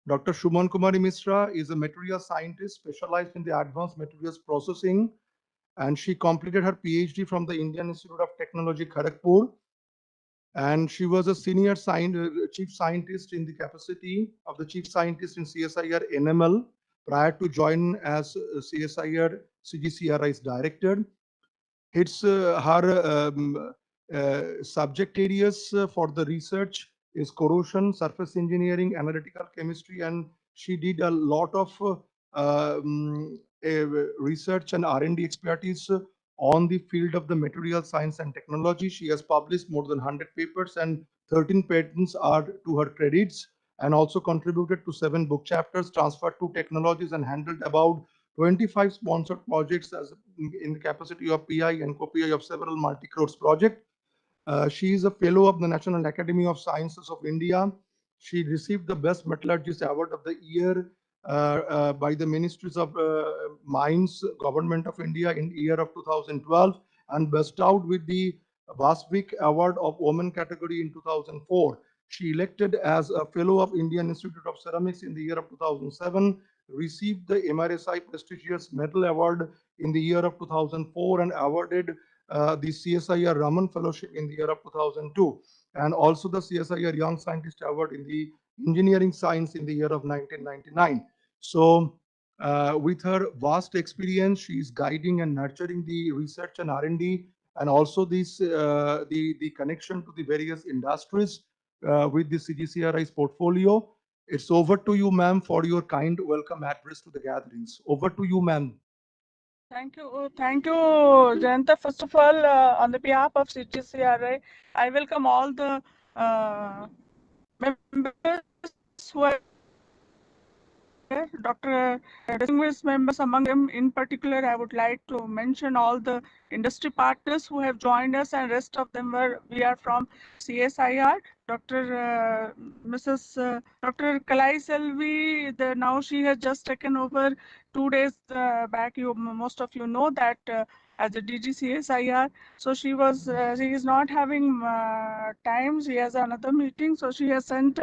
Dr. Shuman Kumari Mishra is a material scientist specialized in the advanced materials processing, and she completed her PhD from the Indian Institute of Technology, Kharagpur. And she was a chief scientist in the capacity of the chief scientist in CSIR NML prior to join as CSIR CGCRI's director. It's her subject areas for the research is corrosion, surface engineering, analytical chemistry, and she did a lot of research and R&D expertise on the field of the material science and technology. She has published more than 100 papers and 13 patents are to her credits, and also contributed to 7 book chapters, transferred to technologies, and handled about 25 sponsored projects as in the capacity of PI and co-PI of several multi-crores projects. She is a fellow of the National Academy of Sciences of India. She received the Best Metallurgist Award of the Year by the Ministries of Mines, Government of India in year of 2012, and bestowed with the Vasvik Award of Women category in 2004. She elected as a Fellow of Indian Institute of Ceramics in the year of 2007, received the MRSI prestigious Medal Award in the year of 2004, and awarded the CSIR Raman Fellowship in the year of 2002, and also the CSIR Young Scientist Award in the Engineering Science in the year of 1999. So, with her vast experience, she is guiding and nurturing the research and R&D, and also the connection to the various industries with the CGCRI's portfolio. It's over to you, ma'am, for your kind welcome address to the gatherings. Over to you, ma'am. Thank you, Jayanta. First of all, on the behalf of CGCRI, I welcome all the members who are here. Dr. Distinguished members among them, in particular, I would like to mention all the industry partners who have joined us, and rest of them we are from CSIR. Dr. Kalai Selvi, now she has just taken over 2 days back. Most of you know that as a DG CSIR. So she is not having time. She has another meeting. So she has sent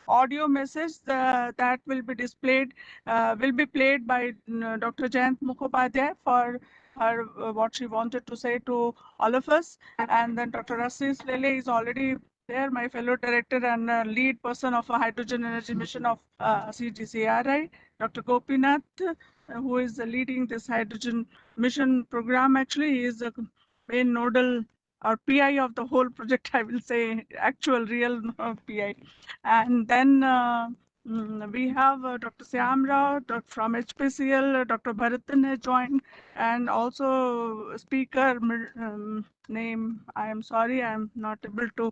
audio message that will be played by Dr. Jayant Mukhopadhyay for her what she wanted to say to all of us. And then Dr. Assis Lele is already there, my fellow director and lead person of a hydrogen energy mission of CGCRI. Dr. Gopinath, who is leading this hydrogen mission program. Actually, he is the main nodal or PI of the whole project, I will say, actual real PI. And then we have Dr. Syam Rao from HPCL, Dr. Bharatan has joined, and also speaker name, I am sorry, I am not able to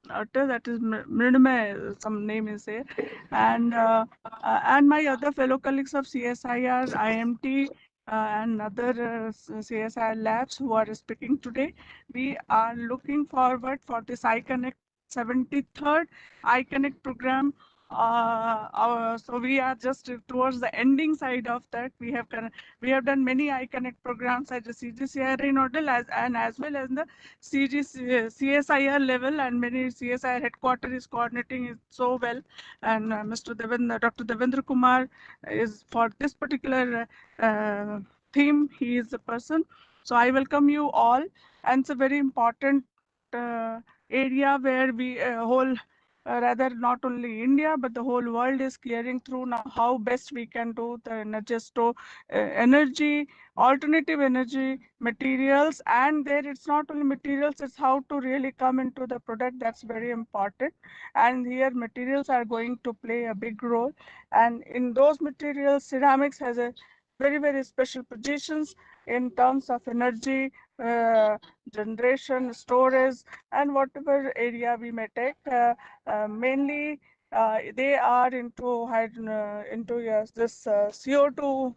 utter, that is Mridme, some name is there. And my other fellow colleagues of CSIR, IMT, and other CSIR labs who are speaking today. We are looking forward for this iConnect 73rd iConnect program. So we are just towards the ending side of that. We have done many iConnect programs at the CGCRI nodal as well as the CSIR level, and many CSIR headquarters is coordinating it so well. And Dr. Devendra Kumar is for this particular theme. He is the person. So I welcome you all, and it's a very important area where we whole. Rather, not only India, but the whole world is clearing through now how best we can do the energy store, energy, alternative energy materials. And there it's not only materials, it's how to really come into the product. That's very important. And here materials are going to play a big role. And in those materials, ceramics has a very special positions in terms of energy generation, storage, and whatever area we may take. Mainly they are into yes, this CO2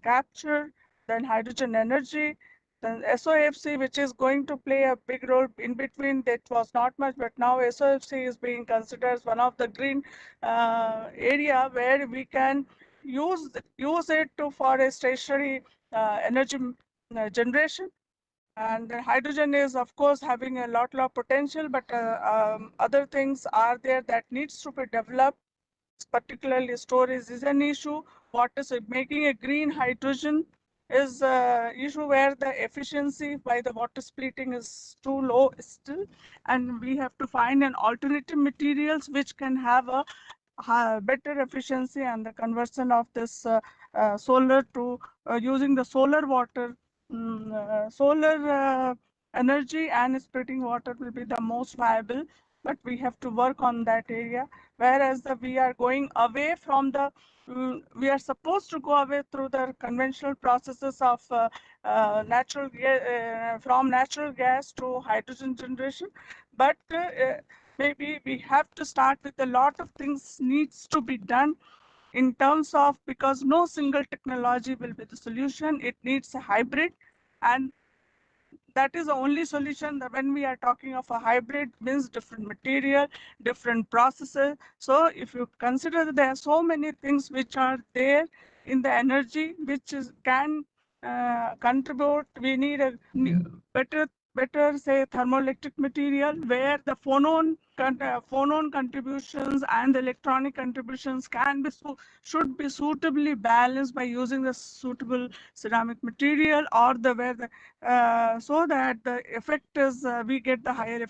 capture, then hydrogen energy, then SOFC, which is going to play a big role. In between that was not much, but now SOFC is being considered as one of the green area where we can use it for a stationary energy generation. And hydrogen is, of course, having a lot of potential, but other things are there that needs to be developed. Particularly storage is an issue. What is making a green hydrogen is an issue where the efficiency by the water splitting is too low still, and we have to find an alternative materials which can have a better efficiency, and the conversion of this solar to using the solar water, solar energy and splitting water will be the most viable. But we have to work on that area. Whereas we are going away from the, we are supposed to go away through the conventional processes of from natural gas to hydrogen generation. But maybe we have to start with a lot of things needs to be done in terms of, because no single technology will be the solution. It needs a hybrid, and that is the only solution. That when we are talking of a hybrid means different material, different processes. So if you consider that there are so many things which are there in the energy which is can contribute, we need a better say thermoelectric material where the phonon contributions and the electronic contributions can be should be suitably balanced by using the suitable ceramic material, or the where the so that the effect is we get the higher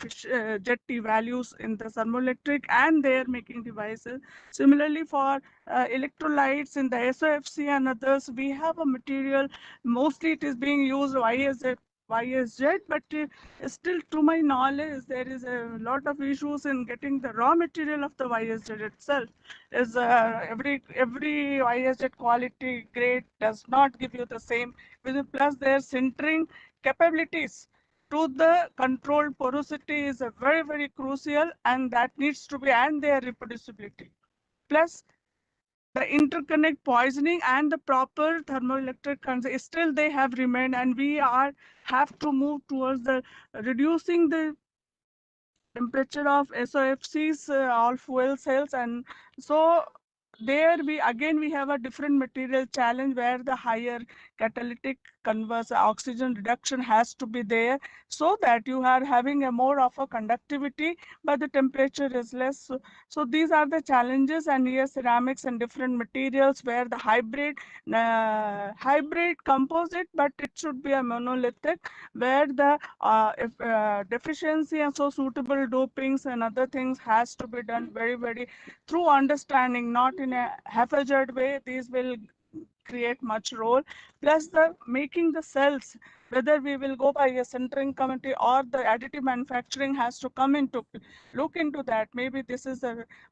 jet T values in the thermoelectric and their making devices. Similarly, for electrolytes in the SOFC and others, we have a material, mostly it is being used YSZ, but still to my knowledge, there is a lot of issues in getting the raw material of the YSZ itself. Is every YSZ quality grade does not give you the same, plus their sintering capabilities to the controlled porosity is a very crucial, and that needs to be, and their reproducibility. Plus the interconnect poisoning and the proper thermoelectric still they have remained, and we have to move towards the reducing the temperature of SOFCs, all fuel cells. And so there we have a different material challenge where the higher catalytic converse oxygen reduction has to be there, so that you are having a more of a conductivity but the temperature is less. So these are the challenges. And here ceramics and different materials where the hybrid composite, but it should be a monolithic where the if deficiency and so suitable dopings and other things has to be done very through understanding, not in a haphazard way. These will create much role. Plus the making the cells, whether we will go by a centering committee or the additive manufacturing has to come into look into that. Maybe this is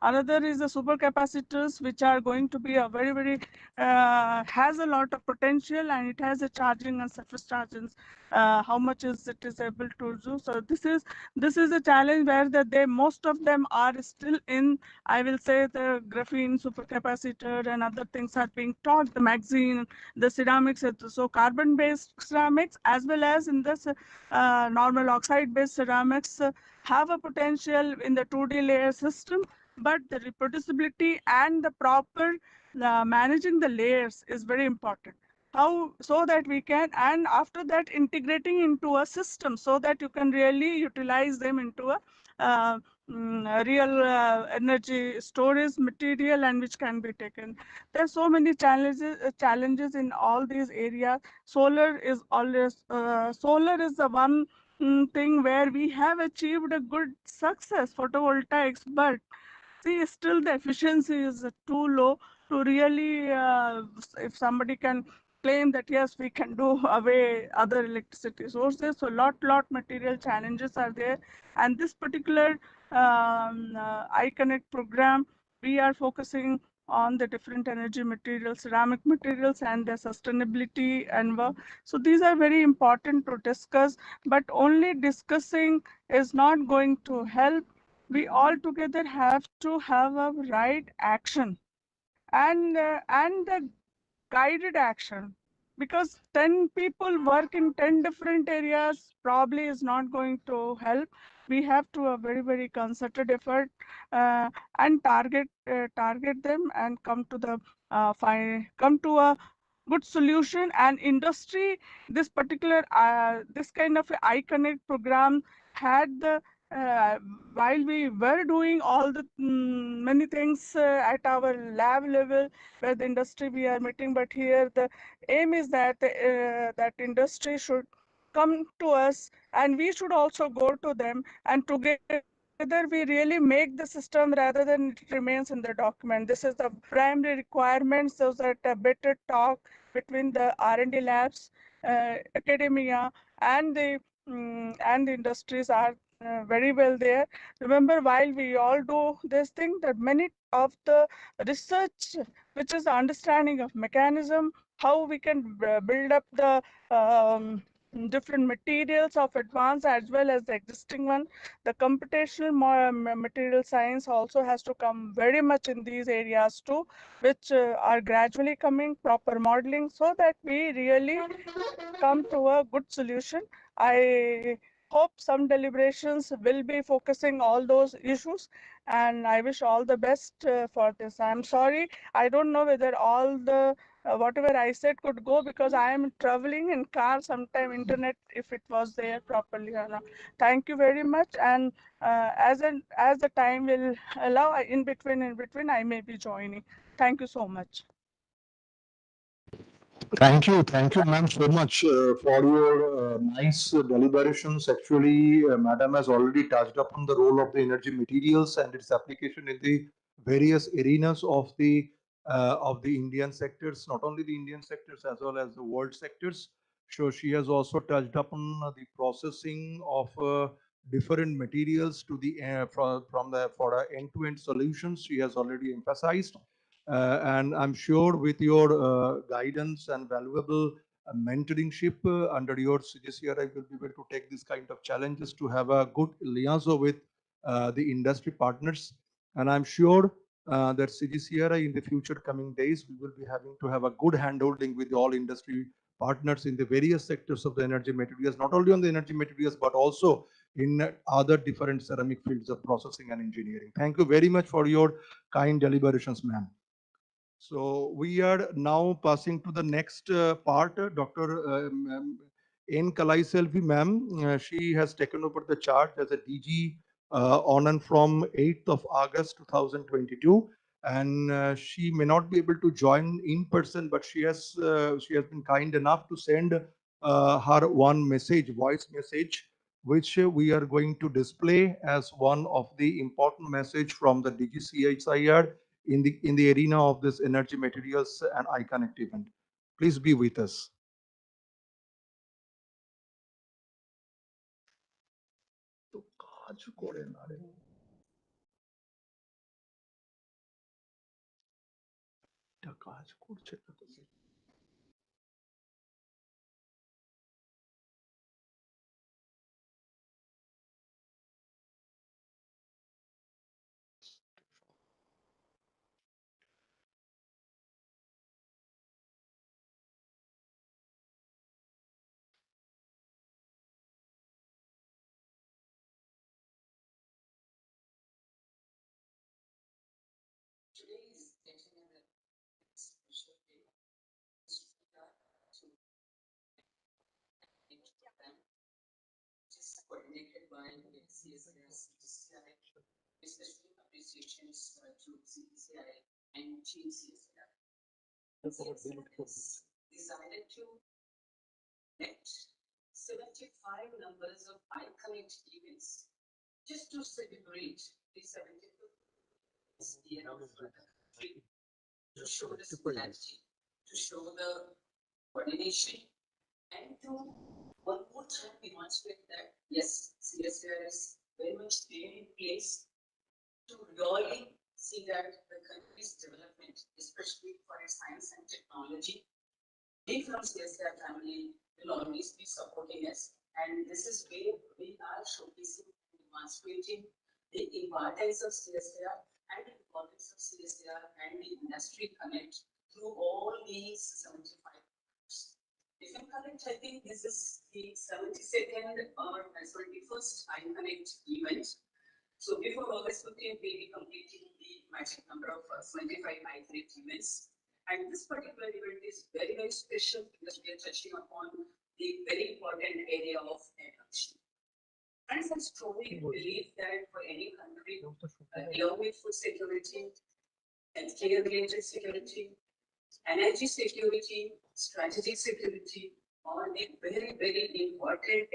another is the supercapacitors, which are going to be a very has a lot of potential, and it has a charging and surface charges. How much is it is able to do? So this is a challenge where they most of them are still in, I will say, the graphene supercapacitor and other things are being taught, the magazine, the ceramics, so carbon-based ceramics as well as in this normal oxide-based ceramics have a potential in the 2D layer system, but the reproducibility and the proper managing the layers is very important. How so that we can, and after that integrating into a system so that you can really utilize them into a real energy storage material, and which can be taken. There's so many challenges in all these areas. Solar is the one thing where we have achieved a good success, photovoltaics, but see, still the efficiency is too low to really, if somebody can claim that yes, we can do away other electricity sources. So lot material challenges are there. And this particular iConnect program, we are focusing on the different energy materials, ceramic materials, and their sustainability and work. So these are very important to discuss, but only discussing is not going to help. We all together have to have a right action, and the guided action, because 10 people work in 10 different areas probably is not going to help. We have to a very concerted effort, and target them and come to a good solution. And industry, this particular this kind of iConnect program had the uh, while we were doing all the many things at our lab level where the industry we are meeting, but here the aim is that that industry should come to us and we should also go to them, and together we really make the system rather than it remains in the document. This is the primary requirements, so that a better talk between the R&D labs, academia, and the industries are very well there. Remember, while we all do this thing, that many of the research, which is the understanding of mechanism, how we can build up the different materials of advanced as well as the existing one. The computational material science also has to come very much in these areas too, which are gradually coming, proper modeling, so that we really come to a good solution. I hope some deliberations will be focusing all those issues, and I wish all the best for this. I'm sorry, I don't know whether all the whatever I said could go, because I am traveling in car, sometime internet if it was there properly or not. Thank you very much, and as the time will allow, in between I may be joining. Thank you so much. Thank you, ma'am, so much for your nice deliberations. Actually, madam has already touched upon the role of the energy materials and its application in the various arenas of the Indian sectors, not only the Indian sectors as well as the world sectors. So she has also touched upon the processing of different materials to the from the for end-to-end solutions. She has already emphasized. And I'm sure with your guidance and valuable mentoringship under your CGCRI, will be able to take this kind of challenges to have a good liaison with the industry partners. And I'm sure that CGCRI in the future coming days, we will be having to have a good handholding with all industry partners in the various sectors of the energy materials, not only on the energy materials, but also in other different ceramic fields of processing and engineering. Thank you very much for your kind deliberations, ma'am. So we are now passing to the next part. Dr. N. Kalai Selvi, ma'am, she has taken over the charge as a DG on and from 8th of August 2022, and she may not be able to join in person, but she has been kind enough to send her one message, voice message, which we are going to display as one of the important message from the DGCHIR in the arena of this energy materials and iConnect event. Please be with us. And this particular event is very, very special because we are touching upon the very important area of energy. Friends, I strongly believe that for any country, along with food security, healthcare-related security, energy security, strategic security, are the very, very important.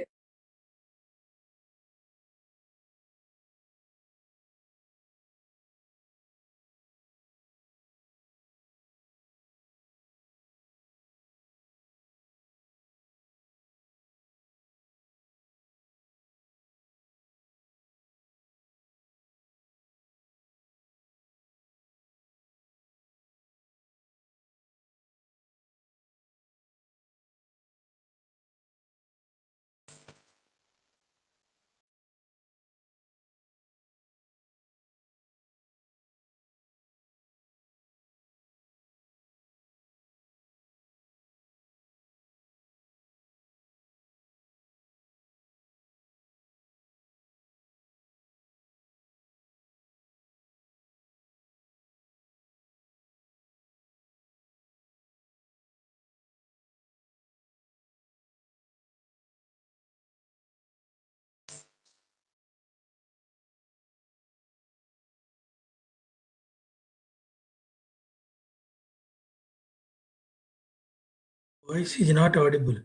Voice is not audible.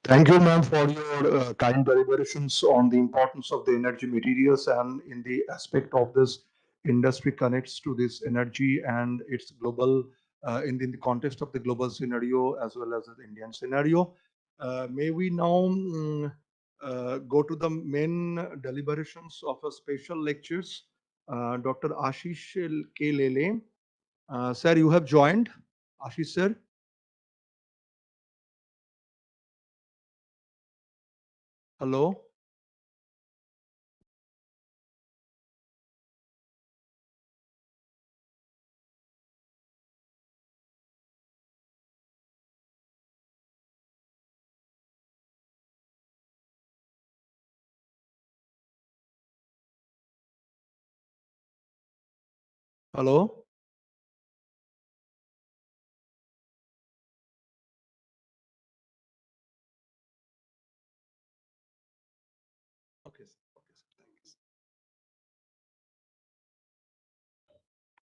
Thank you, ma'am, for your kind deliberations on the importance of the energy materials and in the aspect of this industry connects to this energy and its global, in the context of the global scenario as well as the Indian scenario. May we now go to the main deliberations of a special lectures. Dr. Ashish K. Lele. Sir, you have joined. Ashish, sir. Hello. Hello. Okay, sir. Okay, sir.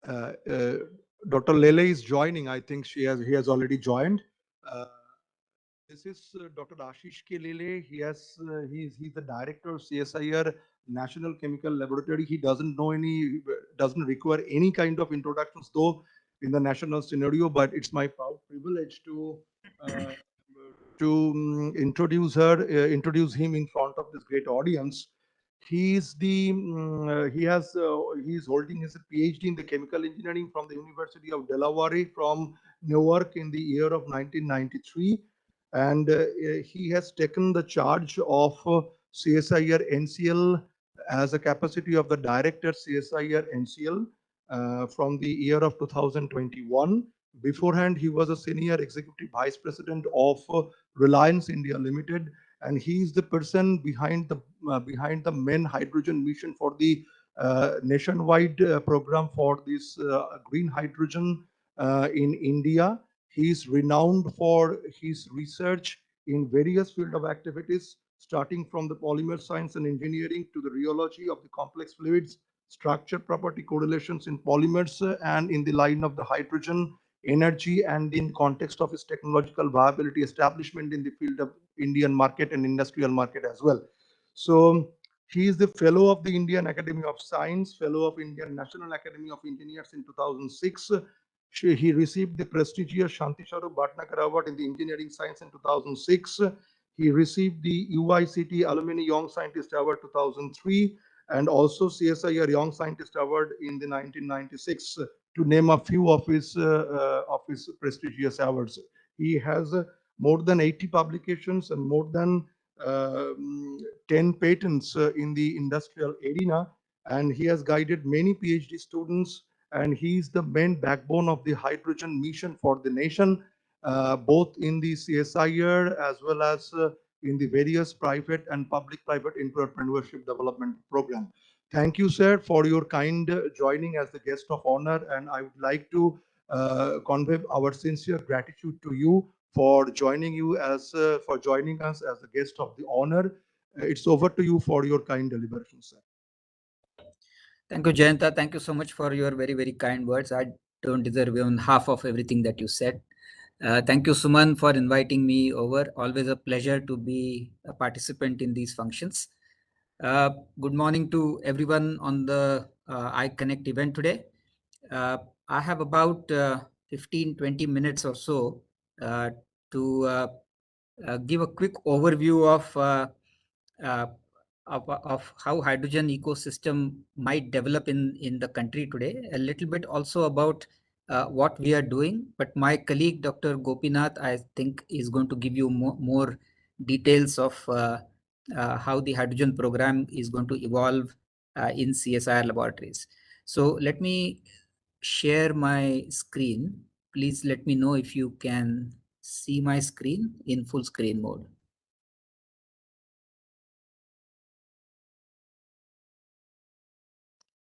Thank you, Dr. Lele is joining. I think he has already joined. Uh, this is Dr. Ashish K. Lele. He's the director of CSIR National Chemical Laboratory. He doesn't require any kind of introductions though in the national scenario. But it's my proud privilege uh, introduce him in front of this great audience. He's holding his PhD in the chemical engineering from the University of Delaware from Newark in the year of 1993, and he has taken the charge of CSIR NCL as a capacity of the director CSIR NCL from the year of 2021. Beforehand, he was a senior executive vice president of Reliance India Limited, and he is the person behind the main hydrogen mission for the nationwide program for this green hydrogen in India. He is renowned for his research in various field of activities, starting from the polymer science and engineering to the rheology of the complex fluids, structure property correlations in polymers, and in the line of the hydrogen energy, and in context of its technological viability establishment in the field of Indian market and industrial market as well. So he is the fellow of the Indian Academy of Science, fellow of Indian National Academy of Engineers in 2006. He received the prestigious Shanti Sharu Bhatnagar Award in the Engineering Science in 2006. He received the UICT Alumni Young Scientist Award 2003 and also CSIR Young Scientist Award in the 1996, to name a few of his prestigious awards. He has more than 80 publications and more than 10 patents in the industrial arena, and he has guided many PhD students, and he is the main backbone of the hydrogen mission for the nation, both in the CSIR as well as in the various private and public-private entrepreneurship development program. Thank you, sir, for your kind joining as the guest of honor, and I would like to convey our sincere gratitude to you for joining us as the guest of the honor. It's over to you for your kind deliberation, sir. Thank you, Jayanta. Thank you so much for your very, very kind words. I don't deserve even half of everything that you said. Thank you, Suman, for inviting me over. Always a pleasure to be a participant in these functions. Good morning to everyone on the iConnect event today. I have about 15-20 minutes or so to give a quick overview of how hydrogen ecosystem might develop in the country today. A little bit also about what we are doing, but my colleague Dr. Gopinath, I think, is going to give you more details of how the hydrogen program is going to evolve in CSIR laboratories. So let me share my screen. Please let me know if you can see my screen in full screen mode.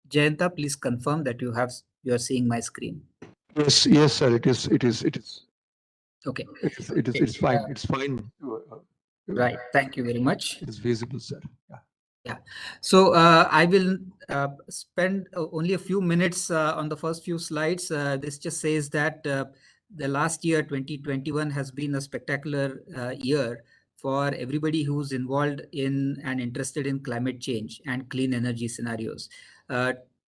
Jayanta, please confirm that you are seeing my screen. Yes, sir. It is. Okay. It's fine. It's fine. Right. Thank you very much. It is visible, sir. Yeah. So I will spend only a few minutes on the first few slides. This just says that the last year, 2021, has been a spectacular year for everybody who's involved in and interested in climate change and clean energy scenarios.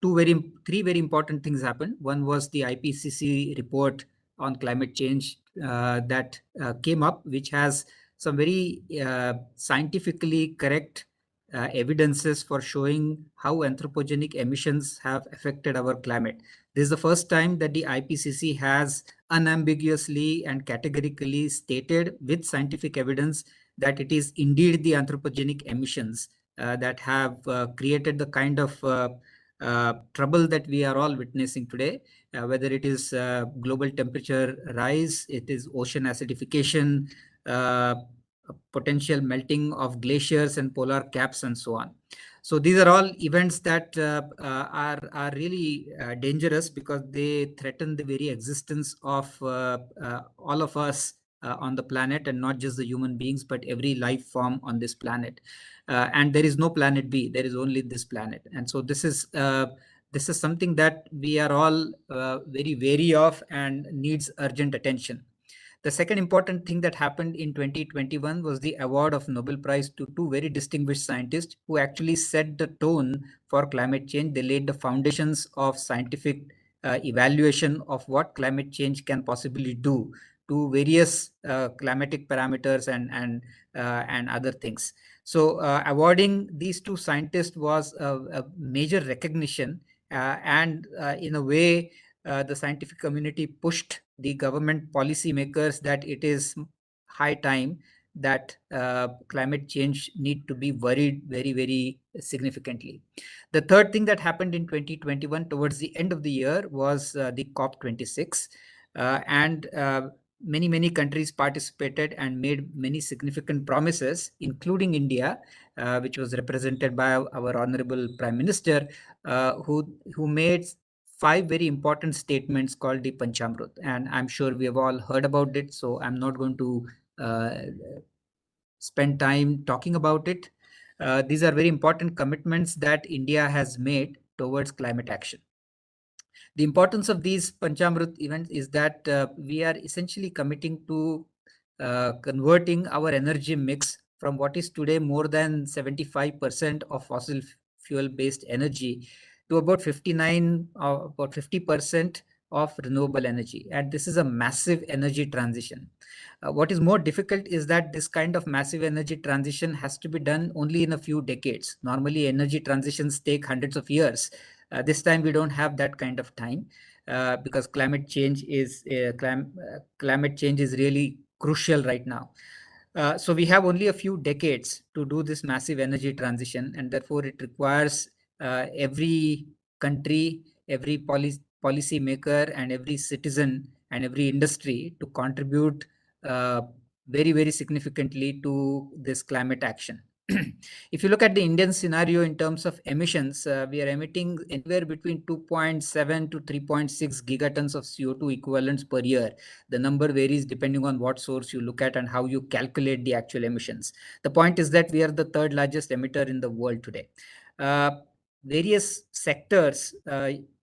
Three very important things happened. One was the IPCC report on climate change that came up, which has some very scientifically correct evidences for showing how anthropogenic emissions have affected our climate. This is the first time that the IPCC has unambiguously and categorically stated with scientific evidence that it is indeed the anthropogenic emissions that have created the kind of trouble that we are all witnessing today, whether it is global temperature rise, it is ocean acidification, potential melting of glaciers and polar caps, and so on. So these are all events that are really dangerous because they threaten the very existence of all of us on the planet, and not just the human beings, but every life form on this planet. And there is no planet B, there is only this planet. And so this is something that we are all very wary of and needs urgent attention. The second important thing that happened in 2021 was the award of Nobel Prize to two very distinguished scientists who actually set the tone for climate change. They laid the foundations of scientific evaluation of what climate change can possibly do to various climatic parameters and other things. So awarding these two scientists was a major recognition, and in a way, the scientific community pushed the government policymakers that it is high time that climate change need to be worried very, very significantly. The third thing that happened in 2021 towards the end of the year was the COP26, and many countries participated and made many significant promises, including India, which was represented by our honorable Prime Minister, who made 5 very important statements called the Panchamrit, and I'm sure we have all heard about it, so I'm not going to spend time talking about it. These are very important commitments that India has made towards climate action. The importance of these Panchamrit events is that we are essentially committing to converting our energy mix from what is today more than 75% of fossil fuel based energy to about 59 or about 50% of renewable energy. And this is a massive energy transition. What is more difficult is that this kind of massive energy transition has to be done only in a few decades. Normally, energy transitions take hundreds of years. This time, we don't have that kind of time because climate change is really crucial right now. So we have only a few decades to do this massive energy transition, and therefore it requires every country, every policy maker, and every citizen and every industry to contribute very, very significantly to this climate action. If you look at the Indian scenario in terms of emissions, we are emitting anywhere between 2.7 to 3.6 gigatons of CO2 equivalents per year. The number varies depending on what source you look at and how you calculate the actual emissions. The point is that we are the third largest emitter in the world today. Various sectors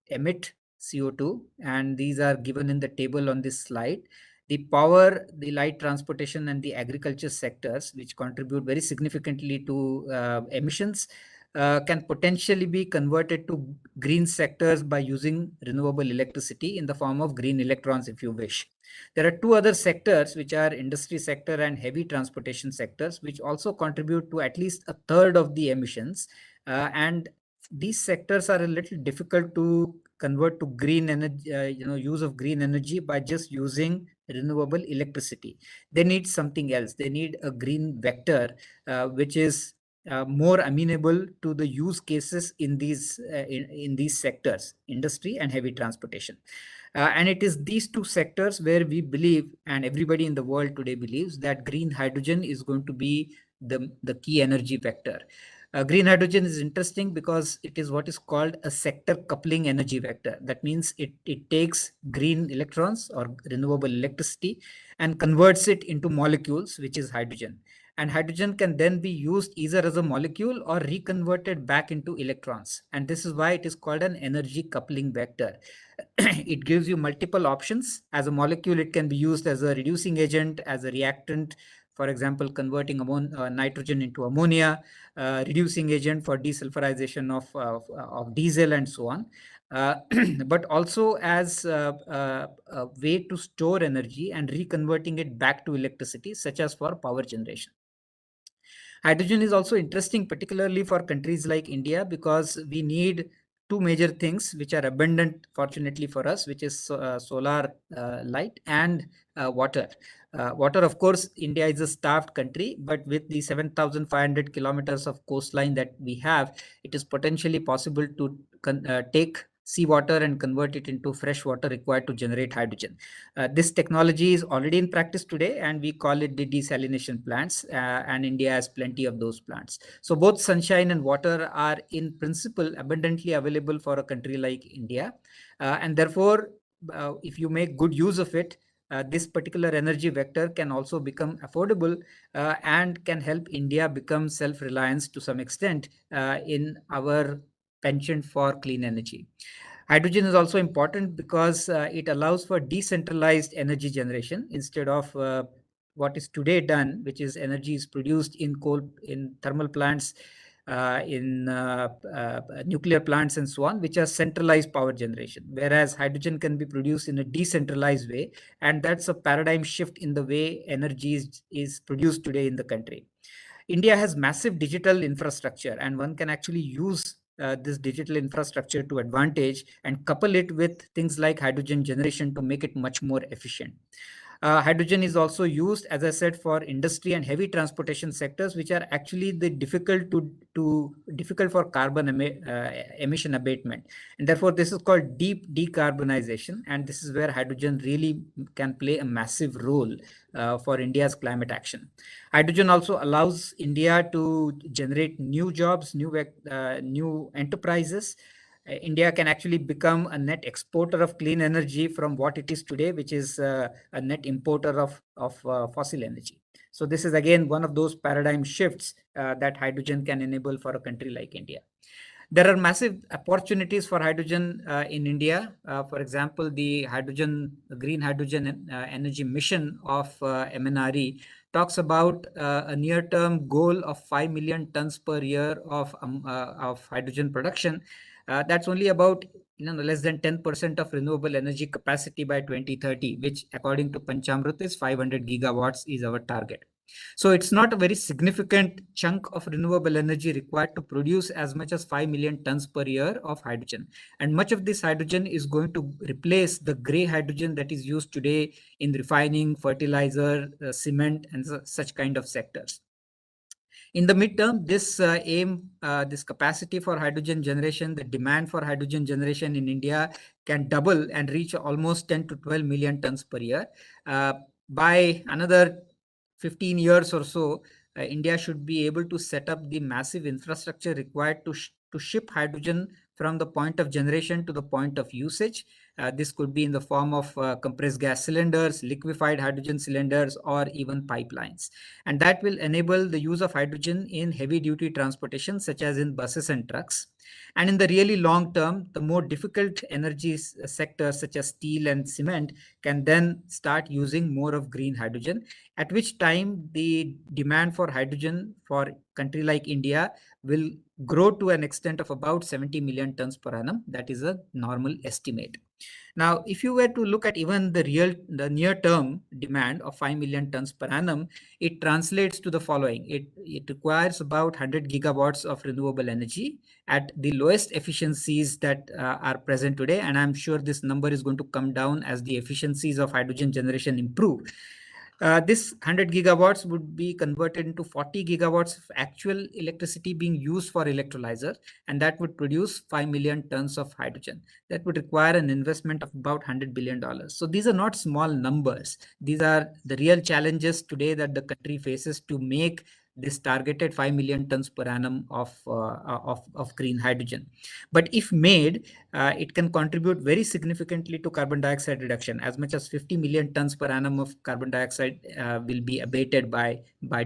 emit CO2, and these are given in the table on this slide. The power, the light transportation, and the agriculture sectors, which contribute very significantly to emissions, can potentially be converted to green sectors by using renewable electricity in the form of green electrons, if you wish. There are two other sectors, which are industry sector and heavy transportation sectors, which also contribute to at least a third of the emissions. And these sectors are a little difficult to convert to green energy, use of green energy by just using renewable electricity. They need something else. They need a green vector, which is more amenable to the use cases in these sectors, industry and heavy transportation. And it is these two sectors where we believe, and everybody in the world today believes, that green hydrogen is going to be the key energy vector. Green hydrogen is interesting because it is what is called a sector coupling energy vector. That means it takes green electrons or renewable electricity and converts it into molecules, which is hydrogen. And hydrogen can then be used either as a molecule or reconverted back into electrons. And this is why it is called an energy coupling vector. It gives you multiple options. As a molecule, it can be used as a reducing agent, as a reactant, for example, converting nitrogen into ammonia, reducing agent for desulfurization of diesel and so on. But also as a way to store energy and reconverting it back to electricity, such as for power generation. Hydrogen is also interesting, particularly for countries like India, because we need two major things which are abundant, fortunately for us, which is solar light and water. Water, of course, India is a starved country, but with the 7,500 kilometers of coastline that we have, it is potentially possible to take seawater and convert it into fresh water required to generate hydrogen. This technology is already in practice today, and we call it the desalination plants, and India has plenty of those plants. So both sunshine and water are in principle abundantly available for a country like India. And therefore, if you make good use of it, this particular energy vector can also become affordable and can help India become self-reliant to some extent in our penchant for clean energy. Hydrogen is also important because it allows for decentralized energy generation instead of what is today done, which is energy is produced in thermal plants, in nuclear plants and so on, which are centralized power generation, whereas hydrogen can be produced in a decentralized way. And that's a paradigm shift in the way energy is produced today in the country. India has massive digital infrastructure, and one can actually use this digital infrastructure to advantage and couple it with things like hydrogen generation to make it much more efficient. Hydrogen is also used, as I said, for industry and heavy transportation sectors, which are actually the difficult for carbon emission abatement. And therefore, this is called deep decarbonization. And this is where hydrogen really can play a massive role for India's climate action. Hydrogen also allows India to generate new jobs, new enterprises. India can actually become a net exporter of clean energy from what it is today, which is a net importer of fossil energy. So this is again one of those paradigm shifts that hydrogen can enable for a country like India. There are massive opportunities for hydrogen in India. For example, the green hydrogen energy mission of MNRE talks about a near-term goal of 5 million tons per year of hydrogen production. That's only about less than 10% of renewable energy capacity by 2030, which according to Panchamrut is 500 gigawatts is our target. So it's not a very significant chunk of renewable energy required to produce as much as 5 million tons per year of hydrogen. And much of this hydrogen is going to replace the gray hydrogen that is used today in refining, fertilizer, cement, and such kind of sectors. In the midterm, this capacity for hydrogen generation, the demand for hydrogen generation in India can double and reach almost 10 to 12 million tons per year. By another 15 years or so, India should be able to set up the massive infrastructure required to ship hydrogen from the point of generation to the point of usage. This could be in the form of compressed gas cylinders, liquefied hydrogen cylinders, or even pipelines. And that will enable the use of hydrogen in heavy duty transportation, such as in buses and trucks. And in the really long term, the more difficult energy sectors such as steel and cement can then start using more of green hydrogen, at which time the demand for hydrogen for a country like India will grow to an extent of about 70 million tons per annum. That is a normal estimate. Now, if you were to look at even the near-term demand of 5 million tons per annum, it translates to the following. It requires about 100 gigawatts of renewable energy at the lowest efficiencies that are present today. And I'm sure this number is going to come down as the efficiencies of hydrogen generation improve. This 100 gigawatts would be converted into 40 gigawatts of actual electricity being used for electrolyzer, and that would produce 5 million tons of hydrogen. That would require an investment of about $100 billion. So these are not small numbers. These are the real challenges today that the country faces to make this targeted 5 million tons per annum of green hydrogen. But if made, it can contribute very significantly to carbon dioxide reduction. As much as 50 million tons per annum of carbon dioxide will be abated by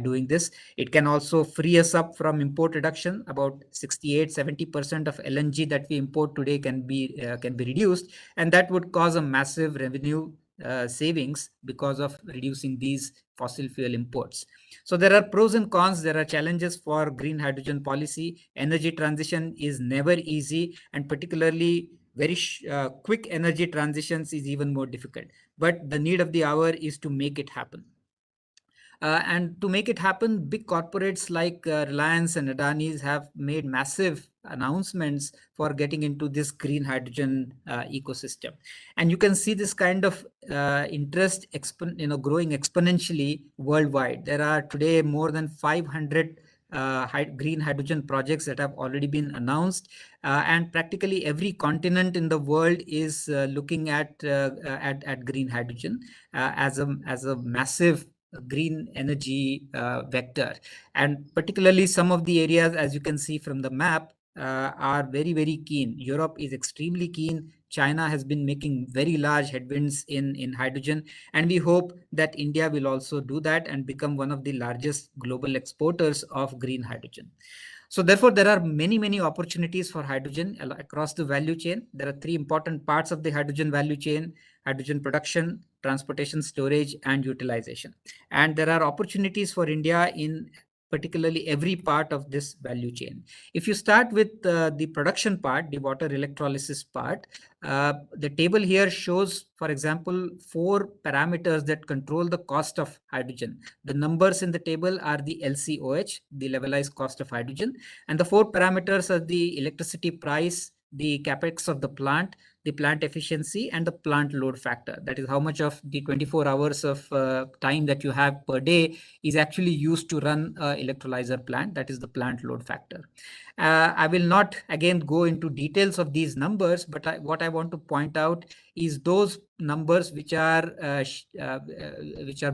doing this. It can also free us up from import reduction. About 68-70% of LNG that we import today can be reduced, and that would cause a massive revenue savings because of reducing these fossil fuel imports. So there are pros and cons. There are challenges for green hydrogen policy. Energy transition is never easy, and particularly very quick energy transitions is even more difficult. But the need of the hour is to make it happen. And to make it happen, big corporates like Reliance and Adani's have made massive announcements for getting into this green hydrogen ecosystem. And you can see this kind of interest growing exponentially worldwide. There are today more than 500 green hydrogen projects that have already been announced, and practically every continent in the world is looking at green hydrogen as a massive green energy vector. And particularly some of the areas, as you can see from the map, are very, very keen. Europe is extremely keen. China has been making very large headwinds in hydrogen, and we hope that India will also do that and become one of the largest global exporters of green hydrogen. So therefore, there are many, many opportunities for hydrogen across the value chain. There are three important parts of the hydrogen value chain: hydrogen production, transportation, storage, and utilization. And there are opportunities for India in particularly every part of this value chain. If you start with the production part, the water electrolysis part, the table here shows, for example, 4 parameters that control the cost of hydrogen. The numbers in the table are the LCOH, the levelized cost of hydrogen, and the 4 parameters are the electricity price, the capex of the plant efficiency, and the plant load factor. That is how much of the 24 hours of time that you have per day is actually used to run electrolyzer plant. That is the plant load factor. I will not again go into details of these numbers, but what I want to point out is those numbers which are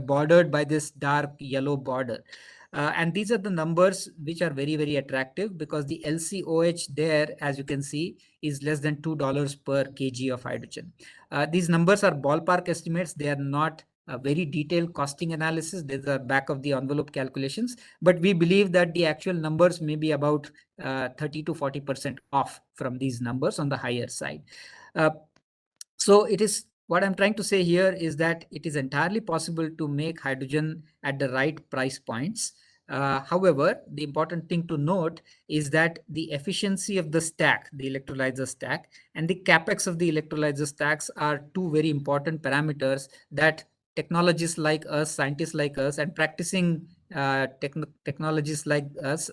bordered by this dark yellow border. And these are the numbers which are very, very attractive, because the LCOH there, as you can see, is less than $2 per kg of hydrogen. These numbers are ballpark estimates. They are not a very detailed costing analysis. These are back of the envelope calculations, but we believe that the actual numbers may be about 30 to 40% off from these numbers on the higher side. So it is, what I'm trying to say here is that it is entirely possible to make hydrogen at the right price points. However, the important thing to note is that the efficiency of the stack, the electrolyzer stack, and the capex of the electrolyzer stacks are two very important parameters that technologists like us, scientists like us, and practicing technologists like us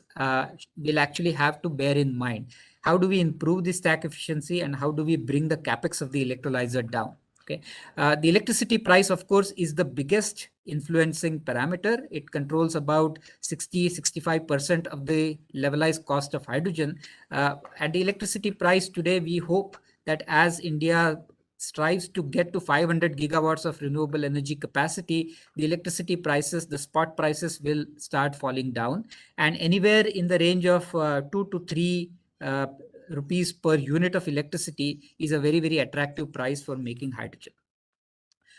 will actually have to bear in mind. How do we improve the stack efficiency, and how do we bring the capex of the electrolyzer down? Okay, the electricity price, of course, is the biggest influencing parameter. It controls about 60-65% of the levelized cost of hydrogen. At the electricity price today, we hope that as India strives to get to 500 gigawatts of renewable energy capacity, the electricity prices, the spot prices, will start falling down, and anywhere in the range of 2 to 3 rupees per unit of electricity is a very, very attractive price for making hydrogen.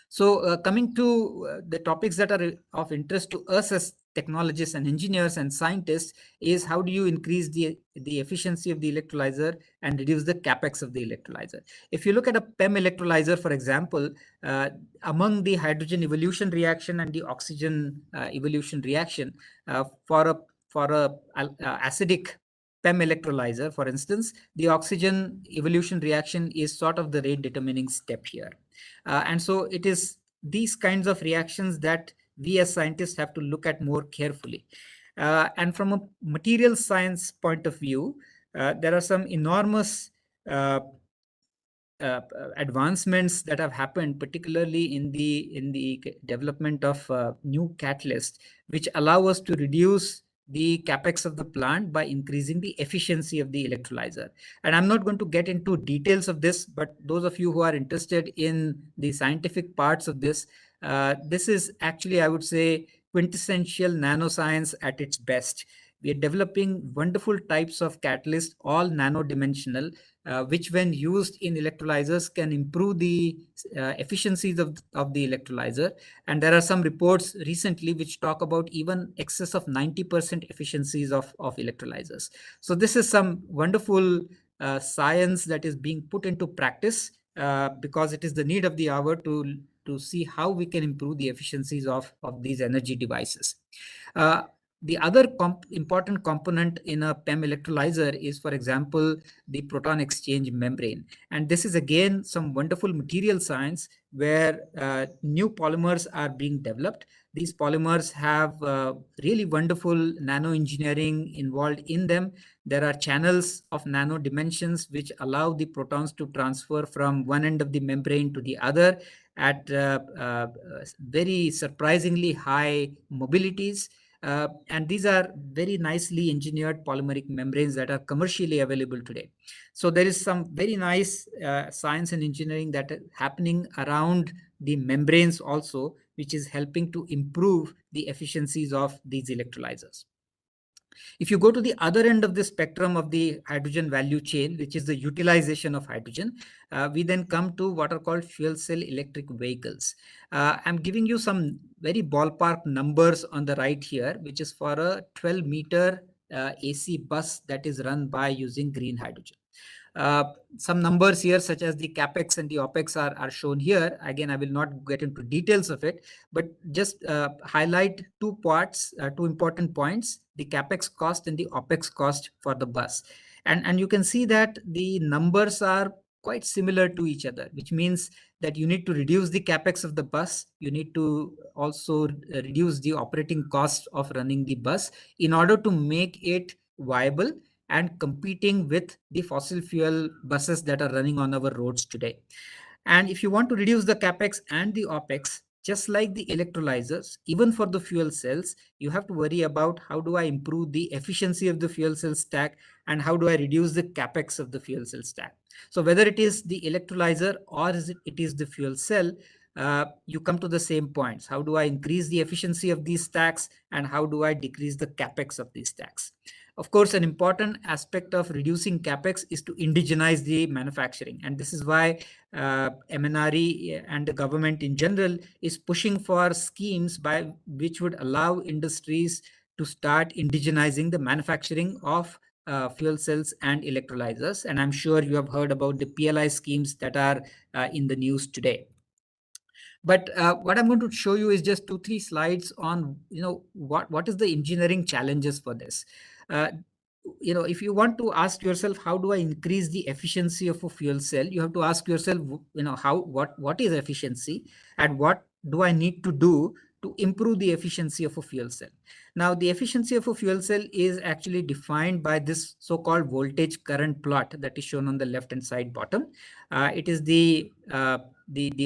So coming to the topics that are of interest to us as technologists and engineers and scientists is, how do you increase the efficiency of the electrolyzer and reduce the capex of the electrolyzer? If you look at a PEM electrolyzer, for example, among the hydrogen evolution reaction and the oxygen evolution reaction, for a acidic PEM electrolyzer, for instance, the oxygen evolution reaction is sort of the rate determining step here. And so it is these kinds of reactions that we as scientists have to look at more carefully. And from a material science point of view, there are some enormous advancements that have happened, particularly in the development of new catalysts, which allow us to reduce the capex of the plant by increasing the efficiency of the electrolyzer. And I'm not going to get into details of this, but those of you who are interested in the scientific parts of this, this is actually, I would say, quintessential nanoscience at its best. We are developing wonderful types of catalysts, all nano-dimensional, which when used in electrolyzers can improve the efficiencies of the electrolyzer. And there are some reports recently which talk about even excess of 90% efficiencies of electrolyzers. So this is some wonderful science that is being put into practice because it is the need of the hour to see how we can improve the efficiencies of these energy devices. The other important component in a PEM electrolyzer is, for example, the proton exchange membrane. And this is again some wonderful material science where new polymers are being developed. These polymers have really wonderful nano engineering involved in them. There are channels of nano dimensions which allow the protons to transfer from one end of the membrane to the other at very surprisingly high mobilities. And these are very nicely engineered polymeric membranes that are commercially available today. So there is some very nice science and engineering that is happening around the membranes also, which is helping to improve the efficiencies of these electrolyzers. If you go to the other end of the spectrum of the hydrogen value chain, which is the utilization of hydrogen, we then come to what are called fuel cell electric vehicles. I'm giving you some very ballpark numbers on the right here, which is for a 12-meter AC bus that is run by using green hydrogen. Some numbers here, such as the capex and the opex, are shown here. Again, I will not get into details of it, but just highlight two important points: the capex cost and the opex cost for the bus. And you can see that the numbers are quite similar to each other, which means that you need to reduce the capex of the bus. You need to also reduce the operating cost of running the bus in order to make it viable and competing with the fossil fuel buses that are running on our roads today. And if you want to reduce the capex and the opex, just like the electrolyzers, even for the fuel cells, you have to worry about how do I improve the efficiency of the fuel cell stack and how do I reduce the capex of the fuel cell stack. So whether it is the electrolyzer or it is the fuel cell, you come to the same points. How do I increase the efficiency of these stacks and how do I decrease the capex of these stacks? Of course, an important aspect of reducing capex is to indigenize the manufacturing. And this is why MNRE and the government in general is pushing for schemes by which would allow industries to start indigenizing the manufacturing of fuel cells and electrolyzers. And I'm sure you have heard about the PLI schemes that are in the news today. But what I'm going to show you is just 2-3 slides on, what is the engineering challenges for this. Uh, if you want to ask yourself, how do I increase the efficiency of a fuel cell? You have to ask yourself, what is efficiency and what do I need to do to improve the efficiency of a fuel cell? Now, the efficiency of a fuel cell is actually defined by this so-called voltage current plot that is shown on the left-hand side bottom. It is the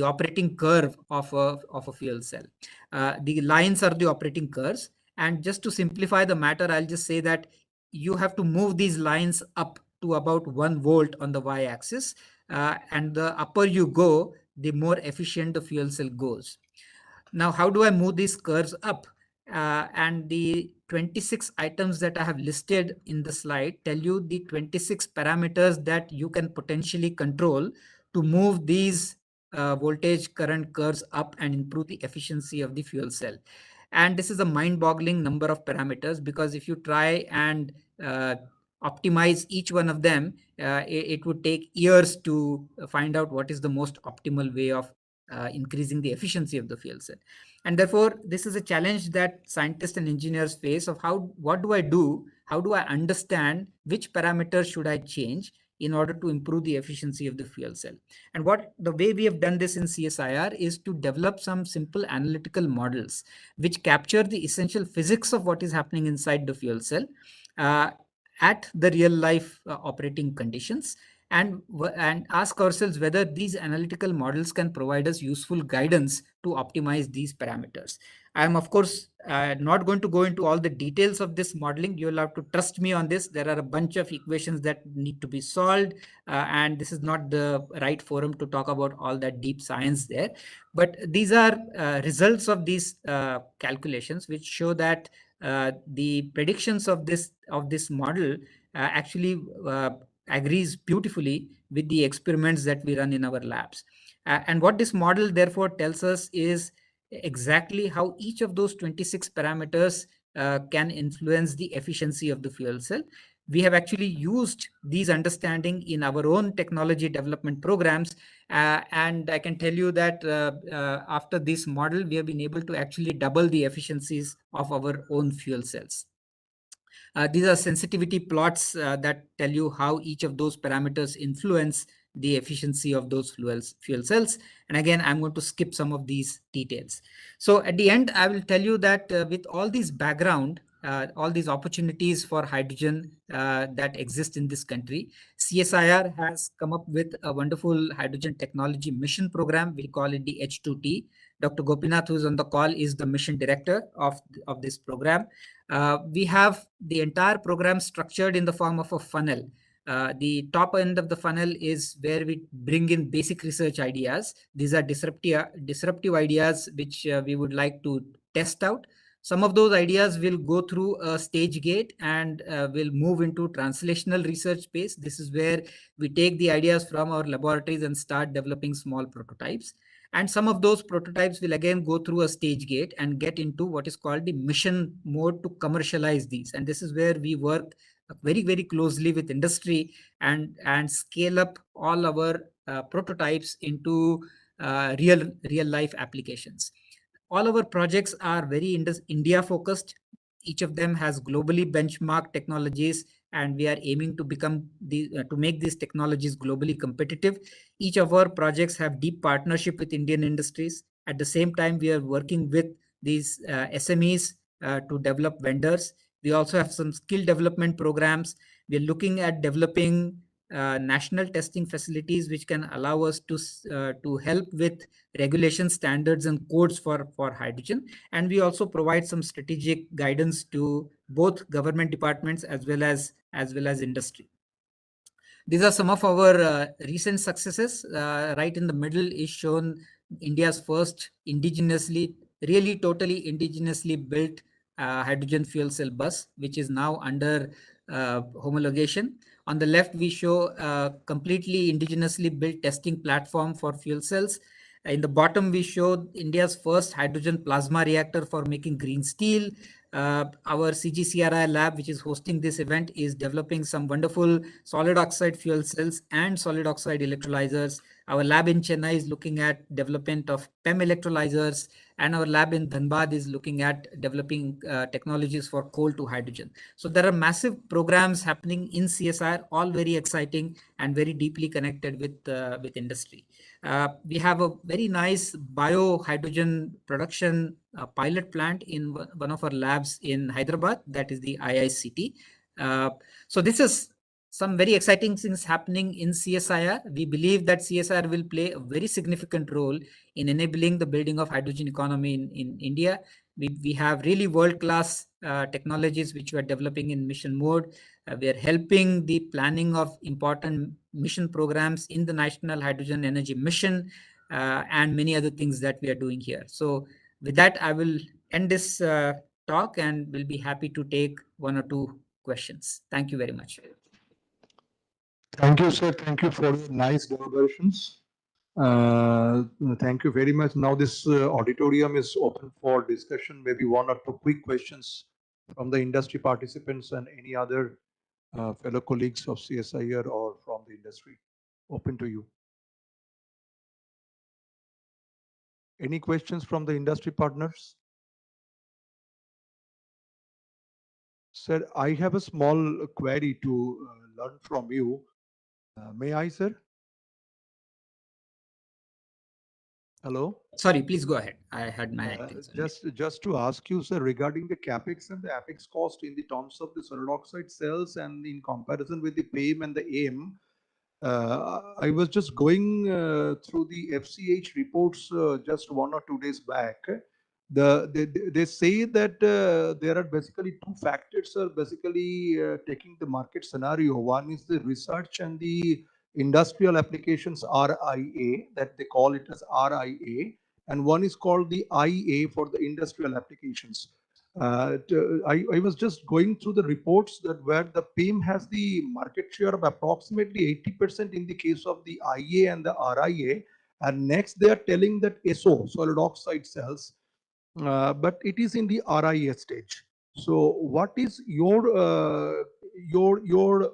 operating curve of a fuel cell. The lines are the operating curves. And just to simplify the matter, I'll just say that you have to move these lines up to about 1 volt on the y-axis. And the upper you go, the more efficient the fuel cell goes. Now, how do I move these curves up? And the 26 items that I have listed in the slide tell you the 26 parameters that you can potentially control to move these voltage current curves up and improve the efficiency of the fuel cell. And this is a mind-boggling number of parameters, because if you try and optimize each one of them, it would take years to find out what is the most optimal way of increasing the efficiency of the fuel cell. And therefore, this is a challenge that scientists and engineers face of what do I do? How do I understand which parameters should I change in order to improve the efficiency of the fuel cell? And the way we have done this in CSIR is to develop some simple analytical models which capture the essential physics of what is happening inside the fuel cell at the real life operating conditions, and ask ourselves whether these analytical models can provide us useful guidance to optimize these parameters. I am, of course, not going to go into all the details of this modeling. You'll have to trust me on this. There are a bunch of equations that need to be solved, and this is not the right forum to talk about all that deep science there. But these are results of these calculations, which show that the predictions of this model actually agrees beautifully with the experiments that we run in our labs. And what this model therefore tells us is exactly how each of those 26 parameters can influence the efficiency of the fuel cell. We have actually used these understanding in our own technology development programs. And I can tell you that after this model, we have been able to actually double the efficiencies of our own fuel cells. These are sensitivity plots that tell you how each of those parameters influence the efficiency of those fuel cells. And again, I'm going to skip some of these details. So at the end, I will tell you that with all these background, all these opportunities for hydrogen that exist in this country, CSIR has come up with a wonderful hydrogen technology mission program. We call it the H2T. Dr. Gopinath, who is on the call, is the mission director of this program. We have the entire program structured in the form of a funnel. The top end of the funnel is where we bring in basic research ideas. These are disruptive ideas which we would like to test out. Some of those ideas will go through a stage gate and will move into translational research space. This is where we take the ideas from our laboratories and start developing small prototypes. And some of those prototypes will again go through a stage gate and get into what is called the mission mode to commercialize these. And this is where we work very, very closely with industry and scale up all our prototypes into real life applications. All our projects are very India focused. Each of them has globally benchmarked technologies, and we are aiming to to make these technologies globally competitive. Each of our projects have deep partnership with Indian industries. At the same time, we are working with these SMEs to develop vendors. We also have some skill development programs. We are looking at developing national testing facilities which can allow us to help with regulation standards and codes for hydrogen. And we also provide some strategic guidance to both government departments as well as industry. These are some of our recent successes. Right in the middle is shown India's first really totally indigenously built hydrogen fuel cell bus, which is now under homologation. On the left, we show a completely indigenously built testing platform for fuel cells. In the bottom, we show India's first hydrogen plasma reactor for making green steel. Our CGCRI lab, which is hosting this event, is developing some wonderful solid oxide fuel cells and solid oxide electrolyzers. Our lab in Chennai is looking at development of PEM electrolyzers, and our lab in Dhanbad is looking at developing technologies for coal to hydrogen. So there are massive programs happening in CSIR, all very exciting and very deeply connected with industry. We have a very nice biohydrogen production pilot plant in one of our labs in Hyderabad, that is the IICT. So this is some very exciting things happening in CSIR. We believe that CSIR will play a very significant role in enabling the building of hydrogen economy in India. We have really world-class technologies which we are developing in mission mode. We are helping the planning of important mission programs in the National Hydrogen Energy Mission and many other things that we are doing here. So with that, I will end this talk and will be happy to take one or two questions. Thank you very much. Thank you, sir. Thank you for your nice deliberations. Thank you very much. Now this auditorium is open for discussion, maybe one or two quick questions from the industry participants and any other fellow colleagues of CSIR or from the industry. Open to you. Any questions from the industry partners? Sir, I have a small query to learn from you. May I, sir? Hello? Sorry, please go ahead. I had my things on mute. Just to ask you, sir, regarding the capex and the apex cost in the terms of the solid oxide cells and in comparison with the PAME and the AIM, I was just going through the FCH reports just 1 or 2 days back. They say that there are basically two factors are basically taking the market scenario. One is the research and the industrial applications RIA, that they call it as RIA, and one is called the IA for the industrial applications. I was just going through the reports that where the PAME has the market share of approximately 80% in the case of the IA and the RIA, and next they are telling that SO, solid oxide cells, but it is in the RIA stage. So what is your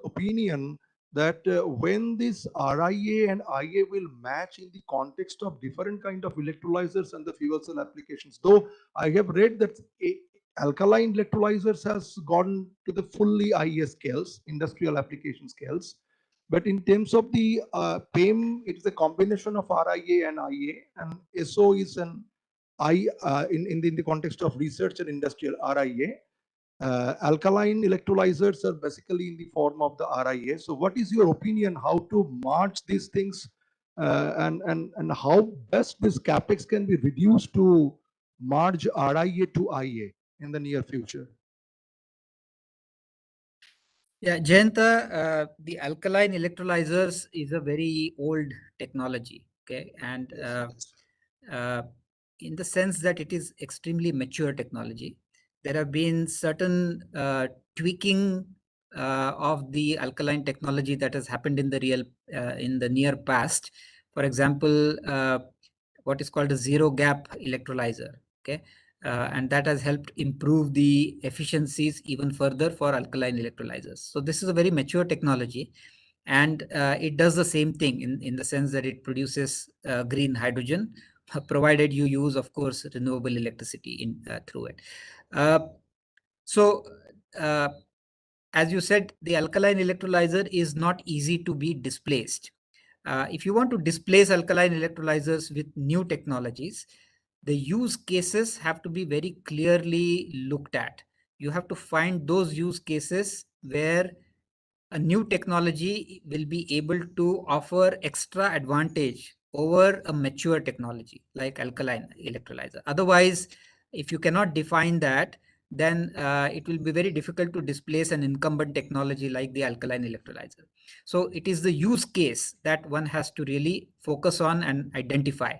opinion that when this RIA and IA will match in the context of different kind of electrolyzers and the fuel cell applications? Though I have read that alkaline electrolyzers has gone to the fully IA scales, industrial application scales. But in terms of the PAME, it is a combination of RIA and IA, and SO is an in the context of research and industrial RIA. Alkaline electrolyzers are basically in the form of the RIA. So what is your opinion how to merge these things and how best this capex can be reduced to merge RIA to IA in the near future? Yeah, Jayanta, the alkaline electrolyzers is a very old technology, okay? And in the sense that it is extremely mature technology. There have been certain tweaking of the alkaline technology that has happened in the near past. For example, what is called a zero gap electrolyzer, okay? And that has helped improve the efficiencies even further for alkaline electrolyzers. So this is a very mature technology, and it does the same thing in the sense that it produces green hydrogen, provided you use, of course, renewable electricity through it. So as you said, the alkaline electrolyzer is not easy to be displaced. If you want to displace alkaline electrolyzers with new technologies, the use cases have to be very clearly looked at. you have to find those use cases where a new technology will be able to offer extra advantage over a mature technology like alkaline electrolyzer. Otherwise, if you cannot define that, then it will be very difficult to displace an incumbent technology like the alkaline electrolyzer. So it is the use case that one has to really focus on and identify.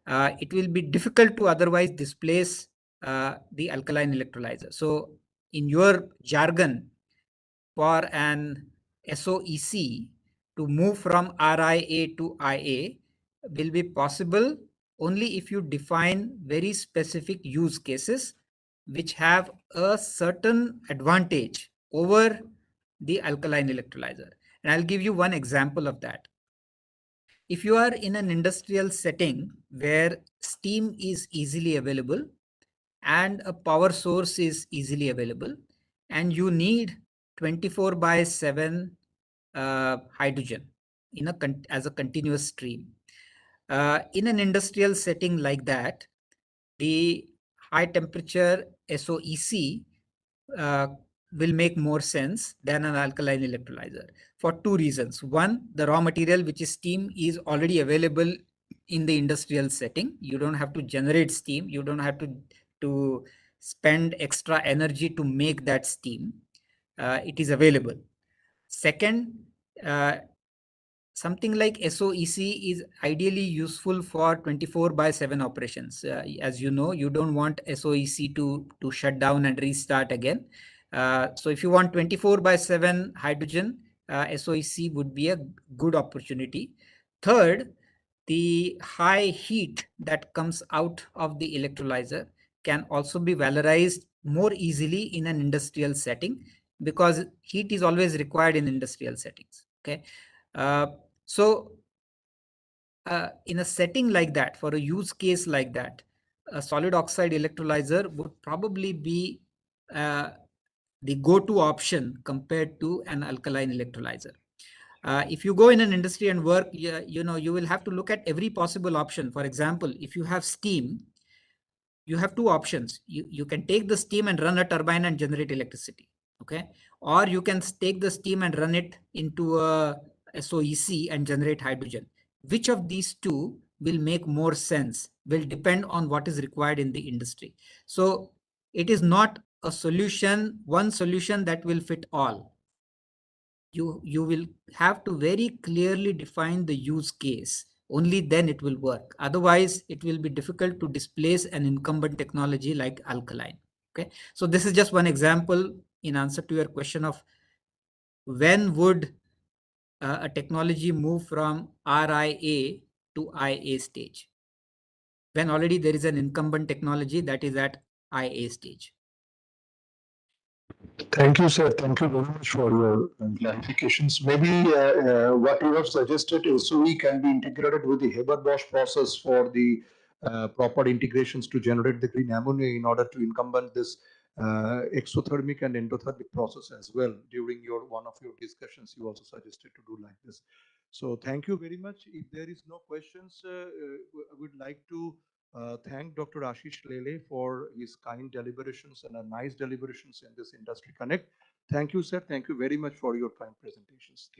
It will be difficult to otherwise displace the alkaline electrolyzer. So in your jargon, for an SOEC to move from RIA to IA will be possible only if you define very specific use cases which have a certain advantage over the alkaline electrolyzer. And I'll give you one example of that. If you are in an industrial setting where steam is easily available and a power source is easily available, and you need 24 by 7 hydrogen as a continuous stream. In an industrial setting like that, the high temperature SOEC uh, will make more sense than an alkaline electrolyzer for two reasons. One, the raw material, which is steam, is already available in the industrial setting. You don't have to generate steam. You don't have to spend extra energy to make that steam. It is available. Second, uh, something like SOEC is ideally useful for 24 by 7 operations. As you know, you don't want SOEC to shut down and restart again. So if you want 24 by 7 hydrogen, SOEC would be a good opportunity. Third, the high heat that comes out of the electrolyzer can also be valorized more easily in an industrial setting, because heat is always required in industrial settings. Okay. So in a setting like that, for a use case like that, a solid oxide electrolyzer would probably be uh, the go-to option compared to an alkaline electrolyzer. If you go in an industry and work, you will have to look at every possible option. For example, if you have steam, you have two options. You can take the steam and run a turbine and generate electricity. Okay. Or you can take the steam and run it into a SOEC and generate hydrogen. Which of these two will make more sense will depend on what is required in the industry. So it is not a solution, one solution that will fit all. You will have to very clearly define the use case. Only then it will work. Otherwise, it will be difficult to displace an incumbent technology like alkaline. Okay, so this is just one example in answer to your question of when would a technology move from RIA to IA stage, when already there is an incumbent technology that is at IA stage. Thank you, sir. Thank you very much for your clarifications. Maybe what you have suggested is SOE can be integrated with the Haber-Bosch process for the proper integrations to generate the green ammonia in order to incumbent this exothermic and endothermic process as well. During one of your discussions, you also suggested to do like this. So thank you very much. If there is no questions, I would like to thank Dr. Ashish Lele for his kind deliberations and a nice deliberations in this Industry Connect. Thank you, sir. Thank you very much for your kind presentations.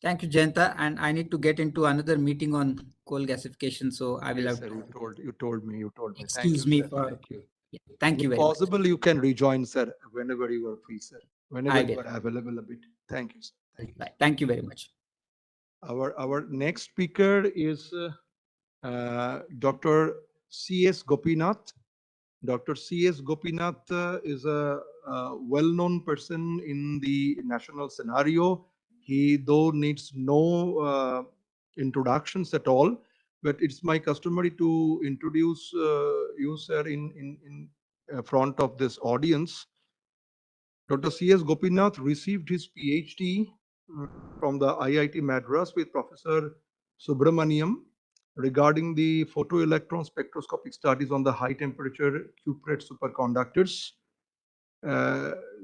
Thank you, Jayanta. And I need to get into another meeting on coal gasification, so I will Yes, have sir, to. you told me. Excuse me for. Thank you. Yeah, thank you If very much. possible, you can rejoin, sir, whenever you are free, sir. Whenever I you will. are available a bit. Thank you, sir. Thank you. Right. Thank you very much. Our next speaker is Dr. Cs Gopinath. Dr. Cs Gopinath is a well-known person in the national scenario. He though needs no introductions at all, but it's my customary to introduce you, sir, in front of this audience. Dr. C.S. Gopinath received his PhD from the IIT Madras with Professor Subramaniam regarding the photoelectron spectroscopic studies on the high temperature cuprate superconductors.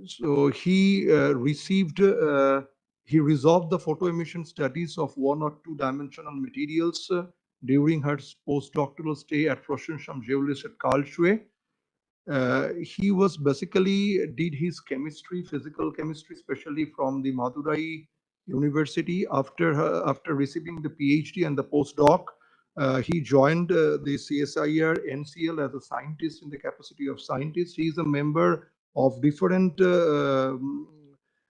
So he resolved the photoemission studies of one or two dimensional materials during her postdoctoral stay at Forschungsamt Jewelers at Karlsruhe. He was basically did his chemistry, physical chemistry, especially from the Madurai University. After receiving the PhD and the postdoc, he joined the CSIR NCL as a scientist in the capacity of scientist. He is a member of different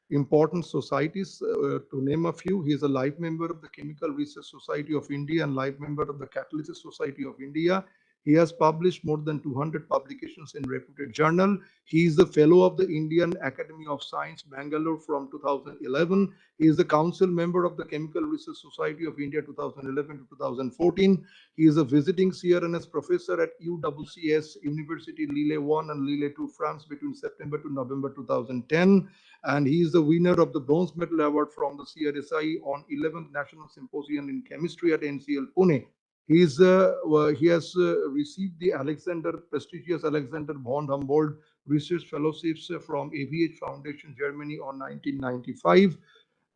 important societies. To name a few, he is a life member of the Chemical Research Society of India and life member of the Catalysis Society of India. He has published more than 200 publications in reputed journal. He is a fellow of the Indian Academy of Science, Bangalore from 2011. He is a council member of the Chemical Research Society of India 2011 to 2014. He is a visiting CRNS professor at UWCS University Lille 1 and Lille 2, France between September to November 2010. And he is the winner of the Bronze Medal Award from the CRSI on 11th National Symposium in Chemistry at NCL Pune. He has received the prestigious Alexander von Humboldt Research Fellowships from AVH Foundation, Germany on 1995.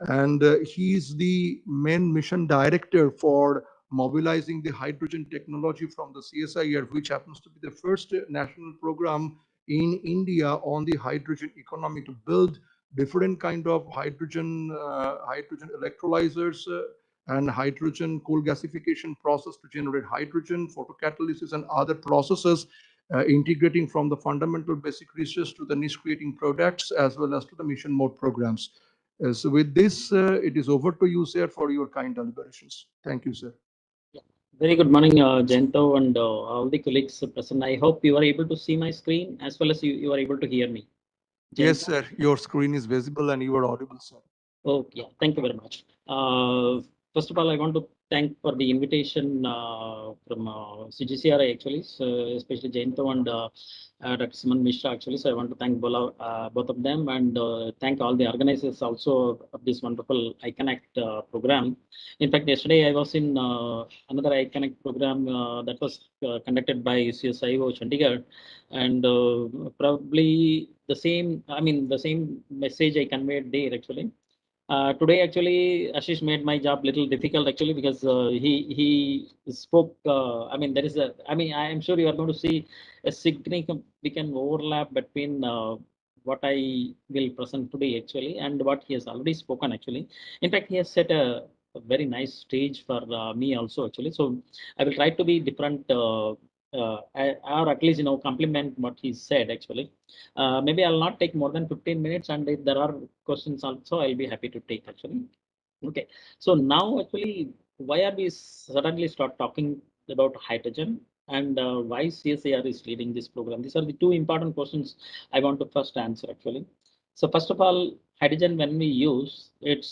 And he is the main mission director for mobilizing the hydrogen technology from the CSIR, which happens to be the first national program in India on the hydrogen economy to build different kind of hydrogen electrolyzers and hydrogen coal gasification process to generate hydrogen, photocatalysis, and other processes, integrating from the fundamental basic research to the niche creating products as well as to the mission mode programs. So with this, it is over to you, sir, for your kind deliberations. Thank you, sir. Very good morning, Jento and all the colleagues present. I hope you are able to see my screen as well as you are able to hear me. Jento? Yes, sir. Your screen is visible and you are audible, sir. Oh, yeah. Thank you very much. First of all, I want to thank for the invitation from CGCRI actually, so especially Jento and Dr. Suman Mishra actually. So I want to thank both of them and thank all the organizers also of this wonderful iConnect program. In fact, yesterday I was in another iConnect program that was conducted by CSIO Chandigarh, and probably the same message I conveyed there actually. Today, actually, Ashish made my job little difficult actually because he spoke. I am sure you are going to see a significant overlap between what I will present today actually and what he has already spoken actually. In fact, he has set a very nice stage for me also actually. So I will try to be different. Or at least complement what he said actually. Maybe I'll not take more than 15 minutes, and if there are questions also, I'll be happy to take actually. Okay, so now actually, why are we suddenly start talking about hydrogen, and why CSIR is leading this program? These are the two important questions I want to first answer actually. So first of all, hydrogen when we use, it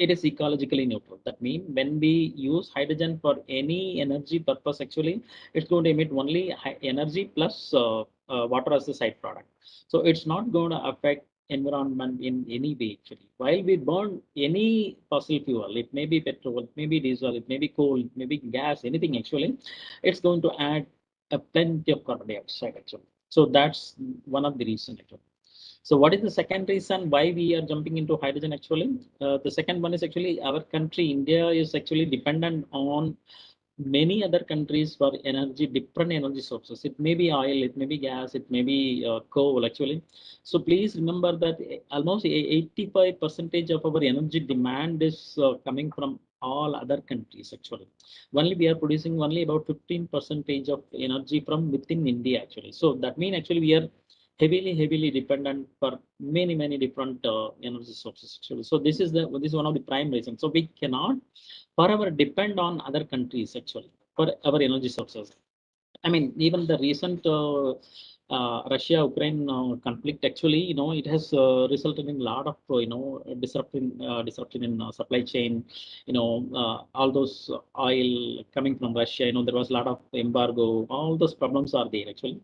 is ecologically neutral. That means when we use hydrogen for any energy purpose, actually, it's going to emit only energy plus water as a side product. So it's not going to affect environment in any way actually. While we burn any fossil fuel, it may be petrol, it may be diesel, it may be coal, it may be gas, anything actually, it's going to add a plenty of carbon dioxide actually. So that's one of the reasons actually. So what is the second reason why we are jumping into hydrogen actually? The second one is actually our country, India, is actually dependent on many other countries for energy, different energy sources. It may be oil, it may be gas, it may be coal actually. So please remember that almost 85% of our energy demand is coming from all other countries actually. Only we are producing only about 15% of energy from within India actually. So that means actually we are heavily dependent for many different energy sources actually. So this is one of the prime reasons. So we cannot forever depend on other countries actually for our energy sources. I mean, even the recent Russia-Ukraine conflict actually, it has resulted in a lot of, disruption in supply chain. All those oil coming from Russia. There was a lot of embargo. All those problems are there actually.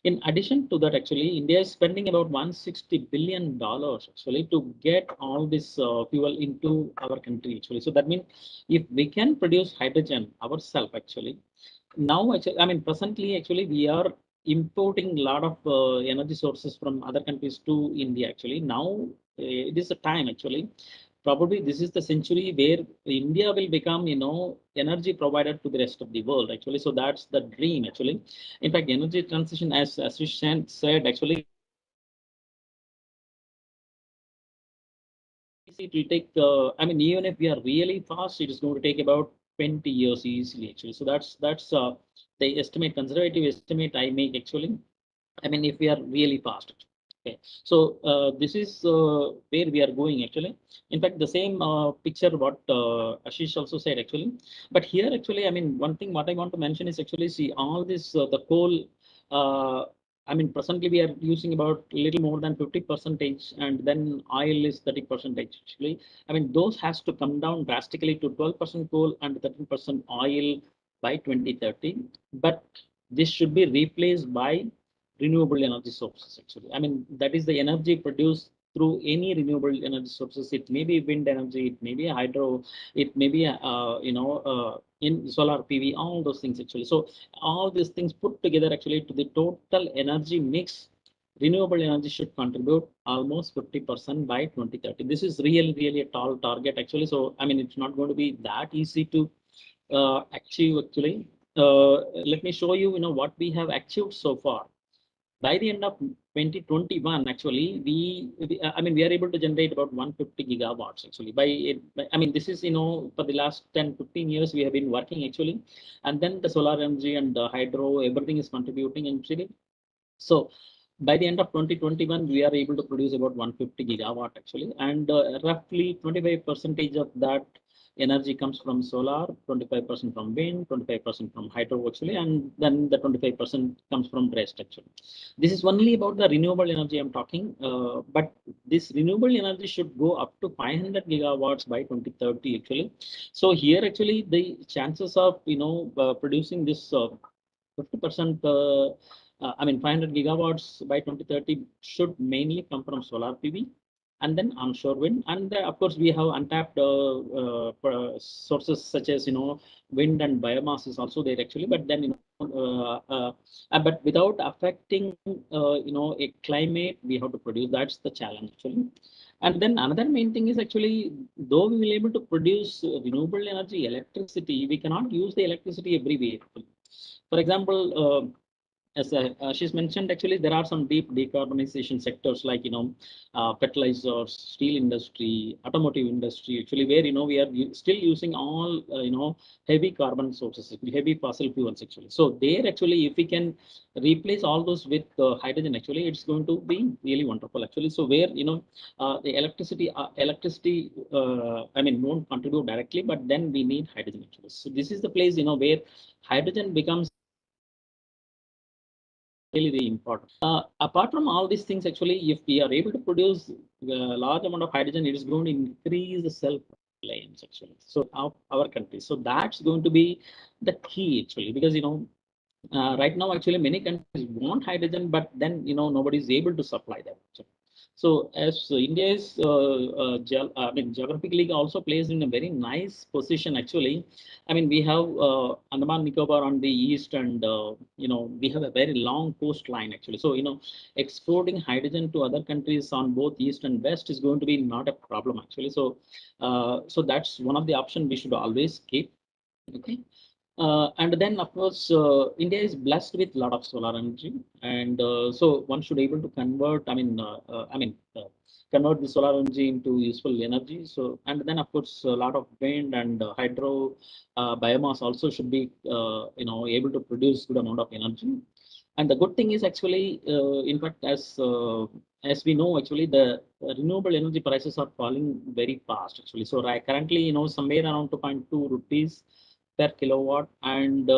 In addition to that, actually, India is spending about $160 billion actually to get all this fuel into our country actually. So that means if we can produce hydrogen ourselves actually, now actually, I mean, presently actually we are importing a lot of energy sources from other countries to India actually. Now it is a time actually probably this is the century where India will become, energy provider to the rest of the world, actually. So that's the dream, actually. In fact, energy transition, as you said, actually, it will take, I mean, even if we are really fast, it is going to take about 20 years easily, actually. So that's the estimate, conservative estimate I make, actually. I mean, if we are really fast. Okay, so this is where we are going, actually. In fact, the same picture what Ashish also said, actually. But here, actually, I mean, one thing what I want to mention is actually, see, all this the coal. I mean, presently we are using about a little more than 50%, and then oil is 30% actually. I mean, those has to come down drastically to 12% coal and 13% oil by 2030. But this should be replaced by renewable energy sources, actually. I mean, that is the energy produced through any renewable energy sources. It may be wind energy, it may be hydro, it may be in solar PV, all those things, actually. So all these things put together, actually, to the total energy mix, renewable energy should contribute almost 50% by 2030. This is really a tall target, actually. So I mean, it's not going to be that easy to achieve, actually. Let me show you, what we have achieved so far. By the end of 2021, actually, I mean, we are able to generate about 150 gigawatts, actually. I mean, this is, for the last 10, 15 years, we have been working, actually. And then the solar energy and the hydro, everything is contributing, actually. So by the end of 2021, we are able to produce about 150 gigawatt, actually. And roughly 25% of that energy comes from solar, 25% from wind, 25% from hydro, actually, and then the 25% comes from rest, actually. This is only about the renewable energy I'm talking, but this renewable energy should go up to 500 gigawatts by 2030, actually. So here, actually, the chances of, producing this 50%, I mean, 500 gigawatts by 2030 should mainly come from solar PV and then onshore wind. And of course, we have untapped sources such as, wind and biomass is also there, actually. But then, but without affecting, a climate, we have to produce. That's the challenge, actually. And then another main thing is, actually, though we will be able to produce renewable energy, electricity, we cannot use the electricity everywhere. For example, as she's mentioned, actually, there are some deep decarbonization sectors like, fertilizers, steel industry, automotive industry, actually, where, we are still using all, heavy carbon sources, heavy fossil fuels, actually. So there, actually, if we can replace all those with hydrogen, actually, it's going to be really wonderful, actually. So where, the electricity, I mean, won't contribute directly, but then we need hydrogen, actually. So this is the place, where hydrogen becomes really important. Apart from all these things, actually, if we are able to produce a large amount of hydrogen, it is going to increase the self-reliance, actually. So our country. So that's going to be the key, actually, because, right now, actually, many countries want hydrogen, but then, nobody is able to supply them. So as India is, I mean, geographically also placed in a very nice position, actually. I mean, we have Andaman Nicobar on the east, and we have a very long coastline, actually. So exporting hydrogen to other countries on both east and west is going to be not a problem, actually. So so that's one of the options we should always keep. Okay. And then, of course, India is blessed with a lot of solar energy, and so one should able to convert. Convert the solar energy into useful energy. So, and then, of course, a lot of wind and hydro, biomass also should be, able to produce good amount of energy. And the good thing is, actually, in fact, as we know, actually, the renewable energy prices are falling very fast, actually. So currently, somewhere around 2.2 rupees per kilowatt, and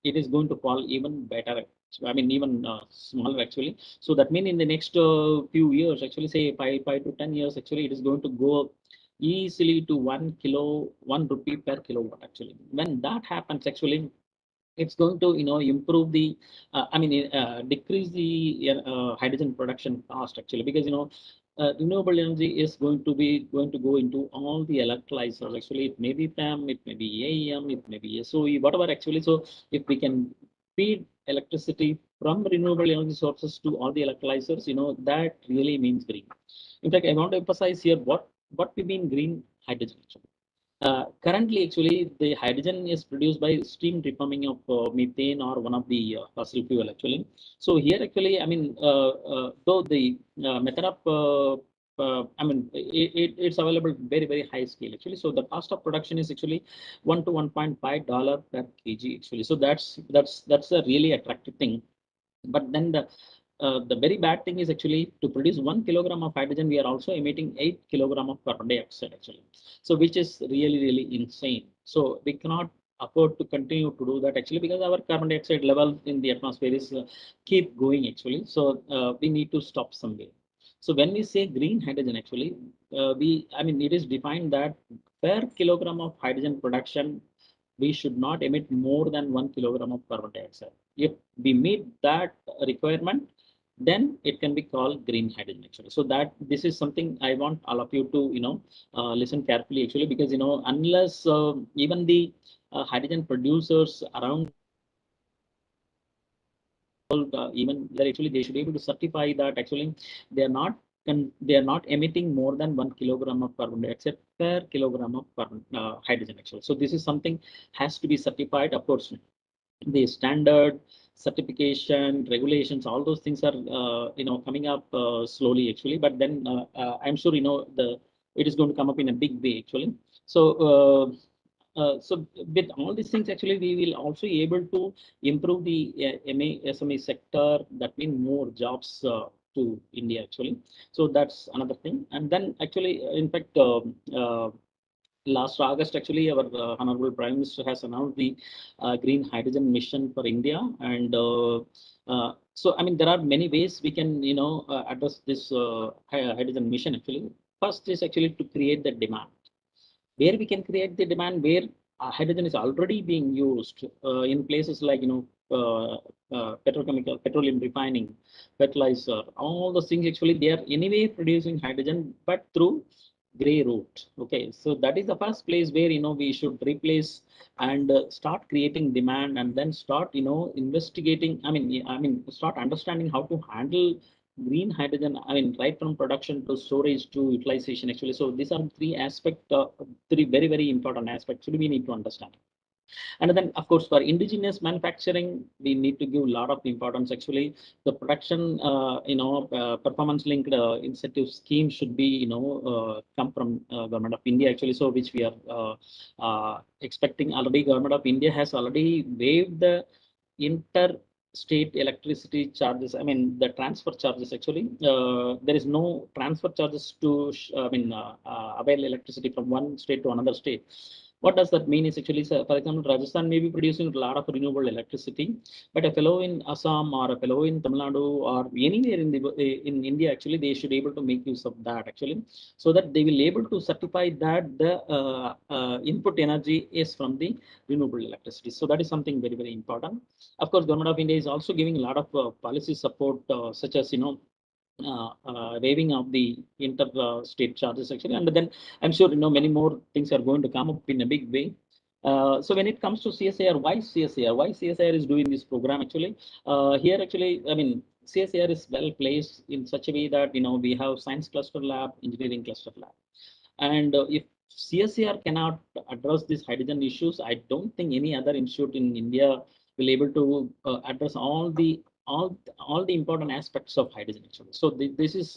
it is going to fall even better. I mean, even smaller, actually. So that means in the next few years, actually, say 5 to 10 years, actually, it is going to go easily to 1 rupee per kilowatt, actually. When that happens, actually, it's going to improve the decrease the hydrogen production cost, actually, because renewable energy is going to go into all the electrolyzers, actually. It may be PEM, it may be AEM, it may be SOE, whatever, actually. So if we can feed electricity from renewable energy sources to all the electrolyzers, that really means green. In fact, I want to emphasize here what what we mean green hydrogen actually. Currently, actually, the hydrogen is produced by steam reforming of methane or one of the fossil fuel actually. So here actually, I mean, though the method of I mean, it's available very high scale actually. So the cost of production is actually $1 to $1.5 per kg actually. So that's a really attractive thing. But then the very bad thing is actually to produce 1 kilogram of hydrogen, we are also emitting 8 kilogram of carbon dioxide actually. So which is really insane. So we cannot afford to continue to do that actually because our carbon dioxide level in the atmosphere is keep going actually. So we need to stop somewhere. So when we say green hydrogen actually, I mean it is defined that per kilogram of hydrogen production, we should not emit more than 1 kilogram of carbon dioxide. If we meet that requirement, then it can be called green hydrogen actually. So that this is something I want all of you to listen carefully actually, because unless even the hydrogen producers around even there actually they should be able to certify that actually they are not they are not emitting more than 1 kilogram of carbon dioxide per kilogram of carbon hydrogen actually. So this is something has to be certified. Of course, the standard certification regulations, all those things are coming up slowly actually, but then I'm sure it is going to come up in a big way actually. So so with all these things actually we will also be able to improve the SME sector. That means more jobs to India actually. So that's another thing. And then actually in fact last August, actually, our Honorable Prime Minister has announced the green hydrogen mission for India, and so I mean there are many ways we can address this hydrogen mission. Actually, first is actually to create the demand. Where we can create the demand, where hydrogen is already being used in places like petroleum refining, fertilizer, all those things. Actually, they are anyway producing hydrogen, but through gray route. Okay, so that is the first place where we should replace and start creating demand, and then start investigating. I mean start understanding how to handle green hydrogen. I mean right from production to storage to utilization actually. So these are three very important aspects we need to understand. And then, of course, for indigenous manufacturing, we need to give a lot of importance. Actually, the production, performance-linked incentive scheme should be, come from government of India. Actually, so which we are expecting already. Government of India has already waived the inter-state electricity charges. I mean, the transfer charges. Actually, there is no transfer charges to, avail electricity from one state to another state. What does that mean is actually, for example, Rajasthan may be producing a lot of renewable electricity, but a fellow in Assam or a fellow in Tamil Nadu or anywhere in India, actually, they should be able to make use of that actually, so that they will able to certify that the input energy is from the renewable electricity. So that is something very important. Of course, Government of India is also giving a lot of policy support, such as waiving of the inter-state charges actually, and then I'm sure many more things are going to come up in a big way. So when it comes to CSIR, why CSIR? Why CSIR is doing this program actually? Here actually, I mean, CSIR is well placed in such a way that we have science cluster lab, engineering cluster lab, and if CSIR cannot address these hydrogen issues, I don't think any other institute in India will able to address all the important aspects of hydrogen actually. So this is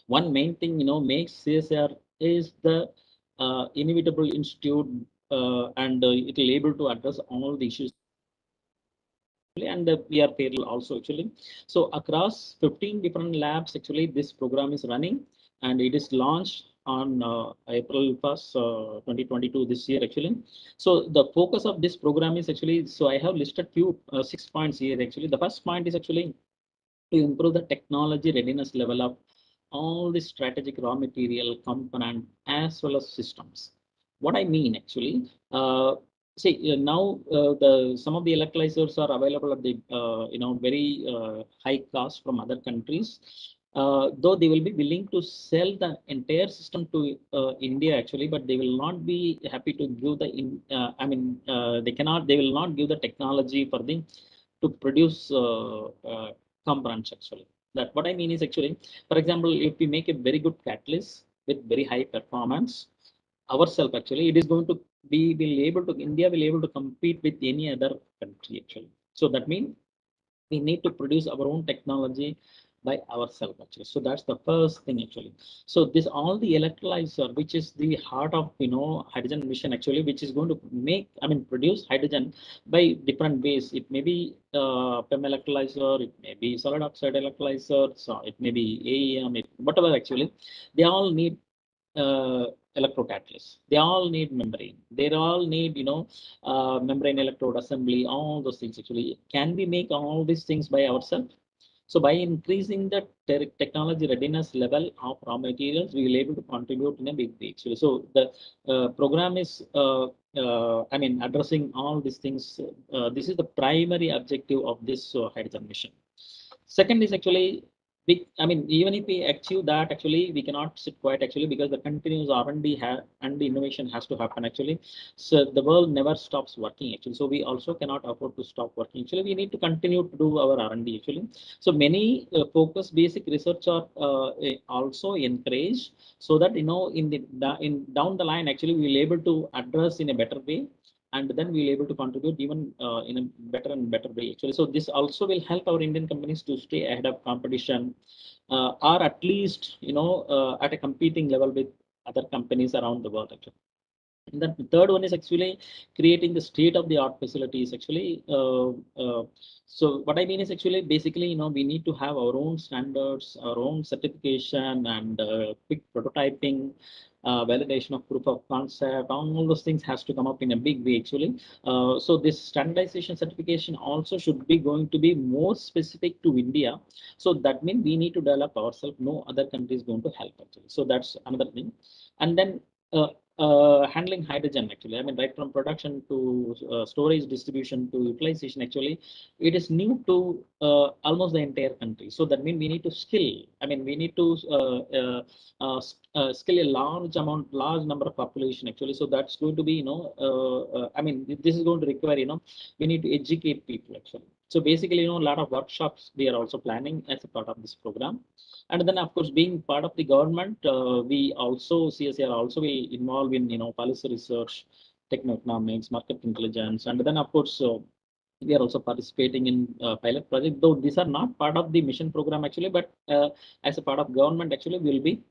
one main thing makes CSIR is the inevitable institute, and it will able to address all the issues, and we are parallel also actually. So across 15 different labs actually this program is running, and it is launched on April 1st, 2022 this year actually. So the focus of this program is actually, so I have listed few 6 points here actually. The first point is actually to improve the technology readiness level of all the strategic raw material component as well as systems. What I mean actually, see now the some of the electrolyzers are available at the very high cost from other countries. Though they will be willing to sell the entire system to India actually, but they will not be happy to give the they will not give the technology for the to produce components actually. That what I mean is actually, for example, if we make a very good catalyst, with very high performance ourselves. Actually, it is going to be India will able to compete with any other country actually. So that means we need to produce our own technology by ourselves actually. So that's the first thing actually. So this all the electrolyzer, which is the heart of hydrogen mission actually, which is going to produce hydrogen by different ways. It may be PEM electrolyzer, it may be solid oxide electrolyzer, so it may be AEM, whatever actually. They all need uh, electrocatalysts. They all need membrane. They all need, membrane electrode assembly, all those things actually. Can we make all these things by ourselves? So by increasing the technology readiness level of raw materials, we will able to contribute in a big way actually. So the program is, addressing all these things. This is the primary objective of this hydrogen mission. Second is actually even if we achieve that, actually, we cannot sit quiet actually, because the continuous R&D and the innovation has to happen actually. So the world never stops working actually. So we also cannot afford to stop working. Actually, we need to continue to do our R&D actually. So many focused basic research are also encouraged, so that in down the line actually we will able to address in a better way, and then we'll able to contribute even in a better and better way actually. So this also will help our Indian companies to stay ahead of competition, or at least at a competing level with other companies around the world actually. And then the third one is actually creating the state-of-the-art facilities actually. So what I mean is actually basically we need to have our own standards, our own certification, and quick prototyping, validation of proof of concept. All those things has to come up in a big way actually. So this standardization certification also should be going to be more specific to India. So that means we need to develop ourselves. No other country is going to help actually. So that's another thing. And then handling hydrogen actually, right from production to storage, distribution to utilization actually, it is new to almost the entire country. So that means we need to skill, we need to skill a large number of population actually. So that's going to be this is going to require we need to educate people actually. So basically a lot of workshops we are also planning as a part of this program. And then, of course, being part of the government, we also, CSIR also will involve in, policy research, techno-economics, market intelligence. And then, of course, we are also participating in pilot project, though these are not part of the mission program actually, but as a part of government, actually, we will be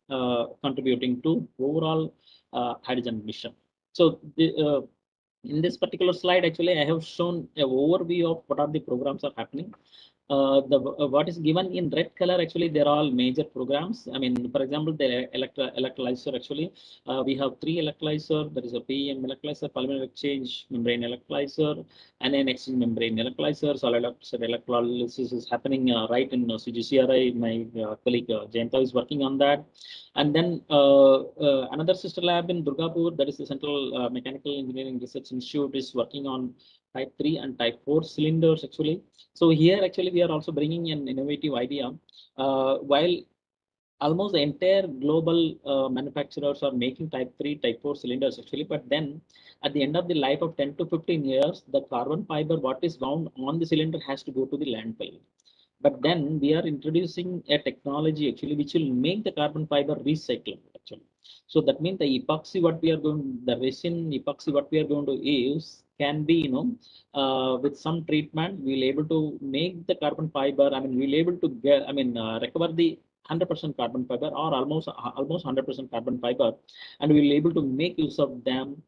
contributing to overall hydrogen mission. So in this particular slide, actually, I have shown an overview of what are the programs are happening. What is given in red color, actually, they're all major programs. For example, the electrolyzer, actually, we have 3 electrolyzer. There is a PEM electrolyzer, polymer exchange membrane electrolyzer, and an exchange membrane electrolyzer. Solid oxide electrolysis is happening right in CGCRI. My colleague Jayanta is working on that. And then another sister lab in Durgapur, that is the Central Mechanical Engineering Research Institute, is working on type 3 and type 4 cylinders actually. So here actually we are also bringing an innovative idea. While almost the entire global manufacturers are making type 3, type 4 cylinders actually, but then at the end of the life of 10 to 15 years, the carbon fiber what is found on the cylinder has to go to the landfill. But then we are introducing a technology actually which will make the carbon fiber recyclable actually. So that means the epoxy what we are going, the resin epoxy what we are going to use can be, with some treatment, we'll able to make the carbon fiber. We'll able to get, recover the 100% carbon fiber, or almost 100% carbon fiber, and we'll able to make use of them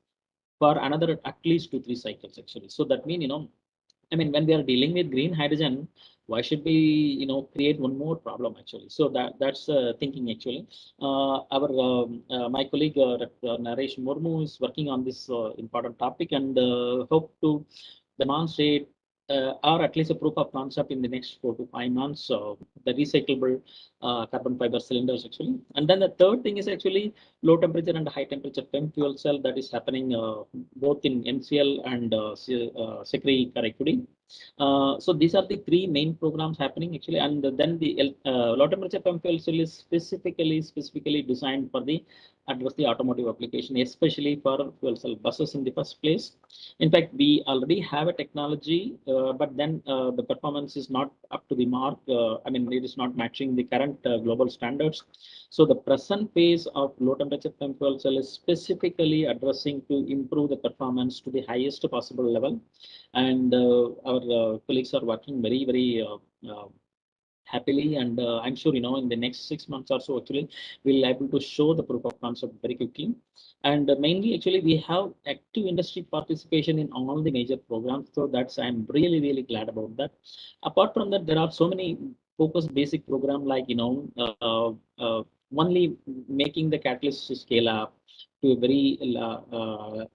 for another at least 2-3 cycles actually. So that means, when we are dealing with green hydrogen, why should we, create one more problem actually? So that's thinking actually. My colleague Naresh Murmu is working on this important topic, and hope to demonstrate or at least a proof of concept in the next 4 to 5 months. So the recyclable carbon fiber cylinders actually. And then the third thing is actually low temperature and high temperature PEM fuel cell that is happening both in MCL and Sikri Karaikudi. So these are the three main programs happening actually, and then the low temperature PEM fuel cell is specifically designed for the address the automotive application, especially for fuel cell buses in the first place. In fact, we already have a technology, but then the performance is not up to the mark. I mean, it is not matching the current global standards. So the present phase of low temperature PEM fuel cell is specifically addressing to improve the performance to the highest possible level. And our colleagues are working very happily, and I'm sure in the next 6 months or so actually we'll able to show the proof of concept very quickly. And mainly actually we have active industry participation in all the major programs, so that's I'm really glad about that. Apart from that, there are so many focused basic program like only making the catalyst to scale up to a very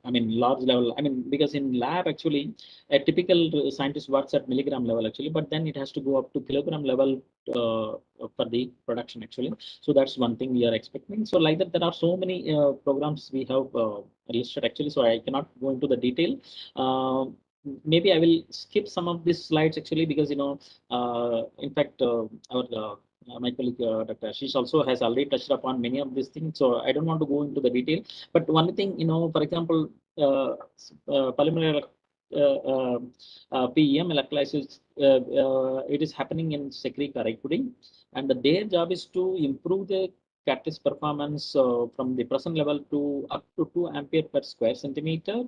I mean large level. I mean, because in lab actually a typical scientist works at milligram level actually, but then it has to go up to kilogram level for the production actually. So that's one thing we are expecting. So like that, there are so many programs we have listed actually, so I cannot go into the detail. Maybe I will skip some of these slides actually, because in fact our my colleague Dr. Ashish also has already touched upon many of these things, so I don't want to go into the detail. But one thing, for example, polymer PEM electrolysis, it is happening in Secri Karaikudi, and their job is to improve the catalyst performance from the present level to up to 2 ampere per square centimeter,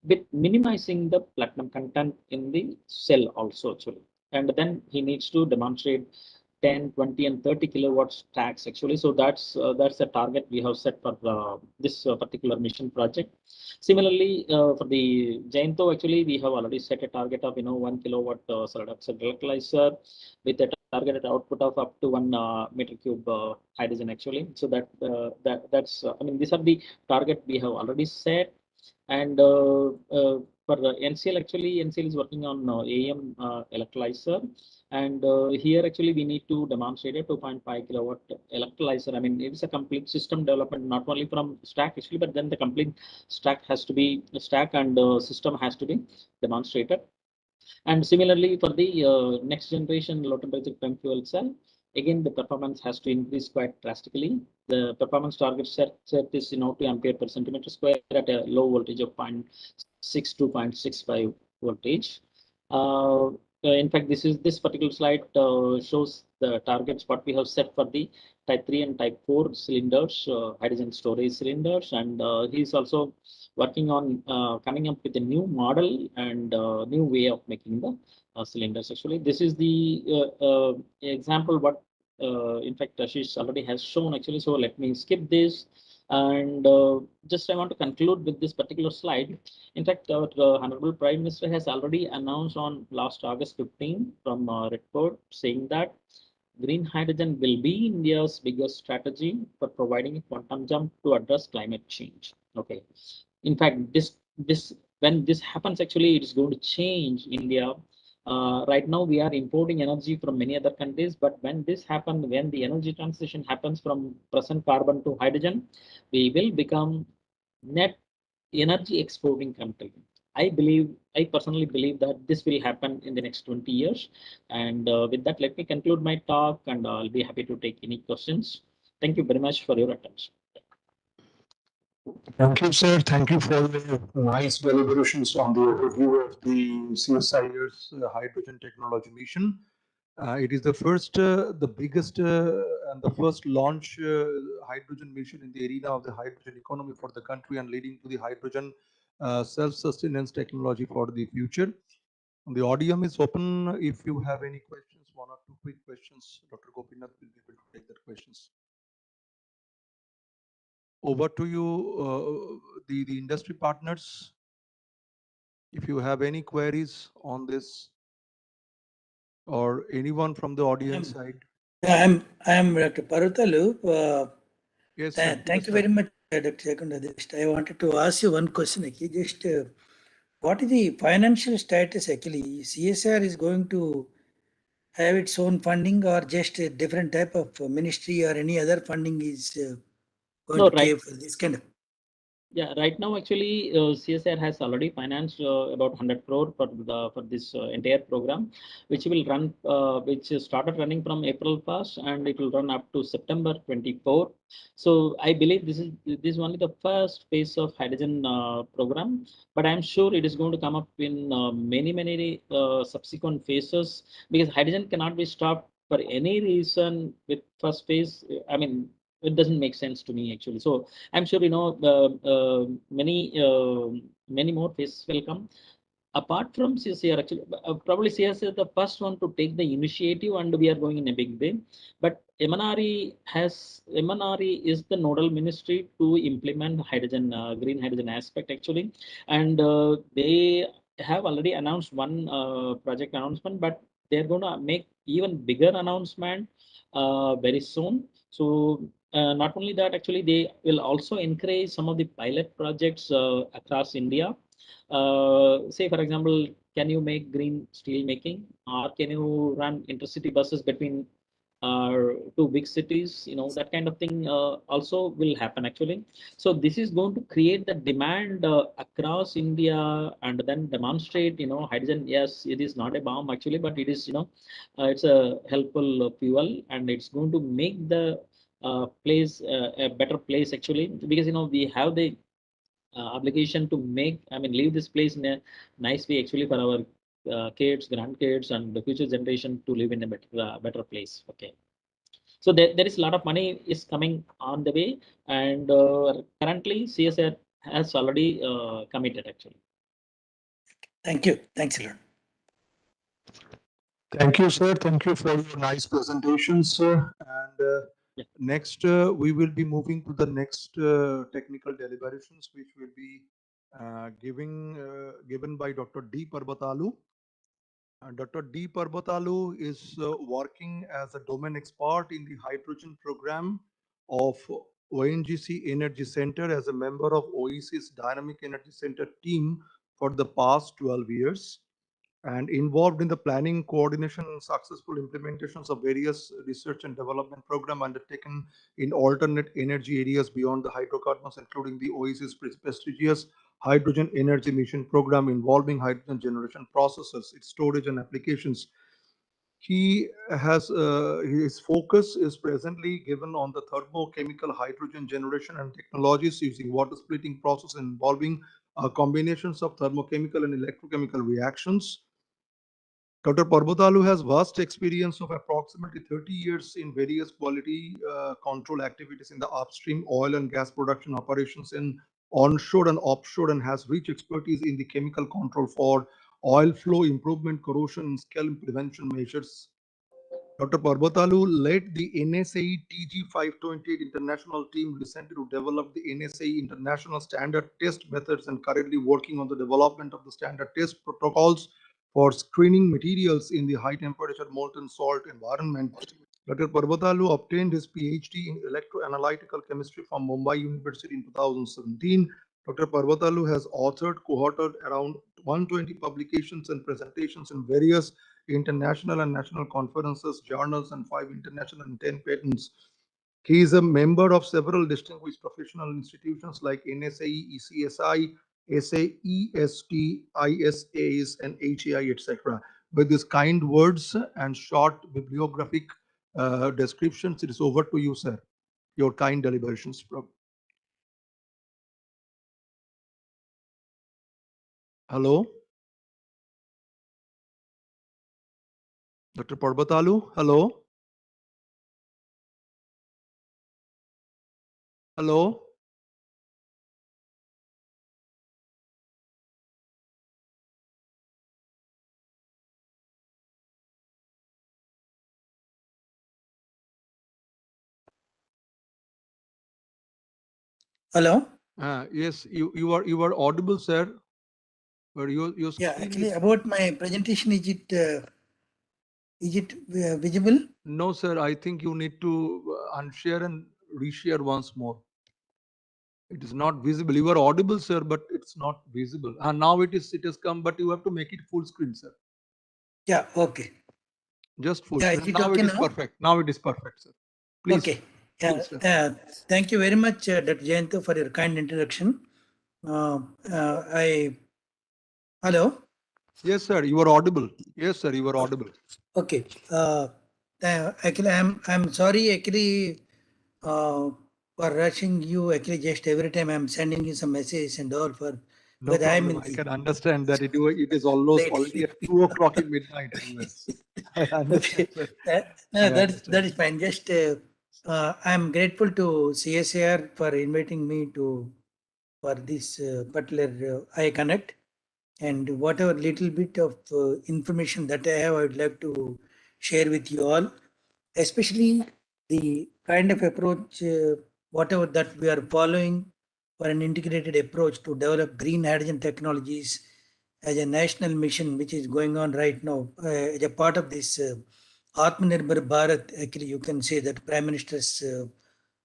with minimizing the platinum content in the cell also actually. And then he needs to demonstrate 10, 20, and 30 kilowatts stacks actually. So that's the target we have set for this particular mission project. Similarly, for the Jainto, actually, we have already set a target of 1 kilowatt solid oxide electrolyzer with a targeted output of up to 1 meter cube hydrogen actually. So that's I mean, these are the target we have already set. And for NCL, actually, NCL is working on AM electrolyzer. And here, actually, we need to demonstrate a 2.5 kilowatt electrolyzer. I mean, it's a complete system development, not only from stack, actually, but then the complete stack has to be stack, and system has to be demonstrated. And similarly, for the next generation low temperature PEM fuel cell, again, the performance has to increase quite drastically. The performance target set is 2 ampere per centimeter square at a low voltage of 0.6 to 0.65 voltage. In fact, this particular slide shows the targets what we have set for the type 3 and type 4 cylinders, hydrogen storage cylinders, and he's also working on coming up with a new model and new way of making the cylinders. Actually, this is the example what in fact Ashish already has shown actually. So let me skip this. And just I want to conclude with this particular slide. In fact, our Honorable Prime Minister has already announced on last August 15 from Redford, saying that green hydrogen will be India's biggest strategy for providing a quantum jump to address climate change. Okay. In fact, when this happens, actually, it is going to change India. Right now, we are importing energy from many other countries, but when this happens, when the energy transition happens from present carbon to hydrogen, we will become net energy exporting country. I personally believe that this will happen in the next 20 years. And with that, let me conclude my talk, and I'll be happy to take any questions. Thank you very much for your attention. Thank you, sir. Thank you for the nice deliberations on the overview of the CSIR's hydrogen technology mission. It is the first, the biggest, and the first launch hydrogen mission in the arena of the hydrogen economy for the country, and leading to the hydrogen self-sustenance technology for the future. The audience is open. If you have any questions, 1 or 2 quick questions, Dr. Gopinath will be able to take that questions. Over to you, the industry partners. If you have any queries on this, or anyone from the audience side. I am Dr. Parutalu. Yes, thank you very much, Dr. Sekunda. Just I wanted to ask you one question. Just what is the financial status actually? CSR is going to have its own funding, or just a different type of ministry or any other funding is going to pay for this kind of? Yeah, right now actually CSR has already financed about 100 crore for this entire program, which will run, which started running from April 1st and it will run up to September 24. So I believe this is only the first phase of hydrogen program, but I'm sure it is going to come up in many subsequent phases, because hydrogen cannot be stopped for any reason with first phase. I mean, it doesn't make sense to me actually. So I'm sure many more phases will come. Apart from CSR, actually, probably CSR is the first one to take the initiative, and we are going in a big way. But MNRE is the nodal ministry to implement hydrogen, green hydrogen aspect actually, and they have already announced one project announcement, but they're going to make even bigger announcement very soon. So not only that, actually, they will also encourage some of the pilot projects across India. Say, for example, can you make green steel making, or can you run intercity buses between two big cities? That kind of thing also will happen actually. So this is going to create the demand across India, and then demonstrate, hydrogen. Yes, it is not a bomb actually, but it is, it's a helpful fuel, and it's going to make the place a better place actually, because we have the obligation to leave this place in a nice way actually, for our kids, grandkids, and the future generation to live in a better place. Okay. So there is a lot of money is coming on the way, and currently CSR has already committed actually. Thank you. Thanks a lot. Thank you, sir. Thank you for your nice presentations, sir. And Yeah. next, we will be moving to the next technical deliberations, which will be given by Dr. D. Parbatalu. Dr. D. Parbatalu is working as a domain expert in the hydrogen program of ONGC Energy Center as a member of OEC's Dynamic Energy Center team for the past 12 years, and involved in the planning, coordination, and successful implementations of various research and development programs undertaken in alternate energy areas beyond the hydrocarbons, including the OEC's prestigious Hydrogen Energy Mission program involving hydrogen generation processes, its storage and applications. He has his focus is presently given on the thermochemical hydrogen generation and technologies using water splitting process involving combinations of thermochemical and electrochemical reactions. Dr. Parbatalu has vast experience of approximately 30 years in various quality control activities in the upstream oil and gas production operations in onshore and offshore, and has rich expertise in the chemical control for oil flow improvement, corrosion, and scale prevention measures. Dr. Parbatalu led the NSAE TG528 international team recently to develop the NSAE international standard test methods, and currently working on the development of the standard test protocols for screening materials in the high temperature molten salt environment. Dr. Parbatalu obtained his PhD in electroanalytical chemistry from Mumbai University in 2017. Dr. Parbatalu has co-authored around 120 publications and presentations in various international and national conferences, journals, and 5 international and 10 patents. He is a member of several distinguished professional institutions like NSAE, ECSI, SAEST, ISAs, and HAI, etc. With these kind words and short bibliographic descriptions, it is over to you, sir. Your kind deliberations. Hello? Dr. Parbatalu, hello? Hello? Hello? Yes, you are audible, sir. But your Yeah, screen actually, is... about my presentation, is it visible? No, sir. I think you need to unshare and reshare once more. It is not visible. You are audible, sir, but it's not visible. And now it has come, but you have to make it full screen, sir. Yeah, okay. Just full Yeah, screen. is it Now okay it is now? perfect. Now it is perfect, sir. Please. Okay. Yeah, Please, sir. thank you very much, Dr. Jayanto, for your kind introduction. Hello. Yes, sir, you are audible. Yes, sir, you are audible. Okay. Actually, I'm sorry. Actually, for rushing you. Actually, just every time I'm sending you some messages and all for No because I'm problem. in I the can understand that it is almost late. already at 2 o'clock in midnight in US. I understand, Okay. sir. No, I that understand. is fine. Just I'm grateful to CSAR for inviting me to for this particular I Connect. And whatever little bit of information that I have, I would like to share with you all, especially the kind of approach, whatever that we are following for an integrated approach to develop green hydrogen technologies as a national mission, which is going on right now as a part of this Atmanirbhar Bharat. Actually, you can say that Prime Minister's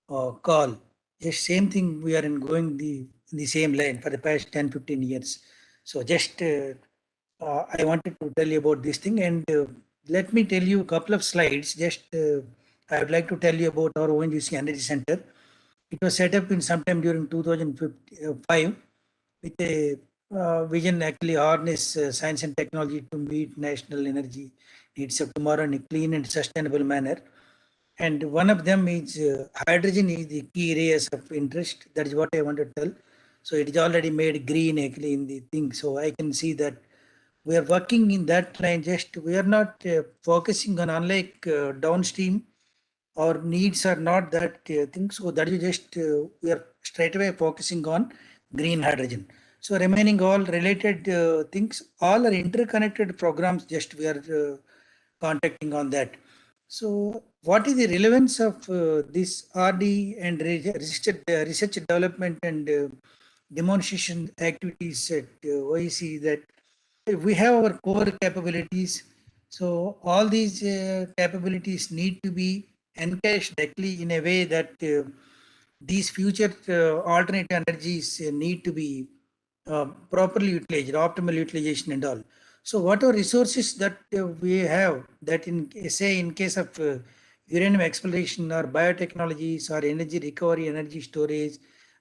call. Just same thing we are in going the same line for the past 10-15 years. So just I wanted to tell you about this thing, and let me tell you a couple of slides. Just I would like to tell you about our ONGC Energy Center. It was set up in sometime during 2005 with a vision actually harness science and technology to meet national energy needs of tomorrow in a clean and sustainable manner. And one of them is hydrogen is the key areas of interest. That is what I want to tell. So it is already made green actually in the thing. So I can see that we are working in that line. Just we are not focusing on unlike downstream. Our needs are not that thing. So that is just we are straight away focusing on green hydrogen. So remaining all related things, all are interconnected programs. Just we are contacting on that. So, what is the relevance of this RD and research development and demonstration activities at OEC? That we have our core capabilities. So, all these capabilities need to be encashed directly in a way that these future alternate energies need to be properly utilized, optimal utilization and all. So whatever resources that we have, that in say in case of uranium exploration or biotechnologies or energy recovery, energy storage,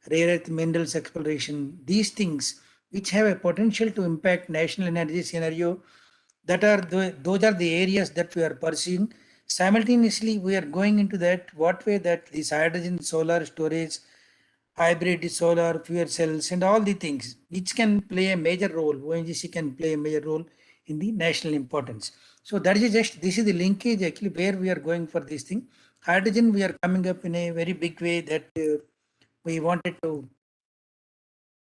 rare earth minerals exploration, these things which have a potential to impact national energy scenario, that are those are the areas that we are pursuing. Simultaneously, we are going into that what way that this hydrogen, solar storage, hybrid solar fuel cells and all the things which can play a major role. ONGC can play a major role in the national importance. So that is just this is the linkage actually where we are going for this thing. Hydrogen we are coming up in a very big way that we wanted to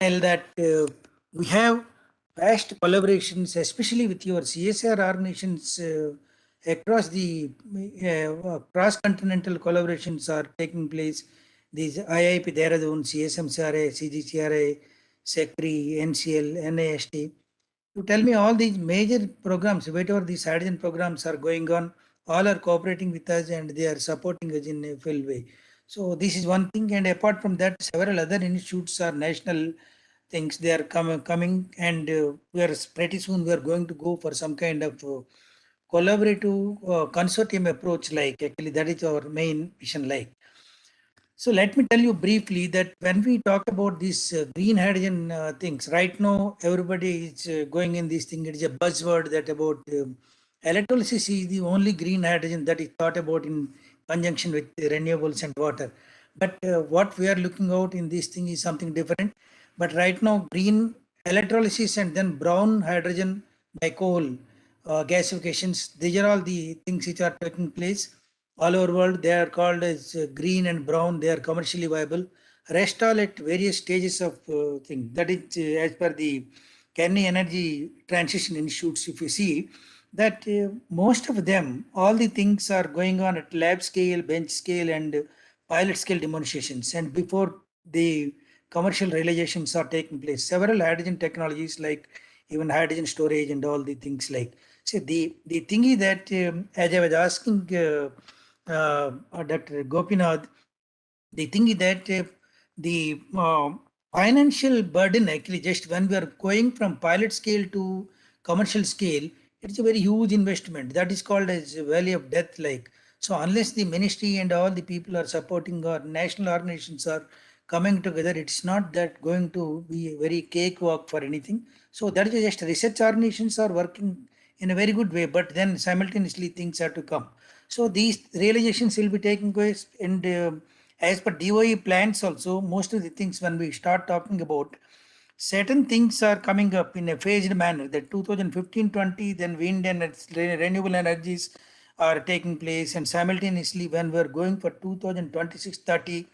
tell that we have vast collaborations, especially with your CSR organizations across the cross-continental collaborations are taking place. These IIP Dehradun, CSMCRA, CGCRA, SECRI, NCL, NIST. You tell me all these major programs, whatever these hydrogen programs are going on, all are cooperating with us and they are supporting us in a full way. So this is one thing, and apart from that, several other institutes are national things. They are coming, and we are pretty soon we are going to go for some kind of collaborative consortium approach. Like actually, that is our main vision. Like so, let me tell you briefly that when we talk about these green hydrogen things, right now everybody is going in this thing. It is a buzzword that about electrolysis is the only green hydrogen that is thought about in conjunction with the renewables and water. But what we are looking out in this thing is something different. But right now, green electrolysis and then brown hydrogen by coal gasifications, these are all the things which are taking place all over world. They are called as green and brown. They are commercially viable. Rest all at various stages of thing. That is as per the Kennedy Energy Transition Institutes. If you see that most of them, all the things are going on at lab scale, bench scale, and pilot scale demonstrations. And before the commercial realizations are taking place, several hydrogen technologies like even hydrogen storage and all the things like. So the thing is that as I was asking Dr. Gopinath, the thing is that the financial burden actually just when we are going from pilot scale to commercial scale, it's a very huge investment. That is called as valley of death. Like so, unless the ministry and all the people are supporting or national organizations are coming together, it's not that going to be a very cakewalk for anything. So that is just research organizations are working in a very good way, but then simultaneously things have to come. So these realizations will be taking place, and as per DOE plans also, most of the things when we start talking about, certain things are coming up in a phased manner. That 2015-20, then wind and renewable energies are taking place, and simultaneously when we are going for 2026-30,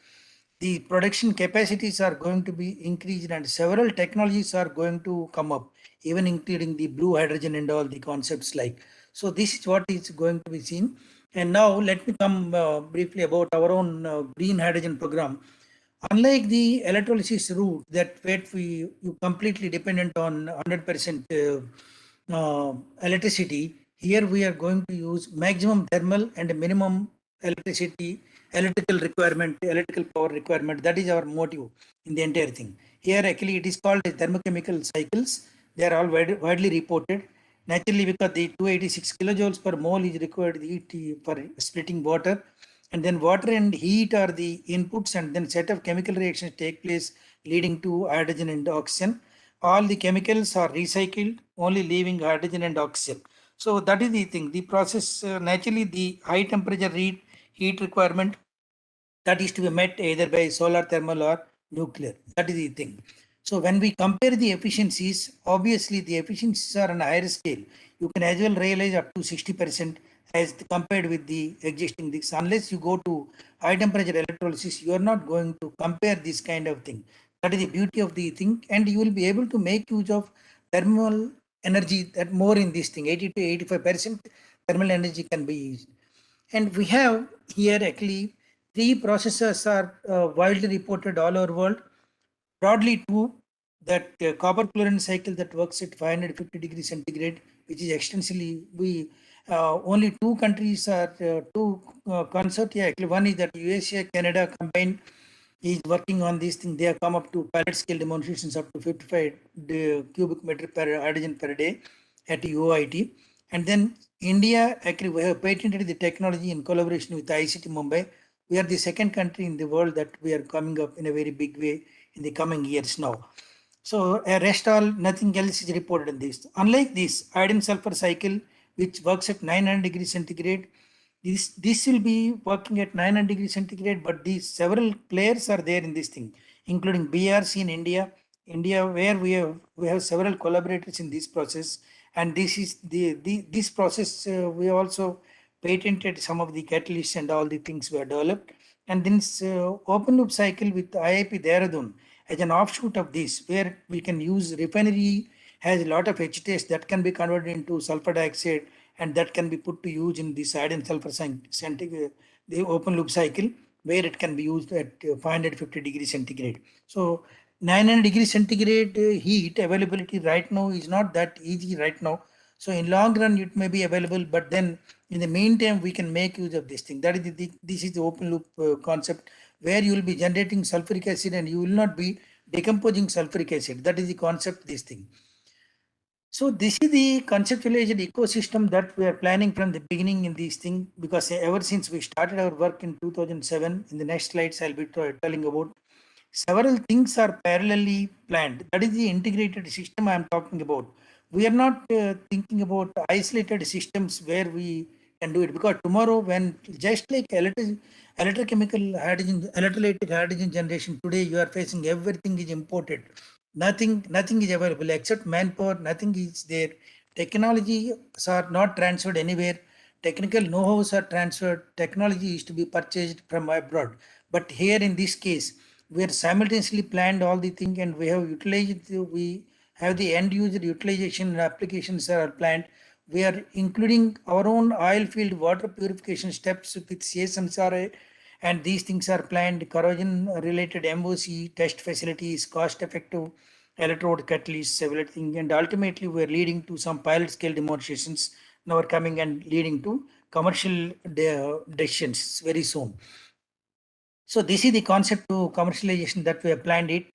the production capacities are going to be increased, and several technologies are going to come up, even including the blue hydrogen and all the concepts like. So this is what is going to be seen. And now let me come briefly about our own green hydrogen program. Unlike the electrolysis route that where you completely dependent on 100% electricity, here we are going to use maximum thermal and minimum electrical power requirement. That is our motive in the entire thing. Here actually it is called as thermochemical cycles. They are all widely reported. Naturally, because the 286 kilojoules per mole is required heat for splitting water, and then water and heat are the inputs, and then set of chemical reactions take place leading to hydrogen and oxygen. All the chemicals are recycled, only leaving hydrogen and oxygen. So that is the thing. The process, naturally the high temperature heat requirement, that is to be met either by solar thermal or nuclear. That is the thing. So when we compare the efficiencies, obviously the efficiencies are on a higher scale. You can as well realize up to 60% as compared with the existing things. Unless you go to high temperature electrolysis, you are not going to compare this kind of thing. That is the beauty of the thing, and you will be able to make use of thermal energy that more in this thing. 80 to 85% thermal energy can be used. And we have here actually three processes are widely reported all over world. Broadly two, that copper chlorine cycle that works at 550 degrees centigrade, which is extensively, we only two countries are two consortia. Actually, one is that USA, Canada combined is working on this thing. They have come up to pilot scale demonstrations up to 55 cubic meter per hydrogen per day at UIT. And then India, actually, we have patented the technology in collaboration with ICT Mumbai. We are the second country in the world that we are coming up in a very big way in the coming years now. So rest all, nothing else is reported in this. Unlike this iodine sulfur cycle, which works at 900 degrees centigrade, this will be working at 900 degrees centigrade, but these several players are there in this thing, including BRC in India, where we have several collaborators in this process, and this is this process we also patented some of the catalysts and all the things were developed, and then open loop cycle with IIP Dehradun as an offshoot of this, where we can use refinery has a lot of HTS that can be converted into sulfur dioxide, and that can be put to use in this iodine sulfur centigrade, the open loop cycle, where it can be used at 550 degrees centigrade. So 900 degrees centigrade heat availability right now is not that easy right now. So in long run it may be available, but then in the meantime we can make use of this thing. That is this is the open loop concept, where you will be generating sulfuric acid and you will not be decomposing sulfuric acid. That is the concept, this thing. So this is the conceptualized ecosystem that we are planning from the beginning in this thing, because ever since we started our work in 2007, in the next slides I'll be telling about, several things are parallelly planned. That is the integrated system I am talking about. We are not thinking about isolated systems where we can do it, because tomorrow when just like electrochemical hydrogen, electrolytic hydrogen generation, today you are facing everything is imported. Nothing is available except manpower. Nothing is there. Technologies are not transferred anywhere. Technical know-hows are transferred. Technology is to be purchased from abroad. But here in this case, we are simultaneously planned all the thing, and we have utilized. We have the end user utilization and applications are planned. We are including our own oil field water purification steps with CSMSRA, and these things are planned. Corrosion related MOC test facilities, cost effective electrode catalysts, everything, and ultimately we are leading to some pilot scale demonstrations now are coming and leading to commercial decisions very soon. So this is the concept to commercialization that we have planned it.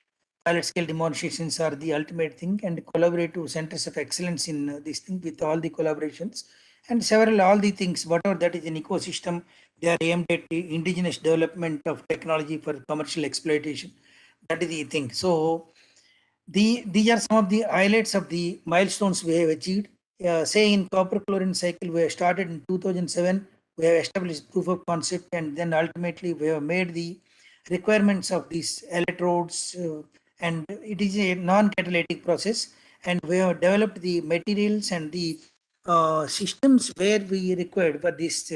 Pilot scale demonstrations are the ultimate thing, and collaborative centers of excellence in this thing with all the collaborations and several all the things, whatever that is an ecosystem, They are aimed at the indigenous development of technology for commercial exploitation. That is the thing. So these are some of the highlights of the milestones we have achieved. Say in copper chlorine cycle, we have started in 2007. We have established proof of concept, and then ultimately we have made the requirements of these electrodes, and it is a non-catalytic process. And we have developed the materials and the systems where we required for this.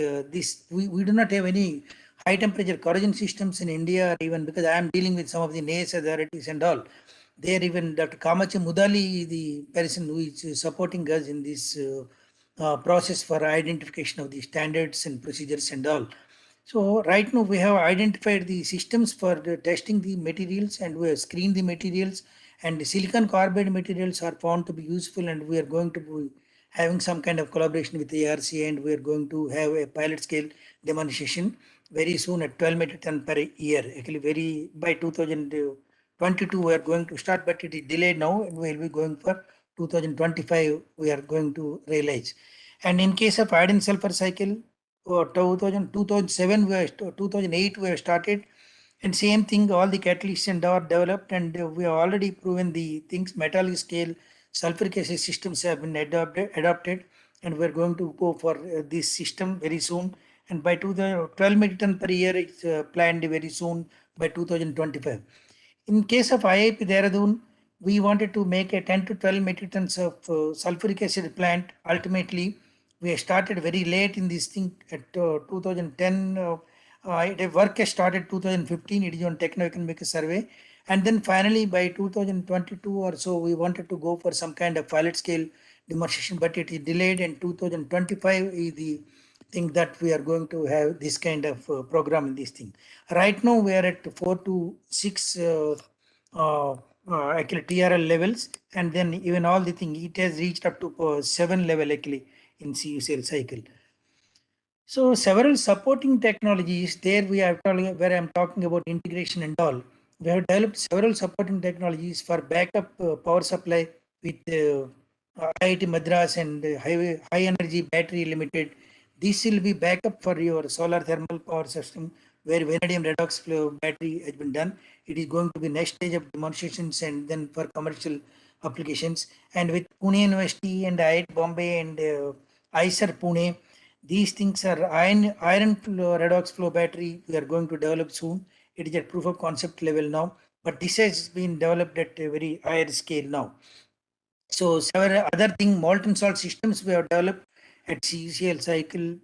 We do not have any high temperature corrosion systems in India, or even because I am dealing with some of the NAS authorities and all. There even Dr. Kamachi Mudali, the person who is supporting us in this process for identification of the standards and procedures and all. So right now we have identified the systems for testing the materials, and we have screened the materials, and the silicon carbide materials are found to be useful, and we are going to be having some kind of collaboration with the ARC, and we are going to have a pilot scale demonstration very soon at 12 metric ton per year. Actually by 2022 we are going to start, but it is delayed now, and we will be going for 2025 we are going to realize. And in case of iodine sulfur cycle, 2007 we have, 2008 we have started, and same thing, all the catalysts and are developed, and we have already proven the things. Metallic scale sulfuric acid systems have been adopted, and we are going to go for this system very soon, and by 2012 metric ton per year it's planned very soon by 2025. In case of IIP Dehradun, we wanted to make a 10 to 12 metric tons of sulfuric acid plant. Ultimately, we started very late in this thing at 2010. The work has started 2015. It is on techno-economic survey. And then finally by 2022 or so, we wanted to go for some kind of pilot scale demonstration, but it is delayed, and 2025 is the thing that we are going to have this kind of program in this thing. Right now we are at 4 to 6 actually TRL levels, and then even all the thing, it has reached up to 7 level actually in CUCL cycle. So several supporting technologies there we are talking, where I am talking about integration and all. We have developed several supporting technologies for backup power supply with IIT Madras and High Energy Battery Limited. This will be backup for your solar thermal power system, where vanadium redox flow battery has been done. It is going to be next stage of demonstrations and then for commercial applications. And with Pune University and IIT Bombay and ICER Pune, these things are iron redox flow battery we are going to develop soon. It is at proof of concept level now, but this has been developed at a very higher scale now. So several other thing, molten salt systems we have developed at CUCL cycle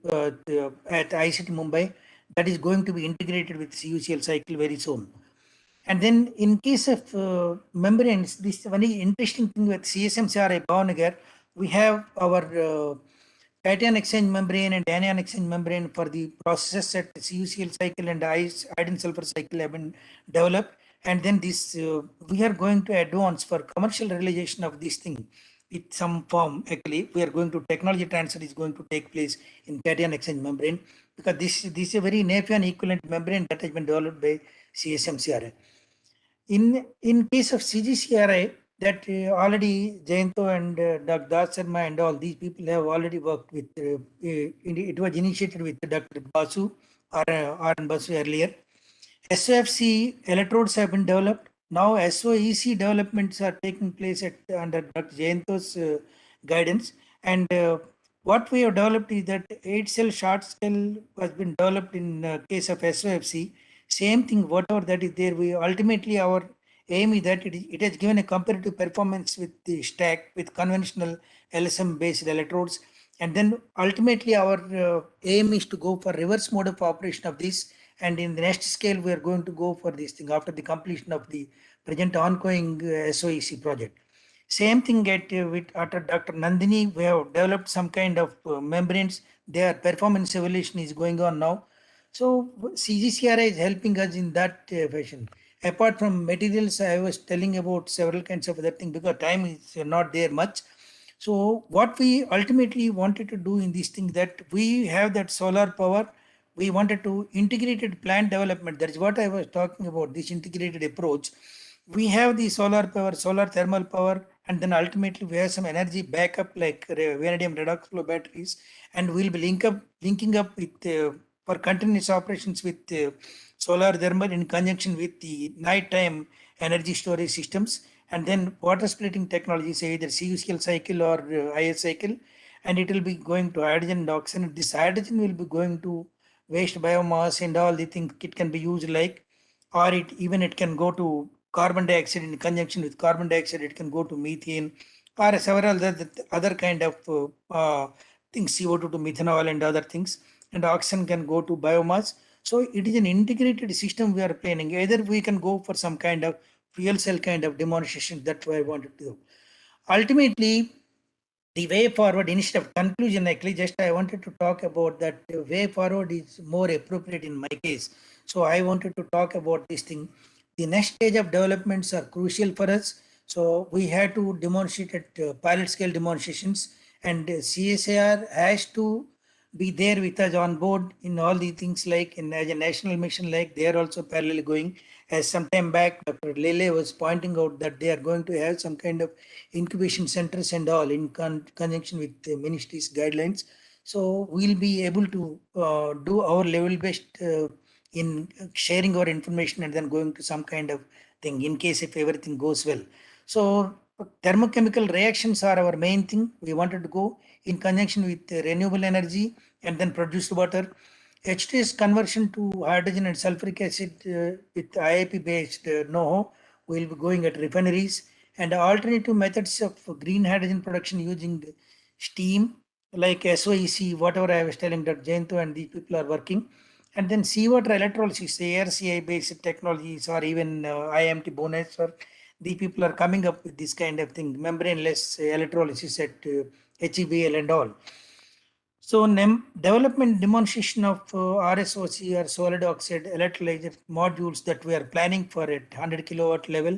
at ICT Mumbai, that is going to be integrated with CUCL cycle very soon. And then in case of membranes, this very interesting thing with CSMCRI Bhavanagar, we have our cation exchange membrane and anion exchange membrane for the processes at CUCL cycle and iodine sulfur cycle have been developed. And then this we are going to advance for commercial realization of this thing with some form. Actually, we are going to technology transfer is going to take place in cation exchange membrane, because this is a very Nafion equivalent membrane that has been developed by CSMCRI. In case of CGCRI, that already Jayanto and Dr. Das Sharma and all these people have already worked with. It was initiated with Dr. Basu or R.N. Basu earlier. SOFC electrodes have been developed. Now SOEC developments are taking place under Dr. Jayanto's guidance. And what we have developed is that 8-cell short cell has been developed in case of SOFC. Same thing, whatever that is there, we ultimately our aim is that it has given a comparative performance with the stack with conventional LSM based electrodes. And then ultimately our aim is to go for reverse mode of operation of this. And in the next scale, we are going to go for this thing after the completion of the present ongoing SOEC project. Same thing with Dr. Nandini, we have developed some kind of membranes. Their performance evaluation is going on now. So CGCRI is helping us in that fashion. Apart from materials, I was telling about several kinds of other things because time is not there much. So what we ultimately wanted to do in this thing, that we have that solar power, we wanted to integrated plant development. That is what I was talking about, this integrated approach. We have the solar power, solar thermal power, and then ultimately we have some energy backup like vanadium redox flow batteries, and we'll be linking up with for continuous operations with solar thermal in conjunction with the nighttime energy storage systems, and then water splitting technologies, either Cs cycle or IS cycle, and it will be going to hydrogen and oxygen. This hydrogen will be going to waste biomass and all the things it can be used like, or it can go to carbon dioxide. In conjunction with carbon dioxide, it can go to methane or several other kind of things, CO2 to methanol and other things, and oxygen can go to biomass. So it is an integrated system we are planning. Either we can go for some kind of fuel cell kind of demonstration. That's what I wanted to do. Ultimately, the way forward, instead of conclusion, actually, just I wanted to talk about that way forward is more appropriate in my case. So I wanted to talk about this thing. The next stage of developments are crucial for us. So we had to demonstrate at pilot scale demonstrations, and CSIR has to be there with us on board in all the things, like in as a national mission, like they are also parallel going. As some time back, Dr. Lele was pointing out that they are going to have some kind of incubation centers and all in conjunction with the ministry's guidelines. So we'll be able to do our level best in sharing our information and then going to some kind of thing in case if everything goes well. So thermochemical reactions are our main thing. We wanted to go in conjunction with renewable energy and then produced water. H2S conversion to hydrogen and sulfuric acid with IIP based know-how will be going at refineries, and alternative methods of green hydrogen production using steam like SOEC, whatever I was telling that Jainto and the people are working. And then seawater electrolysis, ARCI based technologies, or even IMT bonus, or the people are coming up with this kind of thing, membraneless electrolysis at HEBL and all. So development demonstration of RSOC or solid oxide electrolyzer modules that we are planning for at 100 kilowatt level,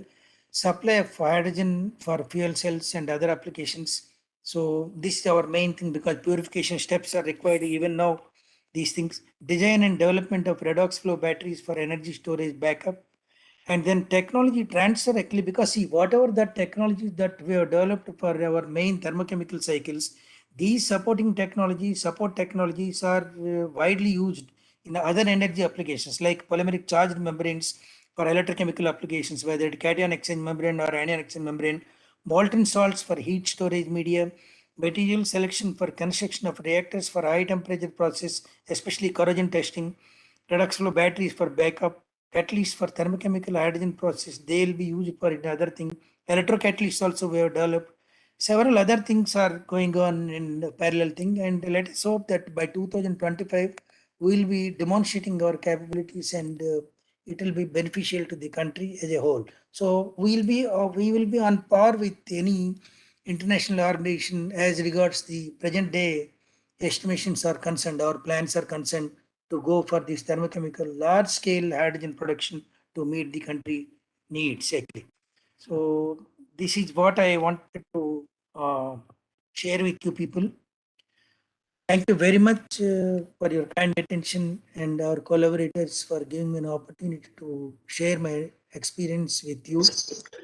supply of hydrogen for fuel cells and other applications. So this is our main thing, because purification steps are required even now. These things, design and development of redox flow batteries for energy storage backup, and then technology transfer, actually, because see, whatever the technologies that we have developed for our main thermochemical cycles, these support technologies are widely used in other energy applications like polymeric charged membranes for electrochemical applications, whether it cation exchange membrane or anion exchange membrane, molten salts for heat storage media, material selection for construction of reactors for high temperature process, especially corrosion testing, redox flow batteries for backup, catalysts for thermochemical hydrogen process. They will be used for another thing. Electrocatalysts also we have developed. Several other things are going on in the parallel thing, and let us hope that by 2025 we will be demonstrating our capabilities, and it will be beneficial to the country as a whole. So we will be on par with any international organization as regards the present day estimations are concerned. Our plans are concerned to go for this thermochemical large scale hydrogen production to meet the country needs actually. So this is what I wanted to share with you people. Thank you very much for your kind attention, and our collaborators for giving me an opportunity to share my experience with you,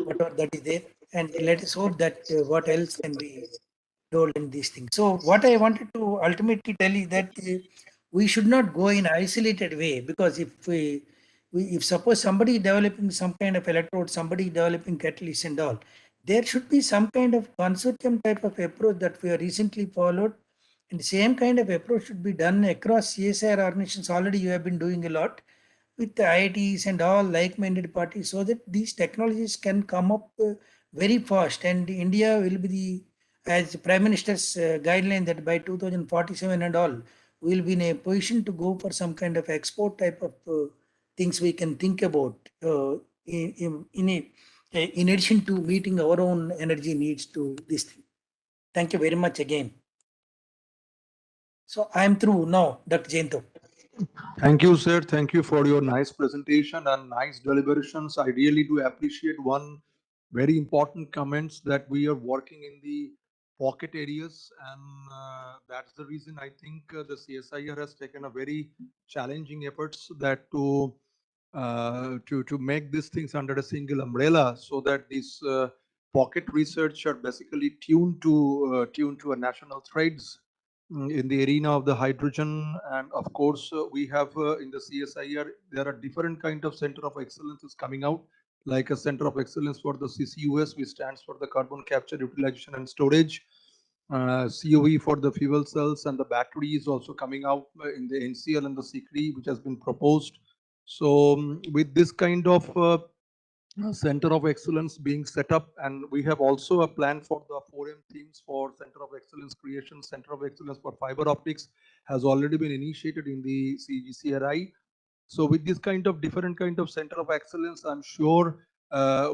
whatever that is there. And let us hope that what else can be told in these things. So what I wanted to ultimately tell is that we should not go in isolated way, because if suppose somebody is developing some kind of electrode, somebody is developing catalyst and all, there should be some kind of consortium type of approach that we have recently followed, and the same kind of approach should be done across CSIR organizations. Already you have been doing a lot with the IITs and all like-minded parties, so that these technologies can come up very fast, and India will be the, as Prime Minister's guideline, that by 2047 and all, we will be in a position to go for some kind of export type of things we can think about in addition to meeting our own energy needs to this thing. Thank you very much again. So I am through now, Dr. Jainto. Thank you, sir. Thank you for your nice presentation and nice deliberations. I really do appreciate one very important comments that we are working in the pocket areas, and that's the reason I think the CSIR has taken a very challenging efforts that to make these things under a single umbrella, so that these pocket research are basically tuned to a national threads, in the arena of the hydrogen. And of course, we have in the CSIR, there are different kind of center of excellences coming out, like a center of excellence for the CCUS, which stands for the carbon capture, utilization and storage. COE for the fuel cells and the battery is also coming out in the NCL and the CCRE, which has been proposed. So with this kind of center of excellence being set up, and we have also a plan for the 4M themes for center of excellence creation. Center of excellence for fiber optics has already been initiated in the CGCRI. So with this kind of different kind of center of excellence, I'm sure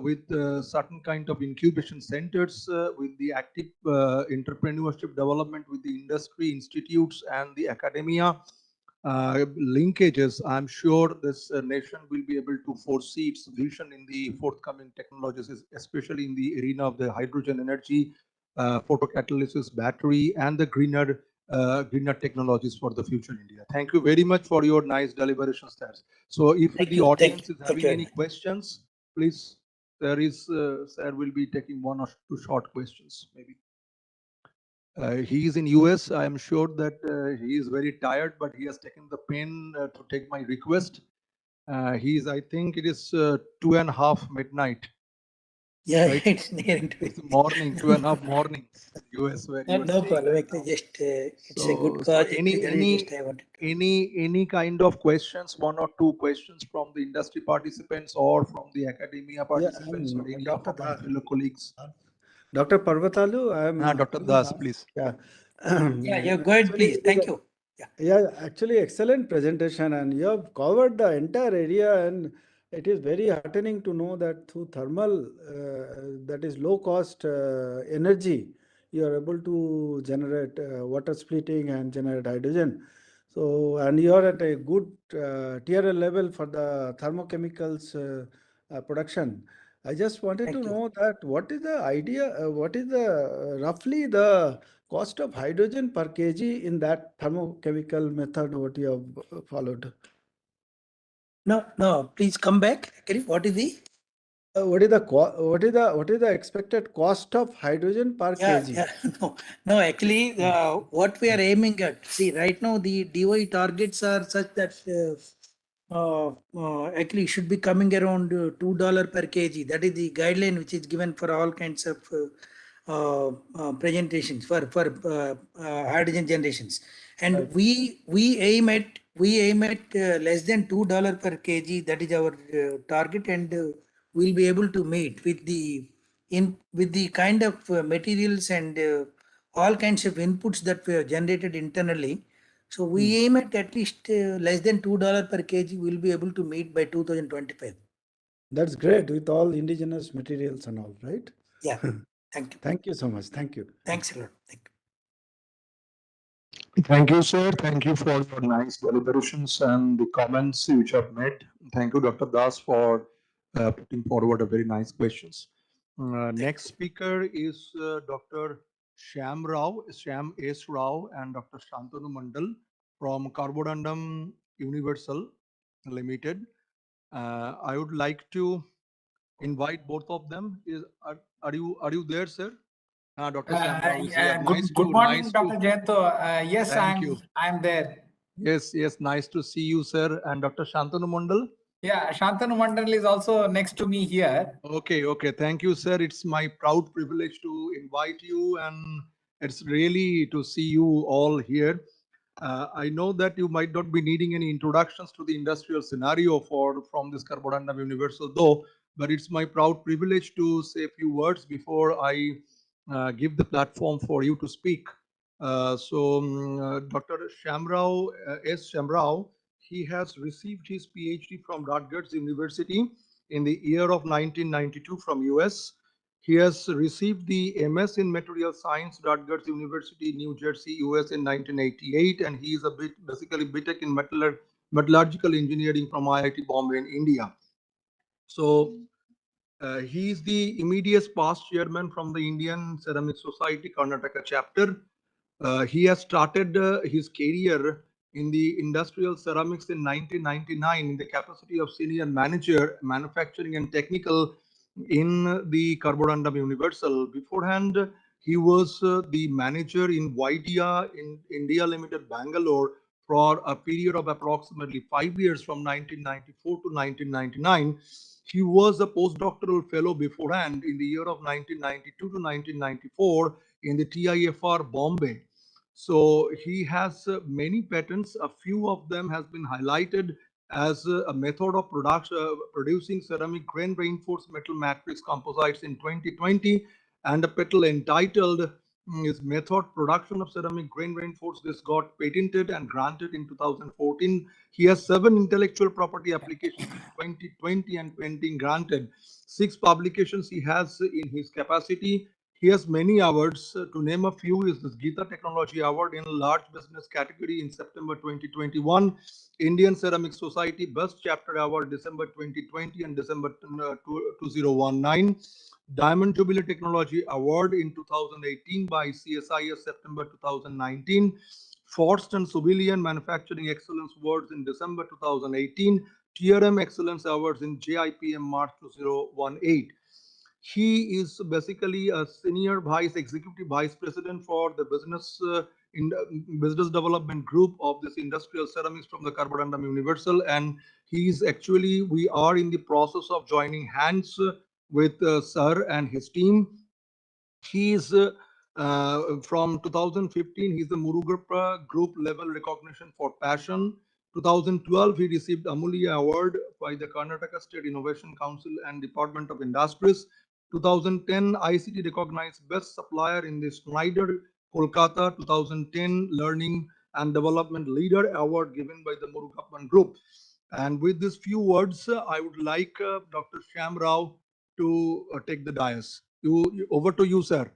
with certain kind of incubation centers, with the active entrepreneurship development with the industry institutes and the academia linkages, I'm sure this nation will be able to foresee its vision in the forthcoming technologies, especially in the arena of the hydrogen energy, photocatalysis, battery, and the greener technologies for the future India. Thank you very much for your nice deliberations there. So if the audience is having any questions, please, sir will be taking one or two short questions maybe. He is in US. I am sure that he is very tired, but he has taken the pain to take my request. He is, I think it is 2:30 midnight. Yeah, right? it's nearing to It's morning, 2:30 morning, US, where you are no staying problem. right now. Just it's So, a good so cause. any kind of questions, one or two questions from the industry participants or from the academia participants or any of my fellow colleagues? Dr. Parvatalu, Dr. Das, please. Yeah. Yeah, go ahead, please. Thank you. Yeah, actually, excellent presentation, and you have covered the entire area, and it is very heartening to know that through thermal, that is low cost energy, you are able to generate water splitting and generate hydrogen. So, and you are at a good tier level for the thermochemicals production. I just wanted to know that what is the idea, what is the roughly the cost of hydrogen per kg in that thermochemical method what you have followed? No, please come back. What is the? What is the expected cost of hydrogen per kg? No. Actually, what we are aiming at. See, right now the DOE targets are such that actually should be coming around $2 per kg. That is the guideline which is given for all kinds of presentations for hydrogen generations, and Right. we aim at less than $2 per kg. That is our target, and we'll be able to meet with the kind of materials and all kinds of inputs that we have generated internally. So we aim at least less than $2 per kg. We'll be able to meet by 2025. That's great with all indigenous materials and all, right? Yeah. Thank you. Thank you so much. Thank you. Thanks a lot. Thank you. Thank you, sir. Thank you for your nice deliberations and the comments which are made. Thank you, Dr. Das, for putting forward a very nice questions. Next speaker is Dr. Shyam S. Rao and Dr. Shantanu Mandal from Carbonandum Universal Limited. I would like to invite both of them. Are you there, sir? Dr. Shyam Rao is here. Good morning, Dr. Jayanto. Yes, I'm there. Yes, nice to see you, sir. And Dr. Shantanu Mandal? Yeah, Shantanu Mandal is also next to me here. Okay. Thank you, sir. It's my proud privilege to invite you, and it's really to see you all here. I know that you might not be needing any introductions to the industrial scenario from this Carbonandum Universal, though, but it's my proud privilege to say a few words before I give the platform for you to speak. Dr. Shamrao, S. Shamrao, he has received his PhD from Rutgers University in the year of 1992 from US. He has received the MS in Material Science, Rutgers University, New Jersey, US in 1988, and he is basically BTech in Metallurgical Engineering from IIT Bombay in India. So he is the immediate past chairman from the Indian Ceramic Society Karnataka chapter. He has started his career in the industrial ceramics in 1999 in the capacity of senior manager, manufacturing and technical in the Carbonandum Universal. Beforehand, He was the manager in YDA in India Limited, Bangalore, for a period of approximately 5 years from 1994 to 1999. He was a postdoctoral fellow beforehand in the year of 1992 to 1994 in the TIFR Bombay. So he has many patents. A few of them has been highlighted as a method of producing ceramic grain reinforced metal matrix composites in 2020, and a patent entitled is method production of ceramic grain reinforced. This got patented and granted in 2014. He has 7 intellectual property applications in 2020 and pending granted. 6 publications he has in his capacity. He has many awards. To name a few is this Gita Technology Award in large business category in September 2021, Indian Ceramic Society Best Chapter Award December 2020 and December 2019, Diamond Jubilee Technology Award in 2018 by CSIS September 2019, Forst and Civilian Manufacturing Excellence Awards in December 2018, TRM Excellence Awards in JIPM March 2018. He is basically a senior executive vice president for the business development group of this industrial ceramics from the Carborundum Universal, and we are in the process of joining hands with Sir and his team. He is from 2015, he's the Murugappe Group level recognition for passion. 2012, he received Amulya Award by the Karnataka State Innovation Council and Department of Industries. 2010, ICT recognized Best Supplier in the Schneider, Kolkata. 2010, Learning and Development Leader Award given by the Murugappe Group. And with these few words, I would like Dr. Shyam Rao to take the dais. Over to you, sir.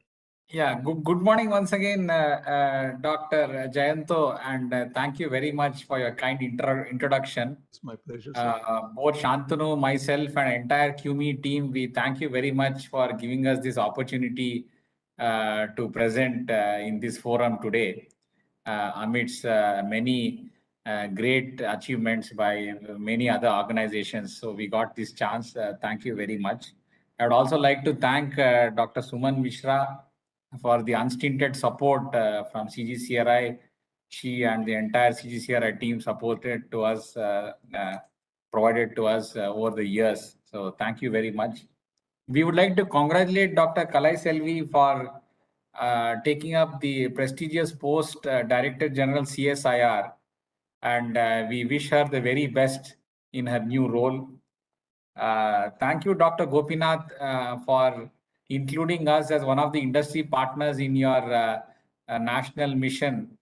Yeah, good morning once again, Dr. Jayanto, and thank you very much for your kind introduction. It's my pleasure, sir. Both Shantanu, myself, and entire QME team, we thank you very much for giving us this opportunity to present in this forum today amidst many great achievements by many other organizations. So we got this chance. Thank you very much. I would also like to thank Dr. Suman Mishra for the unstinted support from CGCRI. She and the entire CGCRI team provided to us over the years. So thank you very much. We would like to congratulate Dr. Kalai Selvi for taking up the prestigious post Director General CSIR, and we wish her the very best in her new role. Thank you, Dr. Gopinath, for including us as one of the industry partners in your national mission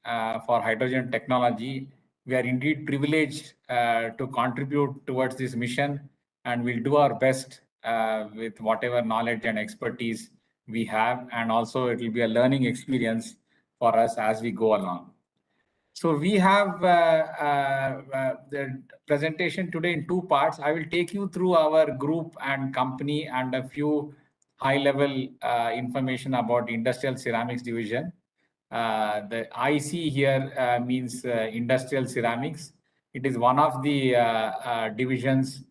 for hydrogen technology. We are indeed privileged to contribute towards this mission, and we'll do our best with whatever knowledge and expertise we have, and also it will be a learning experience for us as we go along. So we have the presentation today in 2 parts. I will take you through our group and company and a few high-level information about Industrial Ceramics Division. The IC here means Industrial Ceramics. It is one of the divisions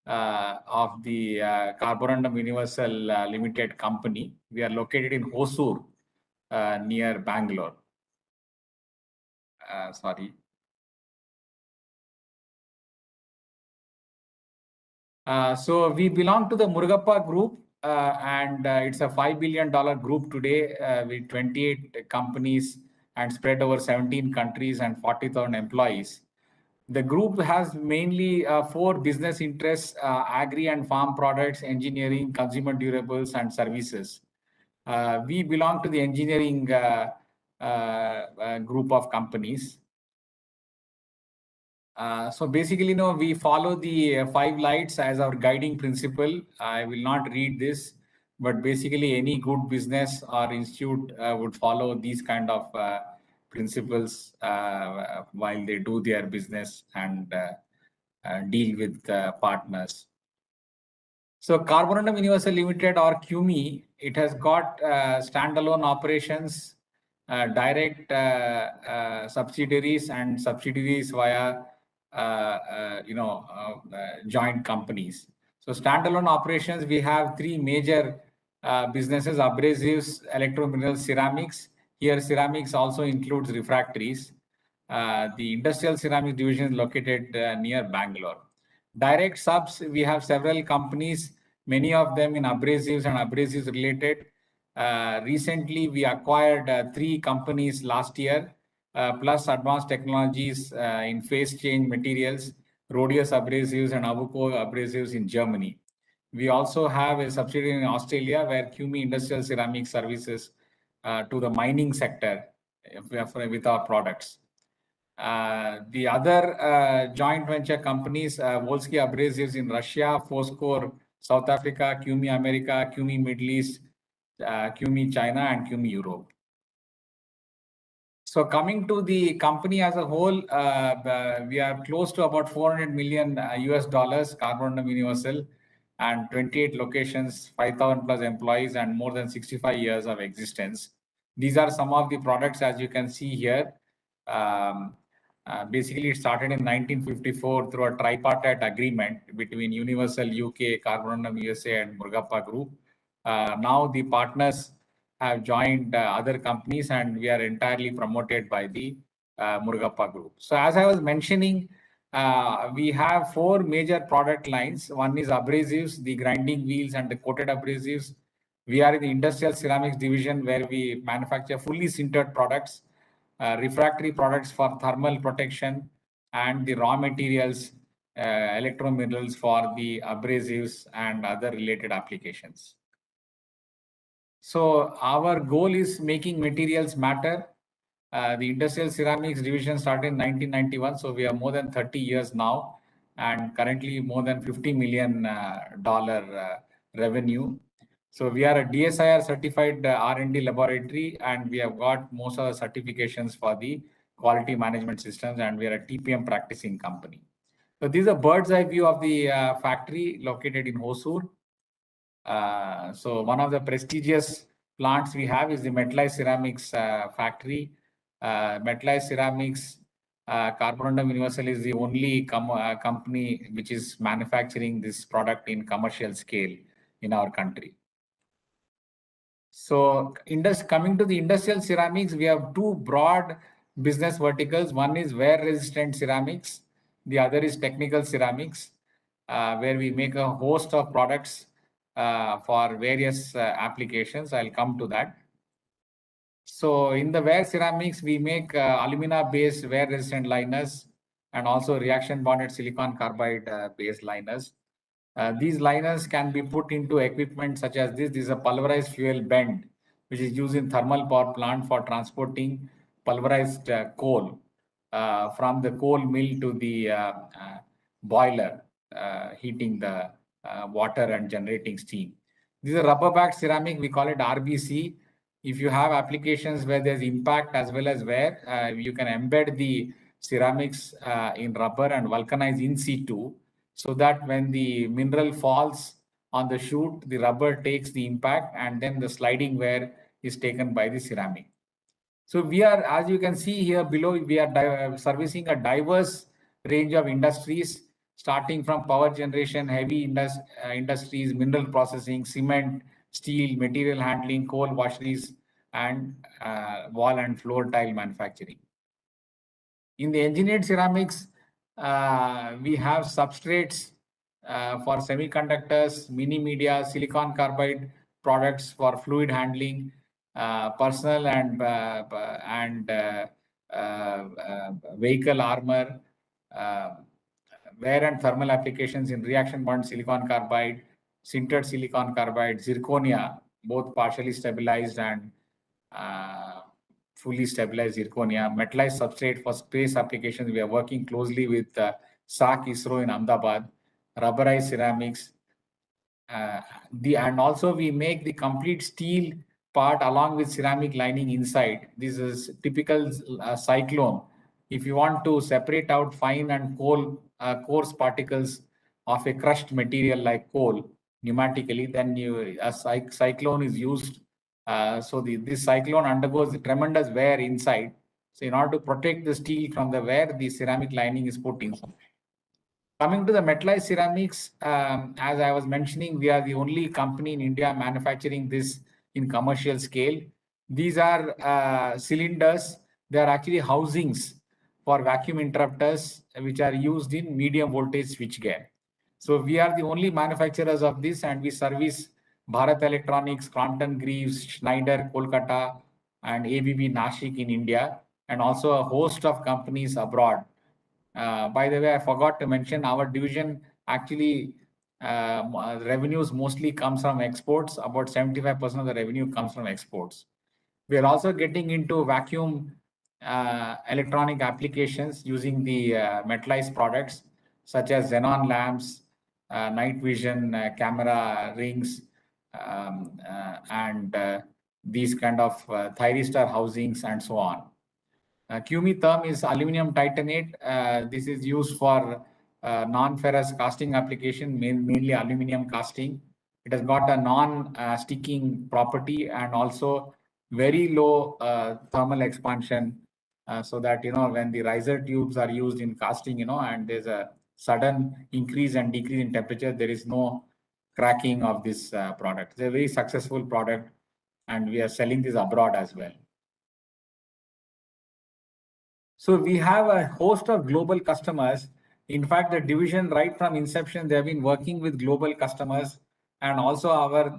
of the Carborundum Universal Limited company. We are located in Hosur, near Bangalore. Sorry. So we belong to the Murugappe Group, and it's a $5 billion group today with 28 companies and spread over 17 countries and 40,000 employees. The group has mainly 4 business interests: agri and farm products, engineering, consumer durables, and services. We belong to the engineering group of companies. So basically, we follow the 5 lights as our guiding principle. I will not read this, but basically any good business or institute would follow these kind of principles while they do their business and deal with partners. So Carborundum Universal Limited, or QME, it has got standalone operations, direct subsidiaries, and subsidiaries via joint companies. So standalone operations, we have 3 major businesses, abrasives, electrominerals, ceramics. Here, ceramics also includes refractories. The industrial ceramics division is located near Bangalore. Direct subs, we have several companies, many of them in abrasives and abrasives related. Recently, we acquired 3 companies last year, plus advanced technologies in phase change materials, Rhodius abrasives and Avuco abrasives in Germany. We also have a subsidiary in Australia where QMI Industrial Ceramic Services to the mining sector with our products. The other joint venture companies, Volsky Abrasives in Russia, Foscor South Africa, QMI America, QMI Middle East, QMI China, and QMI Europe. So coming to the company as a whole, we are close to about 400 million US dollars, Carbon Universal, and 28 locations, 5,000 plus employees, and more than 65 years of existence. These are some of the products, as you can see here. Basically, it started in 1954 through a tripartite agreement between Universal UK, Carbon USA, and Murugappa Group. Now the partners have joined other companies, and we are entirely promoted by the Murugappa Group. So as I was mentioning, we have 4 major product lines. One is abrasives, the grinding wheels and the coated abrasives. We are in the industrial ceramics division where we manufacture fully sintered products, refractory products for thermal protection, and the raw materials, electrominerals for the abrasives and other related applications. So our goal is making materials matter. The industrial ceramics division started in 1991, so we are more than 30 years now, and currently more than $50 million revenue. So we are a DSIR certified R&D laboratory, and we have got most of the certifications for the quality management systems, and we are a TPM practicing company. So this is a bird's eye view of the factory located in Hosur. So one of the prestigious plants we have is the metallized ceramics factory. Metallized ceramics, Carbon Universal is the only company which is manufacturing this product in commercial scale in our country. So coming to the industrial ceramics, we have 2 broad business verticals. One is wear-resistant ceramics. The other is technical ceramics, where we make a host of products for various applications. I'll come to that. So in the wear ceramics, we make alumina-based wear-resistant liners and also reaction bonded silicon carbide based liners. These liners can be put into equipment such as this. This is a pulverized fuel bend, which is used in thermal power plant for transporting pulverized coal from the coal mill to the boiler, heating the water and generating steam. This is a rubber backed ceramic. We call it RBC. If you have applications where there's impact as well as wear, you can embed the ceramics in rubber and vulcanize in situ, so that when the mineral falls on the chute, the rubber takes the impact and then the sliding wear is taken by the ceramic. So we are, as you can see here below, we are servicing a diverse range of industries, starting from power generation, heavy industries, mineral processing, cement, steel, material handling, coal washeries, and wall and floor tile manufacturing. In the engineered ceramics, we have substrates for semiconductors, mini media, silicon carbide products for fluid handling, personal and vehicle armor, wear and thermal applications in reaction bond silicon carbide, sintered silicon carbide, zirconia, both partially stabilized and fully stabilized zirconia, metallized substrate for space applications. We are working closely with SAC ISRO in Ahmedabad, rubberized ceramics, and also we make the complete steel part along with ceramic lining inside. This is typical cyclone. If you want to separate out fine and coarse particles of a crushed material like coal pneumatically, then a cyclone is used. So this cyclone undergoes tremendous wear inside. So in order to protect the steel from the wear, the ceramic lining is put inside. Coming to the metallized ceramics, as I was mentioning, we are the only company in India manufacturing this in commercial scale. These are cylinders. They are actually housings for vacuum interrupters, which are used in medium voltage switchgear. So we are the only manufacturers of this, and we service Bharat Electronics, Crompton Greaves, Schneider, Kolkata, and ABB Nashik in India, and also a host of companies abroad. By the way, I forgot to mention our division actually revenues mostly comes from exports. About 75% of the revenue comes from exports. We are also getting into vacuum electronic applications using the metallized products such as xenon lamps, night vision camera rings, and these kind of thyristor housings and so on. QME term is aluminum titanate. This is used for non-ferrous casting application, mainly aluminum casting. It has got a non-sticking property and also very low thermal expansion, so that, when the riser tubes are used in casting, and there's a sudden increase and decrease in temperature, there is no cracking of this product. It's a very successful product, and we are selling this abroad as well. So we have a host of global customers. In fact, the division right from inception, they have been working with global customers, and also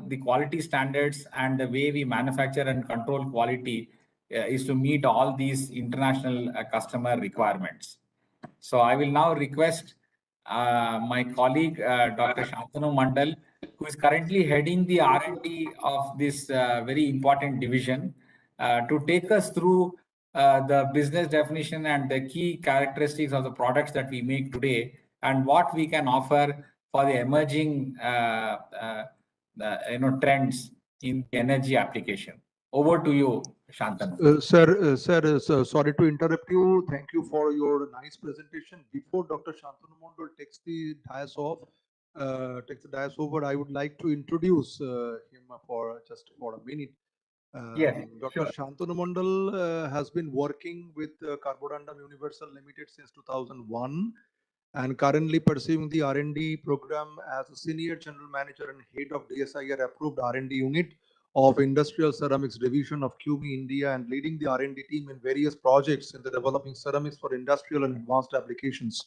the quality standards and the way we manufacture and control quality is to meet all these international customer requirements. So I will now request my colleague, Dr. Shantanu Mandal, who is currently heading the R&D of this very important division, to take us through the business definition and the key characteristics of the products that we make today, and what we can offer for the emerging trends in the energy application. Over to you, Shantanu. Sir, sorry to interrupt you. Thank you for your nice presentation. Before Dr. Shantanu Mondal takes the dais over, I would like to introduce him for a minute. Yes, Dr. sure. Shantanu Mondal has been working with Carborundum Universal Limited since 2001 and currently pursuing the R&D program as a Senior General Manager and Head of DSIR approved R&D unit of Industrial Ceramics Division of QME India, and leading the R&D team in various projects in the developing ceramics for industrial and advanced applications.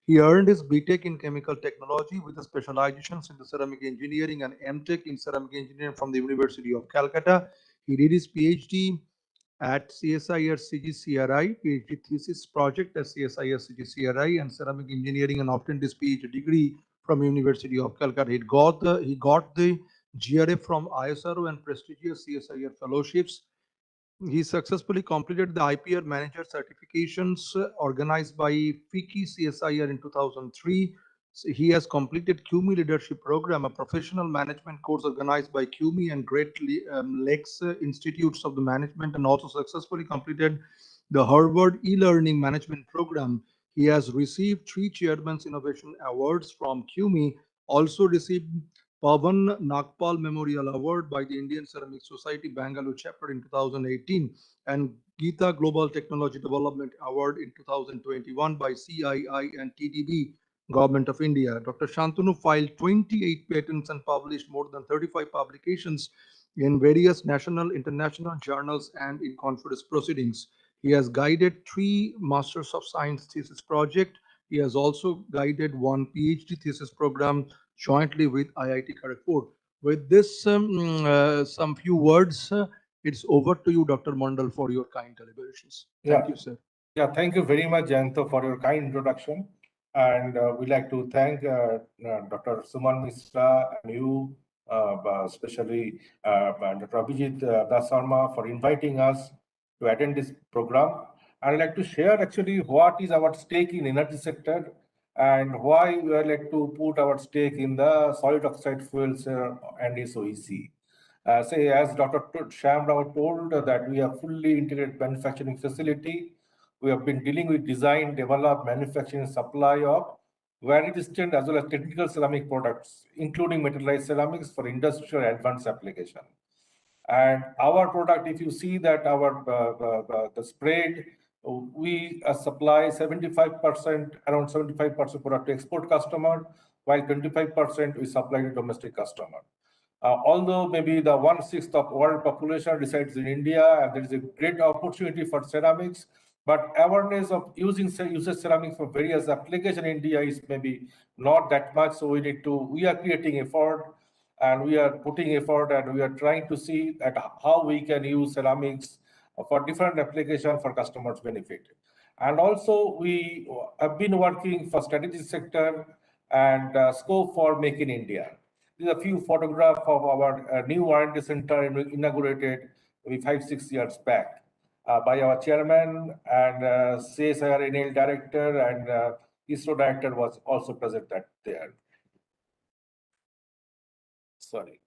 He earned his BTech in Chemical Technology with the specializations in the Ceramic Engineering and MTech in Ceramic Engineering from the University of Calcutta. He did his PhD at CSIR CGCRI, PhD thesis project at CSIR CGCRI, and Ceramic Engineering, and obtained his PhD degree from University of Calcutta. He got the GRF from ISRO and prestigious CSIR fellowships. He successfully completed the IPR Manager certifications organized by FICCI CSIR in 2003. He has completed QME Leadership Program, a professional management course organized by QME and Great Lakes Institutes of the Management, and also successfully completed the Harvard E-Learning Management Program. He has received 3 Chairman's Innovation Awards from QME, also received Pavan Nagpal Memorial Award by the Indian Ceramic Society Bangalore chapter in 2018, and Geeta Global Technology Development Award in 2021 by CII and TDB, Government of India. Dr. Shantanu filed 28 patents and published more than 35 publications in various national, international journals and in conference proceedings. He has guided 3 Masters of Science thesis projects. He has also guided 1 PhD thesis program jointly with IIT Kharagpur. With this, some few words, it's over to you, Dr. Mandal, for your kind deliberations. Thank you, sir. Yeah, thank you very much, Jayanto, for your kind introduction. And we'd like to thank Dr. Suman Misra and you, especially Dr. Abhijit Das Sharma, for inviting us to attend this program. And I'd like to share actually what is our stake in energy sector and why we would like to put our stake in the solid oxide fuels and SOEC. Say, as Dr. Shyam Rao told, that we have fully integrated manufacturing facility. We have been dealing with design, develop, manufacturing, supply of very distant as well as technical ceramic products, including metallized ceramics for industrial advanced application. And our product, if you see that our the spread We supply 75%, around 75% product to export customer, while 25% we supply to domestic customer. Although maybe the 1/6 of world population resides in India, and there is a great opportunity for ceramics, but awareness of using ceramics for various applications in India is maybe not that much. So we are creating effort, and we are putting effort, and we are trying to see at how we can use ceramics for different applications for customers' benefit. And also we have been working for strategic sector and scope for Make in India. These are a few photographs of our new R&D center inaugurated maybe 5-6 years back by our chairman, and CSIR NL director and ISRO director was also present there. Sorry.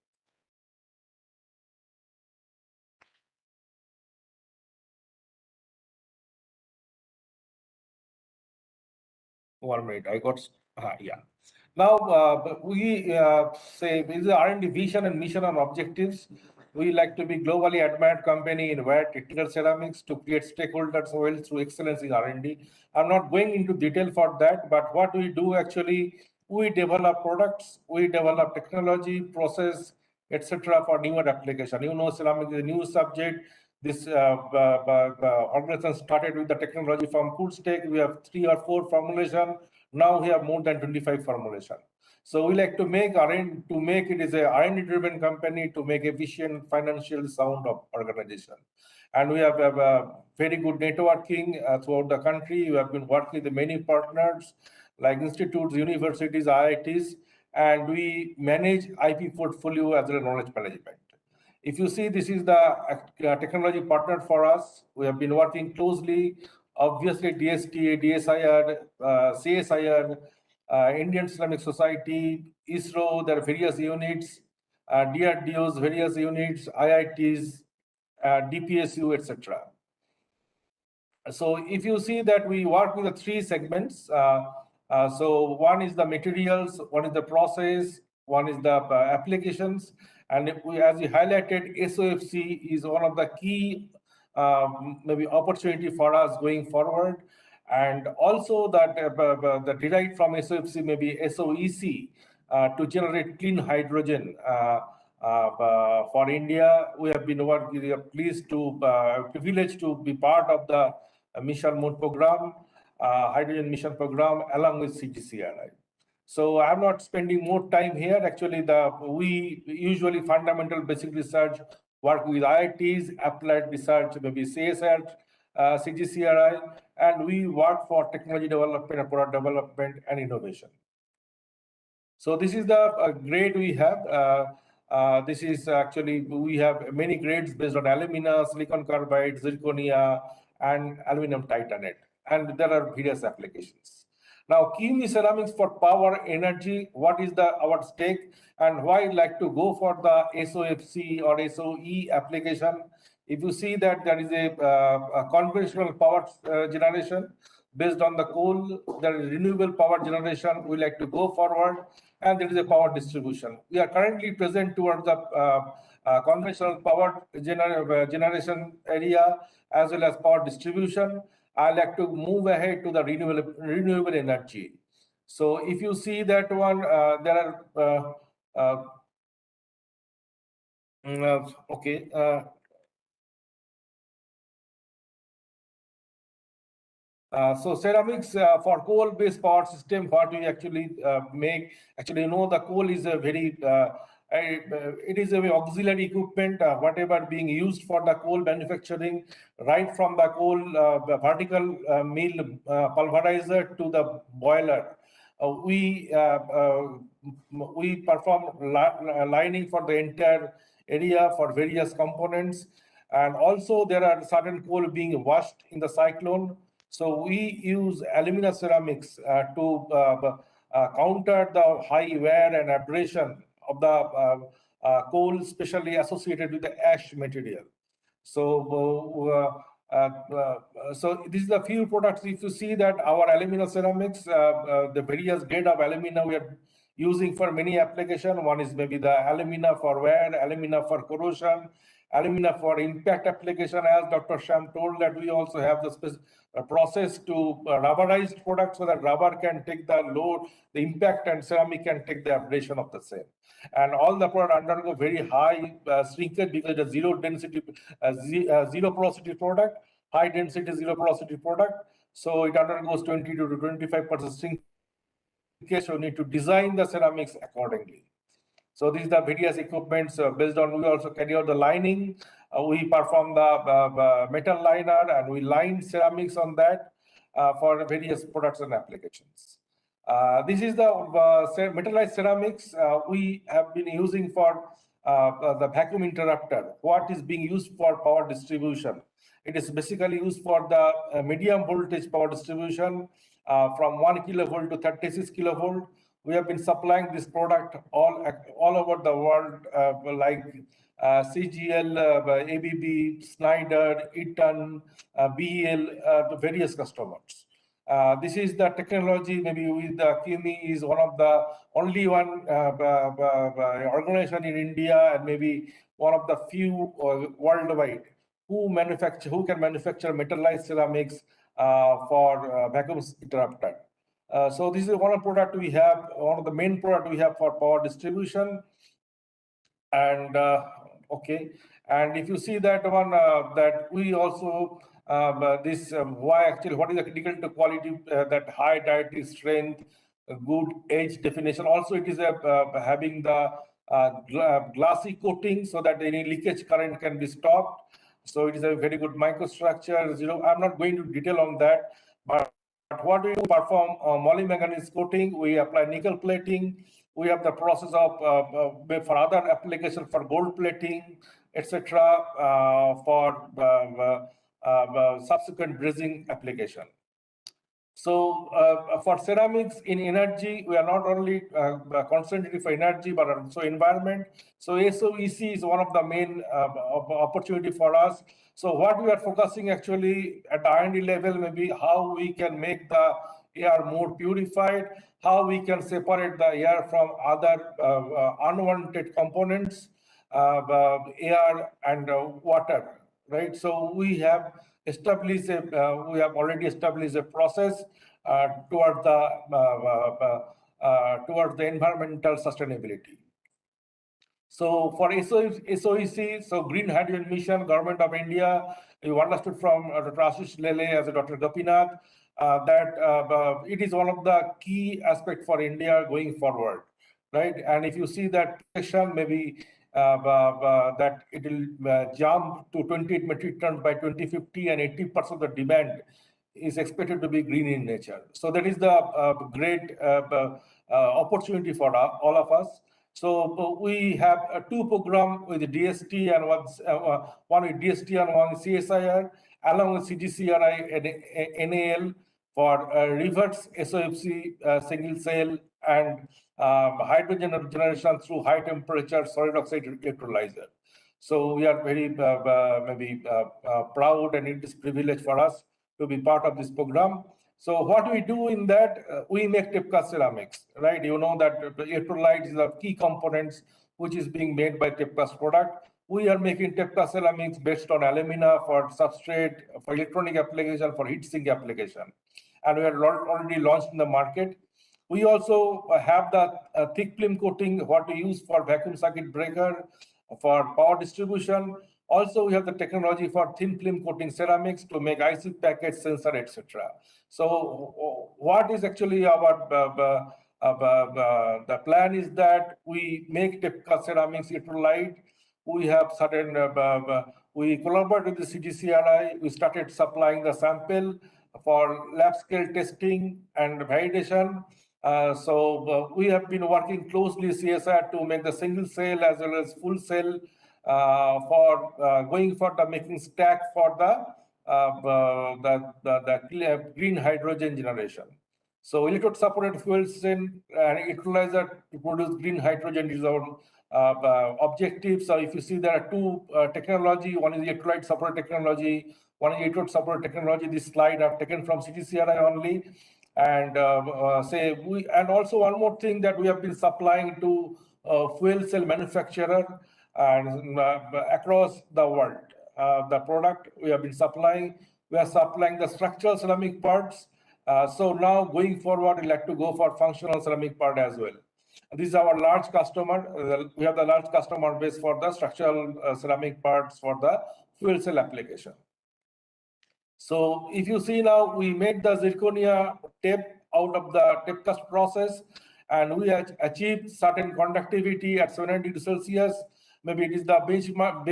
1 minute. I got yeah. Now we say this is R&D vision and mission and objectives. We like to be globally admired company in wire technical ceramics to create stakeholders well through excellence in R&D. I'm not going into detail for that, but what we do actually, we develop products, we develop technology, process, etc. for newer application. You know, ceramics is a new subject. This organization started with the technology from food stake. We have 3 or 4 formulation. Now we have more than 25 formulation. So we like to make it is a R&D driven company to make efficient, financial sound of organization. And we have a very good networking throughout the country. We have been working with many partners like institutes, universities, IITs, and we manage IP portfolio as well as knowledge management. If you see, this is the technology partner for us. We have been working closely, obviously DSTA, DSIR, CSIR, Indian Ceramic Society, ISRO, there are various units, DRDO's various units, IITs, DPSU, etc. So if you see that we work with the 3 segments, so one is the materials, one is the process, one is the applications, and if we, as we highlighted, SOFC is one of the key maybe opportunity for us going forward, and also that the derived from SOFC maybe SOEC to generate clean hydrogen for India. We have been working. We are pleased to privileged to be part of the Mission Moon program, hydrogen mission program, along with CGCRI. So I'm not spending more time here. Actually, we usually fundamental basic research work with IITs, applied research, maybe CSR, CGCRI, and we work for technology development and product development and innovation. So this is the grade we have. This is actually, we have many grades based on alumina, silicon carbide, zirconia, and aluminum titanate, and there are various applications. Now, key ceramics for power, energy, what is our stake, and why I like to go for the SOFC or SOE application? If you see that there is a conventional power generation based on the coal, there is renewable power generation, we like to go forward, and there is a power distribution. We are currently present towards the conventional power generation area as well as power distribution. I like to move ahead to the renewable energy. So if you see that one, there are okay. So ceramics for coal-based power system, what we actually make, actually, you know, the coal is a very it is a very auxiliary equipment, whatever being used for the coal manufacturing, right from the coal vertical mill pulverizer to the boiler. We perform lining for the entire area for various components, and also there are certain coal being washed in the cyclone. So we use alumina ceramics to counter the high wear and abrasion of the coal, especially associated with the ash material. So so this is a few products. If you see that our alumina ceramics, the various grade of alumina we are using for many applications. One is maybe the alumina for wear, alumina for corrosion, alumina for impact application. As Dr. Sham told, that we also have the process to rubberized product, so that rubber can take the load, the impact, and ceramic can take the abrasion of the same. And all the product undergo very high shrinkage because the zero density, zero porosity product, high density zero porosity product. So it undergoes 20 to 25% shrinkage. So you need to design the ceramics accordingly. So these are the various equipments based on, we also carry out the lining. We perform the metal liner, and we line ceramics on that for various products and applications. This is the metallized ceramics we have been using for the vacuum interrupter. What is being used for power distribution? It is basically used for the medium voltage power distribution from 1 kilovolt to 36 kilovolt. We have been supplying this product all over the world, like CGL, ABB, Schneider, Eaton, BEL, to various customers. This is the technology. Maybe with the QME is one of the only one organization in India, and maybe one of the few worldwide who can manufacture metallized ceramics for vacuum interrupter. So this is one product we have, one of the main product we have for power distribution. And okay, and if you see that one, that we also what is the critical quality, that high dielectric strength, good edge definition. Also, it is having the glassy coating so that any leakage current can be stopped. So it is a very good microstructure. You know, I'm not going to detail on that, but what we perform moly-manganese coating, we apply nickel plating, we have the process of for other application for gold plating, etc., for subsequent brazing application. So for ceramics in energy, we are not only concentrated for energy, but also environment. So SOEC is one of the main opportunity for us. So what we are focusing actually at the R&D level, maybe how we can make the air more purified, how we can separate the air from other unwanted components, air and water, right? So we have established we have already established a process towards the environmental sustainability. So for SOEC, so Green Hydrogen Mission, Government of India, you understood from Dr. Ashish Lele as Dr. Gopinath that it is one of the key aspects for India going forward, right? And if you see that projection, maybe that it will jump to 28 metric tons by 2050, and 80% of the demand is expected to be green in nature. So that is the great opportunity for all of us. So we have two programs with DST and one with DST and one with CSIR, along with CGCRI and NAL for reverse SOFC single cell and hydrogen generation through high temperature solid oxide electrolyzer. So we are very proud, and it is a privilege for us to be part of this program. So what we do in that, we make TEPCA ceramics, right? You know that electrolyte is a key components which is being made by TEPCA's product. We are making TEPCA ceramics based on alumina for substrate, for electronic application, for heat sink application. And we are already launched in the market. We also have the thick film coating, what we use for vacuum circuit breaker, for power distribution. Also, we have the technology for thin film coating ceramics to make IC package, sensor, etc. So what is actually our the plan is that we make TEPCA ceramics electrolyte. We have certain, we collaborate with the CGCRI. We started supplying the sample for lab scale testing and validation. So we have been working closely with CSR to make the single cell as well as full cell for going for the making stack for the green hydrogen generation. So electrode supported fuel cell and electrolyzer to produce green hydrogen is our objective. So if you see, there are two technology. One is electrolyte supported technology. One is electrode supported technology. This slide I've taken from CGCRI only. And and also one more thing that we have been supplying to fuel cell manufacturer. and across the world. The product we have been supplying, we are supplying the structural ceramic parts. So now going forward, we'd like to go for functional ceramic part as well. This is our large customer. We have the large customer base for the structural ceramic parts for the fuel cell application. So if you see now, we made the zirconia tape out of the tape cast process, and we have achieved certain conductivity at 700 degrees Celsius. Maybe it is the benchmark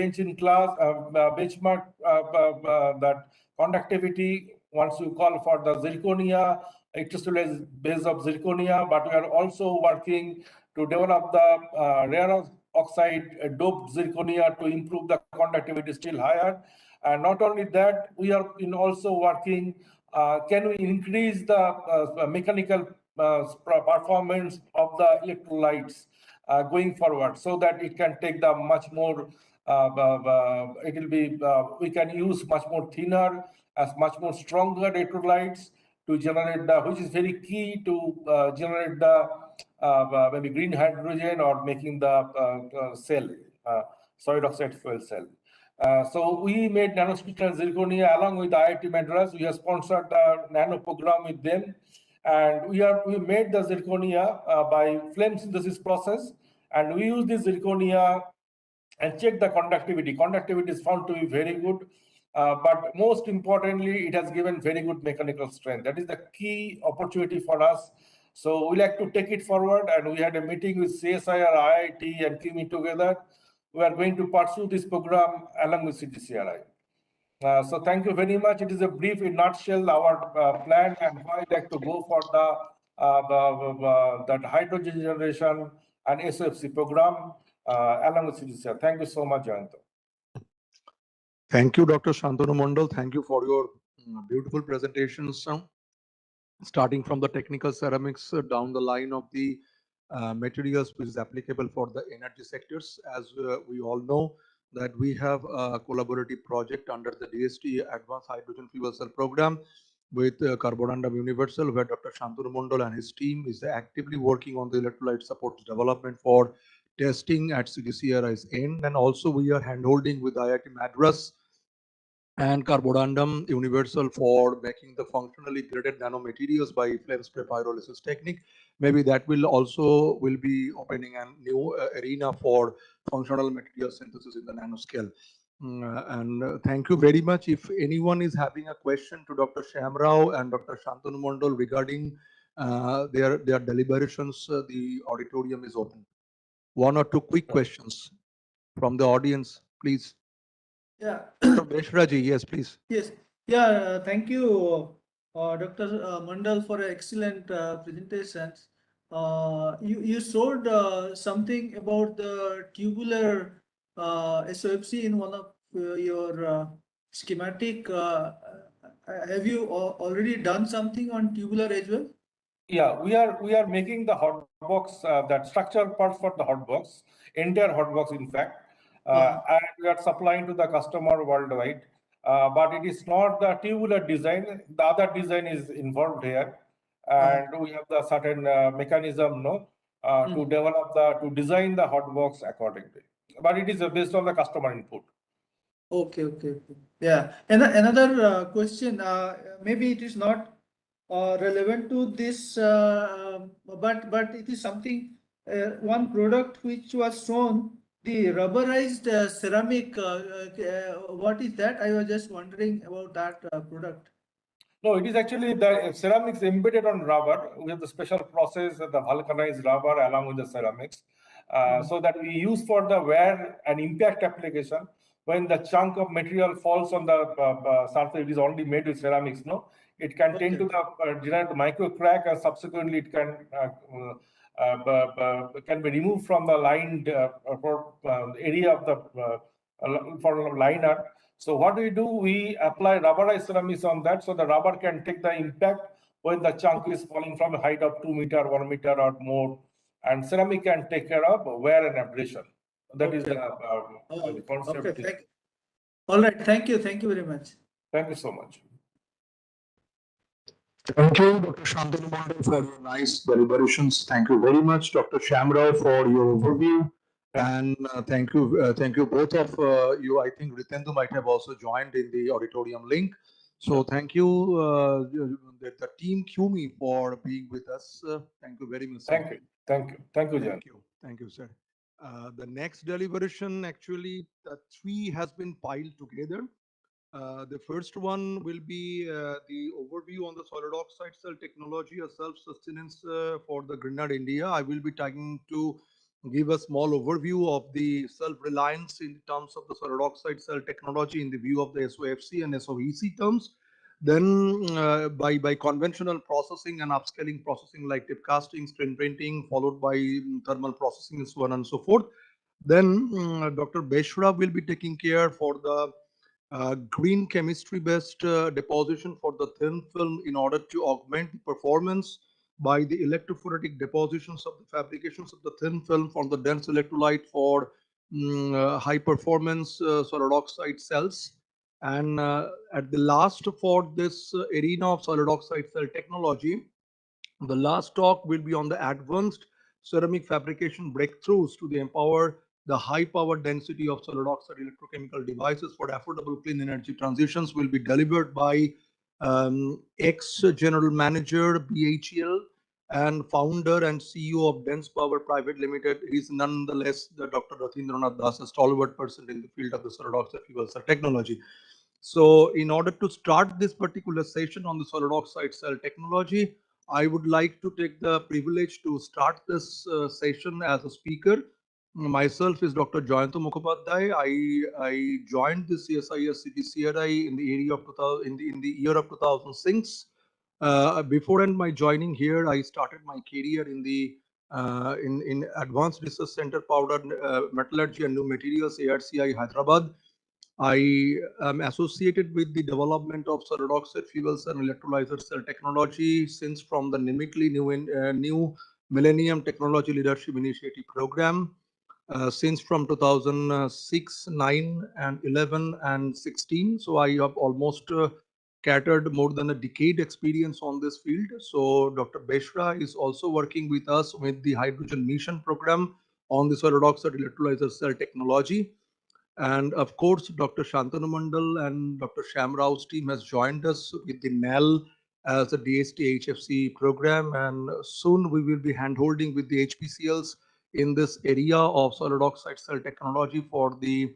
that conductivity. Once you call for the zirconia, it is still a base of zirconia, but we are also working to develop the rare oxide doped zirconia to improve the conductivity still higher. And not only that, we are also working, can we increase the mechanical performance of the electrolytes going forward so that it can take the much more, it will be, we can use much more thinner, as much more stronger electrolytes to generate the, which is very key to generate the maybe green hydrogen or making the cell, solid oxide fuel cell. So we made nanostructural zirconia along with IIT Madras. We have sponsored the nano program with them, and we made the zirconia by flame synthesis process, and we use this zirconia and check the conductivity. Conductivity is found to be very good, but most importantly, it has given very good mechanical strength. That is the key opportunity for us. So we like to take it forward, and we had a meeting with CSIR, IIT, and CUMI together. We are going to pursue this program along with CGCRI. So thank you very much. It is a brief, in nutshell, our plan and why I like to go for that hydrogen generation and SOFC program along with CGCRI. Thank you so much, Jayanto. Thank you, Dr. Shantanu Mondal. Thank you for your beautiful presentations. Starting from the technical ceramics down the line of the materials which is applicable for the energy sectors. As we all know that we have a collaborative project under the DST Advanced Hydrogen Fuel Cell Program with Carbonandum Universal, where Dr. Shantanu Mondal and his team is actively working on the electrolyte support development for testing at CGCRI's end. And also we are handholding with IIT Madras and Carbonandum Universal for making the functionally graded nanomaterials by flame spray pyrolysis technique. Maybe that will be opening a new arena for functional material synthesis in the nanoscale. And thank you very much. If anyone is having a question to Dr. Shamrao and Dr. Shantanu Mondal regarding their deliberations, the auditorium is open. One or two quick questions from the audience, please. Yeah. Dr. Beshraji, yes, please. Yes. Yeah. Thank you, Dr. Mandal, for excellent presentations. You showed something about the tubular SOFC in one of your schematic. Have you already done something on tubular as well? Yeah, we are making the hot box, that structure parts for the hot box, entire hot box, in fact. And we are supplying to the customer worldwide, but it is not the tubular design. The other design is involved here, and we have the certain mechanism to develop to design the hot box accordingly. But it is based on the customer input. Okay. Yeah. And another question. Maybe it is not relevant to this, but it is something. One product which was shown. The rubberized ceramic, what is that? I was just wondering about that product. No, it is actually the ceramics embedded on rubber. We have the special process, the vulcanized rubber along with the ceramics, so that we use for the wear and impact application. When the chunk of material falls on the surface, it is only made with ceramics. No, it can tend to generate the micro crack, and subsequently it can be removed from the lined area of the for liner. So what we do, we apply rubberized ceramics on that, so the rubber can take the impact when the chunk is falling from a height of 2 meters, 1 meter or more, and ceramic can take care of wear and abrasion. That is the concept. Okay, all right, thank you very much. Thank you so much. Thank you, Dr. Shantanu Mondal, for your nice deliberations. Thank you very much, Dr. Shamrao, for your overview. And thank you both of you. I think Ritendu might have also joined in the auditorium link. So thank you, the team QME for being with us. Thank you very much. Thank you. Thank you. Thank you, Jan. Thank you. Thank you, sir. The next deliberation, actually, three has been piled together. The first one will be the overview on the solid oxide cell technology, a self-sustenance for the Grenade India. I will be trying to give a small overview of the self-reliance in terms of the solid oxide cell technology in the view of the SOFC and SOEC terms. Then by conventional processing and upscaling processing like tip casting, screen printing, followed by thermal processing and so on and so forth. Then Dr. Beshra will be taking care for the green chemistry based deposition for the thin film in order to augment the performance by the electrophoretic depositions of the fabrications of the thin film from the dense electrolyte for high performance solid oxide cells. And at the last for this arena of solid oxide cell technology, the last talk will be on the advanced ceramic fabrication breakthroughs to empower the high power density of solid oxide electrochemical devices for affordable clean energy transitions will be delivered by ex-general manager BHEL and founder and CEO of Dense Power Private Limited. He is nonetheless the Dr. Rathindranath Das, a stalwart person in the field of the solid oxide fuel cell technology. So in order to start this particular session on the solid oxide cell technology, I would like to take the privilege to start this session as a speaker. Myself is Dr. Jayanto Mukhopadhyay. I joined the CSIS CTCRI in the area of 2000, in the year of 2006. Before and my joining here, I started my career in the in Advanced Research Center Powder Metallurgy and New Materials ARCI Hyderabad. I am associated with the development of solid oxide fuel cell and electrolyzer cell technology since from the NIMICLY New Millennium Technology Leadership Initiative Program since from 2006, 9 and 11 and 16. So I have almost catered more than a decade experience on this field. So Dr. Beshra is also working with us with the hydrogen mission program on the solid oxide electrolyzer cell technology. And of course, Dr. Shantanu Mandal and Dr. Sham Rao's team has joined us with the NEL as a DST HFC program. And soon we will be handholding with the HPCLs in this area of solid oxide cell technology for the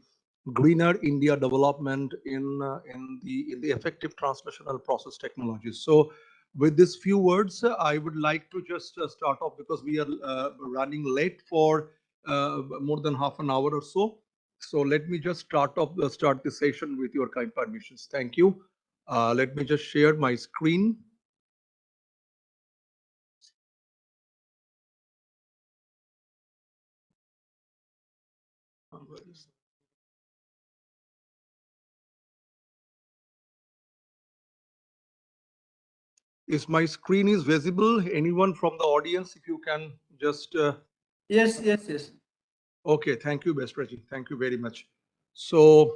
greener India development in the effective translational process technologies. So with these few words, I would like to just start off because we are running late for more than half an hour or so. So let me just start the session with your kind permissions. Thank you. Let me just share my screen. Is my screen is visible? Anyone from the audience, if you can just... Yes. Okay, thank you, Bespraji. Thank you very much. So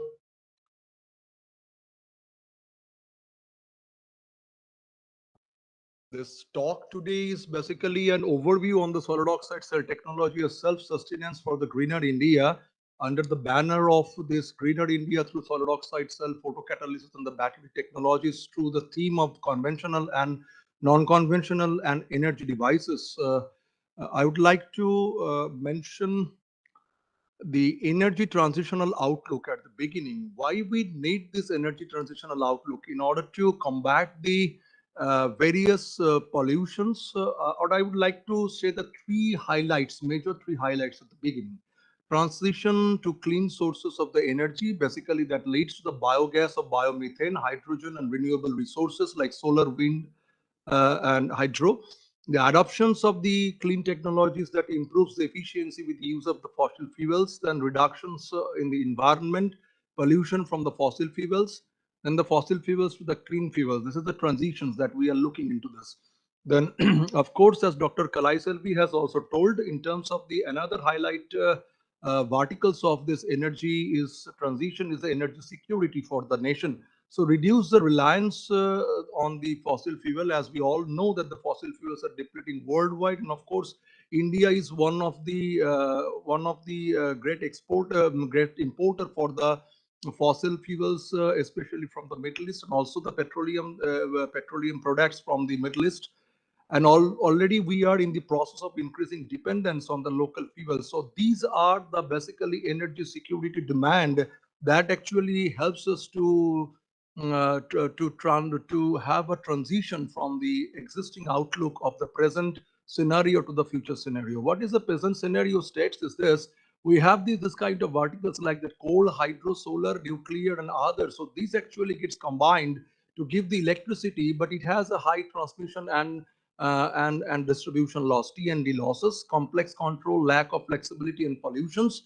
this talk today is basically an overview on the solid oxide cell technology of self-sustenance for the greener India under the banner of this greener India through solid oxide cell photocatalysis and the battery technologies through the theme of conventional and non-conventional and energy devices. I would like to mention the energy transitional outlook at the beginning. Why we need this energy transitional outlook in order to combat the various pollutions, or I would like to say the major three highlights at the beginning. Transition to clean sources of the energy, basically that leads to the biogas of biomethane, hydrogen and renewable resources like solar, wind and hydro. The adoptions of the clean technologies that improves the efficiency with the use of the fossil fuels, then reductions in the environment, pollution from the fossil fuels, then the fossil fuels to the clean fuels. This is the transitions that we are looking into this. Then, of course, as Dr. Kalai Selvi has also told, in terms of the another highlight verticals of this energy is transition is the energy security for the nation. So reduce the reliance on the fossil fuel, as we all know that the fossil fuels are depleting worldwide. And of course, India is one of the great importer for the fossil fuels, especially from the Middle East, and also the petroleum products from the Middle East. And already we are in the process of increasing dependence on the local fuels. So these are the basically energy security demand that actually helps us to have a transition from the existing outlook of the present scenario to the future scenario. What is the present scenario states is this: we have this kind of articles like the coal, hydro, solar, nuclear, and others. So these actually gets combined to give the electricity, but it has a high transmission and distribution loss, T&D losses, complex control, lack of flexibility, and pollutions.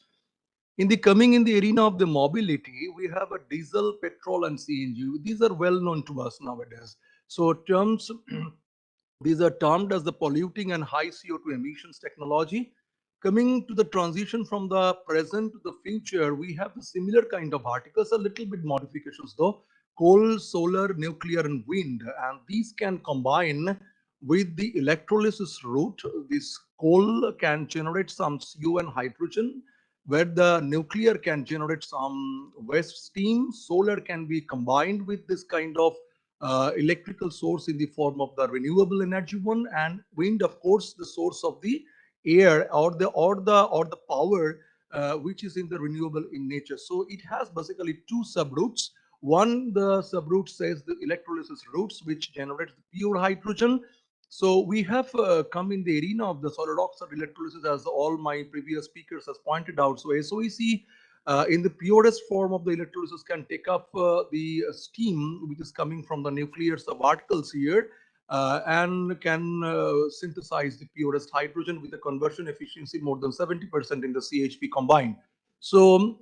In the arena of the mobility, we have a diesel, petrol, and CNG. These are well known to us nowadays. So terms these are termed as the polluting and high CO2 emissions technology. Coming to the transition from the present to the future, we have the similar kind of articles, a little bit modifications though: coal, solar, nuclear, and wind. And these can combine with the electrolysis route. This coal can generate some CO and hydrogen, where the nuclear can generate some waste steam. Solar can be combined with this kind of electrical source in the form of the renewable energy one, and wind, of course, the source of the air or the power which is in the renewable in nature. So it has basically two subroutes. One, the subroute says the electrolysis routes, which generates the pure hydrogen. So we have come in the arena of the solid oxide electrolysis, as all my previous speakers has pointed out. So SOEC in the purest form of the electrolysis can take up the steam which is coming from the nuclear subarticles here, and can synthesize the purest hydrogen with a conversion efficiency more than 70% in the CHP combined. So,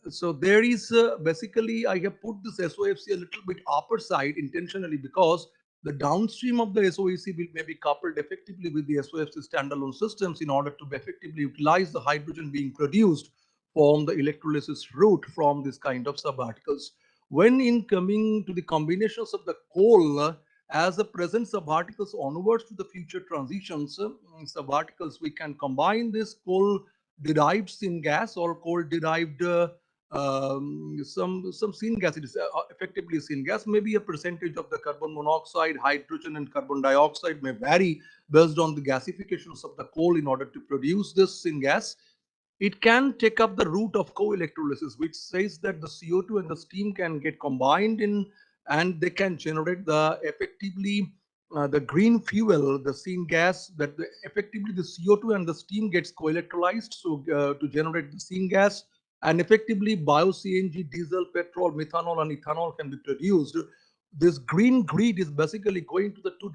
so there is basically, I have put this SOFC a little bit upper side intentionally, because the downstream of the SOEC will maybe coupled effectively with the SOFC standalone systems in order to effectively utilize the hydrogen being produced from the electrolysis route from this kind of subarticles. When in coming to the combinations of the coal as the present subarticles onwards to the future transitions, subarticles, we can combine this coal derived syngas or coal derived some syngas. It is effectively syngas. Maybe a percentage of the carbon monoxide, hydrogen, and carbon dioxide may vary based on the gasifications of the coal in order to produce this syngas. It can take up the route of co-electrolysis, which says that the CO2 and the steam can get combined in, and they can generate the effectively the green fuel, the syngas, that effectively the CO2 and the steam gets co-electrolyzed, so to generate the syngas, and effectively bio-CNG, diesel, petrol, methanol, and ethanol can be produced. This green grid is basically going to the two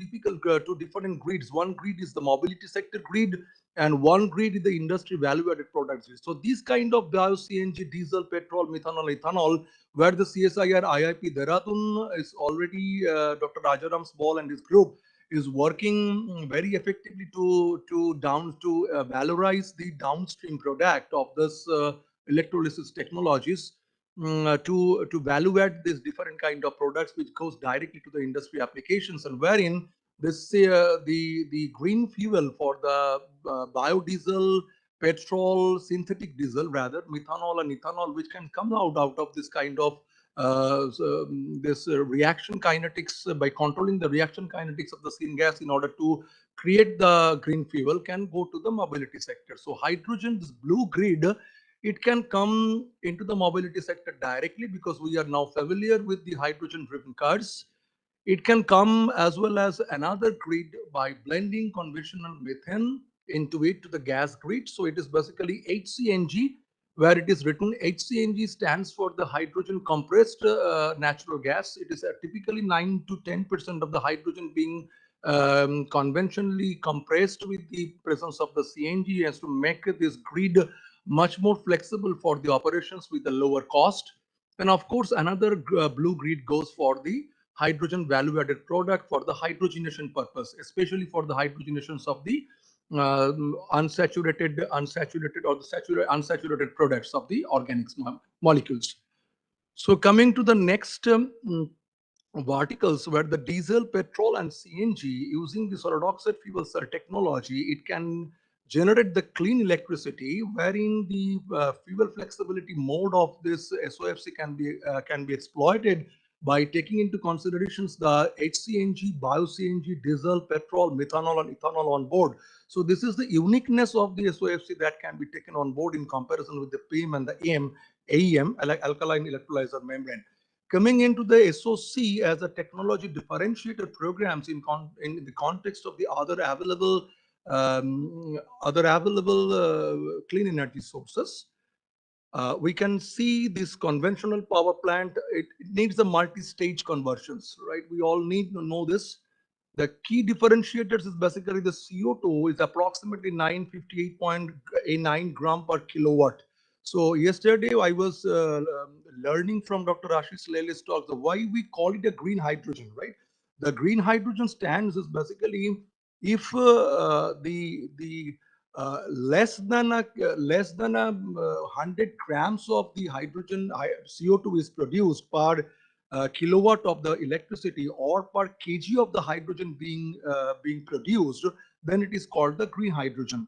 different grids. One grid is the mobility sector grid, and one grid is the industry value-added products. So these kind of bio-CNG, diesel, petrol, methanol, ethanol, where the CSIR IIP Dehradun is already, Dr. Rajaram Small and his group is working very effectively to valorize the downstream product of this electrolysis technologies, to value add these different kind of products which goes directly to the industry applications, and wherein this the green fuel for the biodiesel, petrol, synthetic diesel, rather methanol and ethanol, which can come out of this kind of this reaction kinetics, by controlling the reaction kinetics of the syngas in order to create the green fuel, can go to the mobility sector. So hydrogen, this blue grid, it can come into the mobility sector directly, because we are now familiar with the hydrogen driven cars. It can come as well as another grid by blending conventional methane into it to the gas grid. So it is basically HCNG, where it is written HCNG stands for the hydrogen compressed natural gas. It is typically 9 to 10% of the hydrogen being conventionally compressed with the presence of the CNG, as to make this grid much more flexible for the operations with a lower cost. And of course, another blue grid goes for the hydrogen value-added product for the hydrogenation purpose, especially for the hydrogenations of the unsaturated or the unsaturated products of the organics molecules. So coming to the next verticals, where the diesel, petrol, and CNG using the solid oxide fuel cell technology, it can generate the clean electricity, wherein the fuel flexibility mode of this SOFC can be exploited by taking into considerations the HCNG, bio-CNG, diesel, petrol, methanol, and ethanol on board. So this is the uniqueness of the SOFC that can be taken on board in comparison with the PEM and the AEM, alkaline electrolyzer membrane. Coming into the SOC as a technology differentiator programs in the context of the other available clean energy sources. We can see this conventional power plant, it needs the multi-stage conversions, right? We all need to know this. The key differentiators is basically the CO2 is approximately 958.9 gram per kilowatt. So yesterday I was learning from Dr. Ashish Lele's talk the why we call it a green hydrogen, right? The green hydrogen stands is basically if less than 100 grams of the hydrogen CO2 is produced per kilowatt of the electricity or per kg of the hydrogen being produced, then it is called the green hydrogen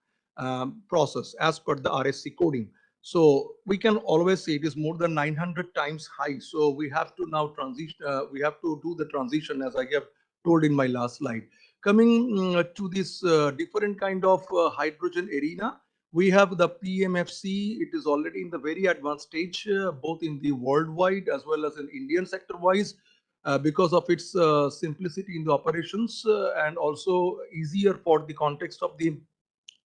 process as per the RSC coding. So we can always say it is more than 900 times high. So we have to now transition. We have to do the transition as I have told in my last slide. Coming to this different kind of hydrogen arena, we have the PMFC. It is already in the very advanced stage, both in the worldwide as well as in Indian sector wise, because of its simplicity in the operations and also easier for the context of the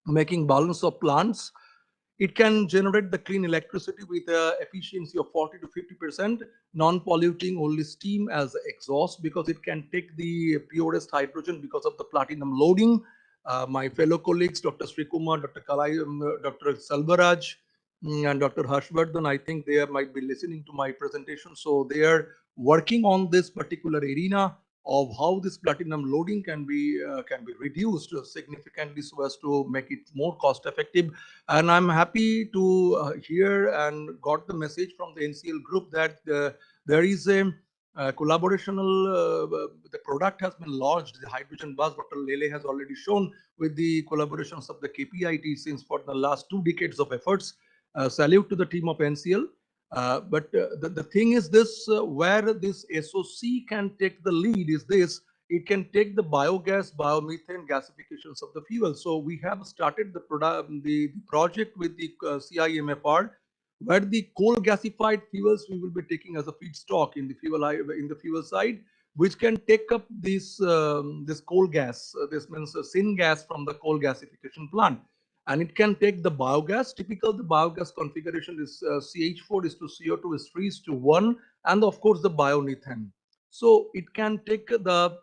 making balance of plants. It can generate the clean electricity with efficiency of 40 to 50%, non-polluting only steam as exhaust because it can take the purest hydrogen because of the platinum loading. My fellow colleagues, Dr. Srikumar, Dr. Kalai, Dr. Salvaraj, and Dr. Harshvardhan, I think they might be listening to my presentation. So they are working on this particular arena of how this platinum loading can be reduced significantly so as to make it more cost effective. And I'm happy to hear and got the message from the NCL group that there is a collaborational, the product has been launched, the hydrogen bus, Dr. Lele has already shown with the collaborations of the KPIT since for the last 2 decades of efforts. Salute to the team of NCL. But the thing is this, where this SOC can take the lead is this, it can take the biogas, biomethane gasifications of the fuel. So we have started the project with the CIMFR, where the coal gasified fuels we will be taking as a feedstock in the fuel side, which can take up this coal gas. This means syngas from the coal gasification plant. And it can take the biogas. Typical the biogas configuration is CH4 is to CO2 is 3:1, and of course the biomethane. So it can take the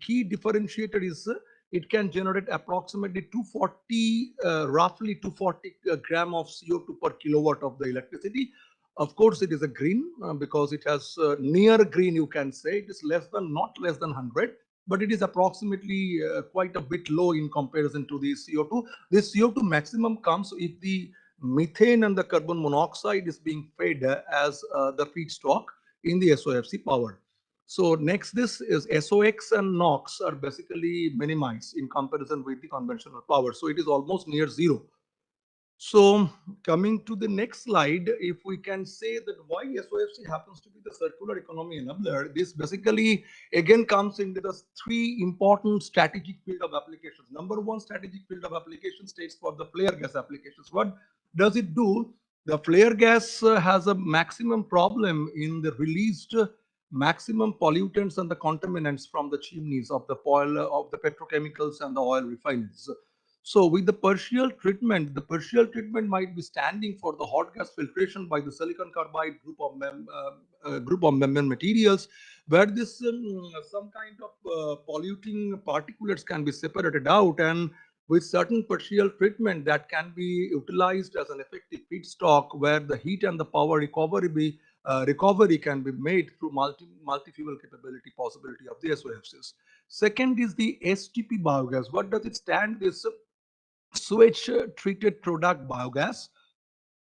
key differentiator is it can generate approximately 240 roughly 240 gram of CO2 per kilowatt of the electricity. Of course, it is a green because it has near green, you can say. It is not less than 100, but it is approximately quite a bit low in comparison to the CO2. This CO2 maximum comes if the methane and the carbon monoxide is being fed as the feedstock in the SOFC power. So next, this is SOX and NOx are basically minimized in comparison with the conventional power. So it is almost near zero. So coming to the next slide, if we can say that why SOFC happens to be the circular economy enabler, this basically again comes into the 3 important strategic field of applications. Number 1 strategic field of application states for the flare gas applications. What does it do? The flare gas has a maximum problem in the released maximum pollutants and the contaminants from the chimneys of the oil, of the petrochemicals and the oil refineries. So with the partial treatment might be standing for the hot gas filtration by the silicon carbide group of membrane materials, where this some kind of polluting particulates can be separated out, and with certain partial treatment that can be utilized as an effective feedstock, where the heat and the power recovery can be made through multi-fuel capability possibility of the SOFCs. Second is the STP biogas. What does it stand? This sewage treated product biogas.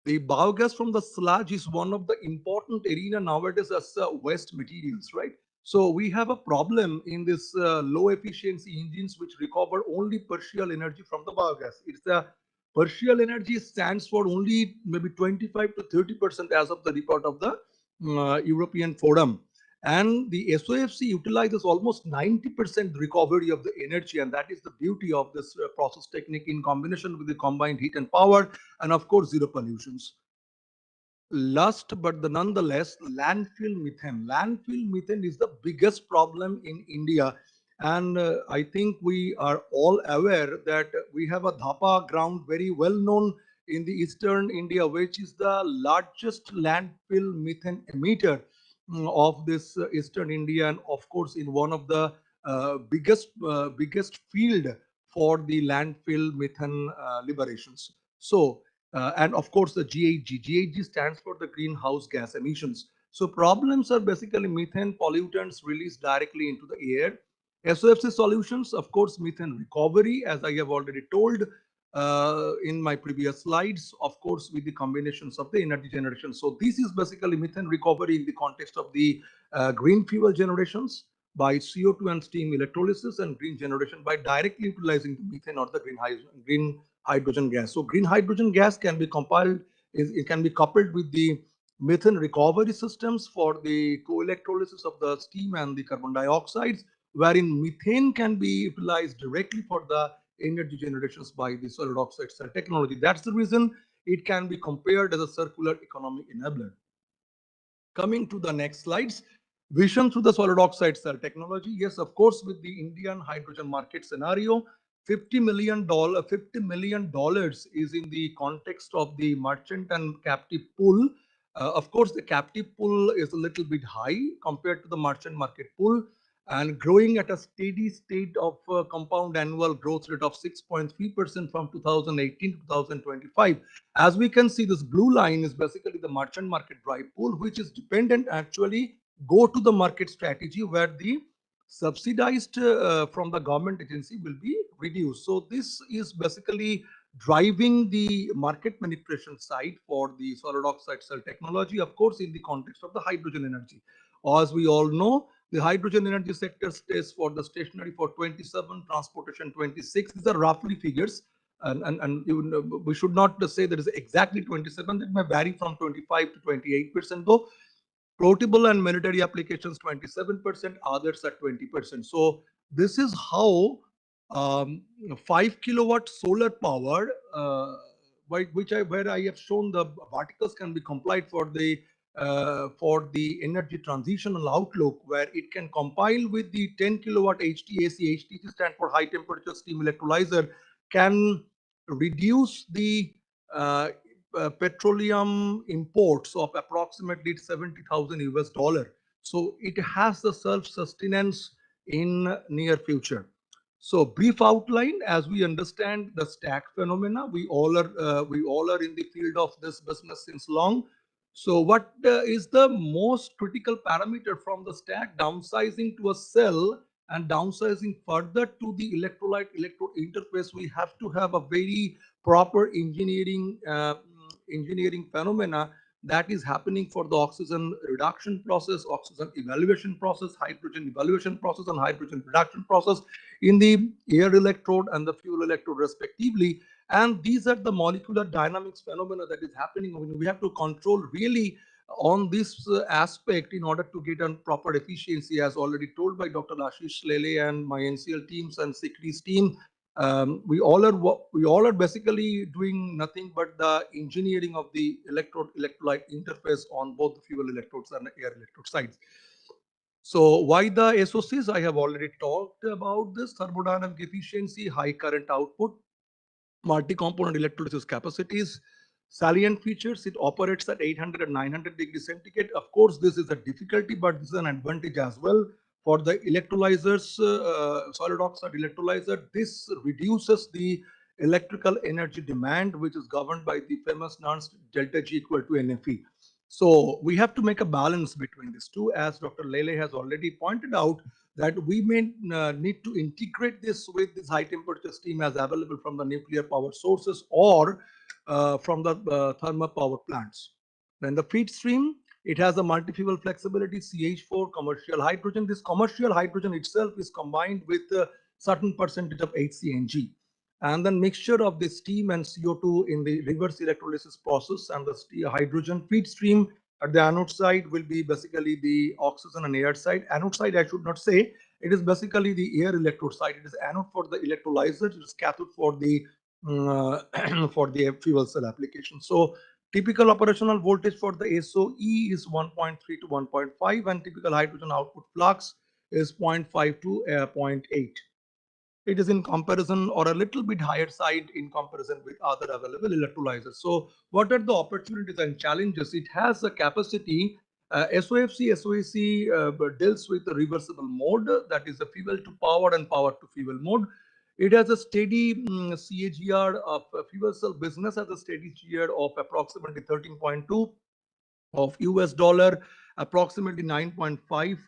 The biogas from the sludge is one of the important arena nowadays as waste materials, right? So we have a problem in this low efficiency engines which recover only partial energy from the biogas. It's a partial energy stands for only maybe 25 to 30% as of the report of the European Forum. And the SOFC utilizes almost 90% recovery of the energy, and that is the beauty of this process technique in combination with the combined heat and power, and of course zero pollutions. Last but the nonetheless, landfill methane. Landfill methane is the biggest problem in India, and I think we are all aware that we have a Dhapa ground very well known in the eastern India, which is the largest landfill methane emitter of this eastern India, and of course in one of the biggest field for the landfill methane liberations. So and of course the GHG. GHG stands for the greenhouse gas emissions. So problems are basically methane pollutants released directly into the air. SOFC solutions, of course, methane recovery, as I have already told in my previous slides, of course, with the combinations of the energy generation. So this is basically methane recovery in the context of the green fuel generations by CO2 and steam electrolysis, and green generation by directly utilizing the methane or the green hydrogen gas. So green hydrogen gas can be compiled, it can be coupled with the methane recovery systems for the co-electrolysis of the steam and the carbon dioxides, wherein methane can be utilized directly for the energy generations by the solid oxide cell technology. That's the reason it can be compared as a circular economy enabler. Coming to the next slides, vision through the solid oxide cell technology. Yes, of course, with the Indian hydrogen market scenario, $50 million is in the context of the merchant and captive pool. Of course, the captive pool is a little bit high compared to the merchant market pool, and growing at a steady state of compound annual growth rate of 6.3% from 2018 to 2025. As we can see, this blue line is basically the merchant market dry pool, which is dependent actually go to the market strategy where the subsidized from the government agency will be reduced. So this is basically driving the market penetration side for the solid oxide cell technology, of course, in the context of the hydrogen energy. As we all know, the hydrogen energy sector stays for the stationary for 27, transportation 26. These are roughly figures. And even, we should not say that is exactly 27. It may vary from 25 to 28%, though. Portable and military applications 27%, others are 20%. So this is how 5 kilowatt solar power, where I have shown the verticals can be complied for the energy transitional outlook, where it can compile with the 10 kilowatt HTAC. HTAC stand for high temperature steam electrolyzer, can reduce the petroleum imports of approximately 70,000 US dollar. So it has the self-sustenance in near future. So brief outline, as we understand the stack phenomena, we all are in the field of this business since long. So what is the most critical parameter from the stack? Downsizing to a cell and downsizing further to the electrolyte electrode interface, we have to have a very proper engineering phenomena that is happening for the oxygen reduction process, oxygen evaluation process, hydrogen evaluation process, and hydrogen reduction process in the air electrode and the fuel electrode respectively. And these are the molecular dynamics phenomena that is happening. We have to control really on this aspect in order to get a proper efficiency, as already told by Dr. Ashish Lele and my NCL teams and SICRI's team. We all are basically doing nothing but the engineering of the electrolyte interface on both the fuel electrodes and the air electrode sides. So why the SOCs? I have already talked about this: thermodynamic efficiency, high current output, multi-component electrolysis capacities. Salient features: it operates at 800 and 900 degrees centigrade. Of course, this is a difficulty, but this is an advantage as well. For the electrolyzers, solid oxide electrolyzer, this reduces the electrical energy demand, which is governed by the famous Nernst delta G equal to NFE. So we have to make a balance between these two, as Dr. Lele has already pointed out, that we may need to integrate this with this high temperature steam as available from the nuclear power sources or from the thermal power plants. Then the feed stream, It has a multi-fuel flexibility, CH4, commercial hydrogen. This commercial hydrogen itself is combined with a certain percentage of HCNG. And then mixture of the steam and CO2 in the reverse electrolysis process, and the hydrogen feed stream at the anode side will be basically the oxygen and air side. Anode side, I should not say, it is basically the air electrode side. It is anode for the electrolyzer, it is cathode for the for the fuel cell application. So typical operational voltage for the SOE is 1.3 to 1.5, and typical hydrogen output flux is 0.5 to 0.8. It is in comparison or a little bit higher side in comparison with other available electrolyzers. So what are the opportunities and challenges? It has a capacity, SOFC, SOEC deals with the reversible mode, that is the fuel to power and power to fuel mode. It has a steady CAGR of fuel cell business has a steady GR of approximately 13.2 of US dollar, approximately 9.5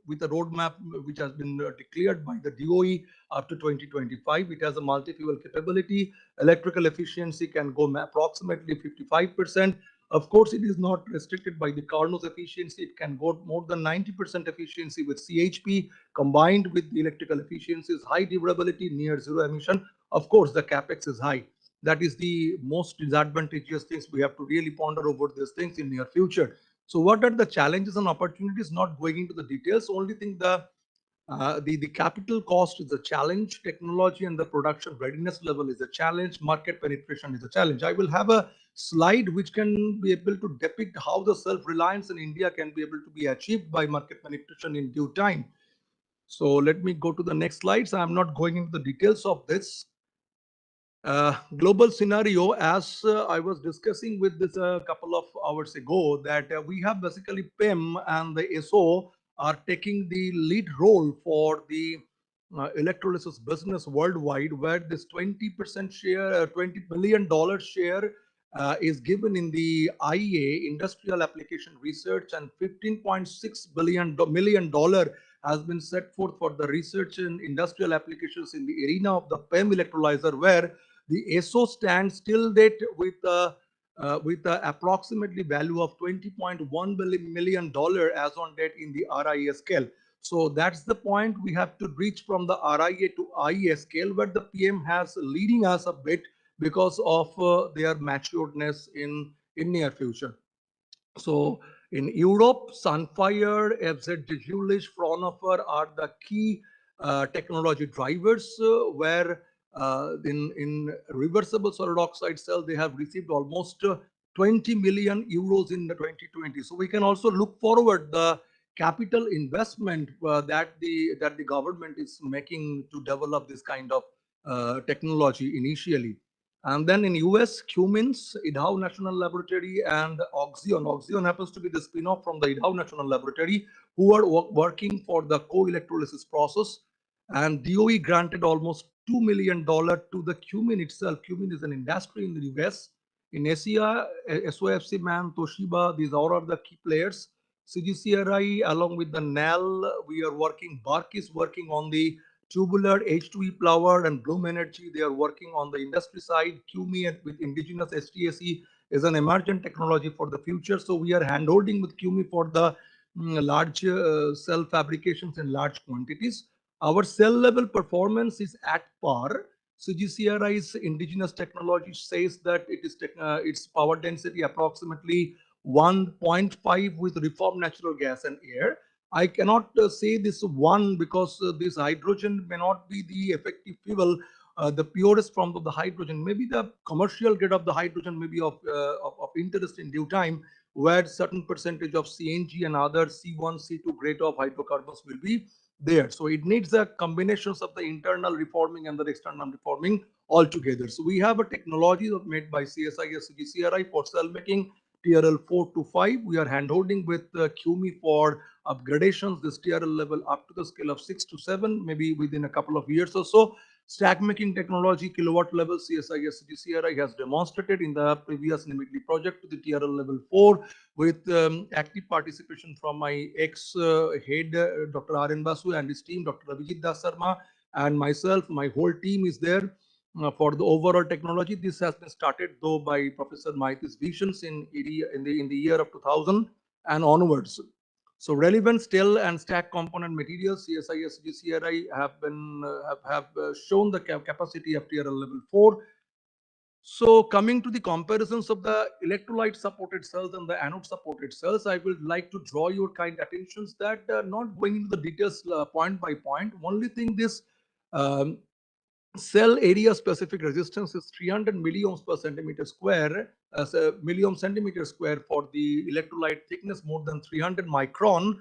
with a roadmap which has been declared by the DOE up to 2025. It has a multi-fuel capability. Electrical efficiency can go approximately 55%. Of course, it is not restricted by the Carnot efficiency. It can go more than 90% efficiency with CHP combined with the electrical efficiencies, high durability, near zero emission. Of course, the capex is high. That is the most disadvantageous things. We have to really ponder over these things in near future. So what are the challenges and opportunities? Not going into the details, only thing the capital cost is a challenge, technology and the production readiness level is a challenge, market penetration is a challenge. I will have a slide which can be able to depict how the self-reliance in India can be able to be achieved by market penetration in due time. So let me go to the next slides. I'm not going into the details of this. Global scenario, as I was discussing with this a couple of hours ago, that we have basically PEM and the SO are taking the lead role for the electrolysis business worldwide, where this 20% share, $20 billion share is given in the IEA, Industrial Application Research, and $15.6 million has been set forth for the research in industrial applications in the arena of the PEM electrolyzer, where the SO stands till date with the approximately value of $20.1 million as on date in the RIA scale. So that's the point we have to reach from the RIA to IEA scale, where the PM has leading us a bit because of their maturedness in near future. So in Europe, Sunfire, FZ Jülich, Fraunhofer are the key technology drivers, where in reversible solid oxide cell, they have received almost 20 million euros in the 2020. So we can also look forward the capital investment that the government is making to develop this kind of technology initially. And then in US, Cummins, Idaho National Laboratory, and Oxion. Oxion happens to be the spin-off from the Idaho National Laboratory, who are working for the co-electrolysis process. And DOE granted almost $2 million to the Cummins itself. Cummins is an industry in the US. In Asia, SOFC, MAN, Toshiba, these all are the key players. CGCRI, along with the NAL, we are working, BARC is working on the tubular H2E plower, and Bloom Energy, they are working on the industry side. QME with indigenous STAC is an emergent technology for the future. So we are handholding with QME for the large cell fabrications in large quantities. Our cell level performance is at par. CGCRI's indigenous technology says that it is its power density approximately 1.5 with reformed natural gas and air. I cannot say this one because this hydrogen may not be the effective fuel, the purest form of the hydrogen. Maybe the commercial grade of the hydrogen may be of interest in due time, where certain percentage of CNG and other C1, C2 grade of hydrocarbons will be there. So it needs a combinations of the internal reforming and the external reforming altogether. So we have a technology made by CSIS, CGCRI for cell making, TRL 4 to 5. We are handholding with QME for upgradations, this TRL level up to the scale of 6 to 7, maybe within a couple of years or so. Stack making technology, kilowatt level, CSIS, CGCRI has demonstrated in the previous Nimigli project to the TRL level 4 with active participation from my ex-head, Dr. R.N. Basu, and his team, Dr. Abhijit Das Sarma, and myself. My whole team is there. for the overall technology. This has been started though by Professor Maithi's visions in the year of 2000 and onwards. So relevant steel and stack component materials, CSIS, GCRI have been shown the capacity of TRL level 4. So coming to the comparisons of the electrolyte supported cells and the anode supported cells, I would like to draw your kind attentions that not going into the details point by point. Only thing this um, cell area specific resistance is 300 milliohms per centimeter square, as a million centimeter square for the electrolyte thickness more than 300 micron,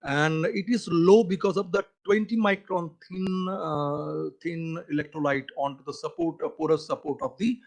and it is low because of the 20 micron thin electrolyte onto the support porous support of the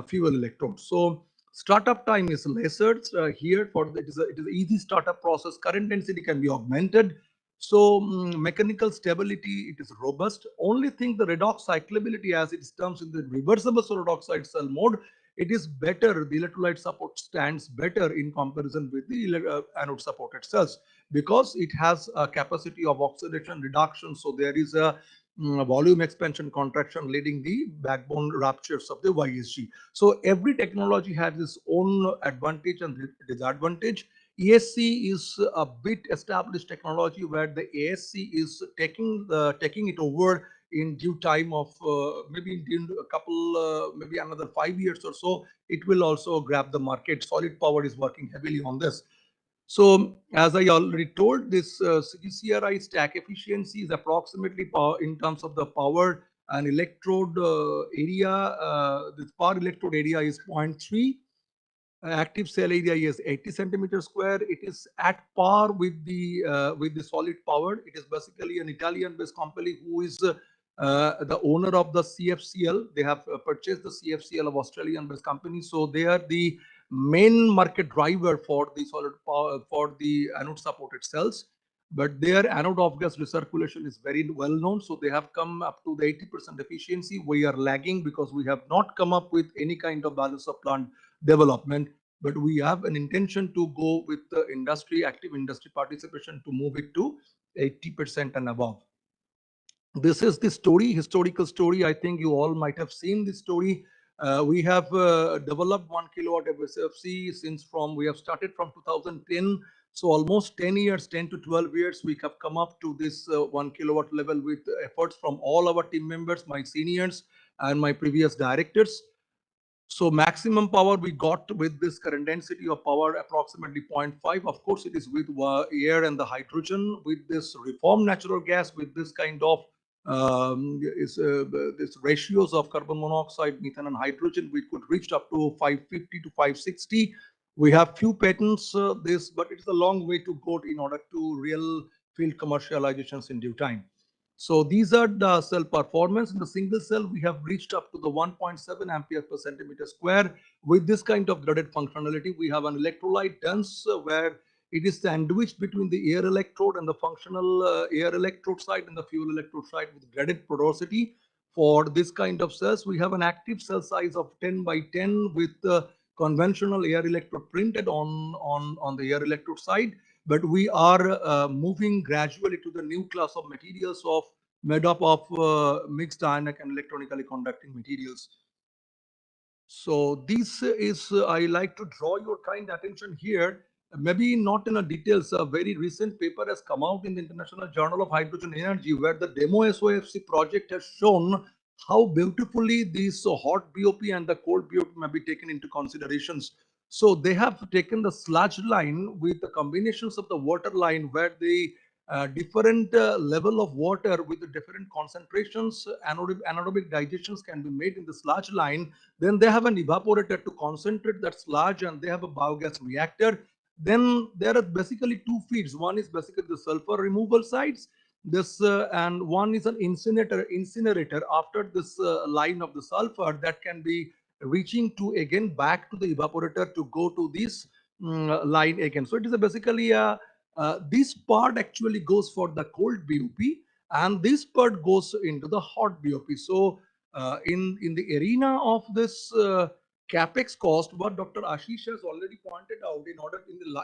fuel electrode. So startup time is lesser here. For it is an easy startup process. Current density can be augmented. So mechanical stability, it is robust. Only thing, the redox cyclability as it comes in the reversible solid oxide cell mode, it is better. The electrolyte support stands better in comparison with the anode supported cells because it has a capacity of oxidation reduction. So there is a volume expansion contraction leading the backbone ruptures of the YSG. So every technology has its own advantage and disadvantage. ESC is a bit established technology where the ASC is taking it over in due time of maybe in a couple, maybe another 5 years or so. It will also grab the market. Solid Power is working heavily on this. So as I already told, this CCRI stack efficiency is approximately in terms of the power and electrode area. This power electrode area is 0.3. Active cell area is 80 centimeters square. It is at par with the Solid Power. It is basically an Italian-based company who is the owner of the CFCL. They have purchased the CFCL of Australian-based company, so they are the main market driver for the solid power for the anode supported cells. But their anode off gas recirculation is very well known, so they have come up to the 80% efficiency. We are lagging because we have not come up with any kind of balance of plant development, but we have an intention to go with the active industry participation to move it to 80% and above. This is the historical story. I think you all might have seen this story. We have developed 1 kilowatt of SFC we have started from 2010. So almost 10 years, 10 to 12 years, we have come up to this 1 kilowatt level with efforts from all our team members, my seniors and my previous directors. So maximum power we got with this current density of power approximately 0.5. Of course, it is with air and the hydrogen. With this reformed natural gas, with this kind of this ratios of carbon monoxide, methane, and hydrogen, we could reach up to 550 to 560. We have few patents but it's a long way to go in order to real field commercializations in due time. So these are the cell performance. In the single cell, we have reached up to the 1.7 ampere per centimeter square. With this kind of graded functionality, we have an electrolyte dense where it is sandwiched between the air electrode and the functional air electrode side and the fuel electrode side with graded porosity. For this kind of cells, we have an active cell size of 10 by 10 with conventional air electrode printed on the air electrode side. But we are moving gradually to the new class of materials made up of mixed ionic and electronically conducting materials. So this is, I like to draw your kind attention here, maybe not in a details. A very recent paper has come out in the International Journal of Hydrogen Energy where the demo SOFC project has shown how beautifully this hot BOP and the cold BOP may be taken into considerations. So they have taken the sludge line with the combinations of the water line where the different level of water with the different concentrations, anaerobic digestions can be made in the sludge line. Then they have an evaporator to concentrate that sludge, and they have a biogas reactor. Then there are basically two feeds. One is basically the sulfur removal sites. And one is an incinerator after this line of the sulfur that can be reaching to again back to the evaporator to go to this line again. So it is basically a this part actually goes for the cold BOP, and this part goes into the hot BOP. So in the arena of this capex cost, what Dr. Ashish has already pointed out,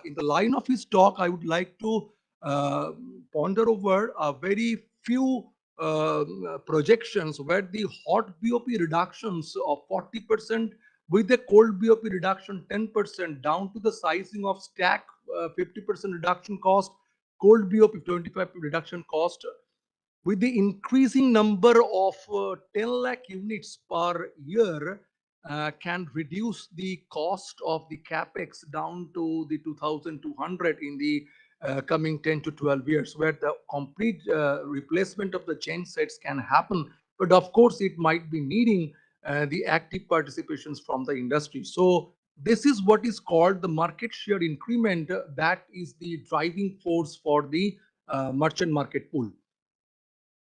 in the line of his talk, I would like to ponder over a very few projections where the hot BOP reductions of 40% with the cold BOP reduction 10% down to the sizing of stack 50% reduction cost, cold BOP 25% reduction cost, with the increasing number of 10 lakh units per year can reduce the cost of the capex down to the 2200 in the coming 10 to 12 years, where the complete replacement of the chain sets can happen. But of course, it might be needing the active participations from the industry. So this is what is called the market share increment. That is the driving force for the merchant market pool.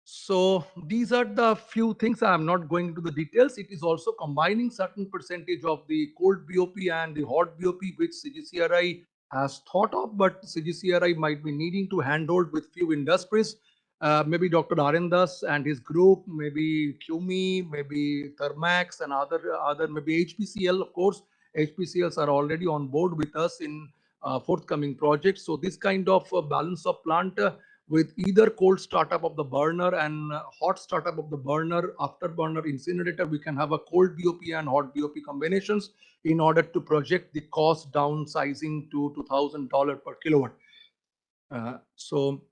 So these are the few things. I'm not going into the details. It is also combining certain percentage of the cold BOP and the hot BOP, which CGCRI has thought of, but CGCRI might be needing to handhold with few industries. Maybe Dr. Arendas and his group, maybe QMI, maybe Thermax and other maybe HPCL. Of course, HPCLs are already on board with us in forthcoming projects. So this kind of balance of plant with either cold startup of the burner and hot startup of the burner, after burner incinerator, we can have a cold BOP and hot BOP combinations in order to project the cost downsizing to $2,000 per kilowatt. So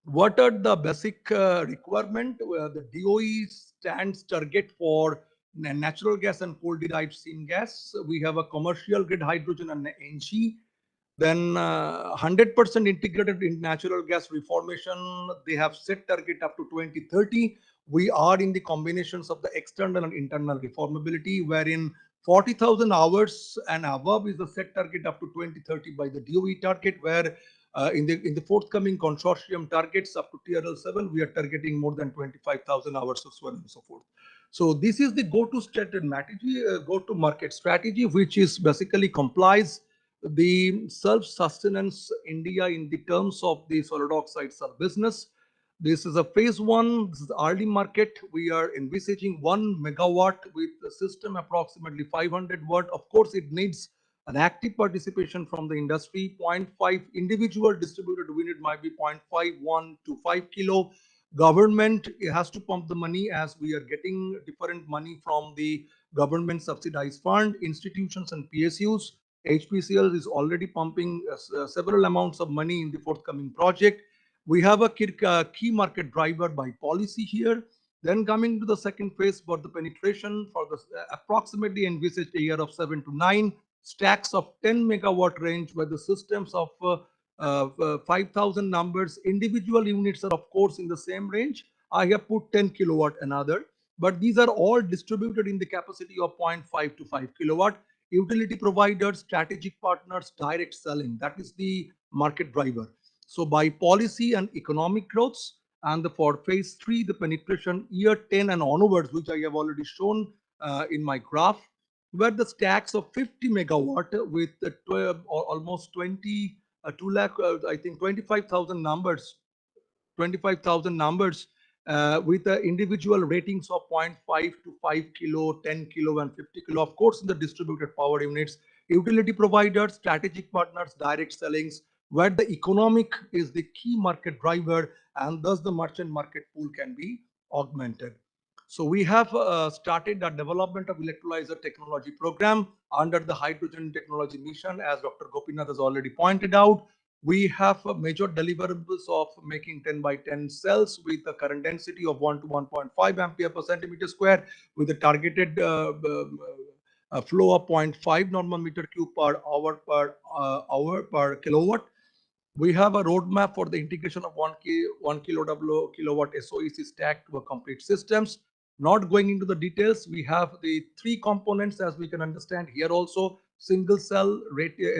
what are the basic requirement? The DOE stands target for natural gas and coal derived syngas. We have a commercial grade hydrogen and NG. Then 100% integrated in natural gas reformation. They have set target up to 2030. We are in the combinations of the external and internal reformability, wherein 40,000 hours and above is the set target up to 2030 by the DOE target, where in the forthcoming consortium targets up to TRL 7, we are targeting more than 25,000 hours of so on and so forth. So this is the go-to-market strategy, which is basically complies the self-sustenance India in the terms of the solid oxide cell business. This is a phase one. This is the early market. We are envisaging 1 megawatt with the system approximately 500 watt. Of course, it needs an active participation from the industry. 0.5 individual distributed unit might be 0.51 to 5 kilo. Government has to pump the money, as we are getting different money from the government subsidized fund, institutions and PSUs. HPCL is already pumping several amounts of money in the forthcoming project. We have a key market driver by policy here. Then coming to the second phase for the penetration for the approximately envisaged a year of 7 to 9 stacks of 10 megawatt range, where the systems of 5,000 numbers, individual units are of course in the same range. I have put 10 kilowatt another, but these are all distributed in the capacity of 0.5 to 5 kilowatt. Utility providers, strategic partners, direct selling. That is the market driver. So by policy and economic growths, and for phase 3, the penetration year 10 and onwards, which I have already shown in my graph, where the stacks of 50 megawatt with almost 2 lakh, I think 25,000 numbers, 25,000 numbers with the individual ratings of 0.5 to 5 kilo, 10 kilo and 50 kilo. Of course, in the distributed power units, utility providers, strategic partners, direct sellings, where the economic is the key market driver, and thus the merchant market pool can be augmented. So we have started the development of electrolyzer technology program under the hydrogen technology mission, as Dr. Gopinath has already pointed out. We have major deliverables of making 10 by 10 cells with a current density of 1 to 1.5 ampere per centimeter square, with a targeted flow of 0.5 normal meter cube per hour per kilowatt. We have a roadmap for the integration of 1 kilowatt SOEC stack to a complete systems. Not going into the details, we have the 3 components, as we can understand here also: single cell,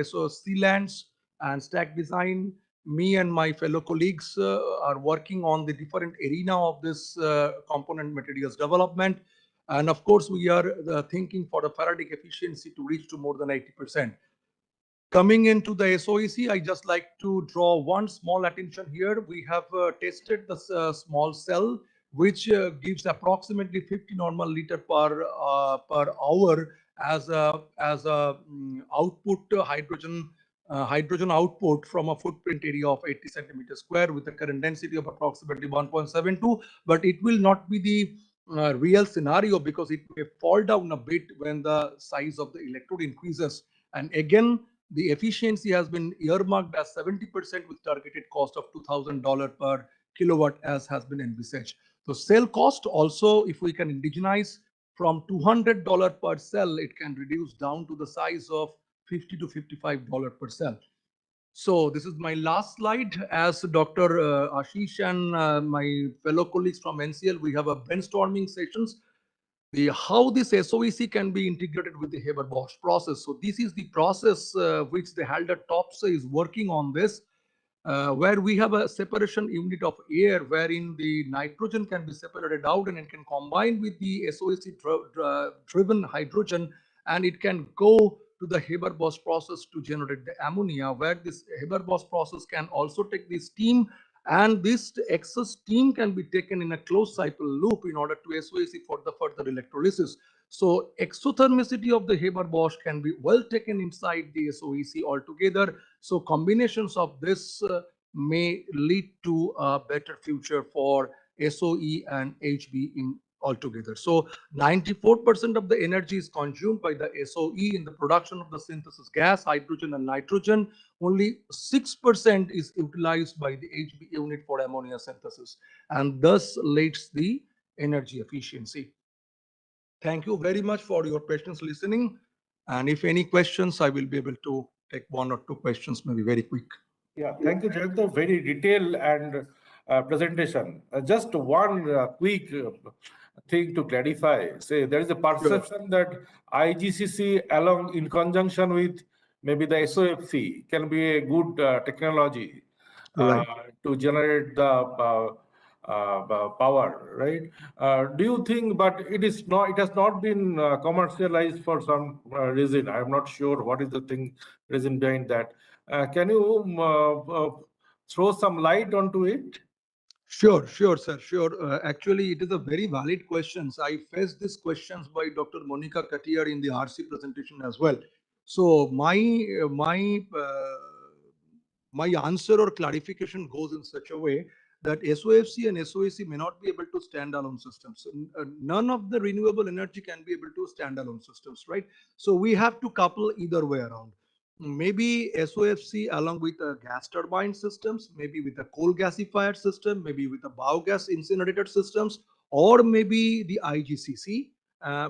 SOC lands, and stack design. Me and my fellow colleagues are working on the different arena of this component materials development. And of course, we are thinking for the Faraday efficiency to reach to more than 80%. Coming into the SOEC, I just like to draw one small attention here. We have tested the small cell, which gives approximately 50 normal liter per hour as a output hydrogen hydrogen output from a footprint area of 80 centimeters square with a current density of approximately 1.72, but it will not be the real scenario because it may fall down a bit when the size of the electrode increases. And again, the efficiency has been earmarked as 70% with targeted cost of $2,000 per kilowatt as has been envisaged. So cell cost also, if we can indigenize from $200 per cell, it can reduce down to the size of $50 to $55 per cell. So this is my last slide. As Dr. Ashish and my fellow colleagues from NCL, we have a brainstorming sessions. How this SOEC can be integrated with the Haber-Bosch process. So this is the process which the Halder Topsoe is working on this, where we have a separation unit of air wherein the nitrogen can be separated out and it can combine with the SOEC driven hydrogen, and it can go to the Haber-Bosch process to generate the ammonia, where this Haber-Bosch process can also take the steam, and this excess steam can be taken in a closed cycle loop in order to SOEC for the further electrolysis. So exothermicity of the Haber-Bosch can be well taken inside the SOEC altogether. So combinations of this may lead to a better future for SOE and HB in altogether. So 94% of the energy is consumed by the SOE in the production of the synthesis gas, hydrogen and nitrogen. Only 6% is utilized by the HB unit for ammonia synthesis, and thus leads the energy efficiency. Thank you very much for your patience listening. And if any questions, I will be able to take one or two questions, maybe very quick. Yeah, thank you, Jayanta. Very detailed and presentation. Just one quick thing to clarify. Say there is a perception that IGCC, along in conjunction with maybe the SOFC, can be a good technology to generate the power, right? Do you think? But it is not. It has not been commercialized for some reason. I am not sure what is the reason behind that. Can you throw some light onto it? Sure, sir, sure. Actually, it is a very valid question. I faced these questions by Dr. Monica Katiyar in the RC presentation as well. So my answer or clarification goes in such a way that SOFC and SOEC may not be able to stand alone systems. So, none of the renewable energy can be able to stand alone systems, right? So we have to couple either way around. Maybe SOFC along with a gas turbine systems, maybe with a coal gasifier system, maybe with a biogas incinerator systems, or maybe the IGCC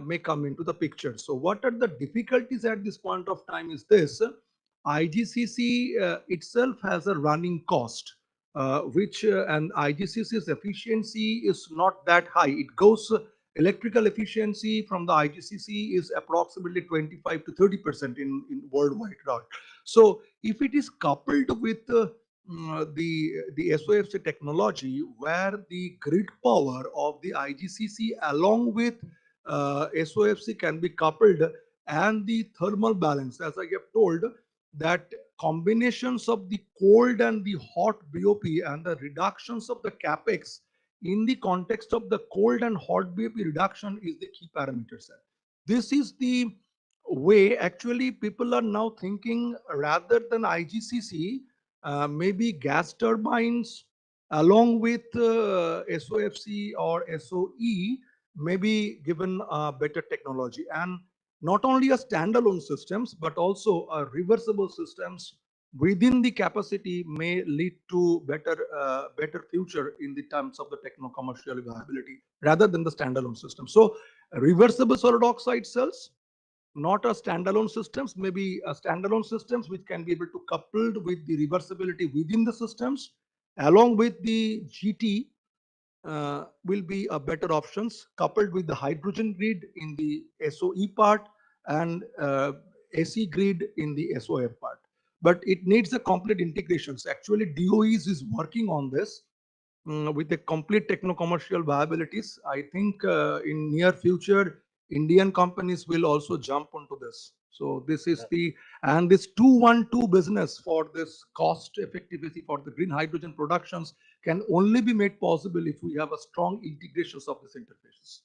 may come into the picture. So what are the difficulties at this point of time is this: IGCC itself has a running cost, and IGCC's efficiency is not that high. It goes electrical efficiency from the IGCC is approximately 25 to 30% in worldwide. So if it is coupled with the SOFC technology, where the grid power of the IGCC along with SOFC can be coupled, and the thermal balance, as I have told, that combinations of the cold and the hot BOP and the reductions of the capex in the context of the cold and hot BOP reduction is the key parameter, sir. This is the way actually people are now thinking, rather than IGCC, maybe gas turbines along with SOFC or SOE may be given better technology, and not only a standalone systems but also a reversible systems within the capacity may lead to better future in the terms of the techno-commercial viability rather than the standalone system. So reversible solid oxide cells, not a standalone systems, maybe a standalone systems which can be able to coupled with the reversibility within the systems along with the GT will be a better options, coupled with the hydrogen grid in the SOE part and AC grid in the SOF part. But it needs a complete integrations. Actually, DOEs is working on this with the complete techno-commercial viabilities. I think in near future, Indian companies will also jump onto this. So this is and this 2-1-2 business for this cost effectivity for the green hydrogen productions can only be made possible if we have a strong integrations of these interfaces.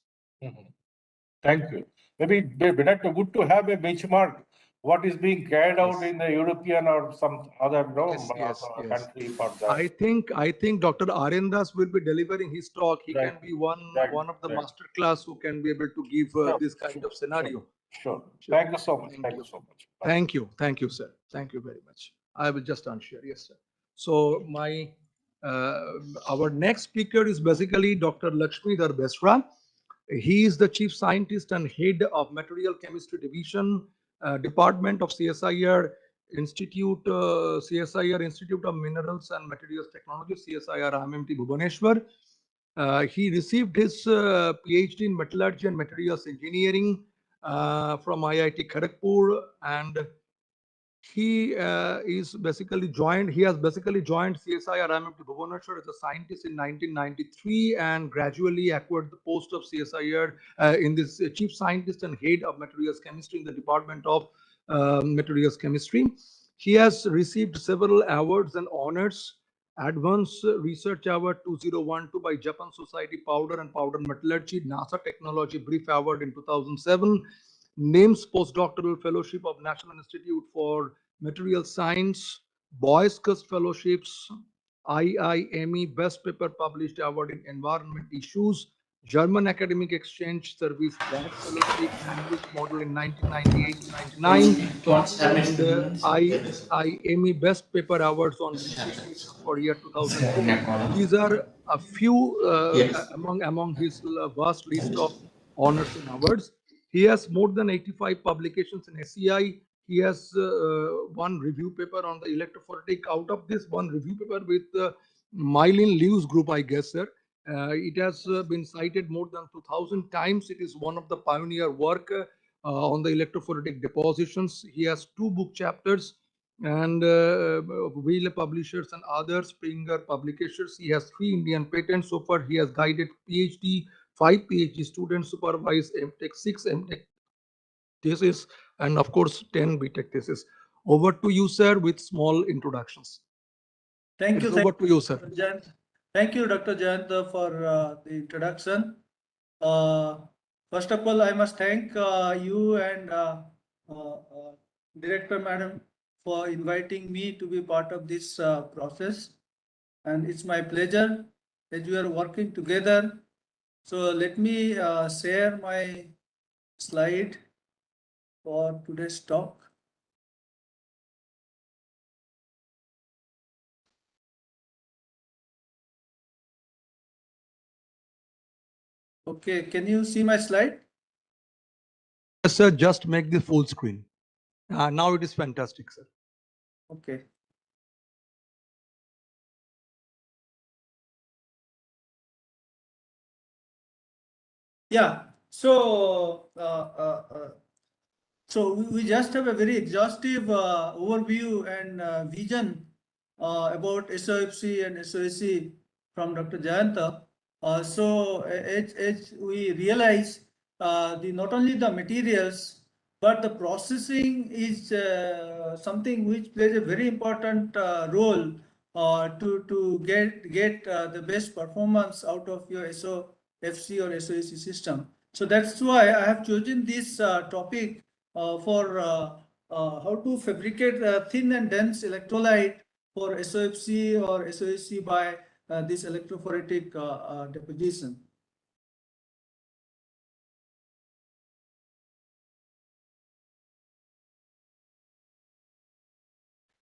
Thank you. Maybe better good to have a benchmark what is being carried out in the European or some other Yes. country for that. I think Dr. Arendas will be delivering his talk. He Right. can be one of the Right. master class who can be able to give Sure, this kind of scenario. Sure. Thank you so much. Thank Thank you. you so much. Thank you, sir. Thank you very much. I will just unshare. Yes, sir. So our next speaker is basically Dr. Lakshmidhar Besra. He is the chief scientist and head of material chemistry division, department of CSIR Institute, CSIR Institute of Minerals and Materials Technology, CSIR IMT Bhubaneswar. He received his PhD in metallurgy and materials engineering from IIT Kharagpur, and he has basically joined CSIR IMT Bhubaneswar as a scientist in 1993 and gradually acquired the post of CSIR in this chief scientist and head of materials chemistry in the department of materials chemistry. He has received several awards and honors. Advanced Research Award 2012 by Japan Society Powder and Powder Metallurgy, NASA Technology Brief Award in 2007, NIMS Postdoctoral Fellowship of National Institute for Material Science, Boyce Cust Fellowships, IIME Best Paper Published Award in Environment Issues, German Academic Exchange Service Black Fellowship, Heinrich Model in 1998-99, and IIME Best Paper Awards on BCTs for year 2002. These are a few among his vast list of honors and awards. He has more than 85 publications in SEI. He has one review paper on the electrophoretic. Out of this, one review paper with Myelin Lewis group, I guess, sir. It has been cited more than 2,000 times. It is one of the pioneer work on the electrophoretic depositions. He has 2 book chapters and Wheeler Publishers and other Springer Publications. He has 3 Indian patents. So far, he has guided PhD, 5 PhD students, supervised MTech, 6 MTech thesis, and of course 10 BTech thesis. Over to you, sir, with small introductions. Thank you. Over to you, sir. Thank you, Dr. Jayanta, for the introduction. First of all, I must thank you and Director Madam for inviting me to be part of this process. And it's my pleasure that we are working together. So let me share my slide for today's talk. Okay, can you see my slide? Yes, sir, just make the full screen. Now it is fantastic, sir. Okay. Yeah, so we just have a very exhaustive overview and vision about SOFC and SOEC from Dr. Jayanta. So as we realize, not only the materials, but the processing is something which plays a very important role to get the best performance out of your SOFC or SOEC system. So that's why I have chosen this topic for how to fabricate thin and dense electrolyte for SOFC or SOEC by this electrophoretic deposition.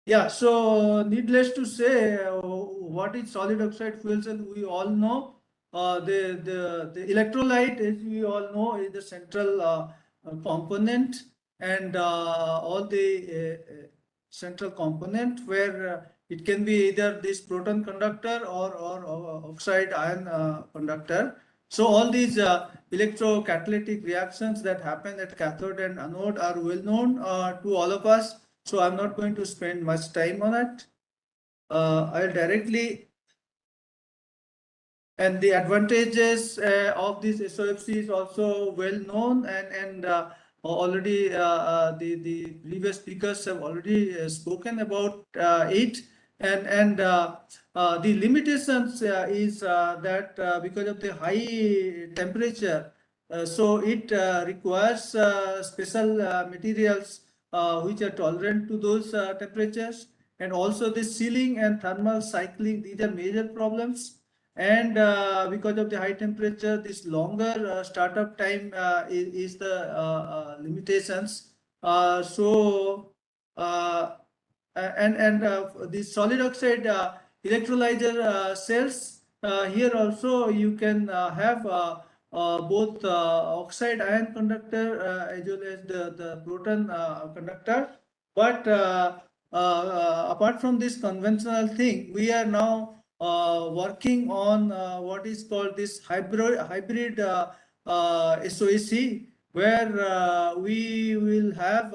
Yeah, so needless to say, what is solid oxide fuel cell, we all know. The electrolyte, as we all know, is the central component, and all the central component where it can be either this proton conductor or oxide ion conductor. So all these electrocatalytic reactions that happen at cathode and anode are well known to all of us. So I'm not going to spend much time on it. I'll directly, and the advantages of this SOFC is also well known, and already the previous speakers have already spoken about it. And the limitations is that because of the high temperature, so it requires special materials which are tolerant to those temperatures. And also the sealing and thermal cycling, these are major problems. And because of the high temperature, this longer startup time is the limitations. The solid oxide electrolyzer cells, here also you can have both oxide ion conductor as well as the proton conductor. But apart from this conventional thing, we are now working on what is called this hybrid SOEC, where we will have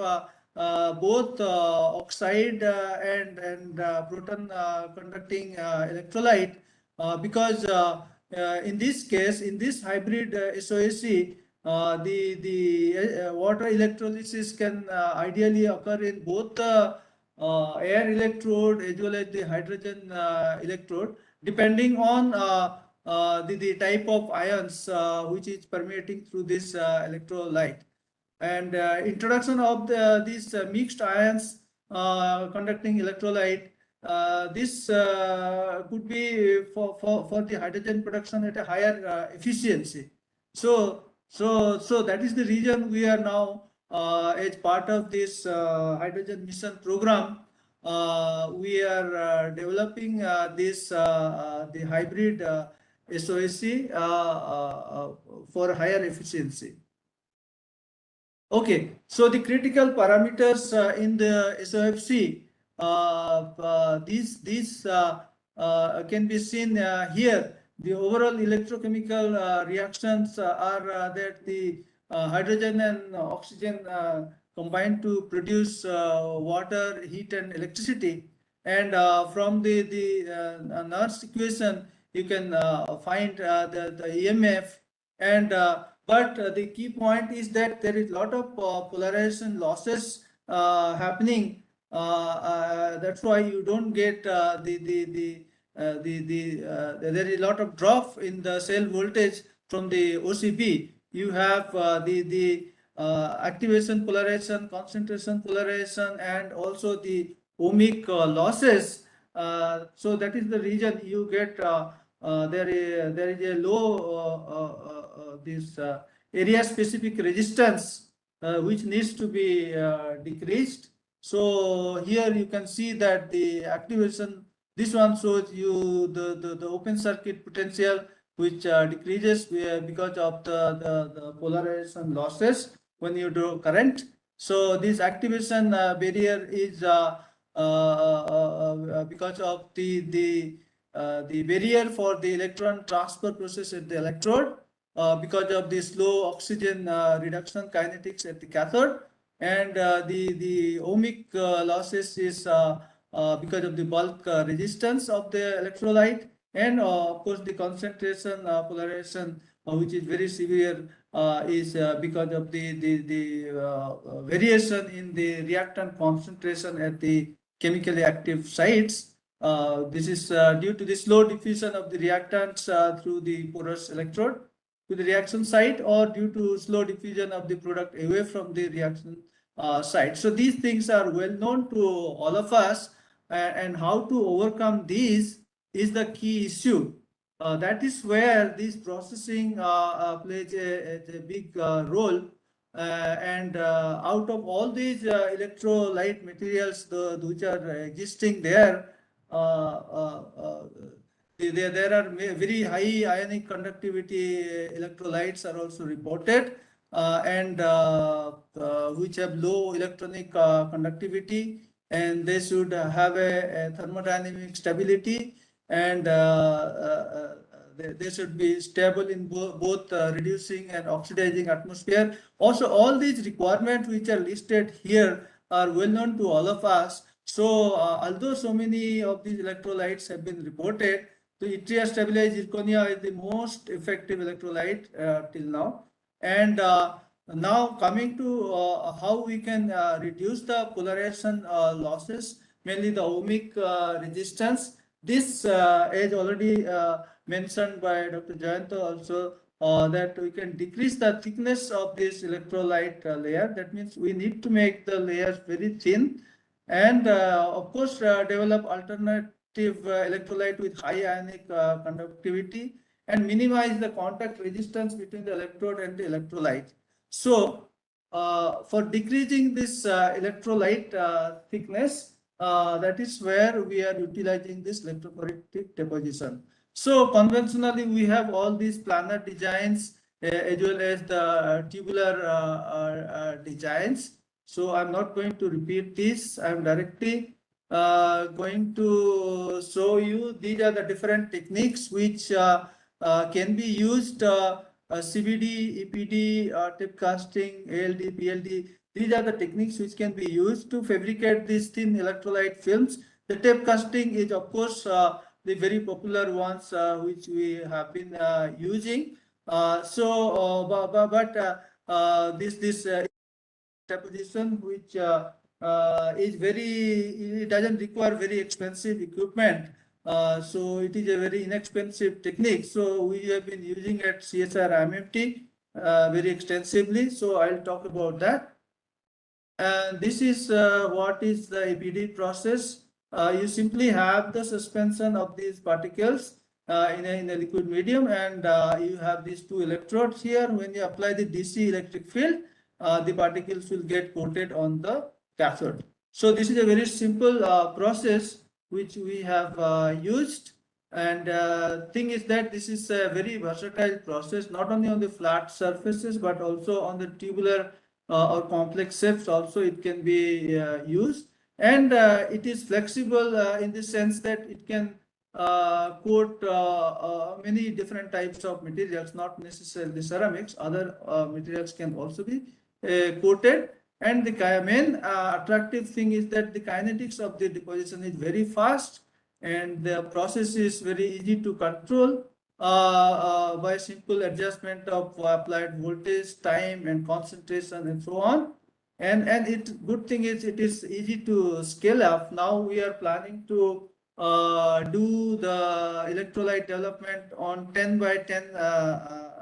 both oxide and proton conducting electrolyte, because in this case, in this hybrid SOEC, the water electrolysis can ideally occur in both the air electrode as well as the hydrogen electrode, depending on the type of ions which is permeating through this electrolyte. And introduction of these mixed ions conducting electrolyte, this could be for the hydrogen production at a higher efficiency. So that is the reason we are now, as part of this hydrogen mission program, we are developing the hybrid SOEC for higher efficiency. Okay, so the critical parameters in the SOFC, these can be seen here. The overall electrochemical reactions are that the hydrogen and oxygen combine to produce water, heat, and electricity. And from the Nernst equation, you can find the EMF. And but the key point is that there is a lot of polarization losses happening. That's why you don't get there is a lot of drop in the cell voltage from the OCP. You have the activation polarization, concentration polarization, and also the ohmic losses. So that is the reason you get there is a low this area specific resistance which needs to be decreased. So here you can see that the activation, this one shows you the open circuit potential, which decreases because of the polarization losses when you draw current. So this activation barrier is because of the barrier for the electron transfer process at the electrode, because of the slow oxygen reduction kinetics at the cathode, and the ohmic losses is because of the bulk resistance of the electrolyte, and of course the concentration polarization, which is very severe, is because of the variation in the reactant concentration at the chemically active sites. This is due to the slow diffusion of the reactants through the porous electrode to the reaction site, or due to slow diffusion of the product away from the reaction site. So these things are well known to all of us, and how to overcome these is the key issue. That is where this processing plays a big role. And out of all these electrolyte materials which are existing there, there are very high ionic conductivity electrolytes are also reported, and which have low electronic conductivity, and they should have a thermodynamic stability, and they should be stable in both reducing and oxidizing atmosphere. Also, all these requirements which are listed here are well known to all of us. So although so many of these electrolytes have been reported, the yttria stabilized zirconia is the most effective electrolyte till now. And now coming to how we can reduce the polarization losses, mainly the ohmic resistance. This, as already mentioned by Dr. Jayanta also, that we can decrease the thickness of this electrolyte layer. That means we need to make the layers very thin, and of course develop alternative electrolyte with high ionic conductivity, and minimize the contact resistance between the electrode and the electrolyte. So for decreasing this electrolyte thickness, that is where we are utilizing this electrophoretic deposition. So conventionally, we have all these planar designs as well as the tubular designs. So I'm not going to repeat this. I'm directly going to show you these are the different techniques which can be used. CVD, EPD, tip casting, ALD, PLD. These are the techniques which can be used to fabricate these thin electrolyte films. The tape casting is, of course, the very popular ones which we have been using. This deposition which is it doesn't require very expensive equipment. So it is a very inexpensive technique. So we have been using at CSR IMT very extensively. So I'll talk about that. And this is what is the EPD process. You simply have the suspension of these particles in a liquid medium, and you have these two electrodes here. When you apply the DC electric field, the particles will get coated on the cathode. So this is a very simple process which we have used. And thing is that this is a very versatile process, not only on the flat surfaces, but also on the tubular or complex shapes also it can be used. And it is flexible in the sense that it can coat many different types of materials, not necessarily ceramics. Other materials can also be coated. And the main attractive thing is that the kinetics of the deposition is very fast, and the process is very easy to control by simple adjustment of applied voltage, time, and concentration, and so on. And good thing is it is easy to scale up. Now we are planning to do the electrolyte development on 10 by 10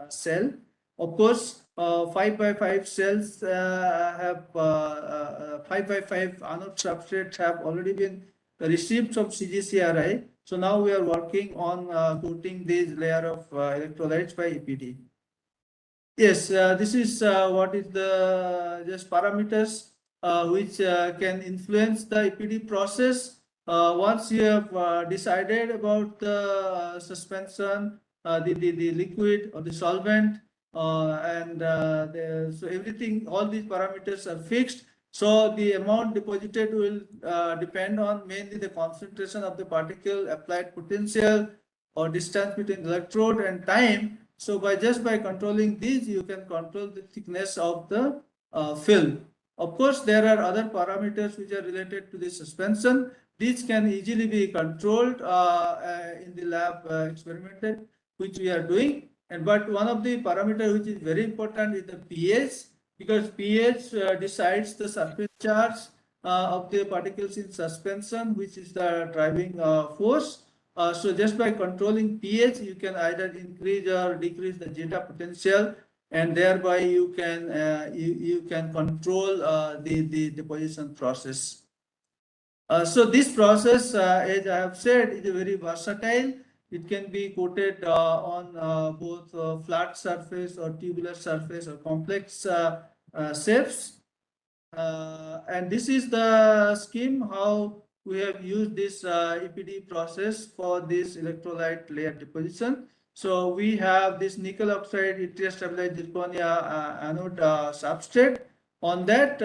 cell. Of course, 5 by 5 cells have 5 by 5 anode substrates have already been received from CGCRI. So now we are working on coating this layer of electrolytes by EPD. Yes, this is what is the just parameters which can influence the EPD process. Once you have decided about the suspension, the liquid or the solvent, so everything, all these parameters are fixed. So the amount deposited will depend on mainly the concentration of the particle, applied potential, or distance between electrode, and time. So just by controlling these, you can control the thickness of the film. Of course, there are other parameters which are related to the suspension. These can easily be controlled in the lab experimented, which we are doing. But one of the parameters which is very important is the pH, because pH decides the surface charge of the particles in suspension, which is the driving force. So just by controlling pH, you can either increase or decrease the zeta potential, and thereby you can control the deposition process. So this process, as I have said, is very versatile. It can be coated on both flat surface or tubular surface or complex shapes. And this is the scheme how we have used this EPD process for this electrolyte layer deposition. So we have this nickel oxide yttrium stabilized zirconia anode substrate. On that,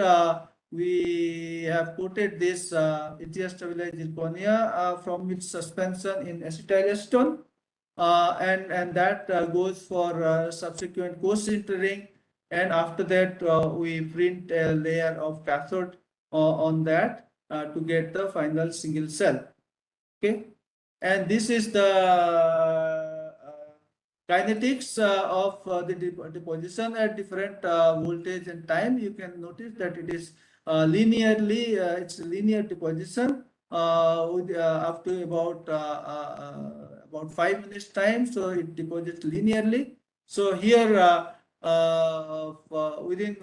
we have coated this yttrium stabilized zirconia from its suspension in acetylacetone, and that goes for subsequent co-sintering. And after that, we print a layer of cathode on that to get the final single cell. Okay, and this is the kinetics of the deposition at different voltage and time. You can notice that it is linearly, it's linear deposition with up to about 5 minutes time. So it deposits linearly. So here, within,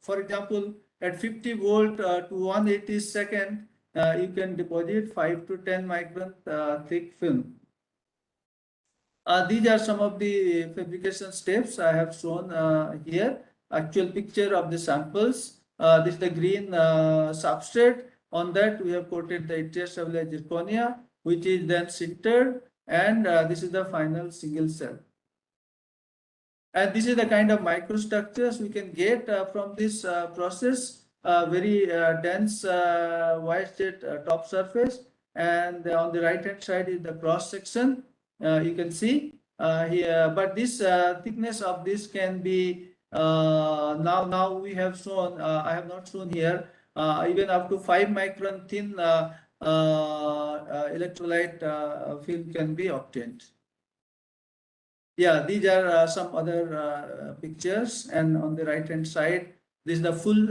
for example, at 50 volt to 180 second, you can deposit 5 to 10 micron thick film. These are some of the fabrication steps I have shown here. Actual picture of the samples. This is the green substrate. On that we have coated the ATS-stabilized zirconia, which is then sintered, and this is the final single cell. And this is the kind of microstructures we can get from this process. Very dense wire jet top surface, and on the right hand side is the cross section. You can see here, but this thickness of this can be now we have shown. I have not shown here. Even up to 5 micron thin electrolyte film can be obtained. Yeah, these are some other pictures, and on the right hand side, this is the full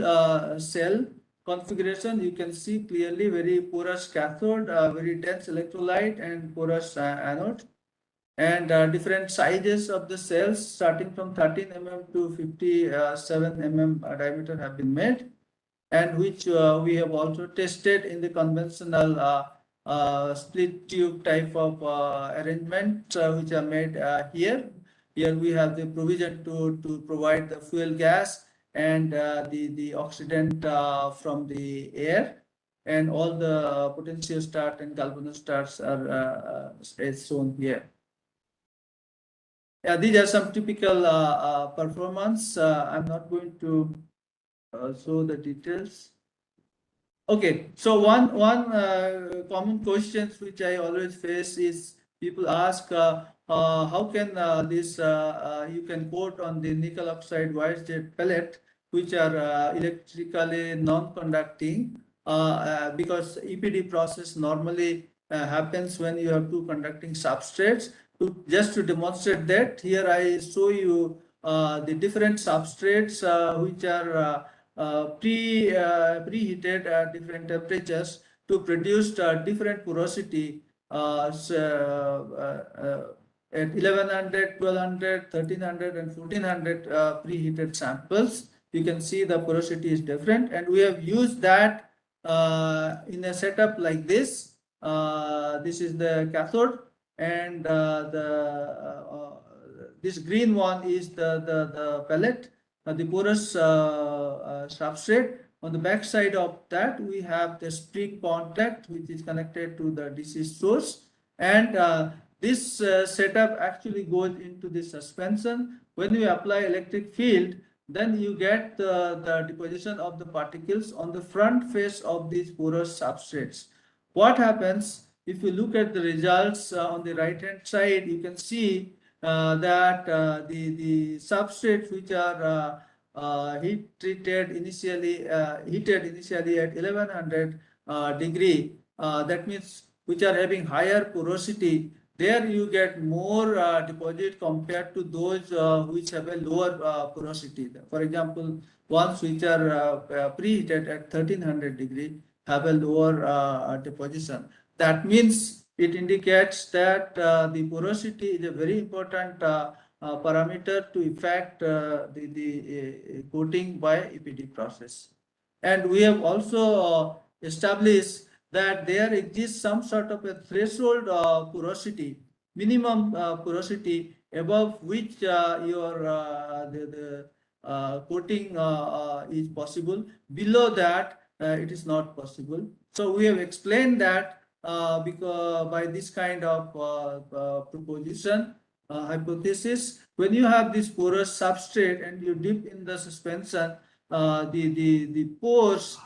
cell configuration. You can see clearly very porous cathode, very dense electrolyte, and porous anode, and different sizes of the cells starting from 13 mm to 57 mm diameter have been made, and which we have also tested in the conventional split tube type of arrangement which are made here. Here we have the provision to provide the fuel gas and the oxidant from the air, and all the potentiostat and galvanostats are as shown here. Yeah, these are some typical performance. I'm not going to show the details. Okay, so one common questions which I always face is people ask how can this you can coat on the nickel oxide wire jet pellet which are electrically non-conducting because EPD process normally happens when you have two conducting substrates. Just to demonstrate that, here I show you the different substrates which are preheated at different temperatures to produce different porosity at 1100, 1200, 1300 and 1400 preheated samples. You can see the porosity is different, and we have used that in a setup like this. This is the cathode, and this green one is the pellet. The porous substrate. On the back side of that, we have the spring contact, which is connected to the DC source, and this setup actually goes into the suspension. When you apply electric field, then you get the deposition of the particles on the front face of these porous substrates. What happens if you look at the results on the right hand side? You can see that the substrates which are heated initially at 1100 degree, that means which are having higher porosity, there you get more deposit compared to those which have a lower porosity. For example, ones which are preheated at 1300 degree have a lower deposition. That means it indicates that the porosity is a very important parameter to effect the coating by EPD process. And we have also established that there exists some sort of a threshold porosity, minimum porosity above which your coating is possible. Below that, it is not possible. So we have explained that because by this kind of proposition, hypothesis, when you have this porous substrate and you dip in the suspension, the pores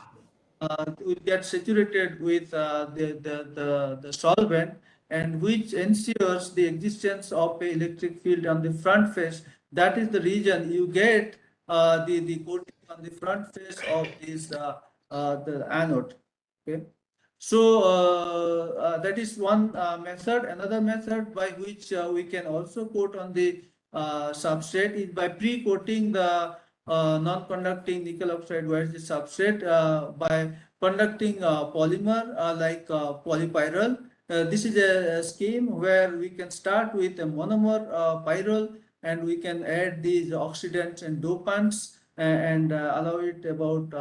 will get saturated with the solvent, and which ensures the existence of a electric field on the front face. That is the reason you get the coating on the front face of this the anode. Okay. So that is one method. Another method by which we can also coat on the substrate is by pre-coating the non-conducting nickel oxide wire substrate by conducting polymer like polypyrrole. This is a scheme where we can start with a monomer pyrrole and we can add these oxidants and dopants and allow it about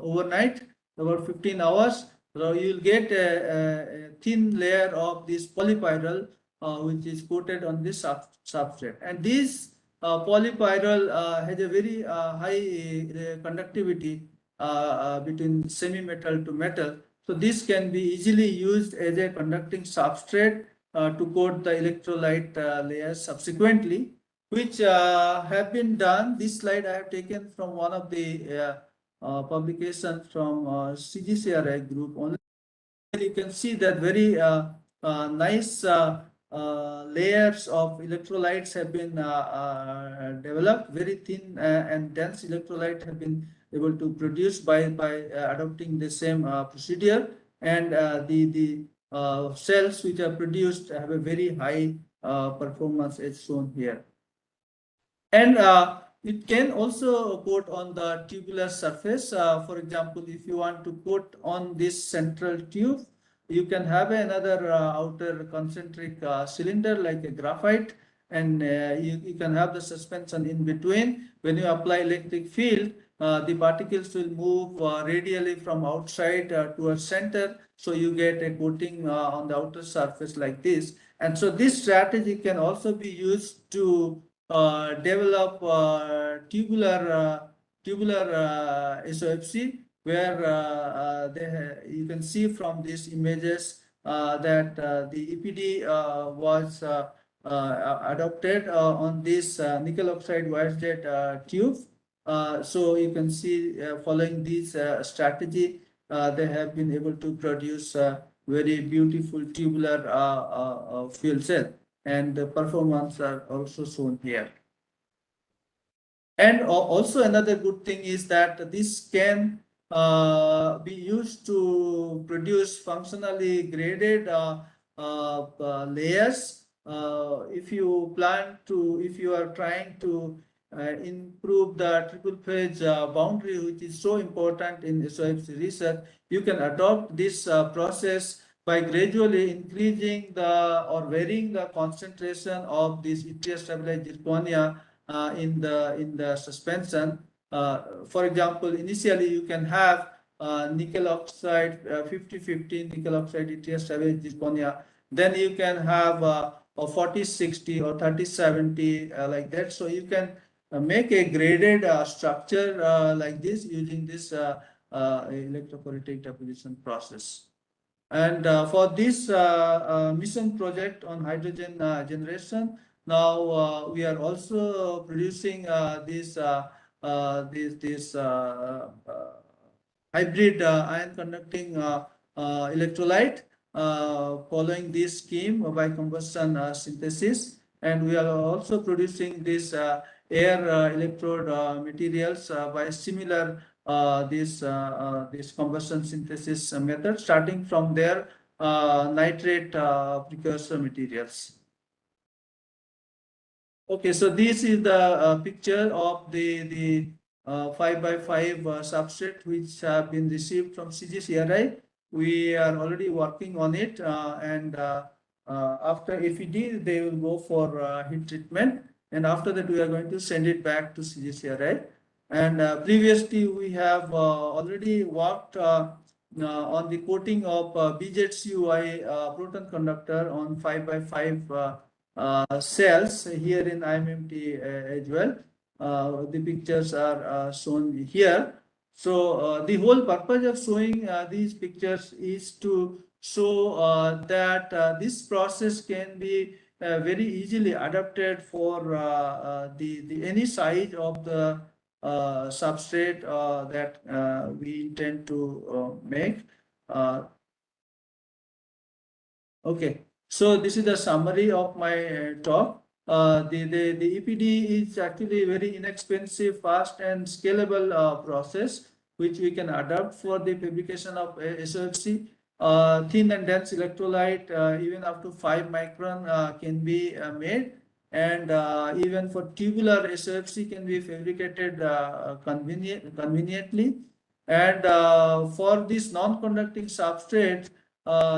overnight, about 15 hours. So you'll get a thin layer of this polypyrrole which is coated on this substrate. And this polypyrrole has a very high conductivity between semi-metal to metal. So this can be easily used as a conducting substrate to coat the electrolyte layers subsequently, which have been done. This slide I have taken from one of the publications from CGCRI group. Only you can see that very nice layers of electrolytes have been developed. Very thin and dense electrolyte have been able to produce by adopting the same procedure, and the cells which are produced have a very high performance as shown here. And it can also coat on the tubular surface. For example, if you want to coat on this central tube, you can have another outer concentric cylinder like a graphite, and you can have the suspension in between. When you apply electric field, the particles will move radially from outside towards center, so you get a coating on the outer surface like this. And so this strategy can also be used to develop tubular SOFC, where you can see from these images that the EPD was adopted on this nickel oxide wire jet tube. So you can see following this strategy, they have been able to produce very beautiful tubular fuel cell, and the performance are also shown here. And also another good thing is that this can be used to produce functionally graded layers. If you are trying to improve the triple phase boundary, which is so important in SOFC research, you can adopt this process by gradually increasing or varying the concentration of this yttrium stabilized zirconia in the suspension. For example, initially you can have nickel oxide 50-50 nickel oxide yttrium stabilized zirconia. Then you can have a 40-60 or 30-70 like that. So you can make a graded structure like this using this electrophoretic deposition process. And for this mission project on hydrogen generation, now we are also producing this hybrid ion conducting electrolyte following this scheme by combustion synthesis, and we are also producing this air electrode materials by similar this combustion synthesis method, starting from their nitrate precursor materials. Okay, so this is the picture of the 5x5 substrate which have been received from CGCRI. We are already working on it, and after FED, they will go for heat treatment, and after that we are going to send it back to CGCRI. And previously we have already worked on the coating of BZCUI proton conductor on 5x5 cells here in IMMT as well. The pictures are shown here. So the whole purpose of showing these pictures is to show that this process can be very easily adapted for the any size of the substrate that we intend to make. Okay, so this is the summary of my talk. The EPD is actually a very inexpensive, fast and scalable process which we can adapt for the fabrication of SOFC. Thin and dense electrolyte, even up to 5 micron can be made, and even for tubular SOFC can be fabricated conveniently. And for this non-conducting substrate,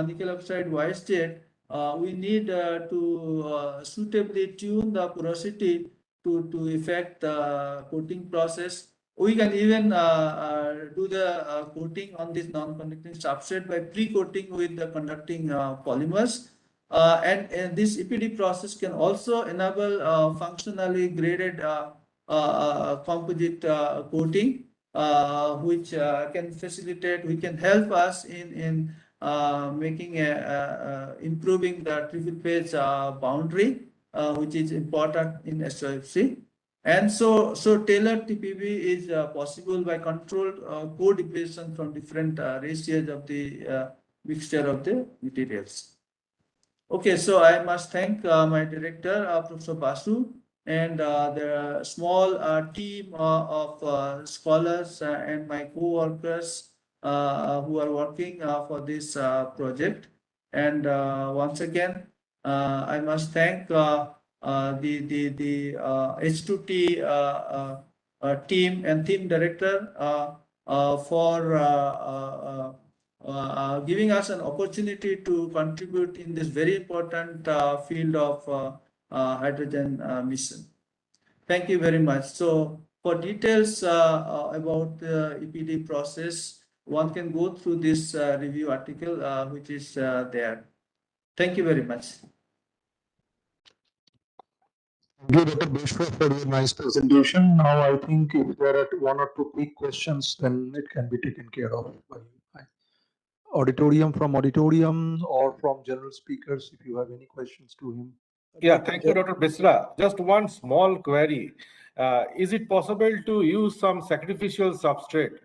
nickel oxide wire jet, we need to suitably tune the porosity to effect the coating process. We can even do the coating on this non-conducting substrate by pre-coating with the conducting polymers. And this EPD process can also enable functionally graded composite coating, which can facilitate, we can help us in making improving the triple phase boundary, which is important in SOFC. And so tailored TPB is possible by controlled co-depression from different ratios of the mixture of the materials. Okay, so I must thank my director, Professor Basu, and the small team of scholars and my co-workers who are working for this project. And once again, I must thank the H2T team and team director for giving us an opportunity to contribute in this very important field of hydrogen mission. Thank you very much. So for details about the EPD process, one can go through this review article which is there. Thank you very much. Thank you, Dr. Bishwa, for your nice presentation. Now, I think if there are one or two quick questions, then it can be taken care of by auditorium or from general speakers, if you have any questions to him. Yeah, thank you, Dr. Bisra. Just one small query. Is it possible to use some sacrificial substrate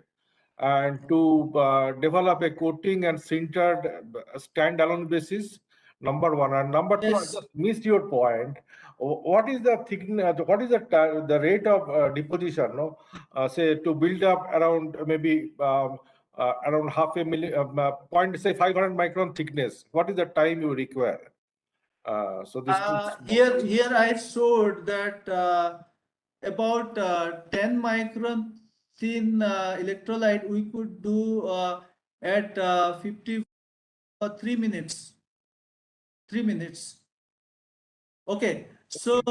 and to develop a coating and sintered standalone basis? Number one. And number two, I just missed your point. What is the thickness, what is the rate of deposition, no? Say to build up around maybe around half a million, point, say 500 micron thickness. What is the time you require? So this here I showed that about 10 micron thin electrolyte we could do at 3 minutes. 3 minutes. Okay, so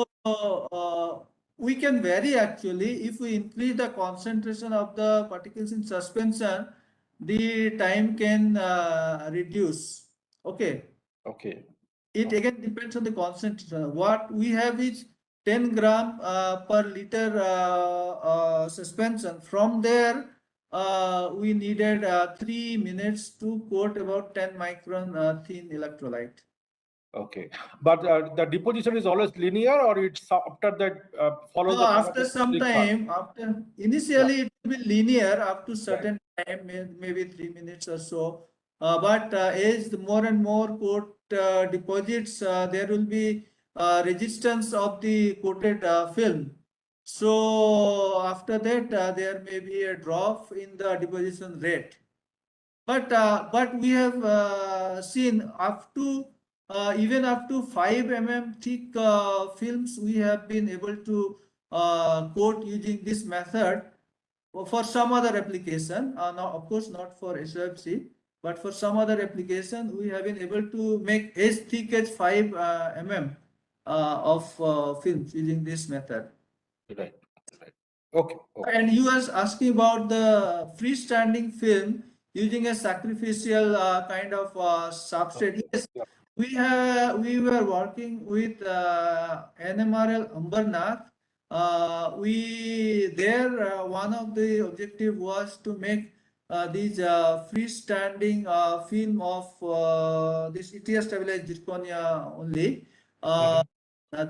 we can vary actually. If we increase the concentration of the particles in suspension, the time can reduce. Okay. Okay. It again depends on the concentration. What we have is 10 gram per liter suspension. From there, we needed 3 minutes to coat about 10 micron thin electrolyte. Okay, but the deposition is always linear, or it's after that follows no, after some time, after initially it will be linear up to certain time, maybe 3 minutes or so. But as the more and more coat deposits, there will be resistance of the coated film. So after that, there may be a drop in the deposition rate. But we have seen up to even up to 5 mm thick films, we have been able to coat using this method for some other application. Now, of course, not for SOFC, but for some other application, we have been able to make as thick as 5 mm of films using this method. Right. Okay. And you was asking about the freestanding film using a sacrificial kind of substrate. Yes, we were working with NMRL Ambernath. One of the objective was to make these freestanding film of this ETS stabilized zirconia only.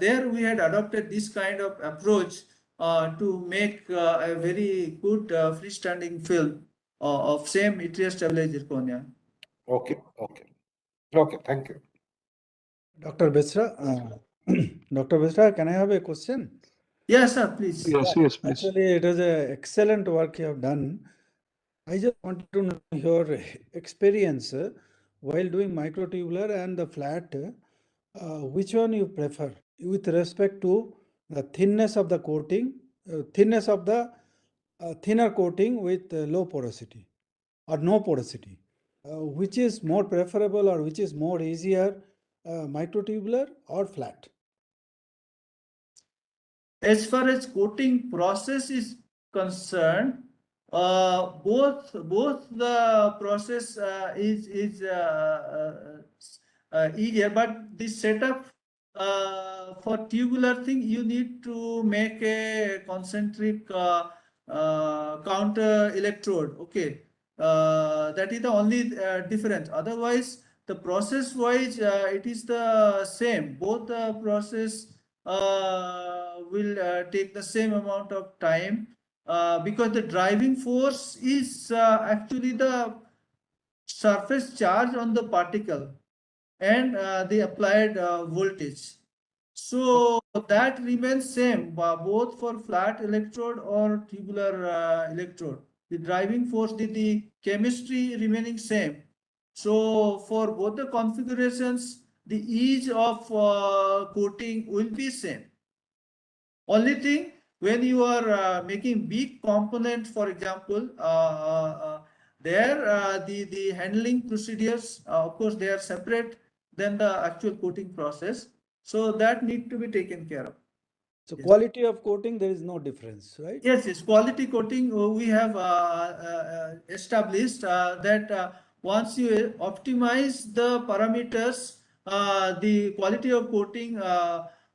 There we had adopted this kind of approach to make a very good freestanding film of same ETS stabilized zirconia. Okay. Thank you. Dr. Besra, Dr. Besra, can I have a question? Yes, sir, please. Yes, please. Actually, it is an excellent work you have done. I just wanted to know your experience while doing microtubular and the flat. Which one you prefer with respect to the thinness of the coating, thinness of the thinner coating with low porosity or no porosity? Which is more preferable or which is more easier microtubular or flat? As far as coating process is concerned, both the process is easier, but the setup for tubular thing, you need to make a concentric counter electrode. Okay, that is the only difference. Otherwise, the process wise, it is the same. Both the process will take the same amount of time because the driving force is actually the surface charge on the particle and the applied voltage. So that remains same both for flat electrode or tubular electrode. The driving force, the chemistry remaining same. So for both the configurations, the ease of coating will be same. Only thing, when you are making big component, for example, the handling procedures, of course, they are separate than the actual coating process. So that need to be taken care of. So quality of coating, there is no difference, right? Yes, yes. Quality coating, we have established that once you optimize the parameters, the quality of coating,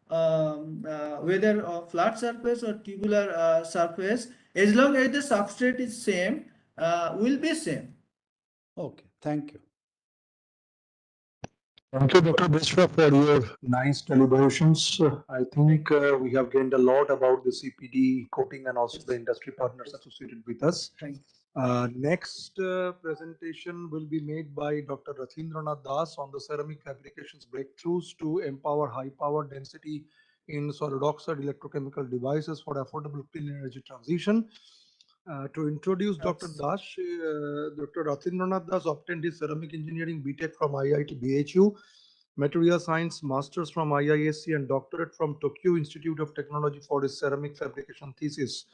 whether flat surface or tubular surface, as long as the substrate is same, will be same. Okay, thank you. Thank you, Dr. Mishra, for your nice deliberations. I think we have gained a lot about the CPD coating and also the industry partners associated with us. Thank you. Next presentation will be made by Dr. Rathindranath Das on the ceramic fabrications breakthroughs to empower high power density in solid oxide electrochemical devices for affordable clean energy transition. To introduce Dr. Das, Dr. Rathindranath Das obtained his ceramic engineering BTech from IIT BHU, material science masters from IISc, and doctorate from Tokyo Institute of Technology for his ceramic fabrication thesis.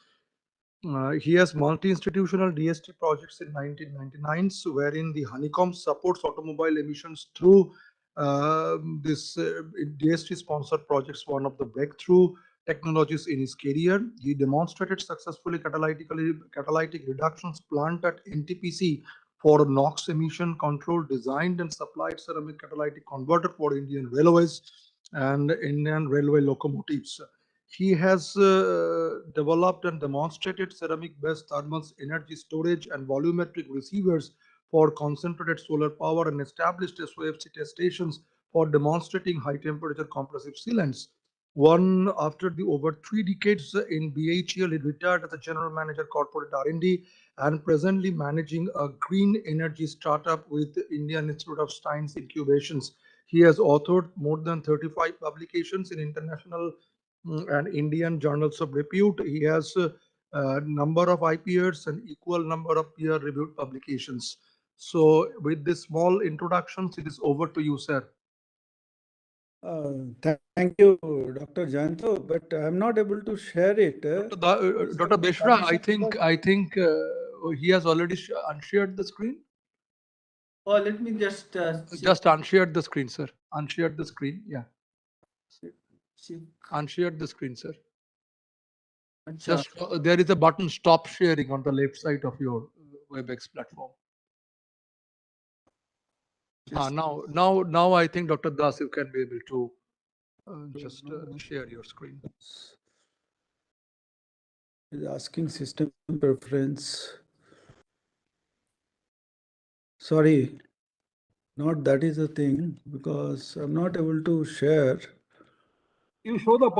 He has multi-institutional DST projects in 1999, wherein the honeycomb supports automobile emissions through this DST-sponsored projects, one of the breakthrough technologies in his career. He demonstrated successfully catalytic reductions plant at NTPC for NOx emission control, designed and supplied ceramic catalytic converter for Indian Railways and Indian Railway locomotives. He has developed and demonstrated ceramic-based thermal energy storage and volumetric receivers for concentrated solar power and established SOFC test stations for demonstrating high-temperature compressive sealants. One after the over 3 decades in BHEL, he retired as a general manager corporate R&D and presently managing a green energy startup with Indian Institute of Science Incubations. He has authored more than 35 publications in international and Indian journals of repute. He has a number of IPRs and equal number of peer-reviewed publications. So with this small introductions, it is over to you, sir. Thank you, Dr. Jayanto, but I'm not able to share it. Dr. Beshra, I think he has already unshared the screen. Oh, let me just Unshared the screen, sir. Unshared the screen. Yeah. Unshared the screen, sir. Just there is a button stop sharing on the left side of your WebEx platform. Now I think Dr. Das, you can be able to just share your screen. Is asking system preference. Sorry, not that is the thing, because I'm not able to share. You show the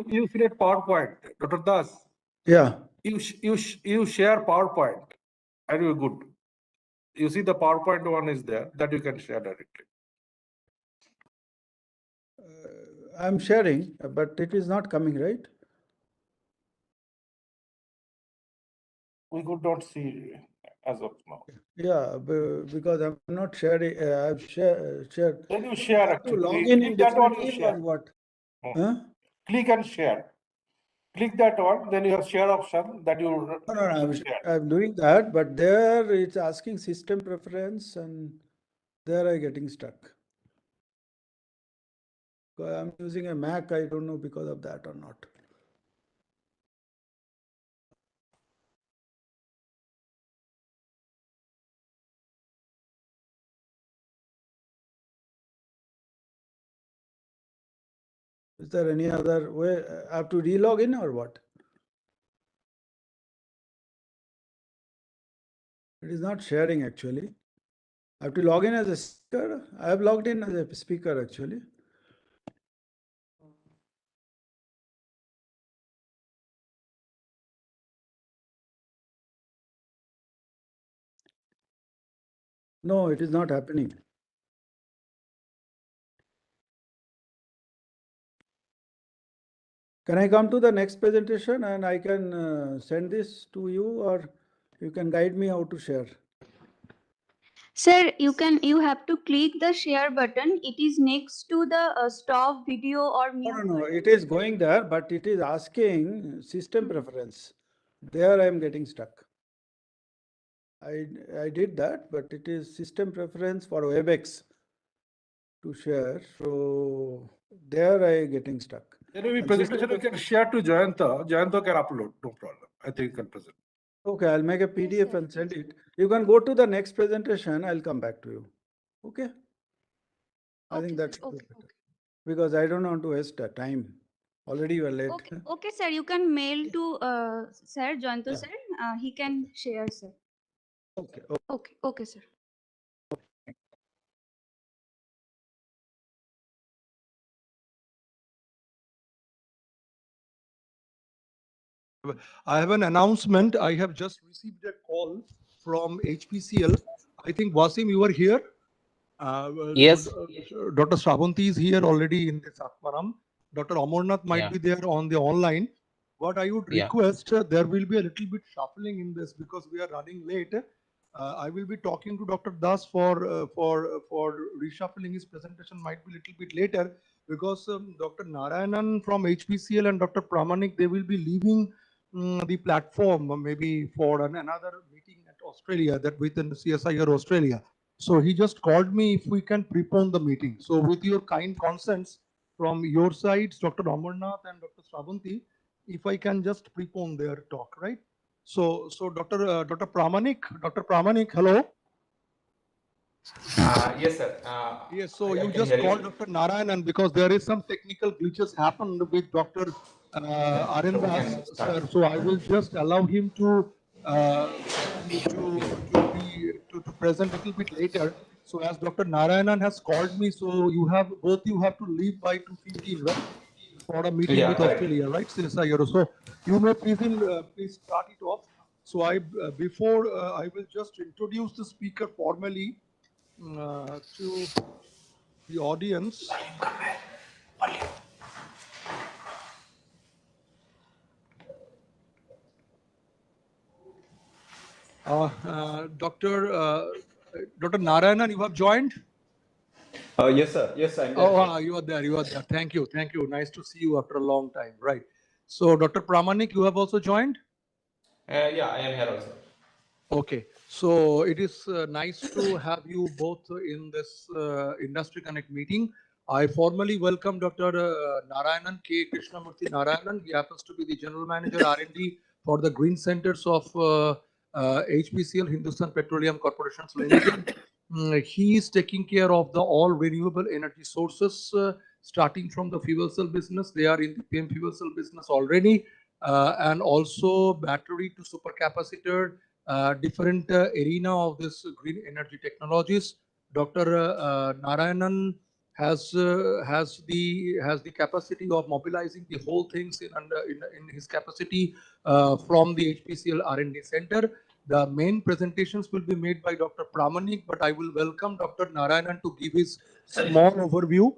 you select PowerPoint, Dr. Das. Yeah. You share PowerPoint. Are you good? You see the PowerPoint one is there that you can share directly. I'm sharing, but it is not coming, right? We could not see as of now. Yeah, because I'm not sharing. I've shared. Then you share actually. Log in that one you differently share. or what? Huh? Click and share. Click that one, then you have share option that you. No, I'm doing that, but there it's asking system preference, and there I'm getting stuck. I'm using a Mac. I don't know because of that or not. Is there any other way? I have to relog in or what? It is not sharing actually. I have to log in as a speaker. I have logged in as a speaker actually. No, it is not happening. Can I come to the next presentation and I can send this to you, or you can guide me how to share? Sir, you have to click the share button. It is next to the stop video or mute. No, it is going there, but it is asking system preference. There I am getting stuck. I did that, but it is system preference for WebEx to share. So there I am getting stuck. There will be presentation you can share to Jayanta. Jayanta can upload, no problem. I think you can present. Okay, I'll make a PDF and send it. You can go to the next presentation. I'll come back to you. Okay? I think that's better. Because I don't want to waste time. Already you are late. Okay, sir. You can mail to Sir Jointo sir. He can share, sir. Okay, sir. I have an announcement. I have just received a call from HPCL. I think Wasim, you are here. Yes. Dr. Shravanti is here already in this Atmaram. Dr. Amarnath might be there on the online. What I would request, there will be a little bit shuffling in this because we are running late. I will be talking to Dr. Das for reshuffling his presentation might be a little bit later because Dr. Narayanan from HPCL and Dr. Pramanik, they will be leaving the platform maybe for another meeting at Australia, that within CSIR Australia. So he just called me if we can prepone the meeting. So with your kind consents from your sides, Dr. Amarnath and Dr. Shravanti, if I can just prepone their talk, right? So Dr. Pramanik, hello. Yes, sir. Yes, so you just called Dr. Narayanan because there is some technical glitches happened with Dr. Arendas, sir. So I will just allow him to present a little bit later. So as Dr. Narayanan has called me, so you have to leave by 2:15, right? For a meeting with Australia, right? So you may please start it off. So before I will just introduce the speaker formally to the audience. Dr. Narayanan, you have joined? Yes, sir. Yes, I'm there. Oh, you are there. You are there. Thank you. Thank you. Nice to see you after a long time. Right. So, Dr. Pramanik, you have also joined? Yeah, I am here also. Okay. So, it is nice to have you both in this Industry Connect meeting. I formally welcome Dr. Narayanan, K. Krishnamurthy Narayanan. He happens to be the General Manager R&D for the Green Centers of HPCL, Hindustan Petroleum Corporation Limited. He is taking care of the all renewable energy sources, starting from the fuel cell business. They are in the PM fuel cell business already, and also battery to supercapacitor, different arena of this green energy technologies. Dr. Narayanan has the capacity of mobilizing the whole things in his capacity from the HPCL R&D center. The main presentations will be made by Dr. Pramanik, but I will welcome Dr. Narayanan to give his small overview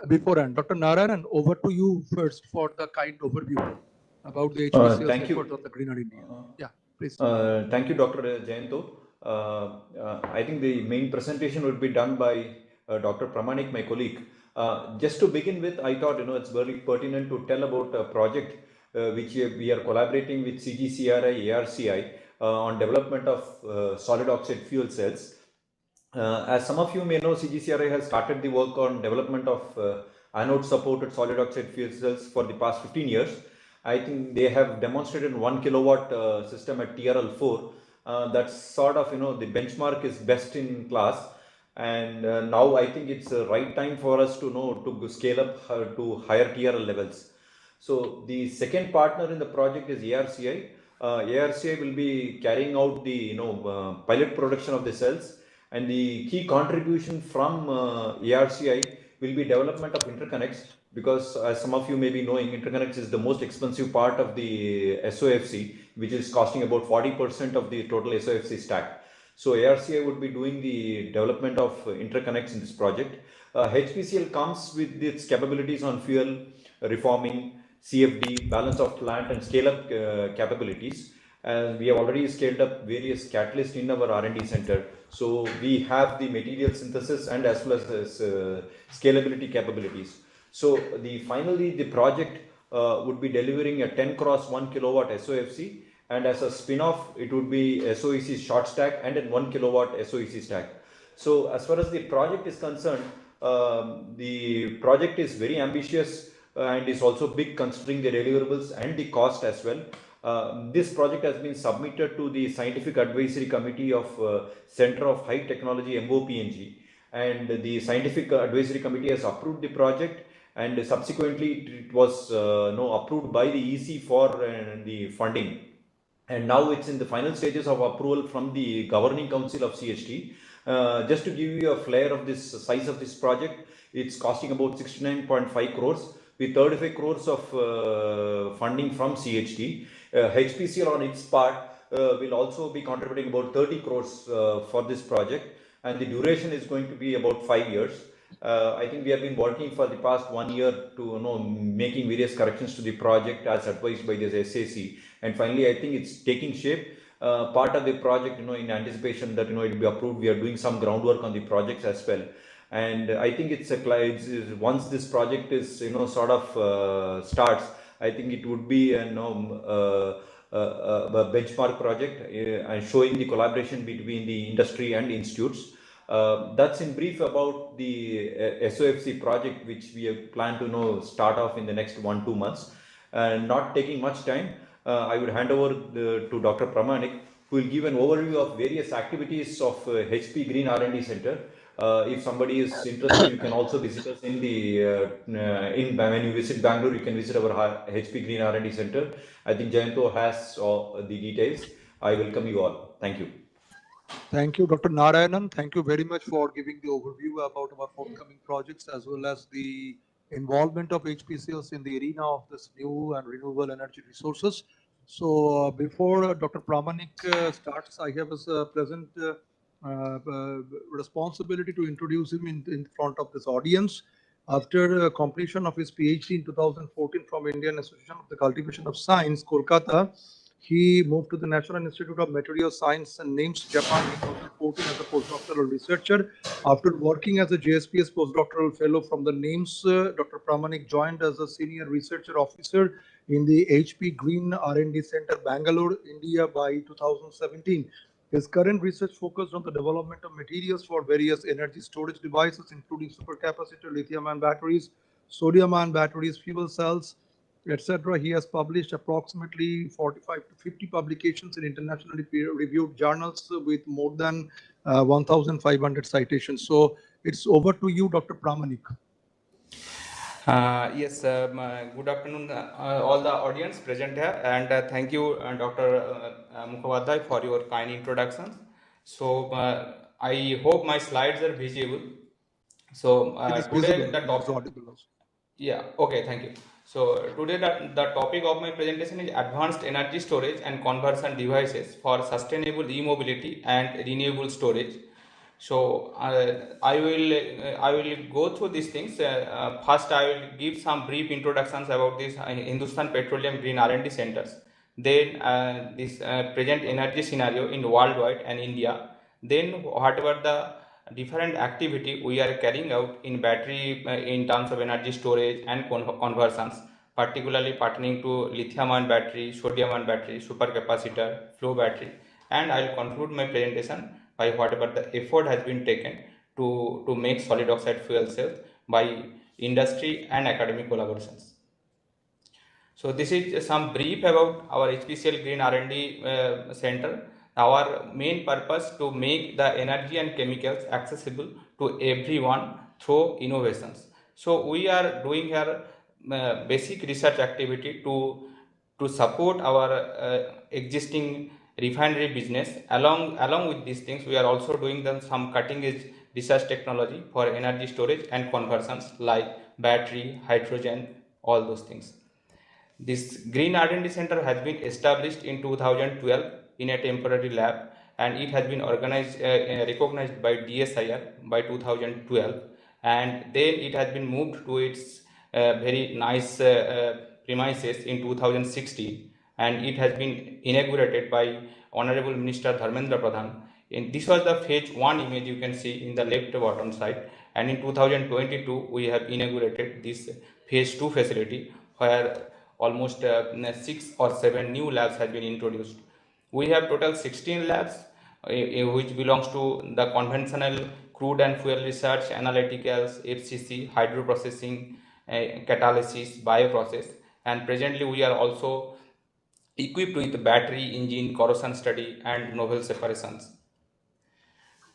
beforehand. Dr. Narayanan, over to you first for the kind overview about the HPCL's efforts on the greener India. Yeah, please. Thank you, Dr. Jayanto. I think the main presentation would be done by Dr. Pramanik, my colleague. Just to begin with, I thought it's very pertinent to tell about a project which we are collaborating with CGCRI, ARCI on development of solid oxide fuel cells. As some of you may know, CGCRI has started the work on development of anode-supported solid oxide fuel cells for the past 15 years. I think they have demonstrated 1 kilowatt system at TRL4. That's sort of, the benchmark is best in class. And now I think it's the right time for us to scale up to higher TRL levels. So the second partner in the project is ARCI. ARCI will be carrying out the pilot production of the cells, and the key contribution from ARCI will be development of interconnects, because as some of you may be knowing, interconnects is the most expensive part of the SOFC, which is costing about 40% of the total SOFC stack. So ARCI would be doing the development of interconnects in this project. HPCL comes with its capabilities on fuel, reforming, CFD, balance of plant, and scale-up capabilities. And we have already scaled up various catalysts in our R&D center. So we have the material synthesis and as well as scalability capabilities. So finally the project would be delivering a 10 cross 1 kilowatt SOFC, and as a spin-off it would be SOEC short stack and a 1 kilowatt SOEC stack. So as far as the project is concerned, the project is very ambitious and is also big considering the deliverables and the cost as well. This project has been submitted to the Scientific Advisory Committee of Center of High Technology MOPNG, and the Scientific Advisory Committee has approved the project, and subsequently it was approved by the EC for the funding, and now it's in the final stages of approval from the Governing Council of CHT. Just to give you a flare of this size of this project, it's costing about 69.5 crores with 35 crores of funding from CHT. HPCL on its part will also be contributing about 30 crores for this project, and the duration is going to be about 5 years. I think we have been working for the past 1 year to making various corrections to the project as advised by this SAC, and finally I think it's taking shape. Part of the project, in anticipation that it will be approved, we are doing some groundwork on the projects as well. And I think it's once this project is sort of starts, I think it would be a benchmark project and showing the collaboration between the industry and institutes. That's in brief about the SOFC project, which we have planned to start off in the next 1-2 months. Not taking much time, I would hand over to Dr. Pramanik, who will give an overview of various activities of HP Green R&D Center. If somebody is interested, you can also visit us in when you visit Bangalore, you can visit our HP Green R&D Center. I think Jayanto has all the details. I welcome you all. Thank you. Thank you, Dr. Narayanan. Thank you very much for giving the overview about our forthcoming projects as well as the involvement of HPCLs in the arena of this new and renewable energy resources. So before Dr. Pramanik starts, I have a pleasant responsibility to introduce him in front of this audience. After completion of his PhD in 2014 from Indian Association of the Cultivation of Science, Kolkata, he moved to the National Institute of Material Science and NIMS, Japan in 2014 as a postdoctoral researcher. After working as a JSPS postdoctoral fellow from the NIMS, Dr. Pramanik joined as a senior researcher officer in the HP Green R&D Center, Bangalore, India by 2017. His current research focused on the development of materials for various energy storage devices, including supercapacitor, lithium-ion batteries, sodium-ion batteries, fuel cells, etc. He has published approximately 45 to 50 publications in internationally peer-reviewed journals with more than 1,500 citations. So it's over to you, Dr. Pramanik. Yes, good afternoon, all the audience present here, and thank you, Dr. Mukhopadhyay, for your kind introduction. So I hope my slides are visible. So today the topic. Yeah. Okay. Thank you. So today the topic of my presentation is advanced energy storage and conversion devices for sustainable e-mobility and renewable storage. So I will go through these things. First, I will give some brief introductions about this Hindustan Petroleum Green R&D Centers. Then this present energy scenario in worldwide and India. Then whatever the different activity we are carrying out in battery in terms of energy storage and conversions, particularly pertaining to lithium-ion battery, sodium-ion battery, supercapacitor, flow battery, and I will conclude my presentation by whatever the effort has been taken to make solid oxide fuel cells by industry and academic collaborations. So this is some brief about our HPCL Green R&D Center. Our main purpose to make the energy and chemicals accessible to everyone through innovations. So we are doing here basic research activity to support our existing refinery business. Along with these things, we are also doing some cutting edge research technology for energy storage and conversions like battery, hydrogen, all those things. This Green R&D Center has been established in 2012 in a temporary lab, and it has been recognized by DSIR by 2012, and then it has been moved to its very nice premises in 2016, and it has been inaugurated by Honorable Minister Dharmendra Pradhan. And this was the phase 1 image you can see in the left bottom side, and in 2022 we have inaugurated this phase 2 facility where almost 6 or 7 new labs have been introduced. We have total 16 labs which belongs to the conventional crude and fuel research, analyticals, FCC, hydroprocessing, catalysis, bioprocess, and presently we are also equipped with battery, engine, corrosion study, and novel separations.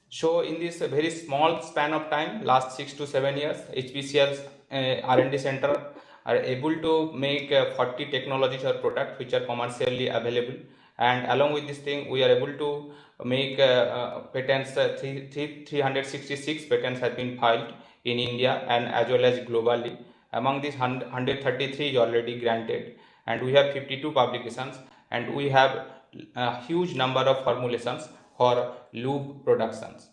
So in this very small span of time, last 6 to 7 years, HPCL's R&D center are able to make 40 technologies or products which are commercially available. And along with this thing, we are able to make patents, 366 patents have been filed in India and as well as globally. Among these, 133 is already granted. And we have 52 publications, and we have a huge number of formulations for lube productions.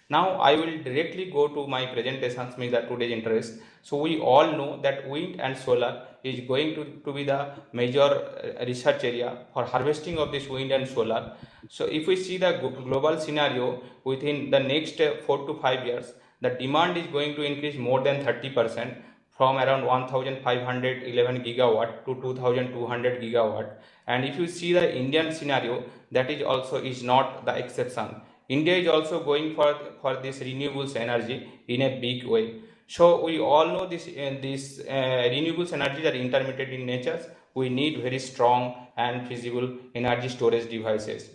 Now I will directly go to my presentations, means that today's interest. So we all know that wind and solar is going to be the major research area for harvesting of this wind and solar. So if we see the global scenario within the next 4 to 5 years, the demand is going to increase more than 30%, from around 1511 gigawatt to 2200 gigawatt. And if you see the Indian scenario, that is also is not the exception. India is also going for this renewables energy in a big way. So we all know this renewables energies are intermittent in nature. We need very strong and feasible energy storage devices.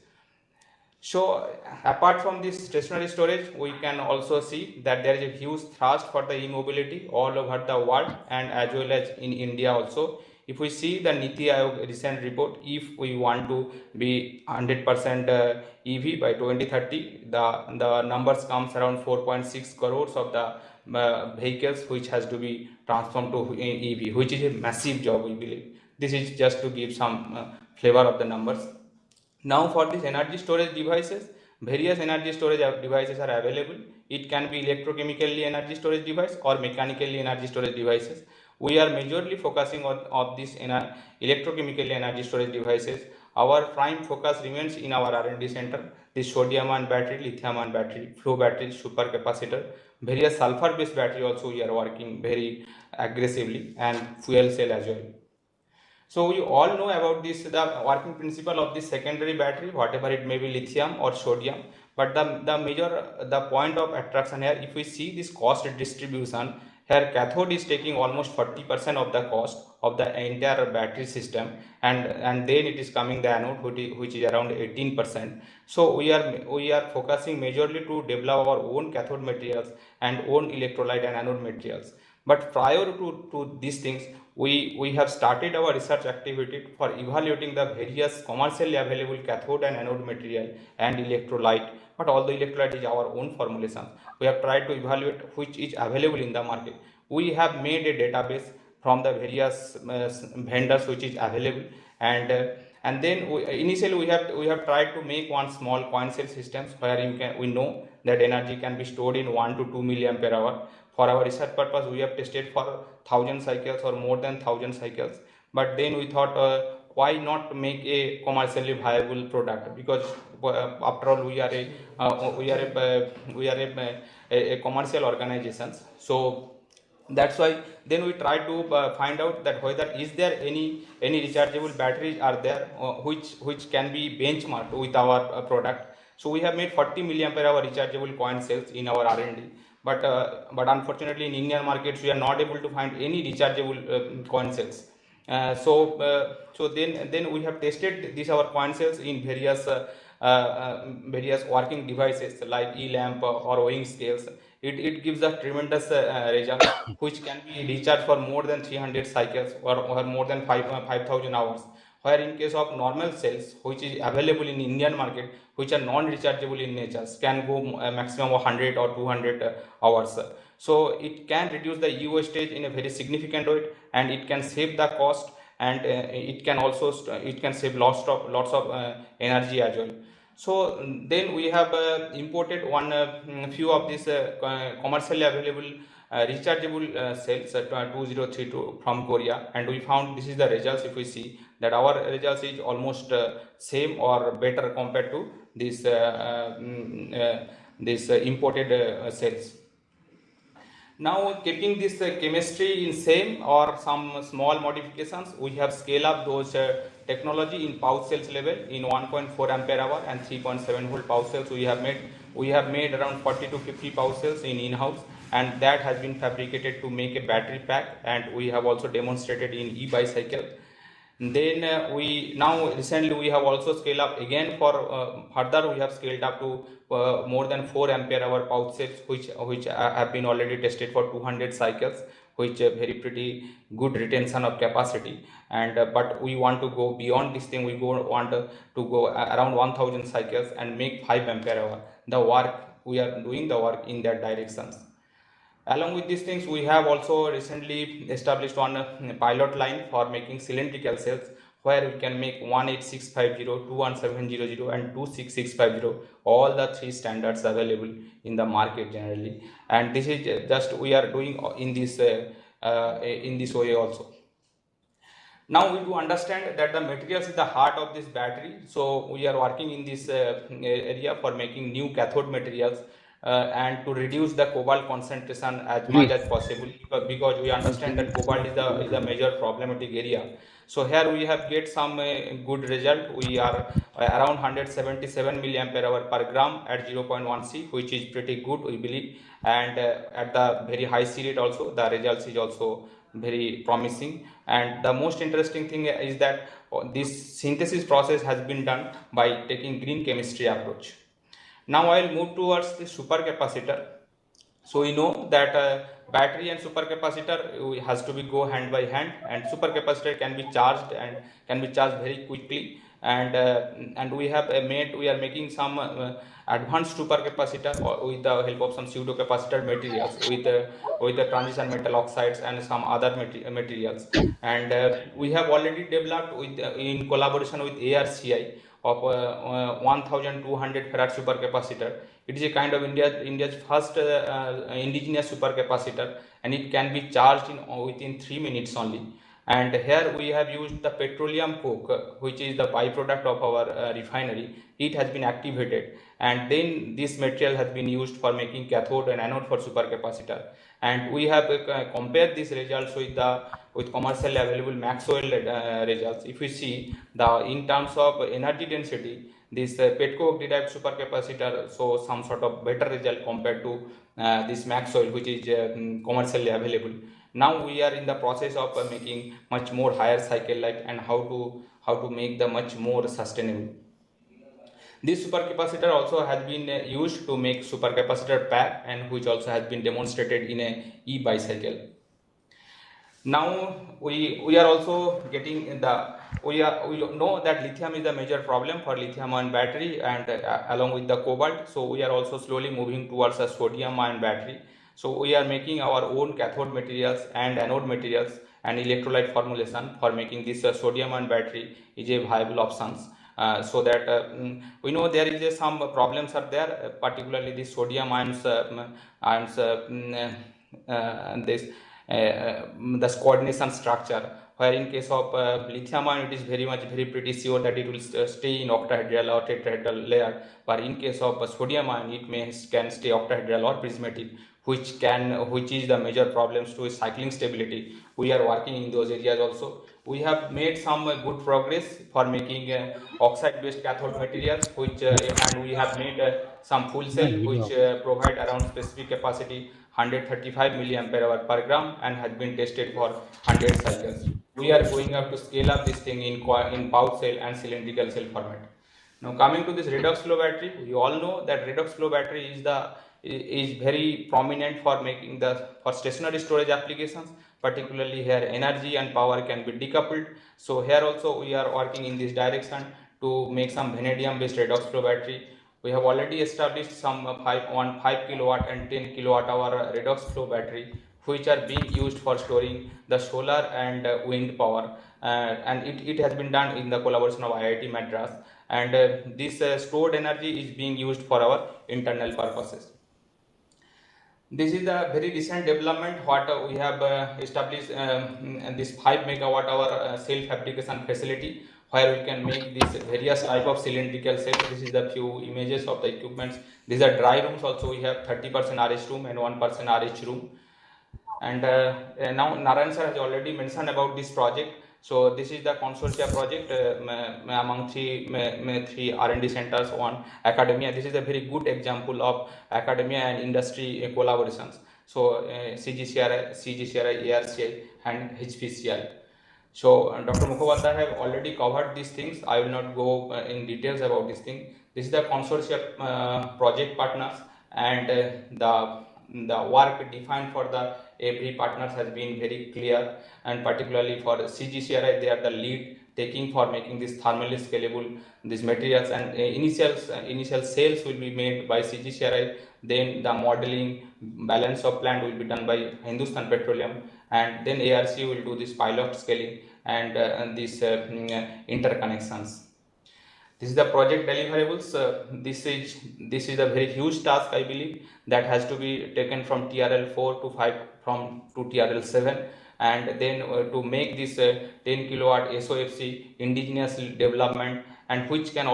So apart from this stationary storage, we can also see that there is a huge thrust for the e-mobility all over the world and as well as in India also. If we see the Niti Aayog recent report, if we want to be 100% EV by 2030, the numbers comes around 4.6 crores of the vehicles which has to be transformed to EV, which is a massive job, we believe. This is just to give some flavor of the numbers. Now for these energy storage devices, various energy storage devices are available. It can be electrochemically energy storage device or mechanically energy storage devices. We are majorly focusing on these electrochemically energy storage devices. Our prime focus remains in our R&D center, the sodium-ion battery, lithium-ion battery, flow battery, super capacitor, various sulfur-based battery also we are working very aggressively, and fuel cell as well. So we all know about this, the working principle of this secondary battery, whatever it may be, lithium or sodium. But the point of attraction here, if we see this cost distribution, here cathode is taking almost 40% of the cost of the entire battery system, and then it is coming the anode, which is around 18%. So we are focusing majorly to develop our own cathode materials and own electrolyte and anode materials. But prior to these things, we have started our research activity for evaluating the various commercially available cathode and anode material and electrolyte. But although electrolyte is our own formulation, we have tried to evaluate which is available in the market. We have made a database from the various vendors which is available, and then initially we have tried to make one small coin cell systems where we know that energy can be stored in 1 to 2 milliampere hour. For our research purpose, we have tested for 1000 cycles or more than 1000 cycles. But then we thought, why not make a commercially viable product? Because after all, we are a commercial organization. So that's why then we try to find out that whether is there any rechargeable batteries are there which can be benchmarked with our product. So we have made 40 milliampere hour rechargeable coin cells in our R&D, but unfortunately in Indian markets we are not able to find any rechargeable coin cells. So then we have tested these our coin cells in various working devices like e-lamp or weighing scales. It gives a tremendous result, which can be recharged for more than 300 cycles or more than 5,000 hours. Where in case of normal cells, which is available in Indian market, which are non-rechargeable in nature, can go a maximum of 100 or 200 hours. So it can reduce the E wastage in a very significant way, and it can save the cost, and it can also it can save lots of energy as well. So then we have imported few of these commercially available rechargeable cells 2032 from Korea, and we found this is the results. If we see that our results is almost same or better compared to this imported cells. Now, keeping this chemistry in same or some small modifications, we have scaled up those technology in pouch cells level in 1.4 ampere hour and 3.7 volt pouch cells. We have made around 40 to 50 pouch cells in-house, and that has been fabricated to make a battery pack, and we have also demonstrated in e-bicycle. Then recently we have also scaled up again for further. We have scaled up to more than 4 ampere hour pouch cells, which have been already tested for 200 cycles, which very pretty good retention of capacity. And but we want to go beyond this thing. We want to go around 1000 cycles and make 5 ampere hour. We are doing the work in that directions. Along with these things, we have also recently established one pilot line for making cylindrical cells, where we can make 18650, 21700 and 26650, all the three standards available in the market generally. And this is just we are doing in this way also. Now we do understand that the materials is the heart of this battery. So we are working in this area for making new cathode materials and to reduce the cobalt concentration as much as possible, because we understand that cobalt is a major problematic area. So here we have get some good result. We are around 177 milliampere hour per gram at 0.1 C, which is pretty good, we believe. And at the very high C rate also, the results is also very promising. And the most interesting thing is that this synthesis process has been done by taking green chemistry approach. Now I'll move towards the supercapacitor. So we know that battery and supercapacitor has to be go hand by hand, and supercapacitor can be charged very quickly. And we are making some advanced supercapacitor with the help of some pseudo capacitor materials with the transition metal oxides and some other materials. And we have already developed in collaboration with ARCI of 1200 farad supercapacitor. It is a kind of India's first indigenous supercapacitor, and it can be charged within 3 minutes only. And here we have used the petroleum coke, which is the byproduct of our refinery. It has been activated, and then this material has been used for making cathode and anode for supercapacitor. And we have compared these results with commercially available Maxwell results. If we see in terms of energy density, this petcoke derived supercapacitor shows some sort of better result compared to this Maxwell, which is commercially available. Now we are in the process of making much more higher cycle life and how to make the much more sustainable. This supercapacitor also has been used to make supercapacitor pack, and which also has been demonstrated in a e-bicycle. Now we are also getting in the we know that lithium is a major problem for lithium-ion battery, and along with the cobalt. So we are also slowly moving towards a sodium-ion battery. So we are making our own cathode materials and anode materials and electrolyte formulation for making this sodium-ion battery is a viable options. So that we know there is some problems are there, particularly the sodium ions this the coordination structure, where in case of lithium ion it is very pretty sure that it will stay in octahedral or tetrahedral layer, but in case of sodium ion it can stay octahedral or prismatic, which is the major problems to cycling stability. We are working in those areas also. We have made some good progress for making oxide-based cathode materials, and we have made some fuel cell which provide around specific capacity 135 milliampere hour per gram and has been tested for 100 cycles. We are going up to scale up this thing in pouch cell and cylindrical cell format. Now coming to this redox flow battery, you all know that redox flow battery is very prominent for for stationary storage applications. Particularly here, energy and power can be decoupled. So here also we are working in this direction to make some vanadium-based redox flow battery. We have already established some 5 kilowatt and 10 kilowatt hour redox flow battery, which are being used for storing the solar and wind power. And it has been done in the collaboration of IIT Madras. And this stored energy is being used for our internal purposes. This is a very recent development what we have established this 5 megawatt hour cell fabrication facility where we can make these various type of cylindrical cells. This is the few images of the equipments. These are dry rooms also. We have 30% RH room and 1% RH room. And now Narayan sir has already mentioned about this project. So this is the consortia project among three R&D centers on academia. This is a very good example of academia and industry collaborations. So CGCRI, ARCI and HPCI. So Dr. Mukhopadhyay have already covered these things. I will not go in details about this thing. This is the consortia project partners, and the work defined for the every partners has been very clear, and particularly for CGCRI, they are the lead taking for making this thermally scalable these materials, and initial sales will be made by CGCRI. Then the modeling balance of plant will be done by Hindustan Petroleum, and then ARC will do this pilot scaling and these interconnections. This is the project deliverables. This is a very huge task, I believe, that has to be taken from TRL 4 to 5 to TRL 7, and then to make this 10 kilowatt SOFC indigenous development, and which can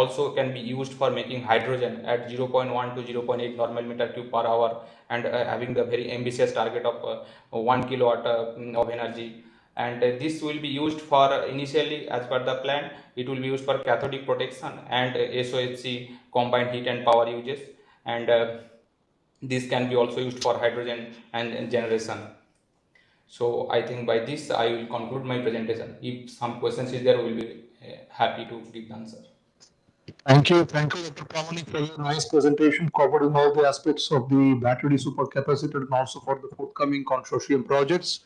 be used for making hydrogen at 0.1 to 0.8 normal meter cube per hour, and having the very ambitious target of 1 kilowatt of energy. And this will be used for initially, as per the plan, it will be used for cathodic protection and SOHC combined heat and power uses, and this can be also used for hydrogen and generation. So I think by this I will conclude my presentation. If some questions is there, we will be happy to give the answer. Thank you, Dr. Pramanik, for your nice presentation covering all the aspects of the battery supercapacitor and also for the forthcoming consortium projects.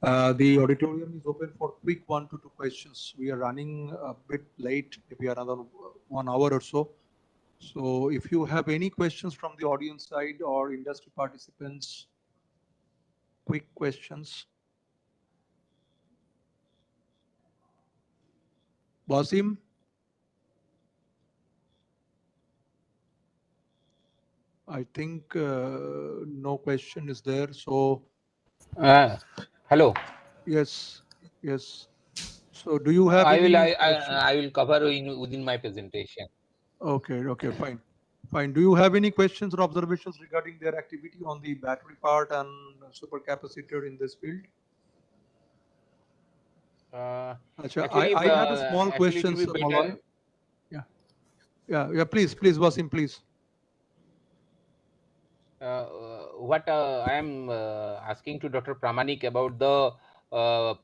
The auditorium is open for quick 1 to 2 questions. We are running a bit late, maybe another 1 hour or so. So if you have any questions from the audience side or industry participants, quick questions. Basim? I think no question is there. So, hello. Yes. So, do you have any questions? I will cover within my presentation. Okay, fine. Do you have any questions or observations regarding their activity on the battery part and supercapacitor in this field? Actually, I have a small question. Yeah. Please, Wasim, please. What I am asking to Dr. Pramanik about the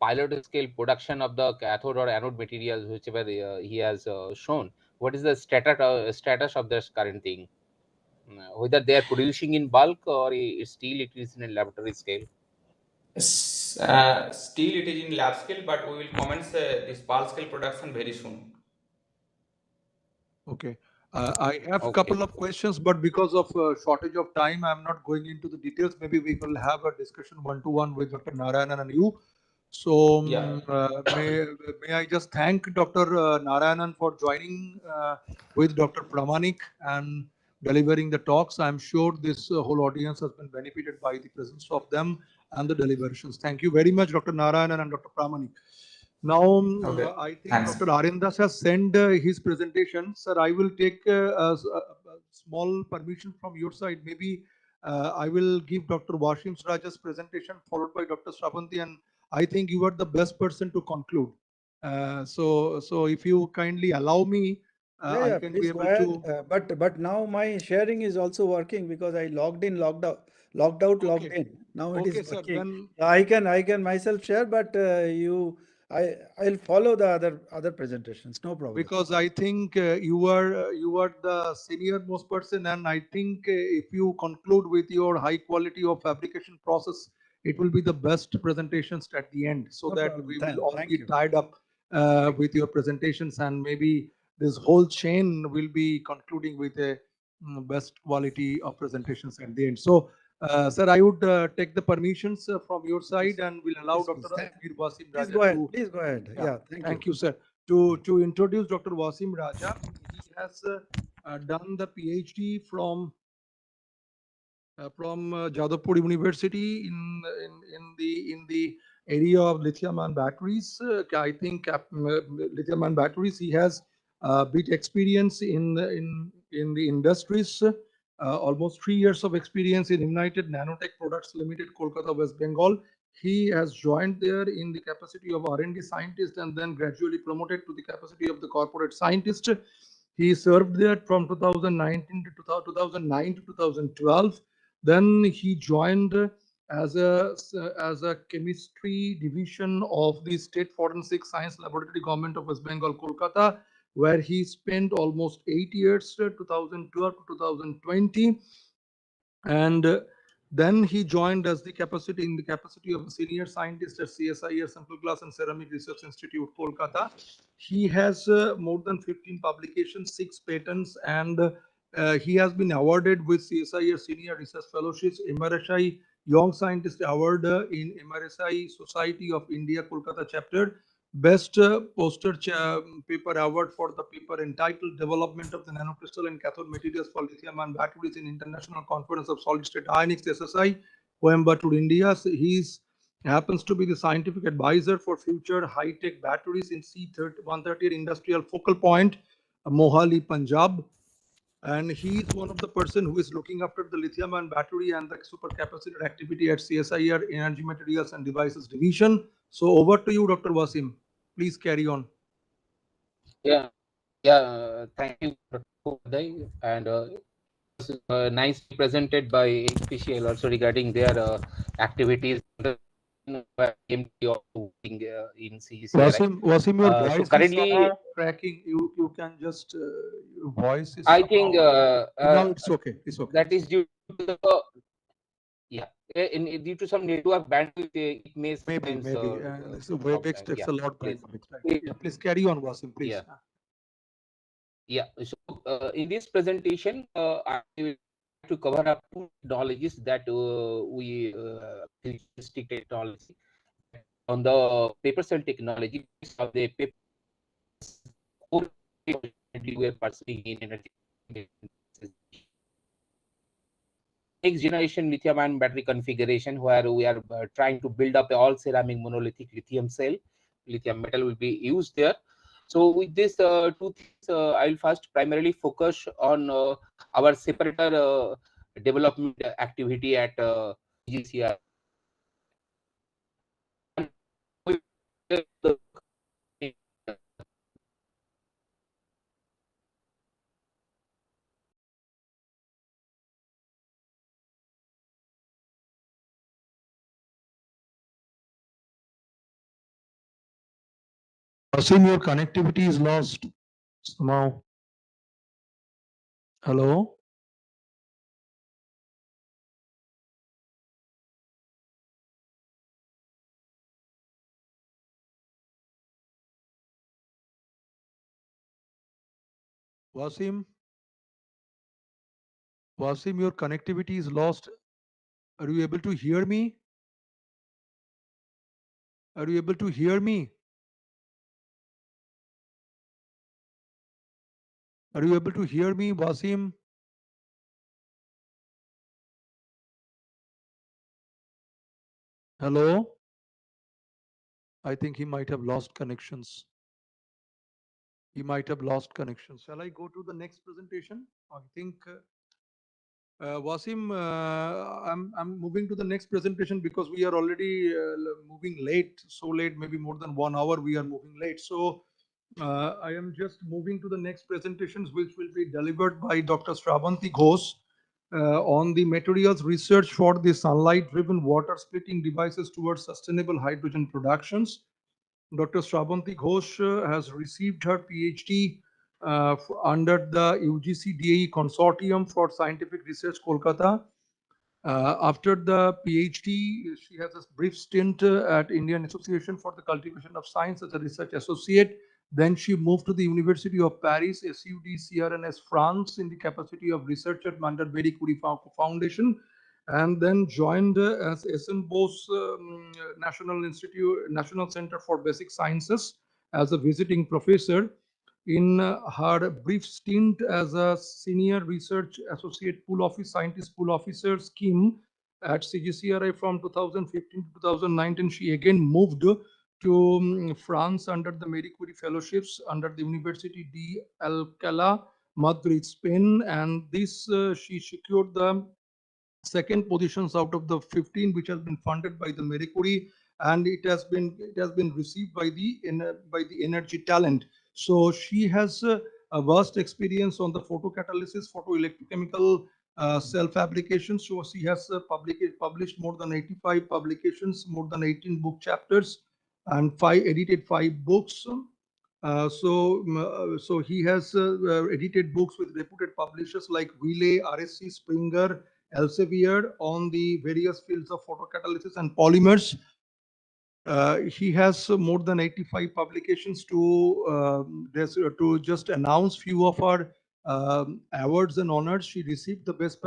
pilot scale production of the cathode or anode materials, whichever he has shown. What is the status of this current thing? Whether they are producing in bulk or still it is in a laboratory scale? Still it is in lab scale, but we will commence this bulk scale production very soon. Okay. I have a couple of questions, but because of shortage of time, I'm not going into the details. Maybe we will have a discussion one-to-one with Dr. Narayanan and you. So may I just thank Dr. Narayanan for joining with Dr. Pramanik and delivering the talks. I'm sure this whole audience has been benefited by the presence of them and the deliberations. Thank you very much, Dr. Narayanan and Dr. Pramanik. Now, I think Thanks. Dr. Arindas has sent his presentation. Sir, I will take a small permission from your side. Maybe I will give Dr. Washim Raja's presentation followed by Dr. Shravanti, and I think you are the best person to conclude. So if you kindly allow me, I can be please go able ahead. to. But now my sharing is also working because I logged in, logged out, logged Okay. in. Now it is Okay, sir. working. Then I can myself share, but I'll follow the other presentations. No problem. because I think you are the senior most person, and I think if you conclude with your high quality of fabrication process, it will be the best presentations at the end, so No that problem. we will all Thank be you. tied up with your presentations, and maybe this whole chain will be concluding with a best quality of presentations at the end. So, sir, I would take the permissions from your side, and will allow Please, Dr. Mir Wasim please Raja go ahead. to. Please go ahead. Yeah, thank you. Thank you, sir. To introduce Dr. Wasim Raja, he has done the PhD from Jadavpur University in the area of lithium-ion batteries. I think lithium-ion batteries. He has bit experience in the industries. Almost 3 years of experience in United Nanotech Products Limited, Kolkata, West Bengal. He has joined there in the capacity of R&D scientist and then gradually promoted to the capacity of the corporate scientist. He served there from 2019 to 2009 to 2012. Then he joined as a chemistry division of the State Forensic Science Laboratory, Government of West Bengal, Kolkata, where he spent almost 8 years, 2012 to 2020. And then he joined as the capacity of a senior scientist at CSIR Simple Glass and Ceramic Research Institute, Kolkata. He has more than 15 publications, 6 patents, and he has been awarded with CSIR Senior Research Fellowships, MRSI Young Scientist Award in MRSI Society of India, Kolkata chapter. Best poster paper award for the paper entitled Development of the Nanocrystal and Cathode Materials for Lithium-ion Batteries in International Conference of Solid State Ionics, SSI, Coimbatore, India. So happens to be the scientific advisor for future high-tech batteries in C130 Industrial Focal Point, Mohali, Punjab. And he is one of the person who is looking after the lithium-ion battery and the supercapacitor activity at CSIR Energy Materials and Devices Division. So over to you, Dr. Wasim. Please carry on. Yeah, thank you, Dr. Uday, and nicely presented by HPCL also regarding their activities MD of working in CCRI. Wasim, your So voice is currently, somehow cracking. You can just your voice is I somehow. think No, it's okay. It's okay. that is due to the due to some network bandwidth. It may Maybe. So Webex takes yeah, a lot yes. bandwidth. Right? Yeah, please carry on, Wasim, please. So in this presentation, I will to cover up two technologies that we futuristic technology on the paper cell technology of the paper we are pursuing in energy. Next generation lithium ion battery configuration, where we are trying to build up a all ceramic monolithic lithium cell. Lithium metal will be used there. So with this two things, I will first primarily focus on our separator development activity at GCR. Wasim, your connectivity is lost somehow. Hello? Wasim, your connectivity is lost. Are you able to hear me? Are you able to hear me? Are you able to hear me, Wasim? Hello? I think he might have lost connections. Shall I go to the next presentation? I think Wasim, I'm moving to the next presentation because we are already moving late, so late, maybe more than 1 hour we are moving late. So I am just moving to the next presentations, which will be delivered by Dr. Shravanti Ghosh on the materials research for the sunlight-driven water splitting devices towards sustainable hydrogen productions. Dr. Shravanti Ghosh has received her PhD under the UGC DAE Consortium for Scientific Research, Kolkata. After the PhD, she has a brief stint at Indian Association for the Cultivation of Science as a research associate. Then she moved to the University of Paris, SUD CRNS, France, in the capacity of researcher under Marie Curie Foundation, and then joined as SN Bose National Center for Basic Sciences as a visiting professor. In her brief stint as a senior research associate pool office scientist pool officer scheme at CGCRI from 2015 to 2019, she again moved to France under the Marie Curie fellowships under the University de Alcalá, Madrid, Spain, and this she secured the second positions out of the 15 which has been funded by the Marie Curie, and it has been received by the Energy Talent. So she has a vast experience on the photocatalysis, photoelectrochemical cell fabrication. So she has published more than 85 publications, more than 18 book chapters, and edited 5 books. So he has edited books with reputed publishers like Wheeler, RSC, Springer, Elsevier on the various fields of photocatalysis and polymers. He has more than 85 publications to just announce few of our awards and honors. She received the best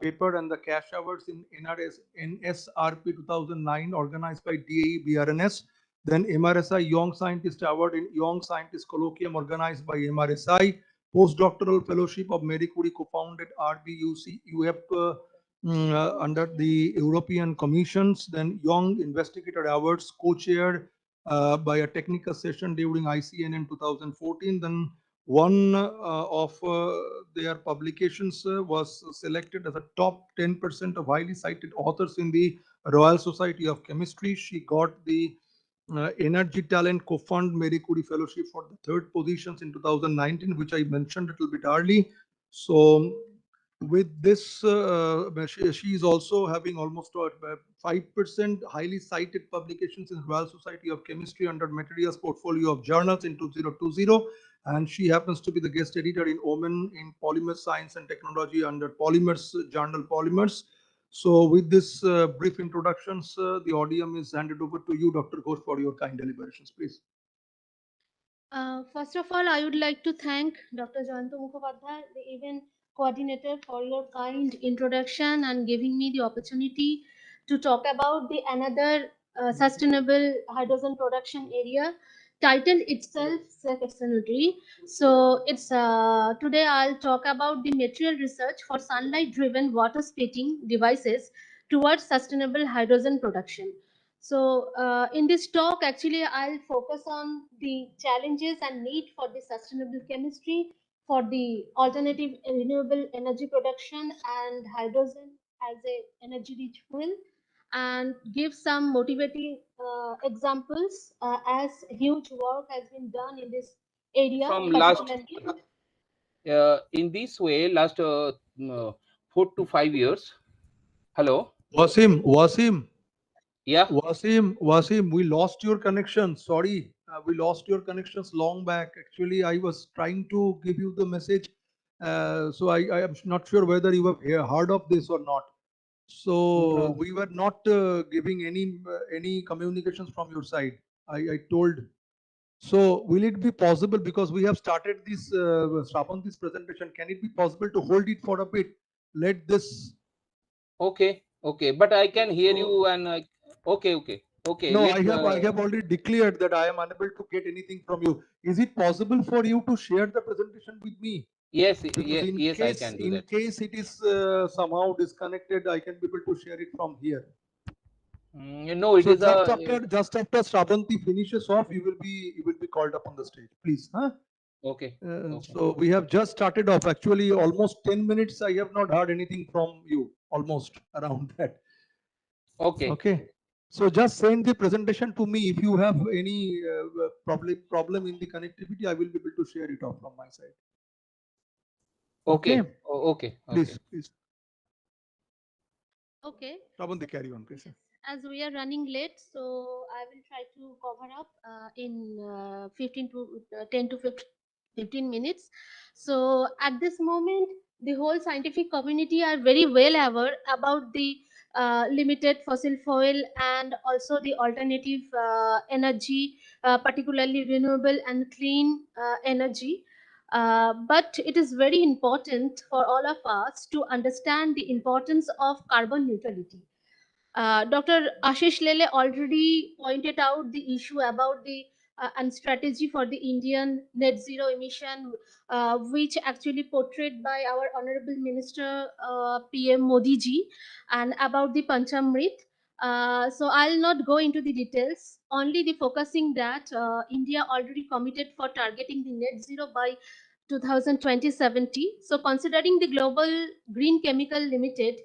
paper and the cash awards in NSRP 2009 organized by DAE BRNS. Then MRSI Young Scientist Award in Young Scientist Colloquium organized by MRSI. Postdoctoral Fellowship of Marie Curie co-founded RBUC under the European Commissions. Then Young Investigator Awards co-chaired by a technical session during ICN in 2014. Then one of their publications was selected as a top 10% of highly cited authors in the Royal Society of Chemistry. She got the Energy Talent Co-Fund Marie Curie Fellowship for the third positions in 2019, which I mentioned a little bit early. So with this, she is also having almost 5% highly cited publications in Royal Society of Chemistry under Materials Portfolio of Journals in 2020. And she happens to be the guest editor in Omen in Polymer Science and Technology under Polymers Journal Polymers. So with this brief introductions, the audium is handed over to you, Dr. Ghosh, for your kind deliberations, please. First of all, I would like to thank Dr. Jayanto Mukhopadhyay, the event coordinator, for your kind introduction and giving me the opportunity to talk about the another sustainable hydrogen production area titled itself self-explanatory. So it's today I'll talk about the material research for sunlight-driven water splitting devices towards sustainable hydrogen production. So in this talk, actually, I'll focus on the challenges and need for the sustainable chemistry for the alternative renewable energy production and hydrogen as a energy rich fuel, and give some motivating examples as huge work has been done in this area. From last in this way, last 4 to 5 years. Hello. Wasim. Yeah. Wasim, we lost your connection. Sorry, we lost your connections long back. Actually, I was trying to give you the message. So I am not sure whether you have heard of this or not. So No. we were not giving any communications from your side. I told. So will it be possible, because we have started this this presentation, can it be possible to hold it for a bit? Let this. Okay. But I can hear you and okay. No, I have already declared that I am unable to get anything from you. Is it possible for you to share the presentation with me? Yes, Because yes, I can do in that. case it is somehow disconnected, I can be able to share it from here. No, it So is just after Shravanti finishes off, you will be called up on the stage, please. Huh? Okay. So we have just started off. Actually, almost 10 minutes. I have not heard anything from you. Almost around that. Okay. Okay. So just send the presentation to me. If you have any problem in the connectivity, I will be able to share it off from my side. Okay. Okay. Okay. Please, please. Okay. Shravanti, carry on, please. As we are running late, so I will try to cover up in 10 to 15 minutes. So at this moment, the whole scientific community are very well aware about the limited fossil fuel and also the alternative energy, particularly renewable and clean energy. But it is very important for all of us to understand the importance of carbon neutrality. Dr. Ashish Lele already pointed out the issue about the and strategy for the Indian net zero emission, which actually portrayed by our Honorable Minister PM Modi ji, and about the Panchamrit. So I'll not go into the details, only the focusing that India already committed for targeting the net zero by 2070. So considering the Global Green Chemical Limited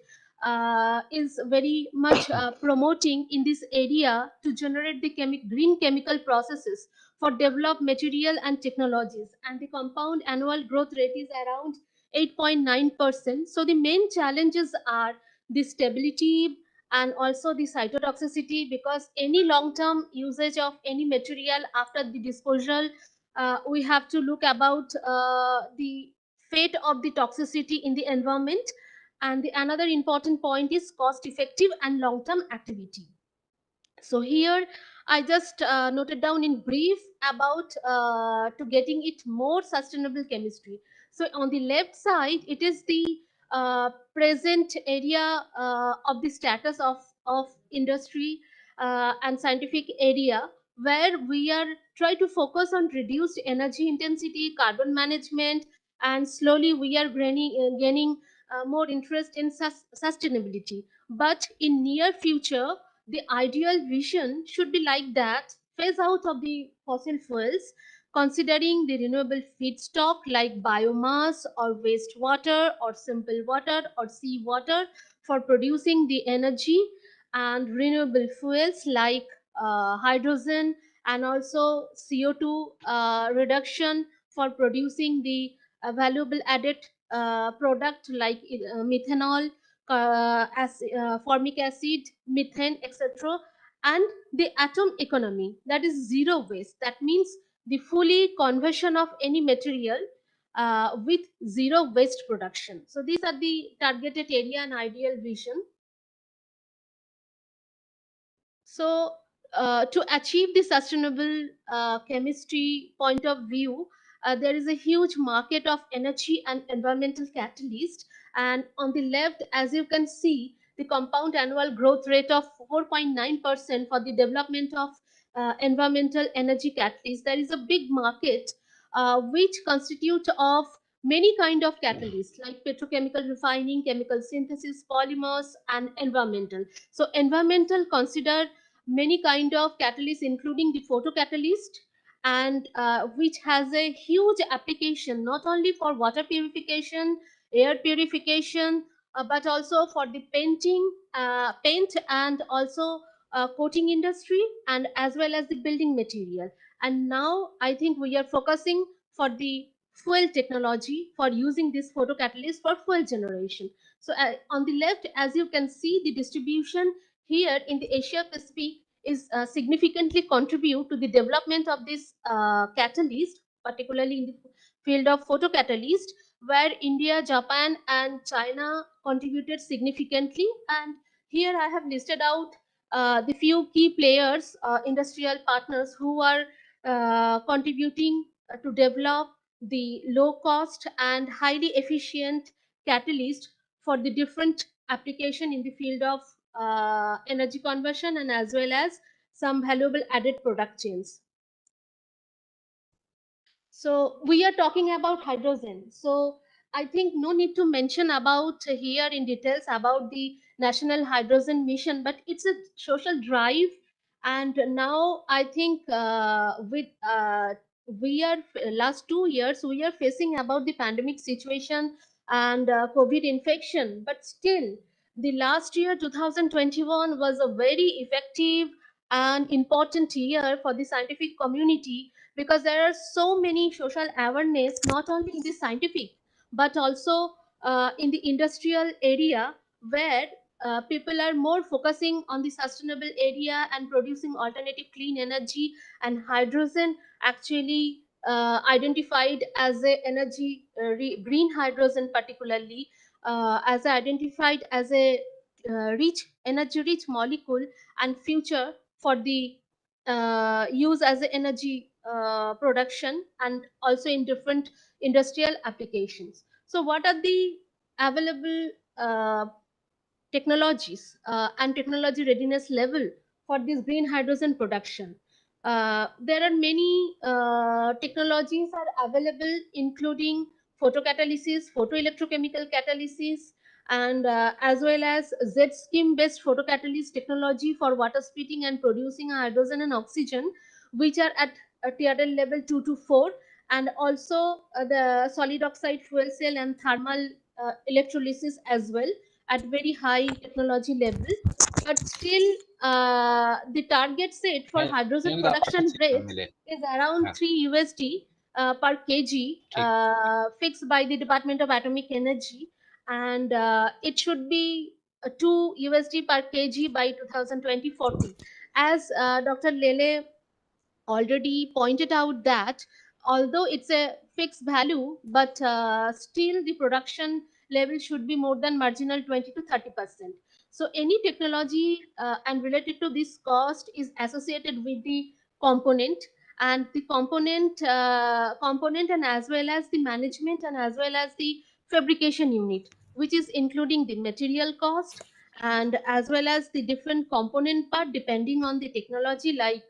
is very much promoting in this area to generate the green chemical processes for developed material and technologies, and the compound annual growth rate is around 8.9%. So the main challenges are the stability and also the cytotoxicity, because any long-term usage of any material after the disposal, we have to look about the fate of the toxicity in the environment. And the another important point is cost effective and long term activity. So here I just noted down in brief about to getting it more sustainable chemistry. So on the left side, it is the present area of the status of industry and scientific area, where we are trying to focus on reduced energy intensity, carbon management, and slowly we are gaining more interest in sustainability. But in near future, the ideal vision should be like that: phase out of the fossil fuels, considering the renewable feedstock like biomass or wastewater or simple water or sea water for producing the energy, and renewable fuels like hydrogen and also CO2 reduction for producing the valuable added product like methanol, formic acid, methane, etc. And the atom economy, that is zero waste. That means the fully conversion of any material with zero waste production. So these are the targeted area and ideal vision. So to achieve the sustainable chemistry point of view, there is a huge market of energy and environmental catalyst. And on the left, as you can see, the compound annual growth rate of 4.9% for the development of environmental energy catalyst. There is a big market which constitute of many kind of catalysts like petrochemical refining, chemical synthesis, polymers, and environmental. So environmental consider many kind of catalysts, including the photocatalyst, and which has a huge application not only for water purification, air purification, but also for the paint and also coating industry, and as well as the building material. And now I think we are focusing for the fuel technology for using this photocatalyst for fuel generation. So on the left, as you can see, the distribution here in the Asia Pacific is significantly contribute to the development of this catalyst, particularly in the field of photocatalyst, where India, Japan, and China contributed significantly. And here I have listed out the few key players, industrial partners who are contributing to develop the low cost and highly efficient catalyst for the different application in the field of energy conversion and as well as some valuable added product chains. So we are talking about hydrogen. So I think no need to mention about here in details about the National Hydrogen Mission, but it's a social drive. And now I think with we are last 2 years we are facing about the pandemic situation and COVID infection, but still the last year 2021 was a very effective and important year for the scientific community, because there are so many social awareness not only in the scientific but also in the industrial area, where people are more focusing on the sustainable area and producing alternative clean energy, and hydrogen actually identified as a energy green hydrogen particularly as identified as a rich energy rich molecule and future for the use as a energy production and also in different industrial applications. So what are the available technologies and technology readiness level for this green hydrogen production? There are many technologies are available, including photocatalysis, photoelectrochemical catalysis, and as well as Z-scheme based photocatalyst technology for water splitting and producing hydrogen and oxygen, which are at a TRL level 2 to 4, and also the solid oxide fuel cell and thermal electrolysis as well at very high technology level. But still the target set for hydrogen production rate is around 3 USD per kg fixed by the Department of Atomic Energy, and it should be 2 USD per kg by 2020-40. As Dr. Lele already pointed out that although it's a fixed value, but still the production level should be more than marginal 20 to 30%. So any technology and related to this cost is associated with the component, and the component and as well as the management and as well as the fabrication unit, which is including the material cost and as well as the different component part depending on the technology, like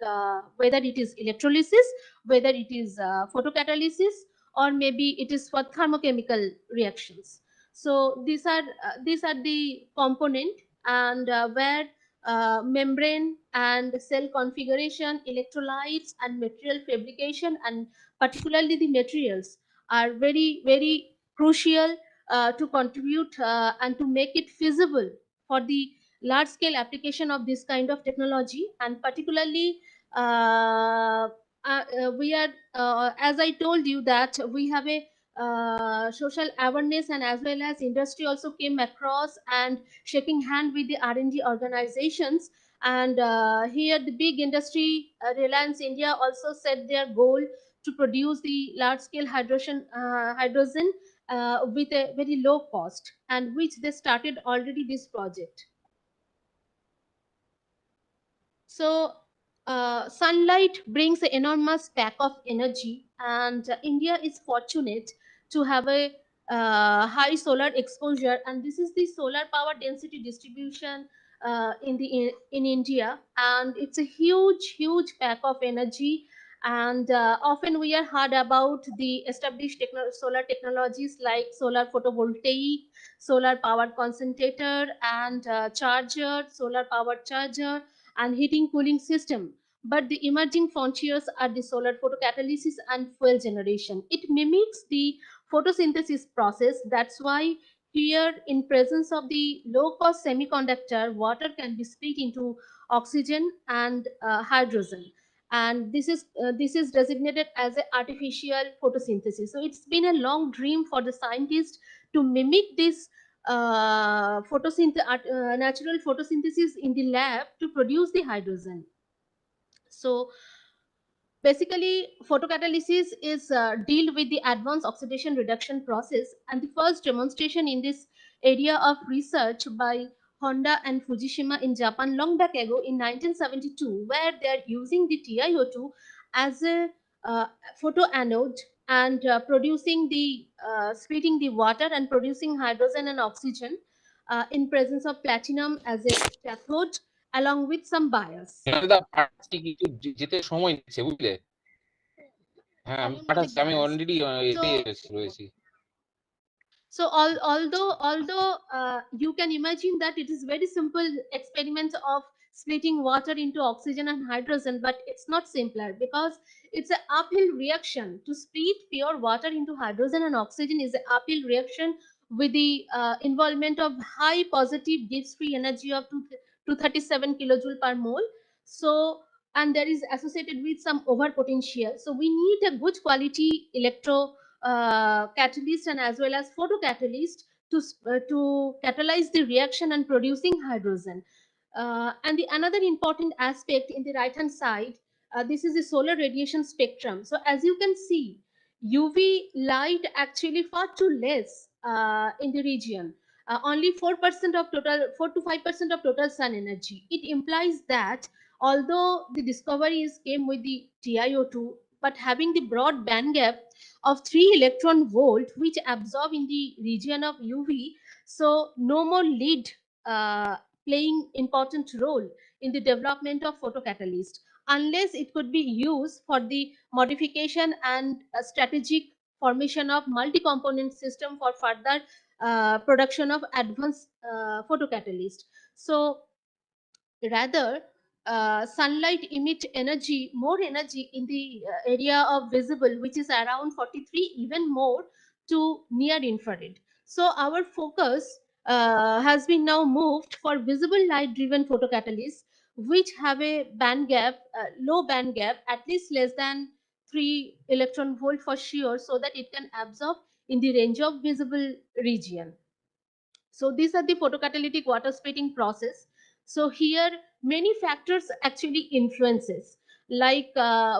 whether it is electrolysis, whether it is photocatalysis, or maybe it is for thermochemical reactions. So these are the component, and where membrane and cell configuration, electrolytes and material fabrication, and particularly the materials are very crucial to contribute and to make it feasible for the large scale application of this kind of technology. And particularly we are as I told you that we have a social awareness, and as well as industry also came across and shaking hand with the R&D organizations. And here the big industry Reliance India also set their goal to produce the large scale hydrogen with a very low cost, and which they started already this project. So sunlight brings an enormous pack of energy, and India is fortunate to have a high solar exposure, and this is the solar power density distribution in India, and it's a huge pack of energy. And often we are heard about the established solar technologies like solar photovoltaic, solar power concentrator, and charger, solar power charger, and heating cooling system. But the emerging frontiers are the solar photocatalysis and fuel generation. It mimics the photosynthesis process. That's why here, in presence of the low cost semiconductor, water can be split into oxygen and hydrogen, and this is designated as an artificial photosynthesis. So it's been a long dream for the scientists to mimic this natural photosynthesis in the lab to produce the hydrogen. So basically, photocatalysis is deal with the advanced oxidation reduction process, and the first demonstration in this area of research by Honda and Fukushima in Japan long back ago in 1972, where they are using the TiO2 as a photoanode and producing the splitting the water and producing hydrogen and oxygen in presence of platinum as a cathode along with some bias. যেতে সময় নিচ্ছে বুঝলে হ্যাঁ আমি পাঠাচ্ছি আমি already রয়েছি So although you can imagine that it is very simple experiment of splitting water into oxygen and hydrogen, but it's not simpler because it's an uphill reaction. To split pure water into hydrogen and oxygen is an uphill reaction with the involvement of high positive Gibbs free energy of 237 kilojoule per mole. So, and there is associated with some over potential. So we need a good quality electro catalyst and as well as photocatalyst to catalyze the reaction and producing hydrogen. And the another important aspect in the right hand side, this is the solar radiation spectrum. So as you can see, UV light actually far too less in the region. Only 4% of total, 4 to 5% of total sun energy. It implies that although the discoveries came with the TiO2, but having the broad band gap of 3 electron volt, which absorb in the region of UV, so no more lead playing important role in the development of photocatalyst, unless it could be used for the modification and strategic formation of multi-component system for further production of advanced photocatalyst. So rather, sunlight emit energy, more energy in the area of visible, which is around 43, even more to near infrared. So our focus has been now moved for visible light driven photocatalysts, which have a band gap, low band gap, at least less than 3 electron volt for sure, so that it can absorb in the range of visible region. So these are the photocatalytic water splitting process. So here many factors actually influences, like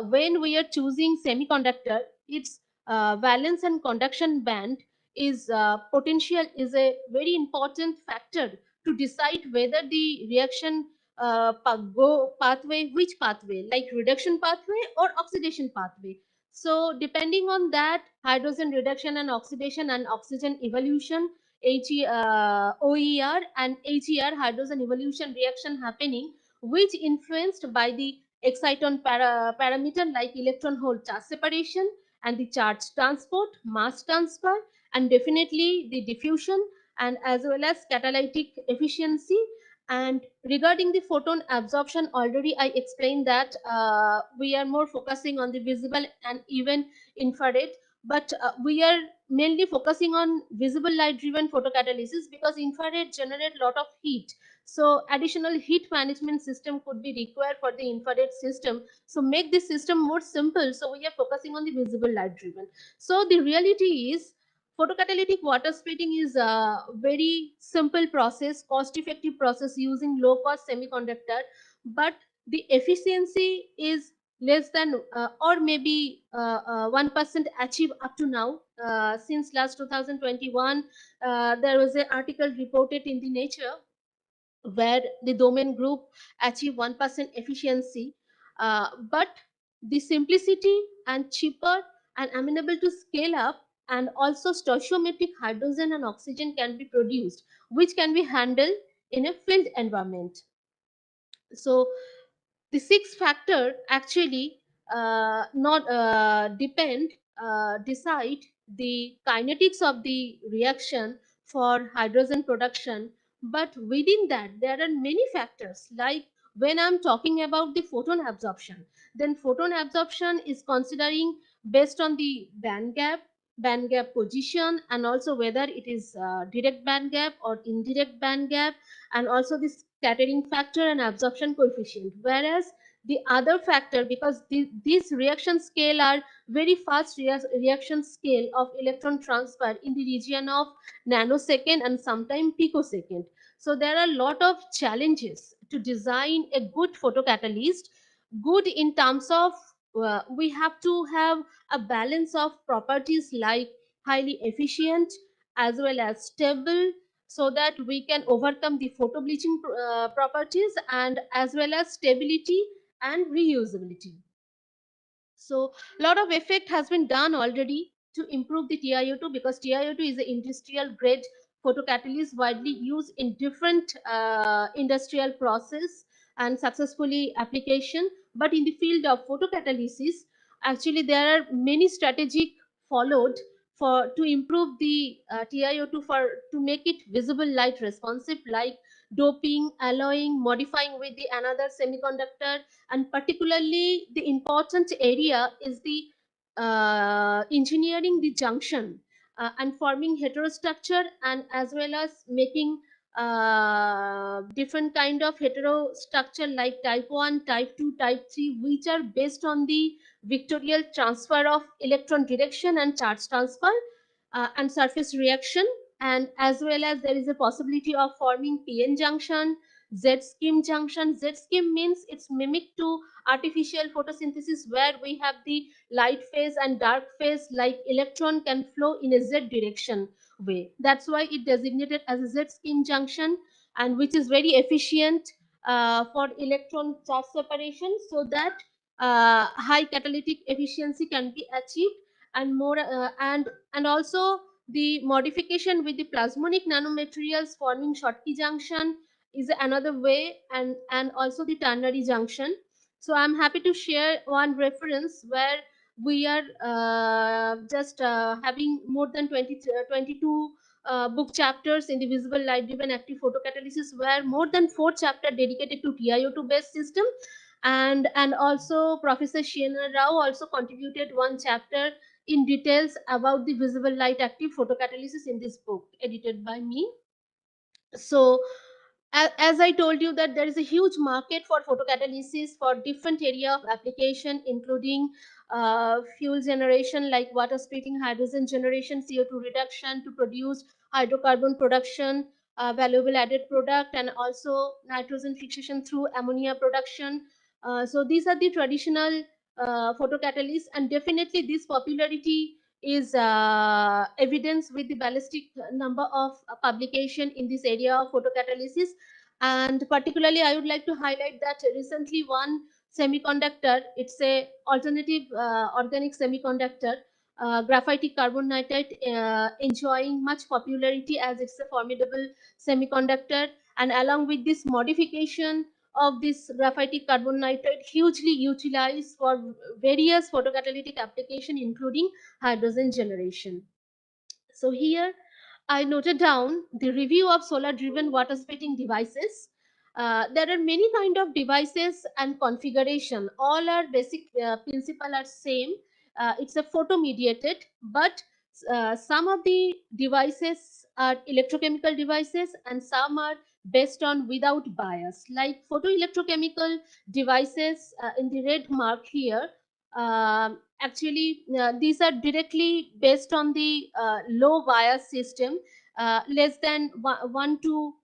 when we are choosing semiconductor, its valence and conduction band is potential is a very important factor to decide whether the reaction pathway, which pathway, like reduction pathway or oxidation pathway. So depending on that, hydrogen reduction and oxygen evolution, OER and HER, hydrogen evolution reaction happening, which influenced by the exciton parameter like electron hole charge separation and the charge transport, mass transfer, and definitely the diffusion, and as well as catalytic efficiency. And regarding the photon absorption, already I explained that we are more focusing on the visible and even infrared, but we are mainly focusing on visible light driven photocatalysis because infrared generate lot of heat. So additional heat management system could be required for the infrared system. So make this system more simple. So we are focusing on the visible light driven. So the reality is photocatalytic water splitting is a very simple process, cost effective process using low cost semiconductor, but the efficiency is less than or maybe 1% achieved up to now. Since last 2021, there was an article reported in the Nature where the domain group achieved 1% efficiency, but the simplicity and cheaper and amenable to scale up, and also stoichiometric hydrogen and oxygen can be produced, which can be handled in a field environment. So the sixth factor actually not decide the kinetics of the reaction for hydrogen production, but within that there are many factors, like when I'm talking about the photon absorption, then photon absorption is considering based on the band gap position, and also whether it is direct band gap or indirect band gap, and also the scattering factor and absorption coefficient. Whereas the other factor, because these reaction scale are very fast reaction scale of electron transfer in the region of nanosecond and sometimes picosecond. So there are a lot of challenges to design a good photocatalyst. Good in terms of we have to have a balance of properties like highly efficient as well as stable, so that we can overcome the photo bleaching properties, and as well as stability and reusability. So a lot of effort has been done already to improve the TiO2, because TiO2 is an industrial grade photocatalyst widely used in different industrial process and successfully application. But in the field of photocatalysis, actually there are many strategic followed for to improve the TiO2 for to make it visible light responsive, like doping, alloying, modifying with the another semiconductor, and particularly the important area is the engineering the junction and forming heterostructure, and as well as making different kind of heterostructure like type 1, type 2, type 3, which are based on the vectorial transfer of electron direction and charge transfer and surface reaction, and as well as there is a possibility of forming PN junction, Z-scheme junction. Z-scheme means it's mimic to artificial photosynthesis where we have the light phase and dark phase, like electron can flow in a Z direction way. That's why it designated as a Z-scheme junction, and which is very efficient for electron charge separation, so that high catalytic efficiency can be achieved, and more and also the modification with the plasmonic nanomaterials forming Schottky junction is another way, and also the ternary junction. So I'm happy to share one reference where we are just having more than 22 book chapters in the visible light driven active photocatalysis, where more than 4 chapters dedicated to TiO2 based system, and also Professor Shiena Rao also contributed one chapter in details about the visible light active photocatalysis in this book edited by me. So as I told you that there is a huge market for photocatalysis for different area of application, including fuel generation like water splitting, hydrogen generation, CO2 reduction to produce hydrocarbon production, valuable added product, and also nitrogen fixation through ammonia production. So these are the traditional photocatalysts, and definitely this popularity is evidence with the ballistic number of publication in this area of photocatalysis. And particularly I would like to highlight that recently one semiconductor, it's a alternative organic semiconductor, graphite carbon nitride, enjoying much popularity as it's a formidable semiconductor, and along with this modification of this graphite carbon nitride hugely utilized for various photocatalytic application, including hydrogen generation. So here I noted down the review of solar driven water splitting devices. There are many kind of devices and configuration. All our basic principle are same. It's a photo mediated, but some of the devices are electrochemical devices and some are based on without bias, like photoelectrochemical devices in the red mark here. Actually, these are directly based on the low bias system, less than 1 to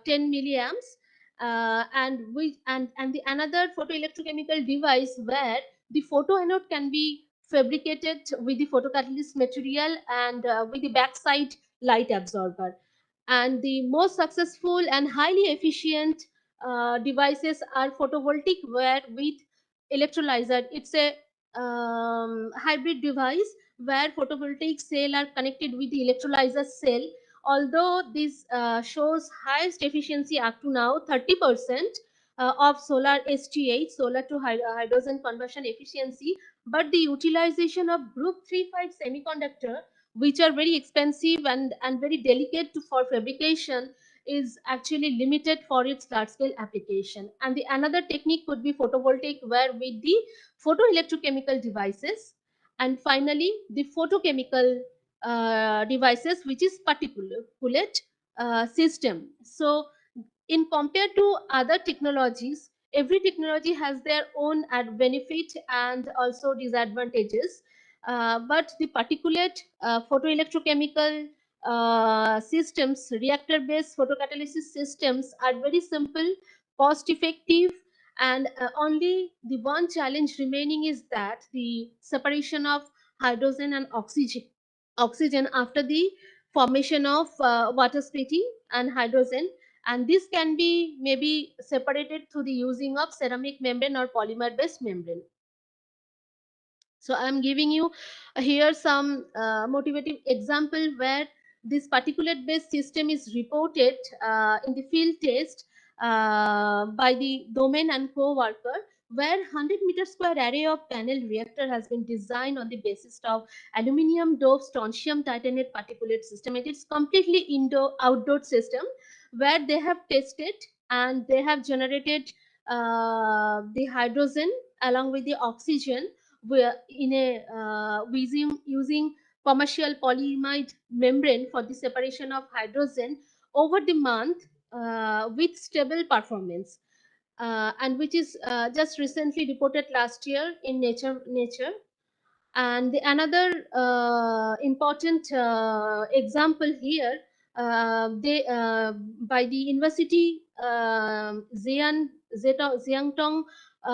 10 milliamps, and the another photoelectrochemical device where the photoanode can be fabricated with the photocatalyst material and with the backside light absorber. And the most successful and highly efficient devices are photovoltaic, where with electrolyzer, it's a hybrid device where photovoltaic cell are connected with the electrolyzer cell. Although this shows highest efficiency up to now 30% of solar STH, solar to hydrogen conversion efficiency, but the utilization of group 3,5 semiconductor, which are very expensive and very delicate for fabrication, is actually limited for its large scale application. And the another technique could be photovoltaic, where with the photoelectrochemical devices, and finally the photochemical devices, which is particulate system. So in compared to other technologies, every technology has their own benefit and also disadvantages, but the particulate photoelectrochemical systems, reactor based photocatalysis systems, are very simple, cost effective, and only the one challenge remaining is that the separation of hydrogen and oxygen after the formation of water splitting and hydrogen, and this can be maybe separated through the using of ceramic membrane or polymer based membrane. So I'm giving you here some motivative example where this particulate based system is reported in the field test by the domain and co-worker, where 100-meter square array of panel reactor has been designed on the basis of aluminum doped strontium titanate particulate system. It is completely outdoor system where they have tested and they have generated the hydrogen along with the oxygen in a using commercial polyimide membrane for the separation of hydrogen over the month with stable performance, and which is just recently reported last year in Nature. And another important example here, they by the university Zhejiang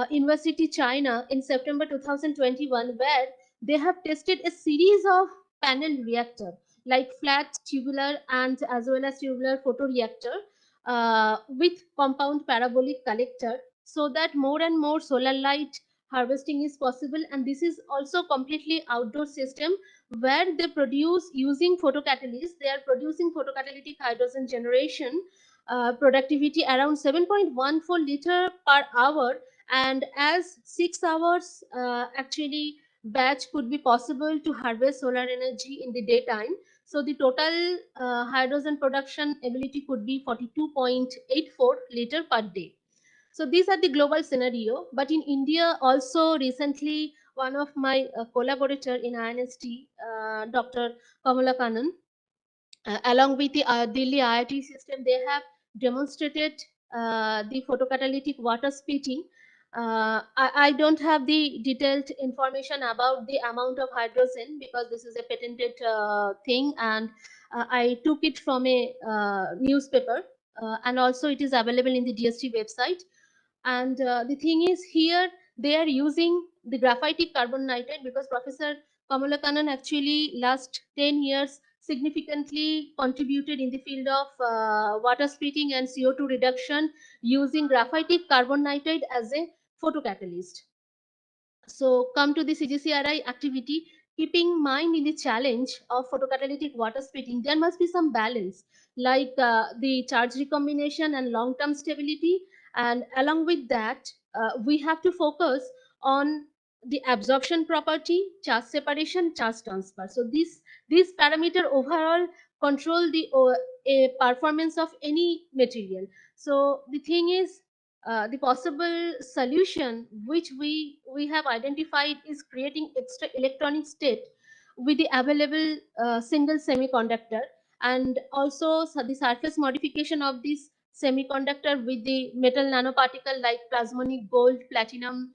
University, China, in September 2021, where they have tested a series of panel reactor like flat, tubular, and as well as tubular photoreactor with compound parabolic collector, so that more and more solar light harvesting is possible. And this is also completely outdoor system where they produce using photocatalyst. They are producing photocatalytic hydrogen generation productivity around 7.14 liter per hour, and as 6 hours actually batch could be possible to harvest solar energy in the daytime. So the total hydrogen production ability could be 42.84 liter per day. So these are the global scenario. But in India also recently, one of my collaborator in INST, Dr. Kamala Kannan, along with the Delhi IIT system, they have demonstrated the photocatalytic water splitting. I don't have the detailed information about the amount of hydrogen because this is a patented thing, and I took it from a newspaper, and also it is available in the DST website. And the thing is here, they are using the graphitic carbon nitride because Professor Kamala Kannan actually last 10 years significantly contributed in the field of water splitting and CO2 reduction using graphitic carbon nitride as a photocatalyst. So come to the CGCRI activity, keeping in mind in the challenge of photocatalytic water splitting, there must be some balance, like the charge recombination and long-term stability. And along with that, we have to focus on the absorption property, charge separation, charge transfer. So these parameter overall control the performance of any material. So the thing is, the possible solution which we have identified is creating extra electronic state with the available single semiconductor, and also the surface modification of this semiconductor with the metal nanoparticle like plasmonic gold, platinum,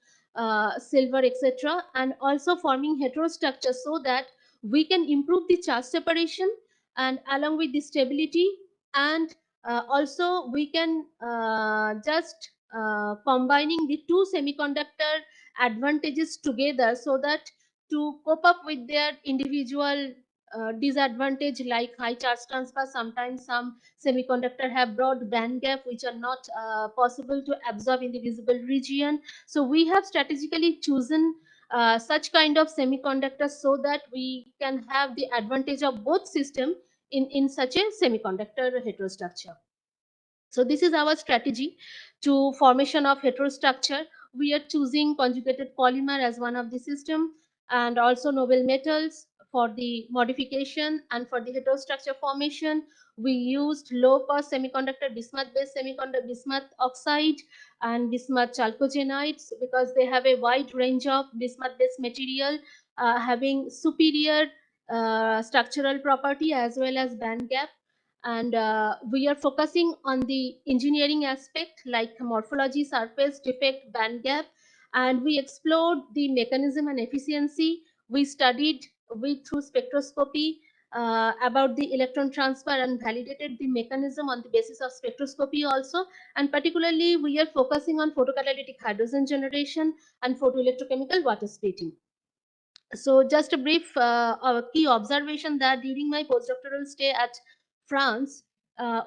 silver, etc., and also forming heterostructure so that we can improve the charge separation and along with the stability. And also we can just combining the two semiconductor advantages together so that to cope up with their individual disadvantage like high charge transfer. Sometimes some semiconductor have broad band gap which are not possible to absorb in the visible region. So we have strategically chosen such kind of semiconductors so that we can have the advantage of both system in such a semiconductor heterostructure. So this is our strategy to formation of heterostructure. We are choosing conjugated polymer as one of the system, and also noble metals for the modification. And for the heterostructure formation, we used low cost semiconductor bismuth based semiconductor, bismuth oxide and bismuth chalcogenides, because they have a wide range of bismuth based material having superior structural property as well as band gap. And we are focusing on the engineering aspect like morphology, surface defect, band gap, and we explored the mechanism and efficiency. We studied through spectroscopy about the electron transfer and validated the mechanism on the basis of spectroscopy also. And particularly we are focusing on photocatalytic hydrogen generation and photoelectrochemical water splitting. So just a brief key observation that during my postdoctoral stay at France,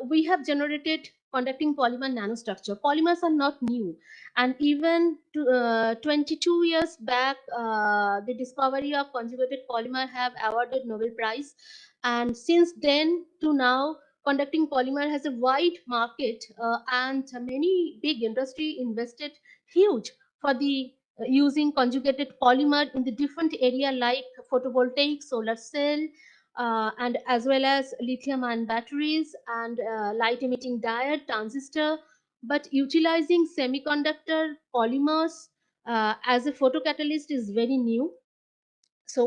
we have generated conducting polymer nanostructure. Polymers are not new, and even 22 years back, the discovery of conjugated polymer have awarded Nobel Prize, and since then to now, conducting polymer has a wide market, and many big industry invested huge for the using conjugated polymer in the different area like photovoltaic, solar cell, and as well as lithium-ion batteries and light-emitting diode, transistor, but utilizing semiconductor polymers as a photocatalyst is very new. So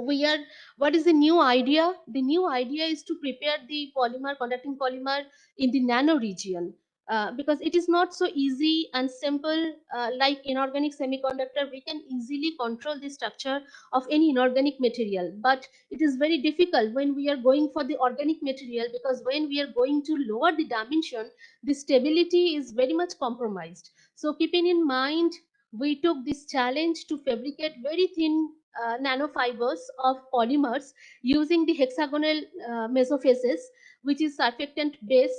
what is the new idea? The new idea is to prepare the polymer, conducting polymer in the nano region. Because it is not so easy and simple like inorganic semiconductor. We can easily control the structure of any inorganic material, but it is very difficult when we are going for the organic material, because when we are going to lower the dimension, the stability is very much compromised. So keeping in mind, we took this challenge to fabricate very thin nanofibers of polymers using the hexagonal mesophases, which is surfactant base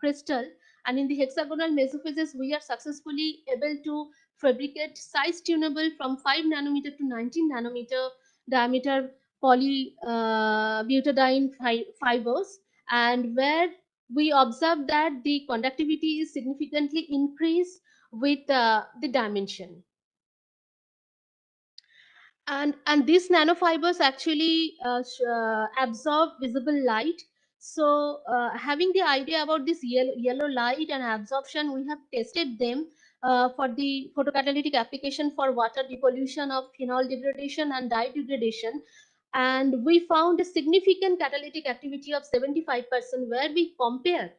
crystal. And in the hexagonal mesophases, we are successfully able to fabricate size tunable from 5 nanometer to 19 nanometer diameter poly butadiene fibers, and where we observe that the conductivity is significantly increased with the dimension. And these nanofibers actually absorb visible light. So having the idea about this yellow light and absorption, we have tested them for the photocatalytic application for water depollution of phenol degradation and dye degradation. And we found a significant catalytic activity of 75%, where we compare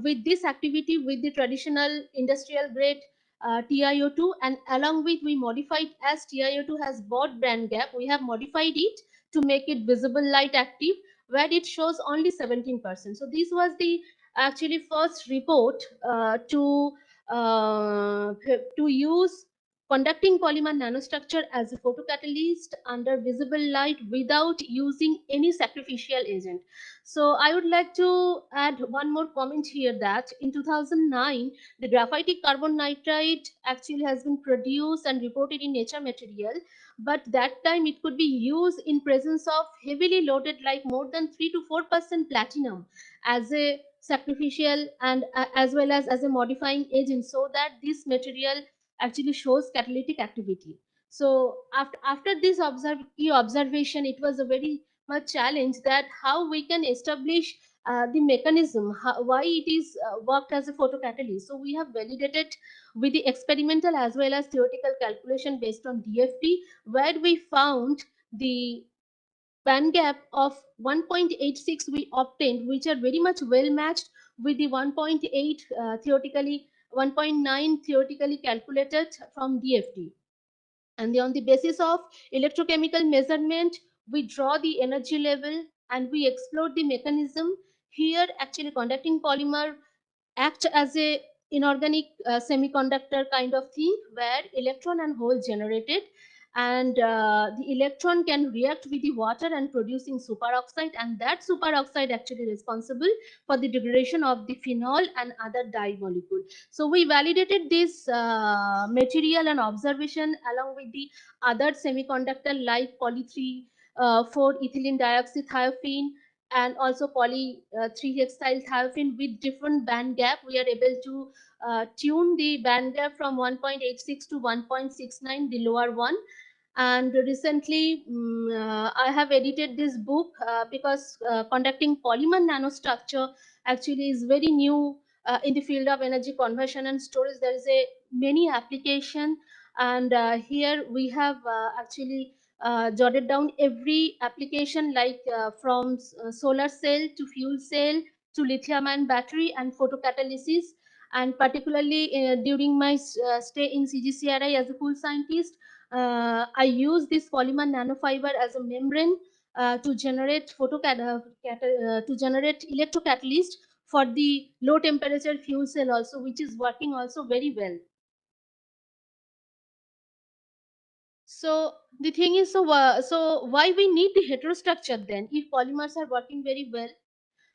with this activity with the traditional industrial grade TiO2, and along with we modified, as TiO2 has broad band gap, we have modified it to make it visible light active, where it shows only 17%. So this was the actually first report to use conducting polymer nanostructure as a photocatalyst under visible light without using any sacrificial agent. So I would like to add one more comment here, that in 2009, the graphitic carbon nitride actually has been produced and reported in Nature Material, but that time it could be used in presence of heavily loaded, like more than 3 to 4% platinum as a sacrificial and as well as a modifying agent, so that this material actually shows catalytic activity. So after this key observation, it was a very much challenge that how we can establish the mechanism, why it is worked as a photocatalyst. So we have validated with the experimental as well as theoretical calculation based on DFT, where we found the band gap of 1.86 we obtained, which are very much well matched with the 1.8 theoretically, 1.9 theoretically calculated from DFT. And on the basis of electrochemical measurement, we draw the energy level and we explore the mechanism. Here actually conducting polymer act as a inorganic semiconductor kind of thing, where electron and hole generated, and the electron can react with the water and producing superoxide, and that superoxide actually responsible for the degradation of the phenol and other dye molecule. So we validated this material and observation along with the other semiconductor like poly 3 4 ethylene dioxythiophene and also poly 3-hexyl thiophene with different band gap. We are able to tune the band gap from 1.86 to 1.69, the lower one. And recently I have edited this book because conducting polymer nanostructure actually is very new in the field of energy conversion and storage. There is a many application, and here we have actually jotted down every application, like from solar cell to fuel cell to lithium-ion battery and photocatalysis. And particularly during my stay in CGCRI as a full scientist, I use this polymer nanofiber as a membrane to generate to generate electrocatalyst for the low temperature fuel cell also, which is working also very well. So the thing is, so why we need the heterostructure then if polymers are working very well?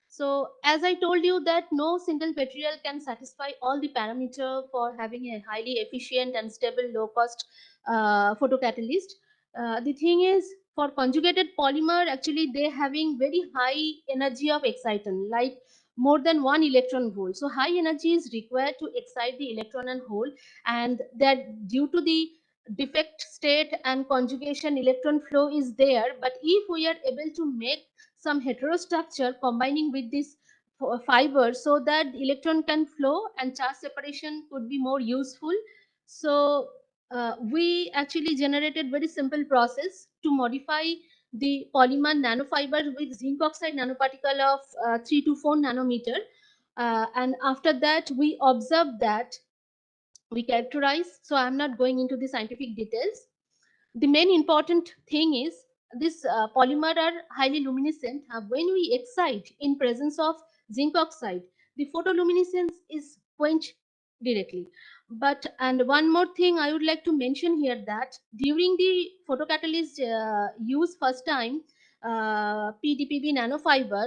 So as I told you that no single material can satisfy all the parameter for having a highly efficient and stable low cost photocatalyst. The thing is, for conjugated polymer, actually they having very high energy of exciton, like more than 1 electron volt. So high energy is required to excite the electron and hole, and that due to the defect state and conjugation, electron flow is there. But if we are able to make some heterostructure combining with this fiber so that the electron can flow and charge separation could be more useful. So we actually generated very simple process to modify the polymer nanofiber with zinc oxide nanoparticle of 3 to 4 nanometer. And after that, we observed that we characterize. So I'm not going into the scientific details. The main important thing is this polymer are highly luminescent. When we excite in presence of zinc oxide, the photoluminescence is quenched directly. And one more thing I would like to mention here, that during the photocatalyst use first time, PDPB nanofiber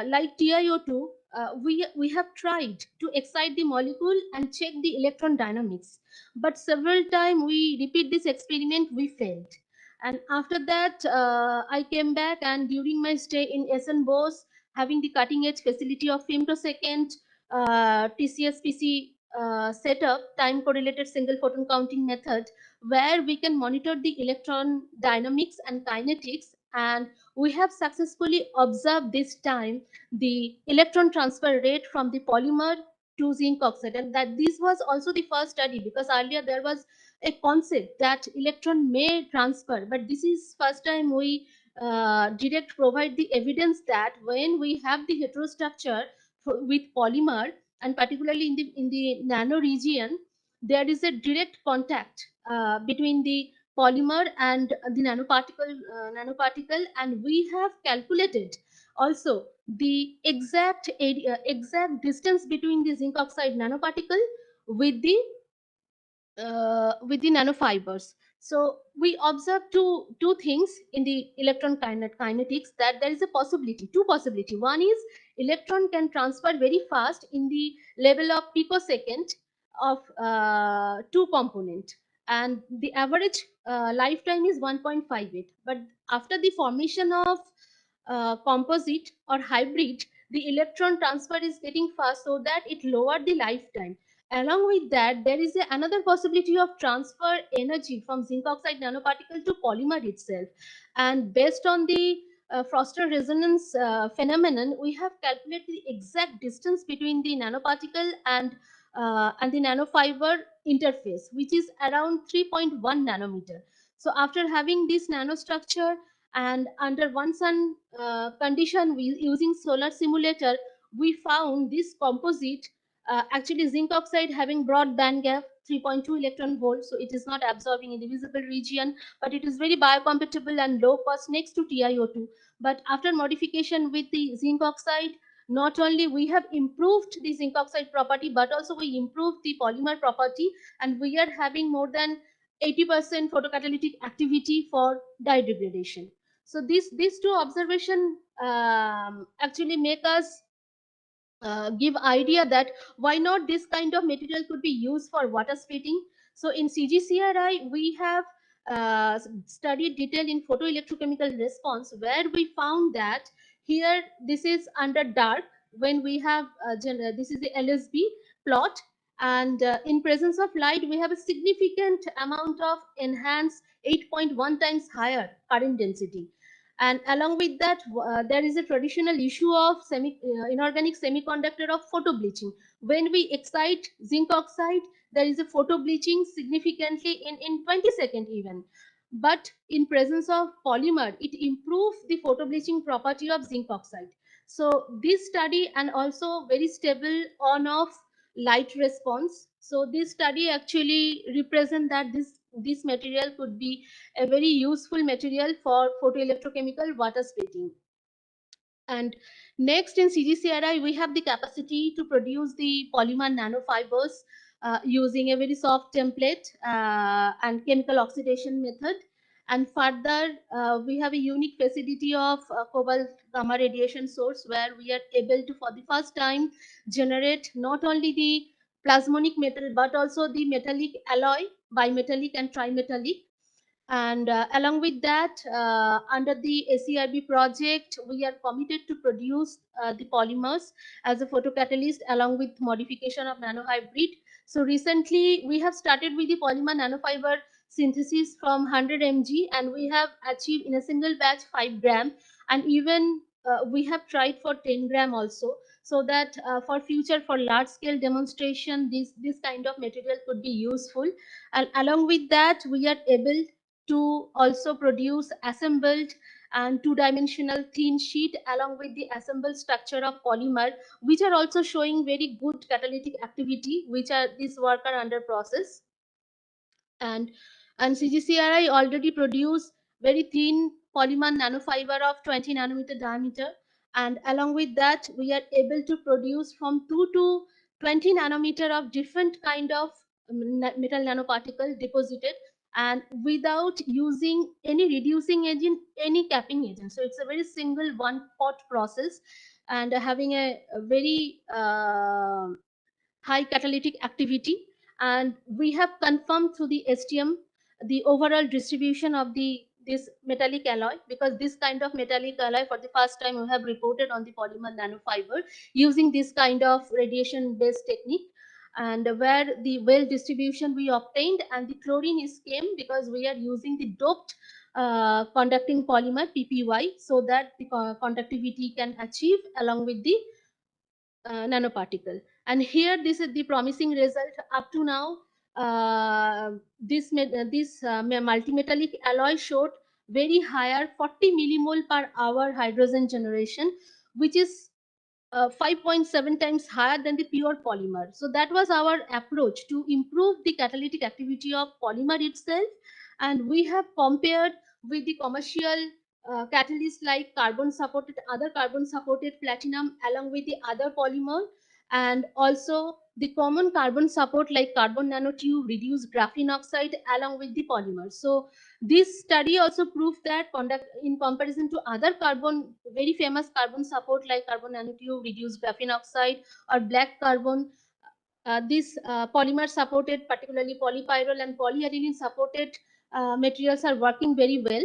like TiO2, we have tried to excite the molecule and check the electron dynamics, but several times we repeat this experiment, we failed. And after that, I came back, and during my stay in iCEN-73, having the cutting edge facility of femtosecond TCS-PC setup, time correlated single photon counting method, where we can monitor the electron dynamics and kinetics, and we have successfully observed this time the electron transfer rate from the polymer to zinc oxide. And that this was also the first study, because earlier there was a concept that electron may transfer, but this is first time we direct provide the evidence that when we have the heterostructure with polymer, and particularly in the nano region, there is a direct contact between the polymer and the nanoparticle, and we have calculated also the exact area, exact distance between the zinc oxide nanoparticle with the nanofibers. So we observe two things in the electron kinetics, that there is a possibility, two possibility. One is electron can transfer very fast in the level of picosecond of two component, and the average lifetime is 1.58. But after the formation of composite or hybrid, the electron transfer is getting fast, so that it lowered the lifetime. Along with that, there is another possibility of transfer energy from zinc oxide nanoparticle to polymer itself. And based on the Foster resonance phenomenon, we have calculated the exact distance between the nanoparticle and the nanofiber interface, which is around 3.1 nanometer. So after having this nanostructure and under one sun condition, using solar simulator, we found this composite actually zinc oxide having broad band gap 3.2 electron volts, so it is not absorbing in the visible region, but it is very biocompatible and low cost next to TiO2. But after modification with the zinc oxide, not only we have improved the zinc oxide property, but also we improved the polymer property, and we are having more than 80% photocatalytic activity for dye degradation. So these two observations actually make us give idea that why not this kind of material could be used for water splitting. So in CGCRI, we have studied detail in photoelectrochemical response, where we found that here this is under dark when we have this is the LSB plot, and in presence of light we have a significant amount of enhanced 8.1 times higher current density. And along with that, there is a traditional issue of inorganic semiconductor of photo bleaching. When we excite zinc oxide, there is a photo bleaching significantly in 20 seconds even. But in presence of polymer, it improves the photo bleaching property of zinc oxide. So this study, and also very stable on-off light response. So this study actually represent that this material could be a very useful material for photoelectrochemical water splitting. And next in CGCRI, we have the capacity to produce the polymer nanofibers using a very soft template and chemical oxidation method. And further, we have a unique facility of cobalt gamma radiation source, where we are able to, for the first time, generate not only the plasmonic metal, but also the metallic alloy, bimetallic and trimetallic. And along with that, under the ACRB project, we are committed to produce the polymers as a photocatalyst along with modification of nanohybrid. So recently, we have started with the polymer nanofiber synthesis from 100 mg, and we have achieved in a single batch 5 gram. And even we have tried for 10 gram also, so that for future, for large scale demonstration, this kind of material could be useful. And along with that, we are able to also produce assembled and two-dimensional thin sheet along with the assembled structure of polymer, which are also showing very good catalytic activity, which are this work are under process. And CGCRI already produced very thin polymer nanofiber of 20 nanometer diameter, and along with that we are able to produce from 2 to 20 nanometer of different kind of metal nanoparticle deposited, and without using any reducing agent, any capping agent. So it's a very single one pot process, and having a very high catalytic activity. And we have confirmed through the STM the overall distribution of this metallic alloy, because this kind of metallic alloy for the first time we have reported on the polymer nanofiber using this kind of radiation based technique, and where the well distribution we obtained, and the chlorine is came because we are using the doped conducting polymer PPY, so that the conductivity can achieve along with the nanoparticle. And here this is the promising result up to now. This multimetallic alloy showed very higher 40 millimole per hour hydrogen generation, which is 5.7 times higher than the pure polymer. So that was our approach to improve the catalytic activity of polymer itself. And we have compared with the commercial catalysts like other carbon supported platinum along with the other polymer, and also the common carbon support like carbon nanotube, reduced graphene oxide along with the polymer. So this study also proved that in comparison to other very famous carbon support like carbon nanotube, reduced graphene oxide or black carbon, these polymer supported, particularly polypyrrole and polyethylene supported materials are working very well.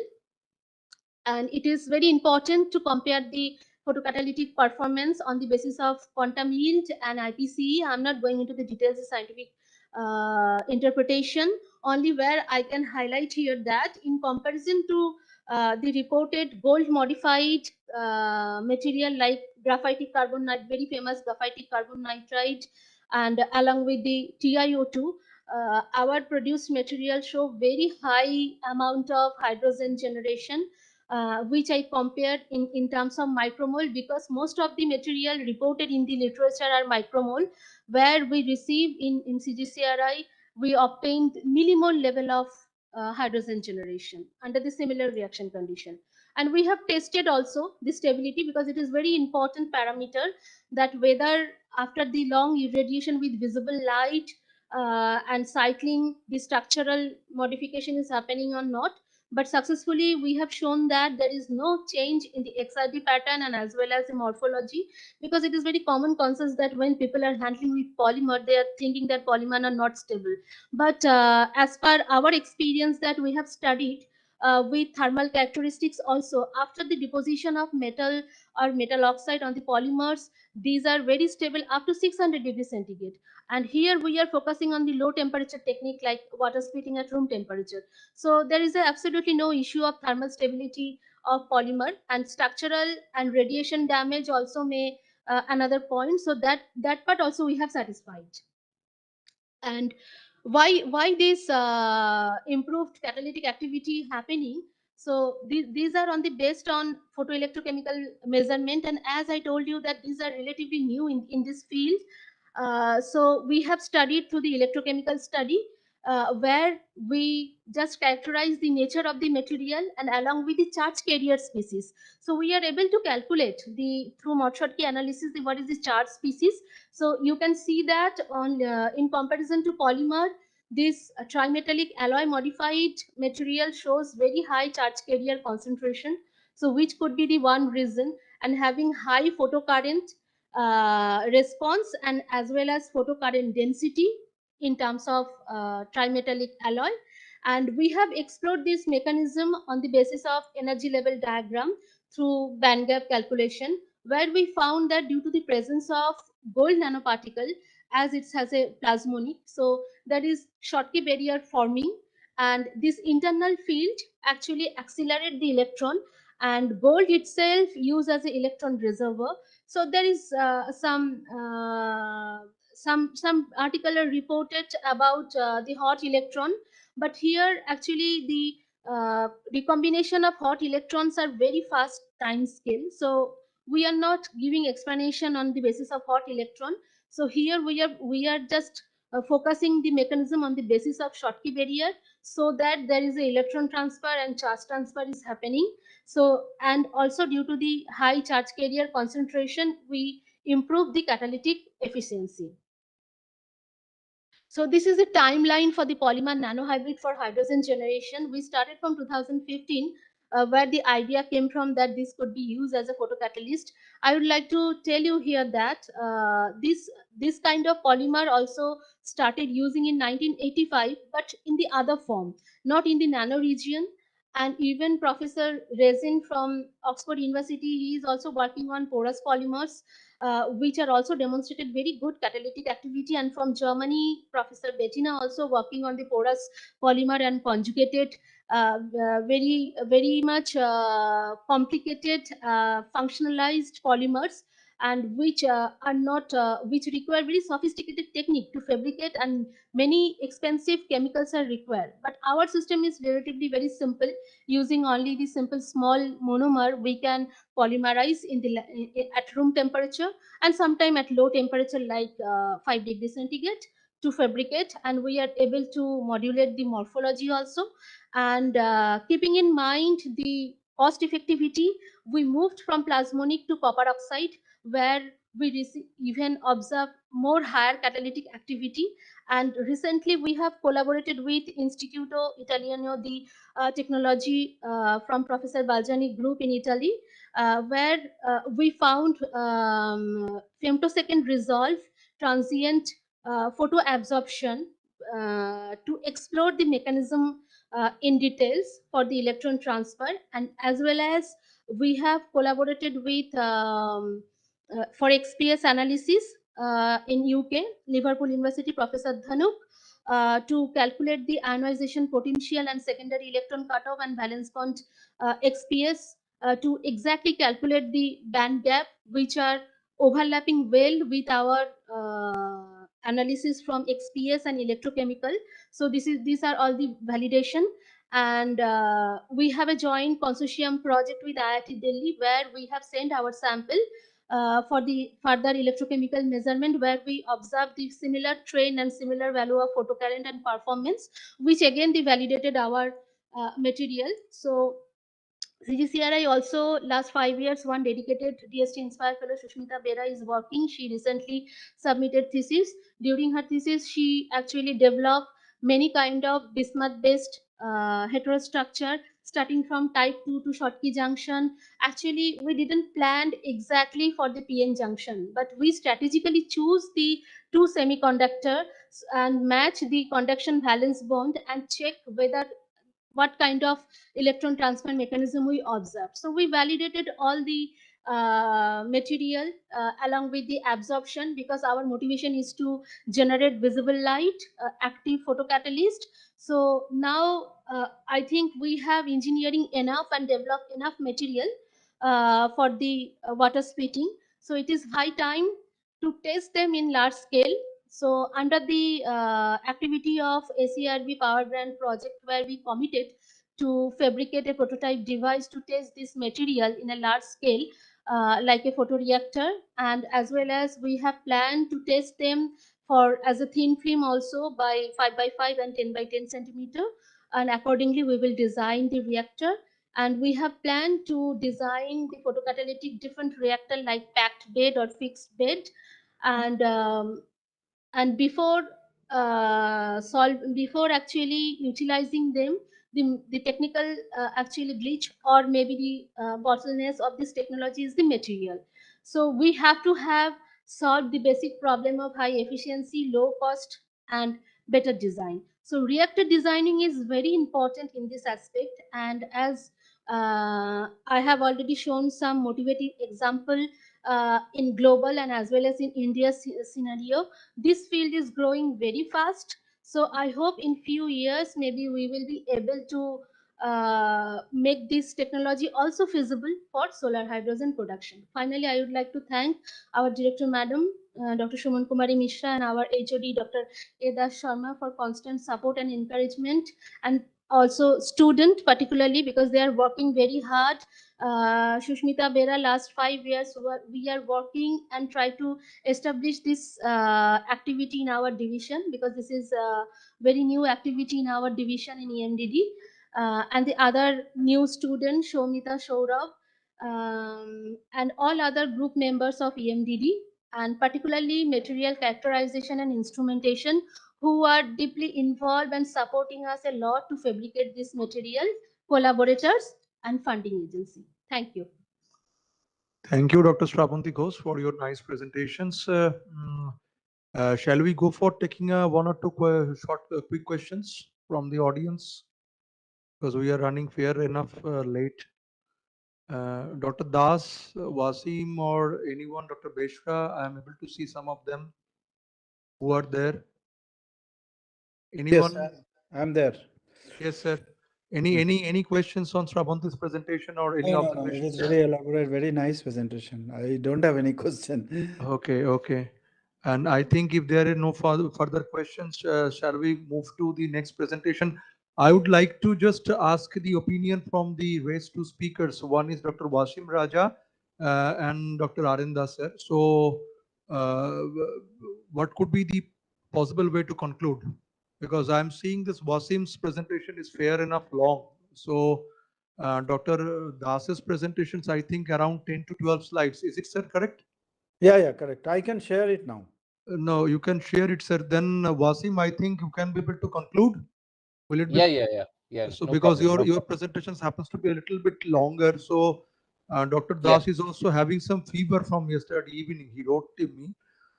And it is very important to compare the photocatalytic performance on the basis of quantum yield and IPCE. I'm not going into the details of scientific interpretation, only where I can highlight here that in comparison to the reported gold modified material like graphitic carbon nitride, very famous graphitic carbon nitride, and along with the TiO2, our produced material show very high amount of hydrogen generation, which I compared in terms of micromole, because most of the material reported in the literature are micromole, where we receive in CGCRI, we obtained millimole level of hydrogen generation under the similar reaction condition. And we have tested also the stability, because it is very important parameter that whether after the long irradiation with visible light and cycling, the structural modification is happening or not. But successfully we have shown that there is no change in the XRD pattern and as well as the morphology, because it is very common consensus that when people are handling with polymer, they are thinking that polymer are not stable. But as per our experience that we have studied with thermal characteristics also, after the deposition of metal or metal oxide on the polymers, these are very stable up to 600 degrees centigrade. And here we are focusing on the low temperature technique like water splitting at room temperature. So there is absolutely no issue of thermal stability of polymer, and structural and radiation damage also may another point. So that part also we have satisfied. And why this improved catalytic activity happening? So these are on the based on photoelectrochemical measurement, and as I told you that these are relatively new in this field. So we have studied through the electrochemical study, where we just characterize the nature of the material and along with the charge carrier species. So we are able to calculate through Motschotsky analysis what is the charge species. So you can see that on in comparison to polymer, this trimetallic alloy modified material shows very high charge carrier concentration. So which could be the one reason, and having high photocurrent response and as well as photocurrent density in terms of trimetallic alloy. And we have explored this mechanism on the basis of energy level diagram through band gap calculation, where we found that due to the presence of gold nanoparticle, as it has a plasmonic, so that is Schottky barrier forming, and this internal field actually accelerate the electron, and gold itself used as an electron reservoir. So there is some article are reported about the hot electron, but here actually the recombination of hot electrons are very fast time scale. So we are not giving explanation on the basis of hot electron. So here we are just focusing the mechanism on the basis of Schottky barrier, so that there is a electron transfer and charge transfer is happening. So, and also due to the high charge carrier concentration, we improve the catalytic efficiency. So this is a timeline for the polymer nanohybrid for hydrogen generation. We started from 2015, where the idea came from that this could be used as a photocatalyst. I would like to tell you here that this kind of polymer also started using in 1985, but in the other form, not in the nano region. And even Professor Rezin from Oxford University, he is also working on porous polymers, which are also demonstrated very good catalytic activity. And from Germany, Professor Bettina also working on the porous polymer and conjugated, very much complicated functionalized polymers, and which are not which require very sophisticated technique to fabricate, and many expensive chemicals are required. But our system is relatively very simple. Using only the simple small monomer, we can polymerize at room temperature, and sometime at low temperature like 5 degrees centigrade to fabricate, and we are able to modulate the morphology also. And keeping in mind the cost effectivity, we moved from plasmonic to copper oxide, where we even observe more higher catalytic activity. And recently we have collaborated with Istituto Italiano di Technology from Professor Balzani group in Italy, where we found femtosecond resolve transient photo absorption to explore the mechanism in details for the electron transfer. And as well as we have collaborated with for XPS analysis in UK, Liverpool University, Professor Dhanuk, to calculate the ionization potential and secondary electron cutoff and valence bond XPS, to exactly calculate the band gap, which are overlapping well with our analysis from XPS and electrochemical. So these are all the validation. And we have a joint consortium project with IIT Delhi, where we have sent our sample for the further electrochemical measurement, where we observe the similar trend and similar value of photocurrent and performance, which again they validated our material. So CGCRI also last 5 years, one dedicated DST Inspire Fellow Sushmita Bera is working. She recently submitted thesis. During her thesis, she actually developed many kind of bismuth based heterostructure, starting from type 2 to Schottky junction. Actually, we didn't plan exactly for the PN junction, but we strategically choose the two semiconductors and match the conduction valence bond and check whether what kind of electron transfer mechanism we observe. So we validated all the material along with the absorption, because our motivation is to generate visible light, active photocatalyst. So now I think we have engineering enough and developed enough material for the water splitting. So it is high time to test them in large scale. So under the activity of ACRB Power Brand project, where we committed to fabricate a prototype device to test this material in a large scale, like a photoreactor, and as well as we have planned to test them for as a thin film also by 5 by 5 and 10 by 10 centimeter, and accordingly we will design the reactor. And we have planned to design the photocatalytic different reactor like packed bed or fixed bed. And before before actually utilizing them, the technical actually glitch or maybe the bottlenecks of this technology is the material. So we have to have solved the basic problem of high efficiency, low cost, and better design. So reactor designing is very important in this aspect. And as I have already shown some motivating example in global and as well as in India's scenario, this field is growing very fast. So I hope in few years maybe we will be able to make this technology also feasible for solar hydrogen production. Finally, I would like to thank our director madam, Dr. Suman Kumari Mishra, and our HOD, Dr. Edas Sharma, for constant support and encouragement, and also student particularly, because they are working very hard. Shushmita Bera, last 5 years we are working and try to establish this activity in our division, because this is a very new activity in our division in EMDD. And the other new student, Shomita Shaurabh, and all other group members of EMDD, and particularly material characterization and instrumentation, who are deeply involved and supporting us a lot to fabricate this material, collaborators and funding agency. Thank you. Thank you, Dr. Shravanti Ghosh, for your nice presentations. Shall we go for taking one or two quick questions from the audience? Because we are running fair enough late. Dr. Das, Wasim, or anyone, Dr. Beshra, I am able to see some of them who are there. Anyone? Yes, I'm there. Yes, sir. Any questions on Shravanti's presentation or any No, observations? it is very elaborate, very nice presentation. I don't have any question. Okay. And I think if there are no further questions, shall we move to the next presentation? I would like to just ask the opinion from the raised two speakers. One is Dr. Wasim Raja and Dr. Arinda sir. So what could be the possible way to conclude? Because I'm seeing this Wasim's presentation is fair enough long. So Dr. Das's presentations, I think around 10 to 12 slides. Is it, sir, correct? Yeah, correct. I can share it now. No, you can share it, sir. Then Wasim, I think you can be able to conclude. Will it be? Yeah. So No because problem, your presentations happens to be a little bit longer. So Dr. Das is also having some fever from yesterday evening. He wrote to me.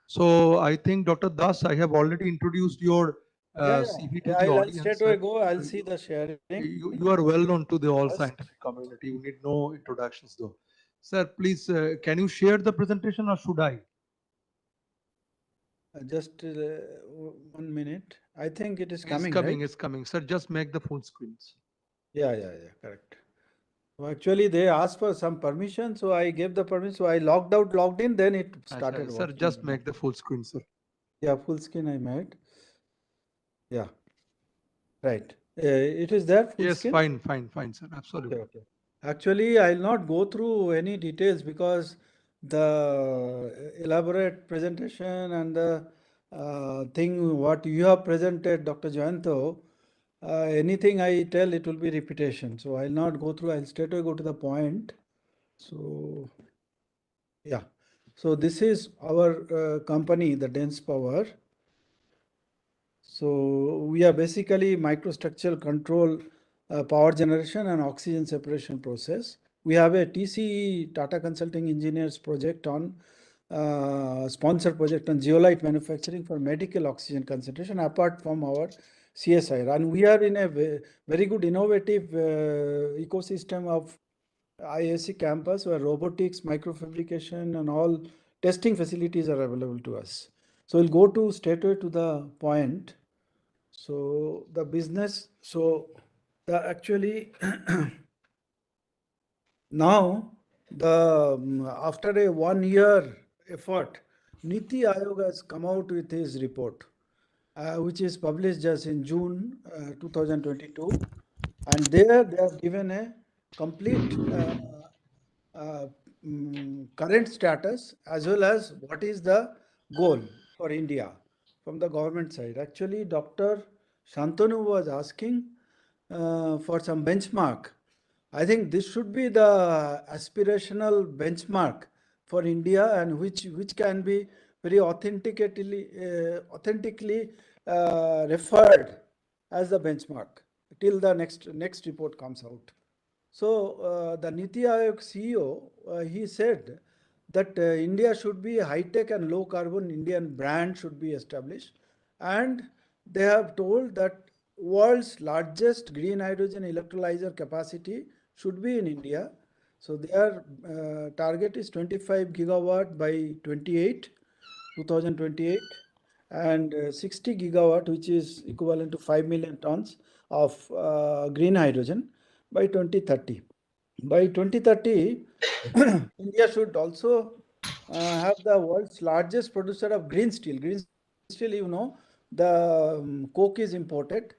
So I think Dr. Das, I have already introduced your CV to the I'll audience. straight away go. I'll see the sharing. You are well known to the all scientific community. You need no introductions though. Sir, please, can you share the presentation or should I? Just 1 minute. I think it is coming. It's coming. Sir, just make the full screens. Yeah, correct. So actually, they asked for some permission, so I gave the permission. So I logged out, logged in, then it started Sir, working. just make the full screen, sir. Yeah, full screen I made. Yeah, right. It is there. Full screen? Fine, sir. Absolutely. Okay. Actually, I'll not go through any details because the elaborate presentation and the thing what you have presented, Dr. Jayanto, anything I tell, it will be repetition. So I'll not go through. I'll straight away go to the point. So yeah. So this is our company, the Dense Power. So we are basically microstructural control, power generation and oxygen separation process. We have a TCE, Tata Consulting Engineers project on sponsored project on zeolite manufacturing for medical oxygen concentration apart from our CSIR. And we are in a very good innovative ecosystem of ISC campus where robotics, microfabrication and all testing facilities are available to us. So we'll go to straight away to the point. So the business, actually now after a 1 year effort, Niti Aayog has come out with his report, which is published just in June 2022, and there they have given a complete current status as well as what is the goal for India from the government side. Actually, Dr. Shantanu was asking for some benchmark. I think this should be the aspirational benchmark for India and which can be very authentically referred as the benchmark till the next report comes out. So the Niti Aayog CEO, he said that India should be a high-tech and low-carbon Indian brand should be established. And they have told that world's largest green hydrogen electrolyzer capacity should be in India. So their target is 25 gigawatt by 2028, and 60 gigawatt, which is equivalent to 5 million tons of green hydrogen by 2030. By 2030, India should also have the world's largest producer of green steel. Green steel, the coke is imported,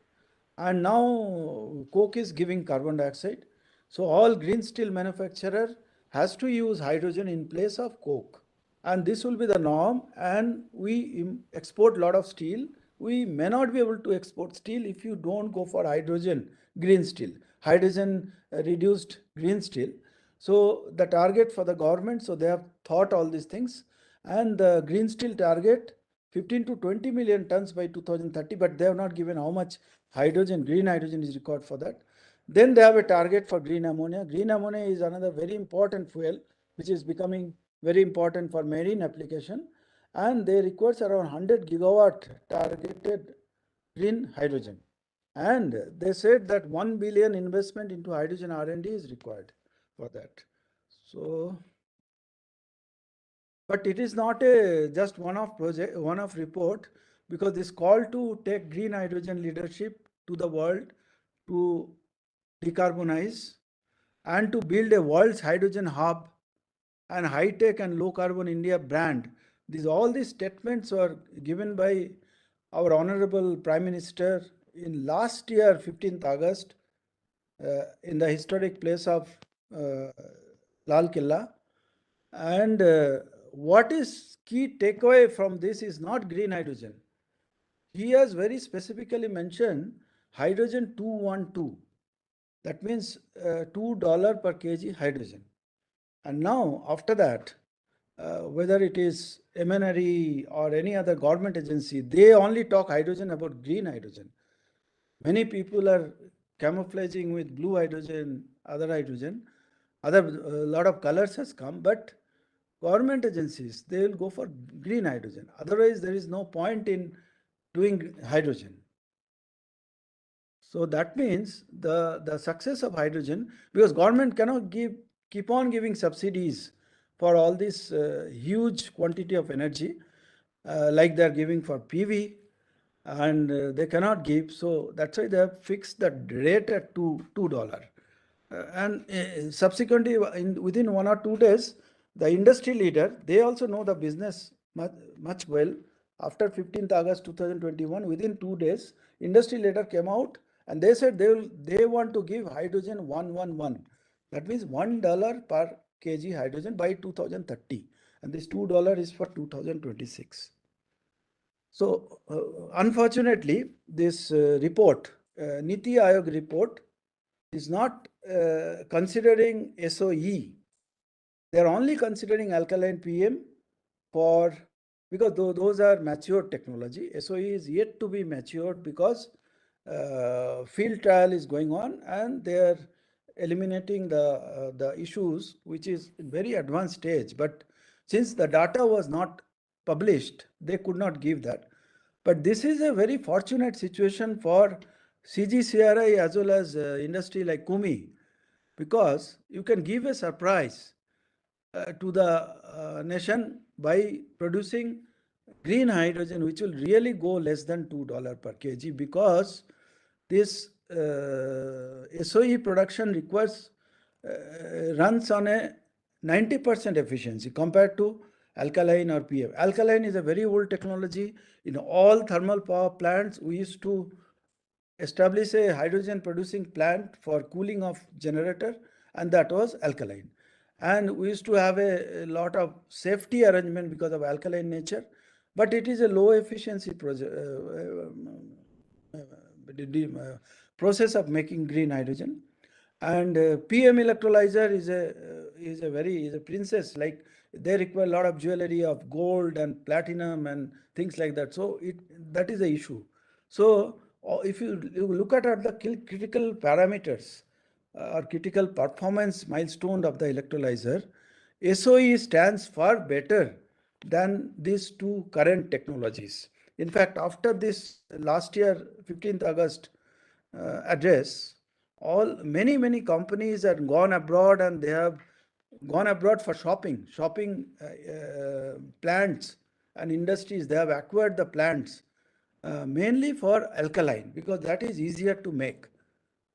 and now coke is giving carbon dioxide. So all green steel manufacturer has to use hydrogen in place of coke, and this will be the norm. And we export a lot of steel. We may not be able to export steel if you don't go for hydrogen green steel, hydrogen reduced green steel. So the target for the government, so they have thought all these things, and the green steel target 15 to 20 million tons by 2030, but they have not given how much green hydrogen is required for that. Then they have a target for green ammonia. Green ammonia is another very important fuel, which is becoming very important for marine application, and they require around 100 gigawatt targeted green hydrogen. And they said that 1 billion investment into hydrogen R&D is required for that. So, but it is not a just one-off project, one-off report, because this call to take green hydrogen leadership to the world, to decarbonize, and to build a world's hydrogen hub and high-tech and low-carbon India brand. All these statements were given by our Honorable Prime Minister in last year, 15th August, in the historic place of Lal Killa. And what is key takeaway from this is not green hydrogen. He has very specifically mentioned hydrogen 212. That means $2 per kg hydrogen. And now, after that, whether it is MNRE or any other government agency, they only talk hydrogen about green hydrogen. Many people are camouflaging with blue hydrogen, other hydrogen. A lot of colors has come, but government agencies, they will go for green hydrogen. Otherwise, there is no point in doing hydrogen. So that means the success of hydrogen, because government cannot keep on giving subsidies for all this huge quantity of energy, like they are giving for PV, and they cannot give. So that's why they have fixed the rate at $2. And subsequently, within 1 or 2 days, the industry leader, they also know the business much well. After 15th August 2021, within 2 days, industry leader came out and they said they want to give hydrogen 111. That means $1 per kg hydrogen by 2030. And this $2 is for 2026. So unfortunately, this report, Niti Aayog report, is not considering SOE. They are only considering alkaline PM because those are mature technology. SOE is yet to be matured because field trial is going on and they are eliminating the issues, which is in very advanced stage. But since the data was not published, they could not give that. But this is a very fortunate situation for CGCRI as well as industry like Kumi, because you can give a surprise to the nation by producing green hydrogen, which will really go less than $2 per kg, because this SOE production runs on a 90% efficiency compared to alkaline or PM. Alkaline is a very old technology. In all thermal power plants, we used to establish a hydrogen producing plant for cooling of generator, and that was alkaline. And we used to have a lot of safety arrangement because of alkaline nature, but it is a low efficiency process of making green hydrogen. And PM electrolyzer is a princess. Like, they require a lot of jewelry of gold and platinum and things like that. So that is the issue. So if you look at the critical parameters or critical performance milestone of the electrolyzer, SOE stands far better than these two current technologies. In fact, after this last year 15th August address, many companies have gone abroad, and they have gone abroad for shopping plants and industries. They have acquired the plants mainly for alkaline, because that is easier to make.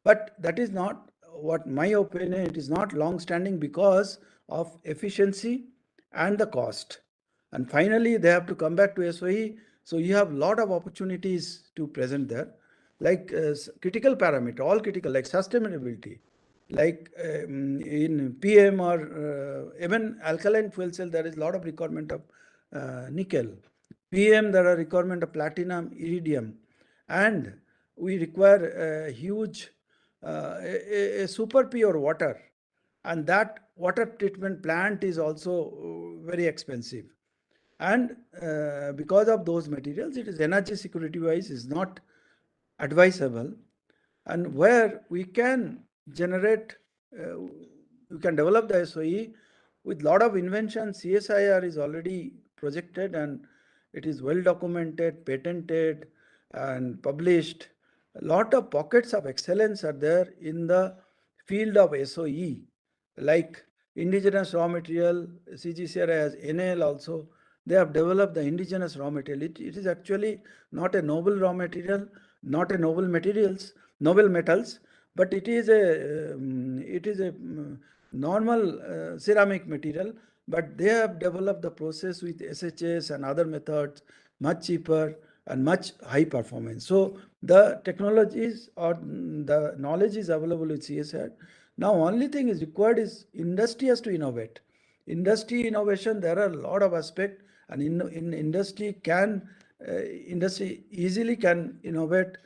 But that is not what my opinion, it is not long-standing because of efficiency and the cost. And finally, they have to come back to SOE. So you have a lot of opportunities to present there, like critical parameter, all critical, like sustainability, like in PM or even alkaline fuel cell, there is a lot of requirement of nickel. PM, there are requirement of platinum, iridium, and we require a huge, a super pure water, and that water treatment plant is also very expensive. And because of those materials, it is energy security wise is not advisable. And where we can generate, we can develop the SOE with lot of invention. CSIR is already projected and it is well documented, patented and published. A lot of pockets of excellence are there in the field of SOE, like indigenous raw material. CGCRI has NAL also. They have developed the indigenous raw material. It is actually not a noble raw material, not a noble metals, but it is a normal ceramic material. But they have developed the process with SHS and other methods, much cheaper and much high performance. So the technologies or the knowledge is available with CSR. Now only thing is required is industry has to innovate. Industry innovation, there are a lot of aspects, and in industry industry easily can innovate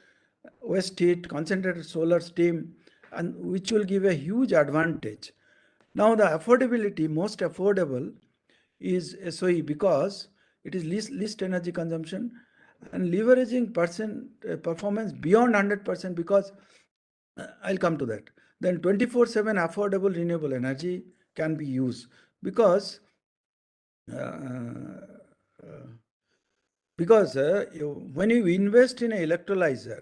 waste heat, concentrated solar steam, and which will give a huge advantage. Now the affordability, most affordable is SOE because it is least energy consumption and leveraging performance beyond 100% because I'll come to that. Then 24/7 affordable renewable energy can be used because when you invest in an electrolyzer,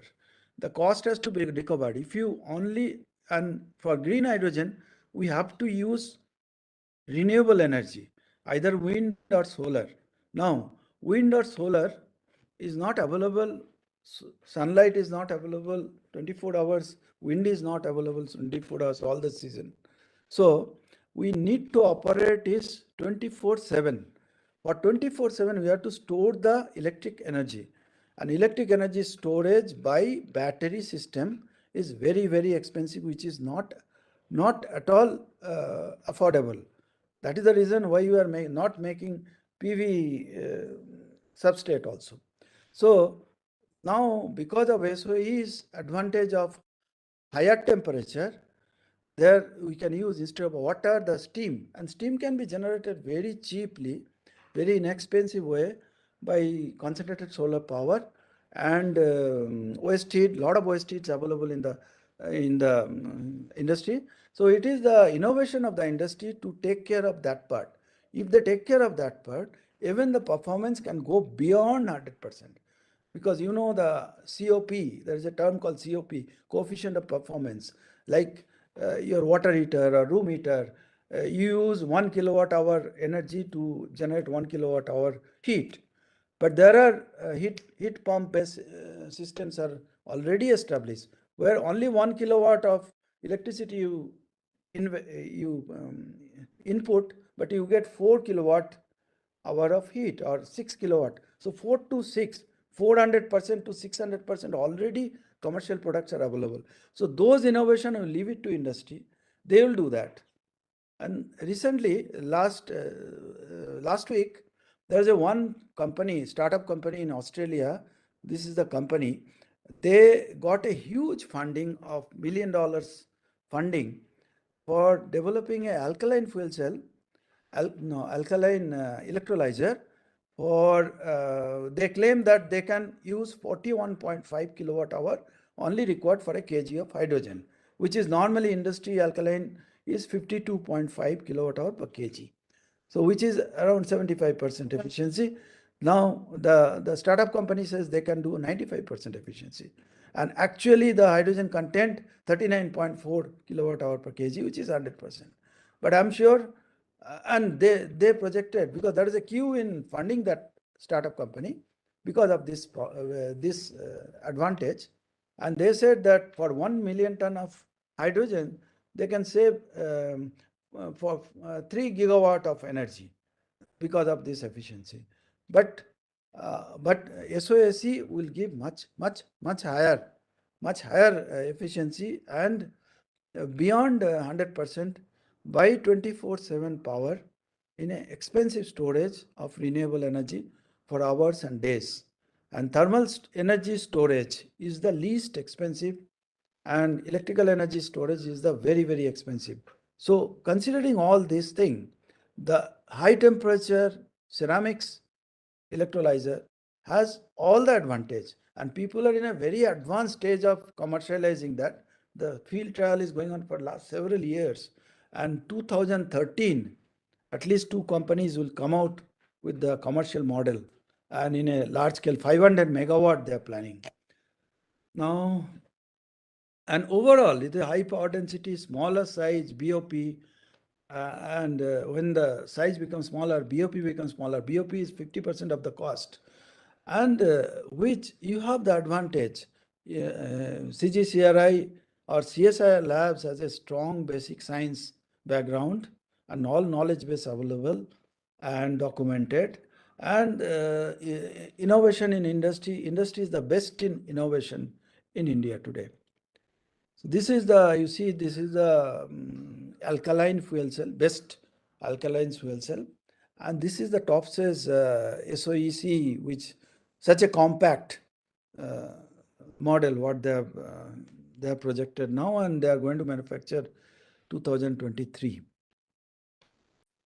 the cost has to be recovered. If you only, and for green hydrogen, we have to use renewable energy, either wind or solar. Now, wind or solar is not available. Sunlight is not available 24 hours. Wind is not available 24 hours all the season. So we need to operate is 24/7. For 24/7, we have to store the electric energy. And electric energy storage by battery system is very, very expensive, which is not at all affordable. That is the reason why you are not making PV substrate also. So now, because of SOE's advantage of higher temperature, there we can use instead of water, the steam, and steam can be generated very cheaply, very inexpensive way by concentrated solar power and waste heat. Lot of waste heat is available in the industry. So it is the innovation of the industry to take care of that part. If they take care of that part, even the performance can go beyond 100%. Because you know the COP, there is a term called COP, coefficient of performance, like your water heater or room heater, you use 1 kilowatt hour energy to generate 1 kilowatt hour heat. But there are heat pump based systems are already established where only 1 kilowatt of electricity you input, but you get 4 kilowatt hour of heat or 6 kilowatt. So 400% to 600% already commercial products are available. So those innovation, will leave it to industry. They will do that. And recently, last week, there's one company, startup company in Australia. This is the company. They got a huge funding of $1 million funding for developing an alkaline fuel cell, alkaline electrolyzer. They claim that they can use 41.5 kilowatt hour only required for a kg of hydrogen, which is normally industry alkaline is 52.5 kilowatt hour per kg. So which is around 75% efficiency. Now the startup company says they can do 95% efficiency. And actually the hydrogen content 39.4 kilowatt hour per kg, which is 100%. But I'm sure, and they projected, because there is a queue in funding that startup company because of this advantage. And they said that for 1 million ton of hydrogen, they can save for 3 gigawatt of energy because of this efficiency. But SOSC will give much higher efficiency and beyond 100% by 24/7 power in an expensive storage of renewable energy for hours and days. And thermal energy storage is the least expensive, and electrical energy storage is the very expensive. So considering all these things, the high temperature ceramics electrolyzer has all the advantage, and people are in a very advanced stage of commercializing that. The field trial is going on for last several years, and 2013 at least 2 companies will come out with the commercial model, and in a large scale 500 megawatt they are planning now. And overall, with a high power density, smaller size BOP, and when the size becomes smaller, BOP becomes smaller. BOP is 50% of the cost, and which you have the advantage. CGCRI or CSIR labs has a strong basic science background and all knowledge base available and documented. And innovation in industry is the best in innovation in India today. So this is the, you see, this is the alkaline fuel cell, best alkaline fuel cell. And this is the top says SOEC, which such a compact model what they have projected now, and they are going to manufacture 2023.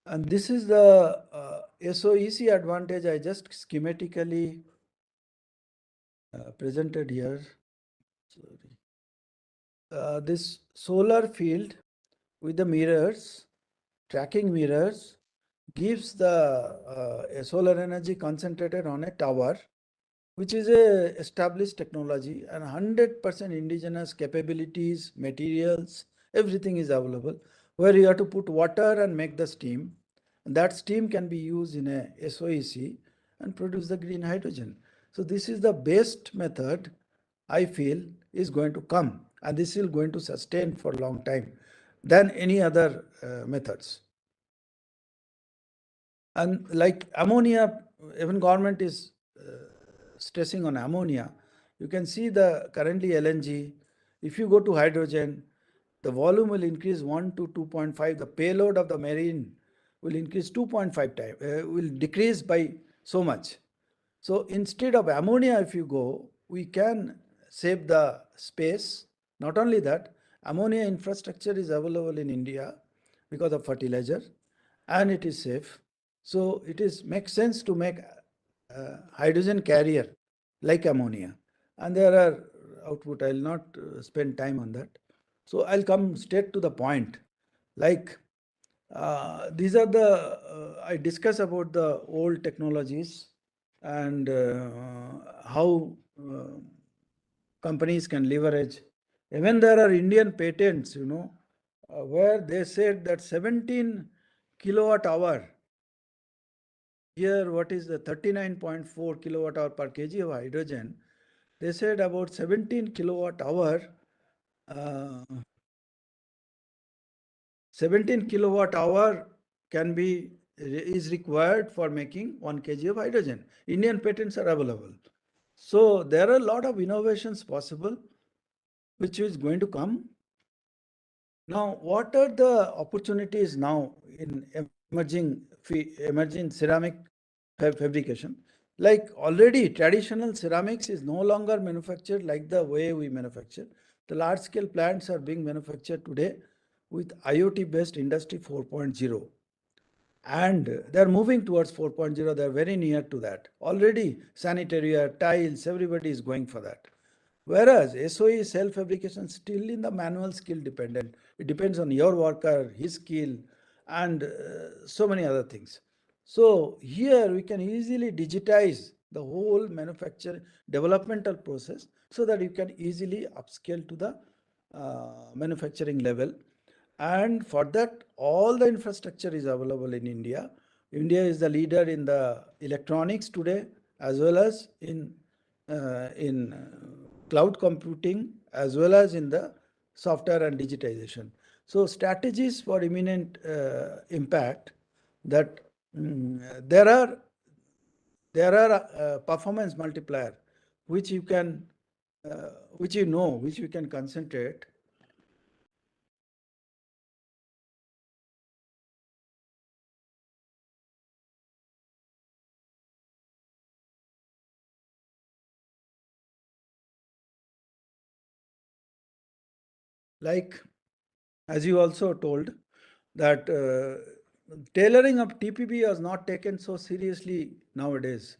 And this is the SOEC advantage I just schematically presented here. Sorry. This solar field with the mirrors, tracking mirrors, gives the solar energy concentrated on a tower, which is a established technology, and 100% indigenous capabilities, materials, everything is available, where you have to put water and make the steam. And that steam can be used in a SOEC and produce the green hydrogen. So this is the best method I feel is going to come, and this is going to sustain for a long time than any other methods. And like ammonia, even government is stressing on ammonia. You can see the currently LNG, if you go to hydrogen, the volume will increase 1 to 2.5. The payload of the marine will increase 2.5 times, will decrease by so much. So instead of ammonia, if you go, we can save the space. Not only that, ammonia infrastructure is available in India because of fertilizer, and it is safe. So it makes sense to make hydrogen carrier like ammonia, and there are output. I'll not spend time on that. So I'll come straight to the point. Like these are the I discuss about the old technologies and how companies can leverage. Even there are Indian patents, where they said that 17 kilowatt hour. Here, what is the 39.4 kilowatt hour per kg of hydrogen? They said about 17 kilowatt hour. 17 kilowatt hour is required for making 1 kg of hydrogen. Indian patents are available. So there are a lot of innovations possible, which is going to come. Now, what are the opportunities now in emerging ceramic fabrication? Like already traditional ceramics is no longer manufactured like the way we manufacture. The large scale plants are being manufactured today with IoT based industry 4.0. And they're moving towards 4.0. They're very near to that. Already sanitary tiles, everybody is going for that. Whereas SOE self-fabrication still in the manual skill dependent. It depends on your worker, his skill, and so many other things. So here we can easily digitize the whole manufacture developmental process so that you can easily upscale to the manufacturing level. And for that, all the infrastructure is available in India. India is the leader in the electronics today, as well as in cloud computing, as well as in the software and digitization. So strategies for imminent impact, that there are performance multiplier which you can which you can concentrate. Like, as you also told, that tailoring of TPB was not taken so seriously nowadays,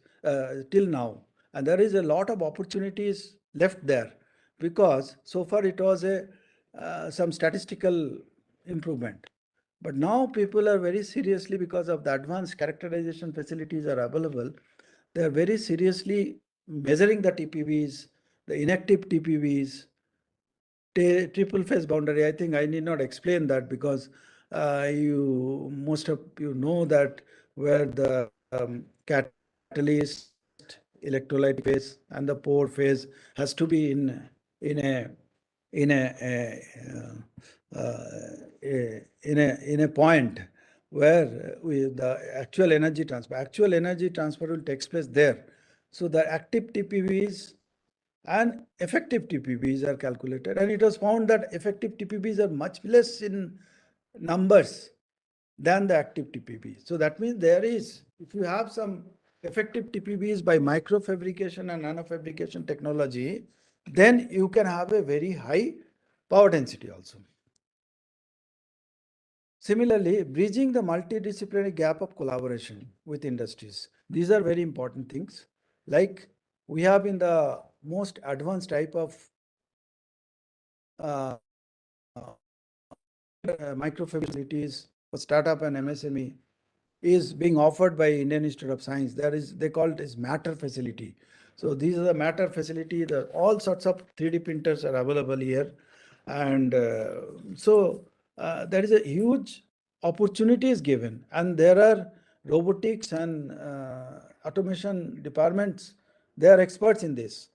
till now. And there is a lot of opportunities left there, because so far it was some statistical improvement. But now people are very seriously, because of the advanced characterization facilities are available, they are very seriously measuring the TPBs, the inactive TPBs, triple phase boundary. I think I need not explain that, because most of you know that where the catalyst, electrolyte phase and the pore phase has to be in a point where the actual energy transfer will take place there. So the active TPBs and effective TPBs are calculated, and it was found that effective TPBs are much less in numbers than the active TPB. So that means if you have some effective TPBs by microfabrication and nanofabrication technology, then you can have a very high power density also. Similarly, bridging the multidisciplinary gap of collaboration with industries. These are very important things. Like, we have in the most advanced type of microfabricators for startup and MSME is being offered by Indian Institute of Science. They call it as matter facility. So these are the matter facility. All sorts of 3D printers are available here, and so there is a huge opportunity is given, and there are robotics and automation departments. They are experts in this.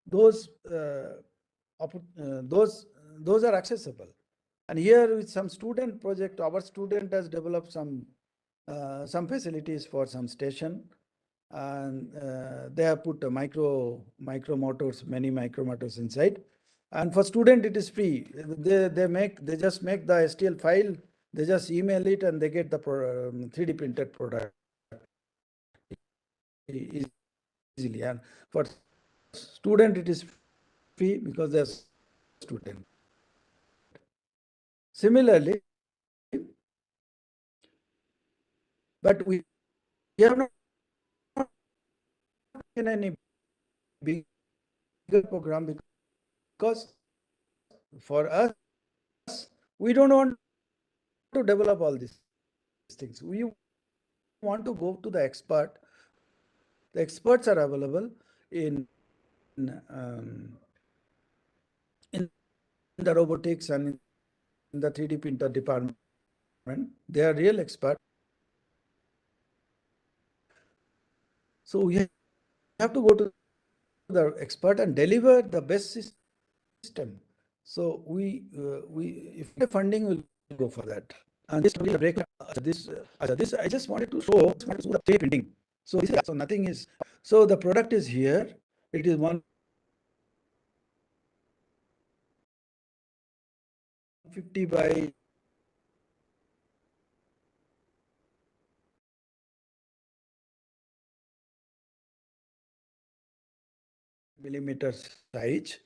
Those are accessible. And here with some student project, our student has developed some facilities for some station, and they have put micro motors, many micro motors inside. And for student, it is free. They just make the STL file, they just email it, and they get the 3D printed product easily. And for student, it is free because they are student. Similarly, but we have not in any bigger program, because for us, we don't want to develop all these things. We want to go to the expert. The experts are available in the robotics and in the 3D printer department. They are real experts. So we have to go to the expert and deliver the best system. So if the funding will go for that. And this break this I just wanted to show the 3D printing. So nothing is. So the product is here. It is 150 by millimeter size,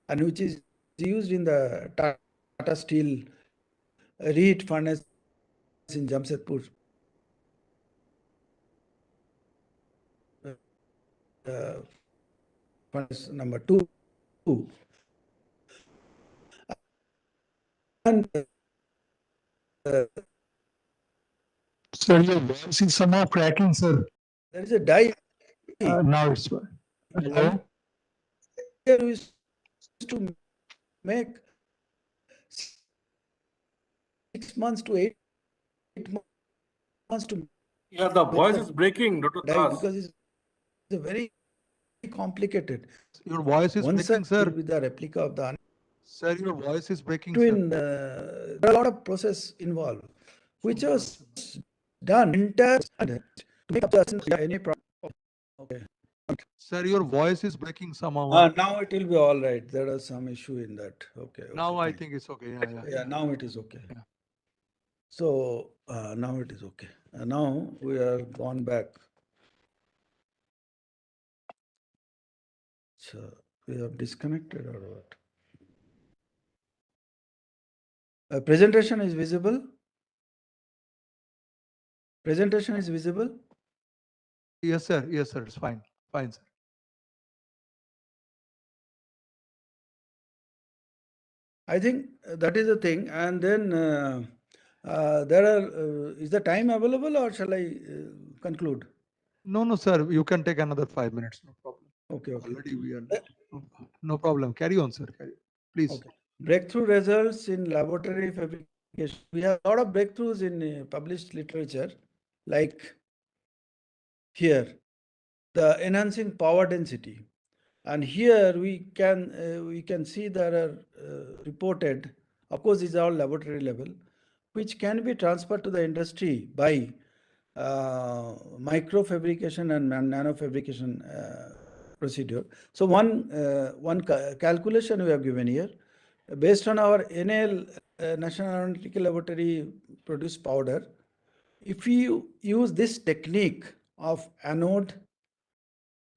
and which is used in the Tata Steel reheat furnace in Jamshedpur. Furnace number 2. And sir, your voice is somehow cracking, sir. There is a die. Now it's fine. Hello? Here we used to make 6 months to 8 months to. Yeah, the voice is breaking, Dr. Das. Because it's very complicated. Your voice is breaking, sir. With the replica of the Sir, your voice is breaking. Between there are a lot of process involved, which was done entire to make up the any problem. Okay. Sir, your voice is breaking somehow. Now it will be all right. There is some issue in that. Okay. Now I fine. think it's okay. Yeah, now it is okay. Yeah. So now it is okay. Now we are gone back. So we have disconnected or what? Presentation is visible. Presentation is visible. Yes, sir. Yes, sir. It's fine. Fine, sir. I think that is the thing. And then there are, is the time available or shall I conclude? No, sir. You can take another 5 minutes. No problem. Okay. Already we are. No problem. Carry on, sir. Please. Okay. Breakthrough results in laboratory fabrication. We have a lot of breakthroughs in published literature, like here, the enhancing power density. And here we can see there are reported, of course, these are all laboratory level, which can be transferred to the industry by microfabrication and nanofabrication procedure. So one calculation we have given here, based on our NAL, National Aeronautical Laboratory produced powder, if you use this technique of anode,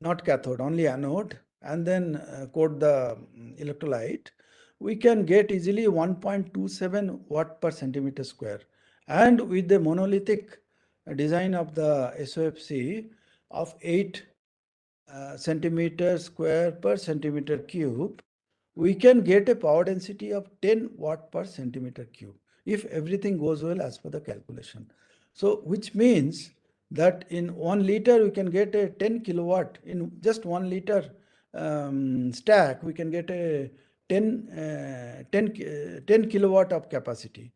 not cathode, only anode, and then coat the electrolyte, we can get easily 1.27 watt per centimeter square. And with the monolithic design of the SOFC of 8 centimeter square per centimeter cube, we can get a power density of 10 watt per centimeter cube if everything goes well as per the calculation. So which means that in 1 liter we can get a 10 kilowatt. In just 1 liter stack we can get a 10 kilowatt of capacity.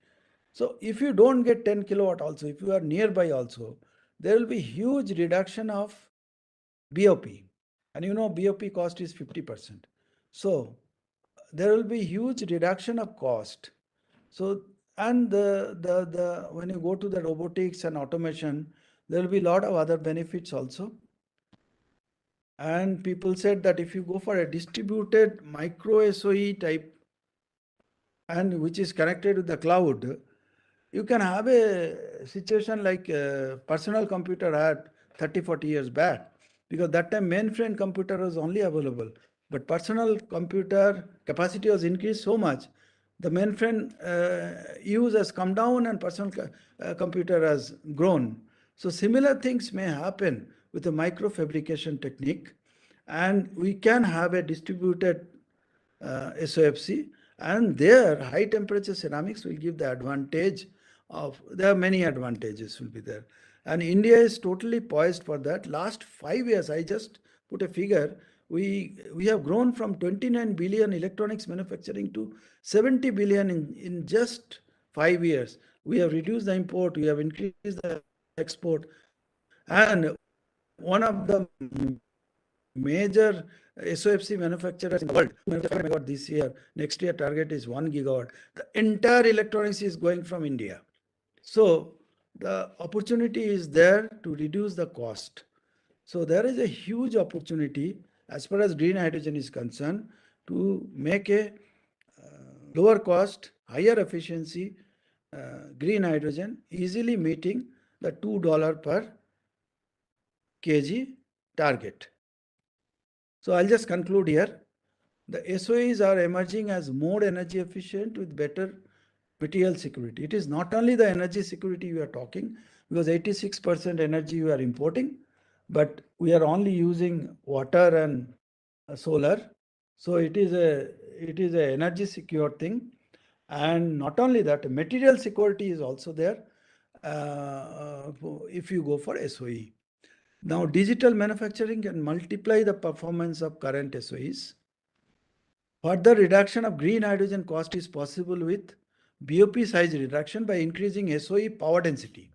So if you don't get 10 kilowatt also, if you are nearby also, there will be huge reduction of BOP. And you know BOP cost is 50%. So there will be huge reduction of cost. So, and the when you go to the robotics and automation, there will be a lot of other benefits also. And people said that if you go for a distributed micro SOE type and which is connected with the cloud, you can have a situation like a personal computer had 30-40 years back, because that time mainframe computer was only available, but personal computer capacity was increased so much, the mainframe use has come down and personal computer has grown. So similar things may happen with the microfabrication technique, and we can have a distributed SOFC, and there high temperature ceramics will give the advantage of, there are many advantages will be there. And India is totally poised for that. Last 5 years, I just put a figure, we have grown from 29 billion electronics manufacturing to 70 billion in just 5 years. We have reduced the import, we have increased the export, and one of the major SOFC manufacturers in the world, megawatt this year, next year target is 1 gigawatt. The entire electronics is going from India. So the opportunity is there to reduce the cost. So there is a huge opportunity as far as green hydrogen is concerned to make a lower cost, higher efficiency green hydrogen, easily meeting the $2 per kg target. So I'll just conclude here. The SOEs are emerging as more energy efficient with better material security. It is not only the energy security we are talking, because 86% energy we are importing, but we are only using water and solar. So it is a energy secure thing. And not only that, material security is also there if you go for SOE. Now, digital manufacturing can multiply the performance of current SOEs. Further reduction of green hydrogen cost is possible with BOP size reduction by increasing SOE power density,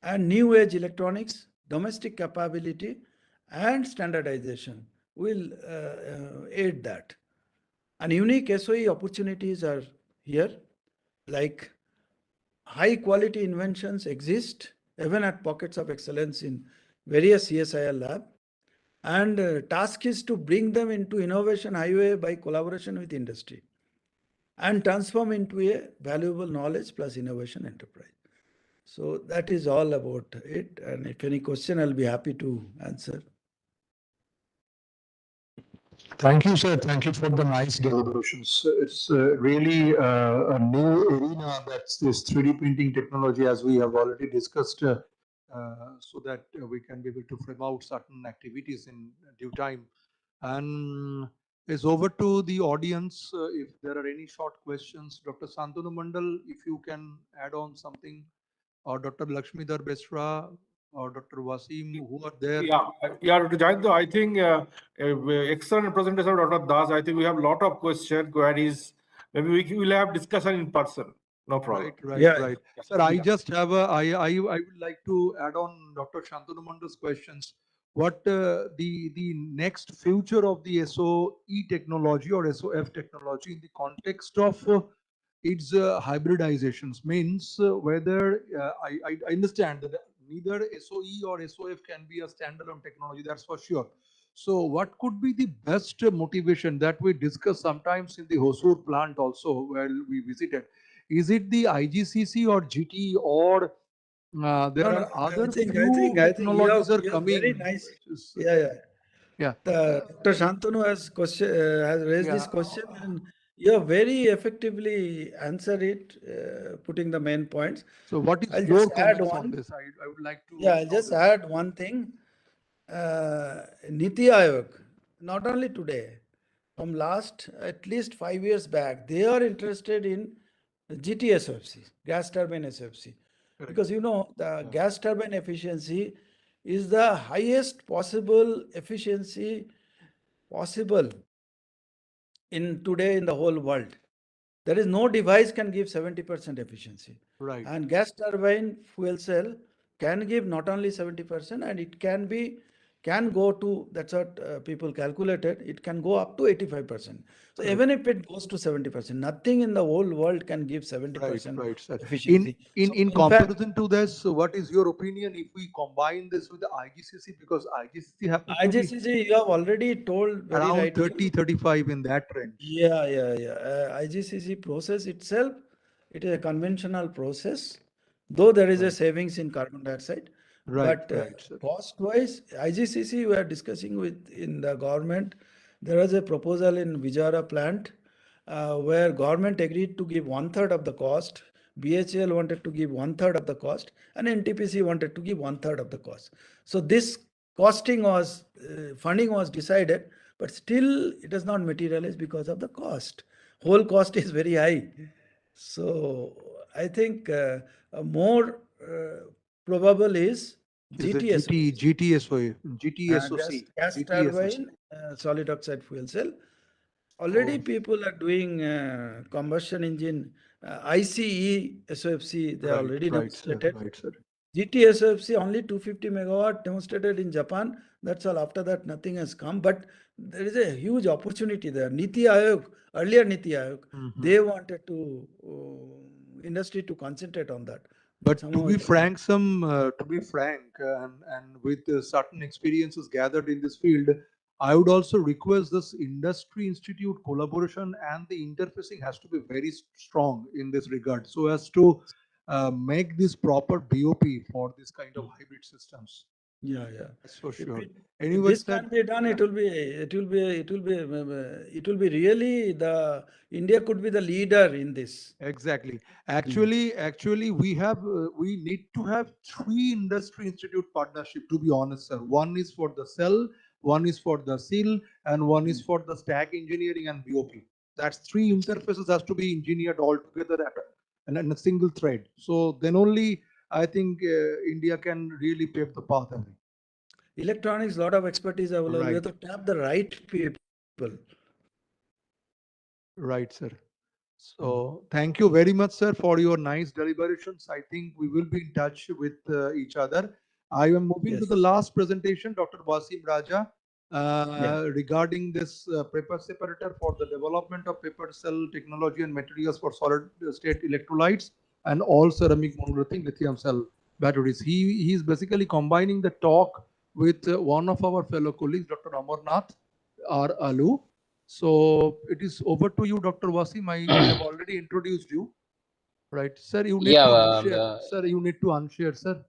and new age electronics, domestic capability, and standardization will aid that. And unique SOE opportunities are here, like high quality inventions exist even at pockets of excellence in various CSIR lab. And task is to bring them into innovation highway by collaboration with industry and transform into a valuable knowledge plus innovation enterprise. So that is all about it. And if any question, I'll be happy to answer. Thank you, sir. Thank you for the nice deliberations. It's really a new arena, that's this 3D printing technology, as we have already discussed, so that we can be able to frame out certain activities in due time. And it's over to the audience. If there are any short questions, Dr. Santanu Mandal, if you can add on something, or Dr. Lakshmidhar Besra, or Dr. Wasim, who are there. Yeah, Dr. Jayant, I think excellent presentation of Dr. Das. I think we have a lot of questions, queries. Maybe we will have discussion in person. No problem. Right. Sir, I just have I would like to add on Dr. Shantanu Mandal's questions. What the next future of the SOE technology or SOF technology in the context of its hybridizations means whether I understand that neither SOE or SOF can be a standalone technology, that's for sure. So what could be the best motivation that we discuss sometimes in the Hosur plant also where we visited? Is it the IGCC or GT, or there are other few technologies are coming? Very nice. Yeah. Dr. Shantanu has raised this question, and you have very effectively answered it, putting the main points. So what is I'll your just add comments one. on this? I would like to. Yeah, I'll just add one thing. Niti Aayog, not only today, from last at least 5 years back, they are interested in GTSFC, gas turbine SFC. Correct. Because the gas turbine efficiency is the highest possible efficiency possible in today in the whole world. There is no device can give 70% efficiency. Right. And gas turbine fuel cell can give not only 70%, and it can go to, that's what people calculated, it can go up to 85%. So even if it goes to 70%, nothing in the whole world can give 70% Right, sir. efficiency. In comparison to this, what is your opinion if we combine this with the IGCC? Because IGCC happens to be IGCC, you have already told very around rightly. 30, 35 in that range. Yeah. IGCC process itself, it is a conventional process, though there is a savings in carbon dioxide. But cost-wise, IGCC we are discussing in the government. There was a proposal in Vijara plant where government agreed to give 1/3 of the cost. BHL wanted to give 1/3 of the cost, and NTPC wanted to give 1/3 of the cost. So this funding was decided, but still it does not materialize because of the cost. Whole cost is very high. So I think more probable is GTSOC. Gas turbine, solid oxide fuel cell. Already people are doing combustion engine, ICE SOFC, they already demonstrated. GTSOFC only 250 megawatt demonstrated in Japan. That's all. After that, nothing has come. But there is a huge opportunity there. Earlier Niti Aayog, they wanted to industry to concentrate on that. But to be frank, and with certain experiences gathered in this field, I would also request this industry institute collaboration and the interfacing has to be very strong in this regard, so as to make this proper BOP for this kind of hybrid systems. Yeah. That's for sure. If this can be done, it will be really India could be the leader in this. Exactly. Actually, we need to have 3 industry institute partnership, to be honest, sir. One is for the cell, one is for the seal, and one is for the stack engineering and BOP. That's 3 interfaces has to be engineered all together in a single thread. So then only I think India can really pave the path. Electronics, lot of expertise available. We have to tap the right people. Right, sir. So thank you very much, sir, for your nice deliberations. I think we will be in touch with each other. I am moving to the last presentation, Dr. Wasim Raja. regarding this paper separator for the development of paper cell technology and materials for solid state electrolytes and all ceramic monolithic lithium cell batteries. He is basically combining the talk with one of our fellow colleagues, Dr. Amarnath or Alu. So it is over to you, Dr. Wasim. I have already introduced you. Right, sir, you need to unshare. Sir, you need to unshare, sir.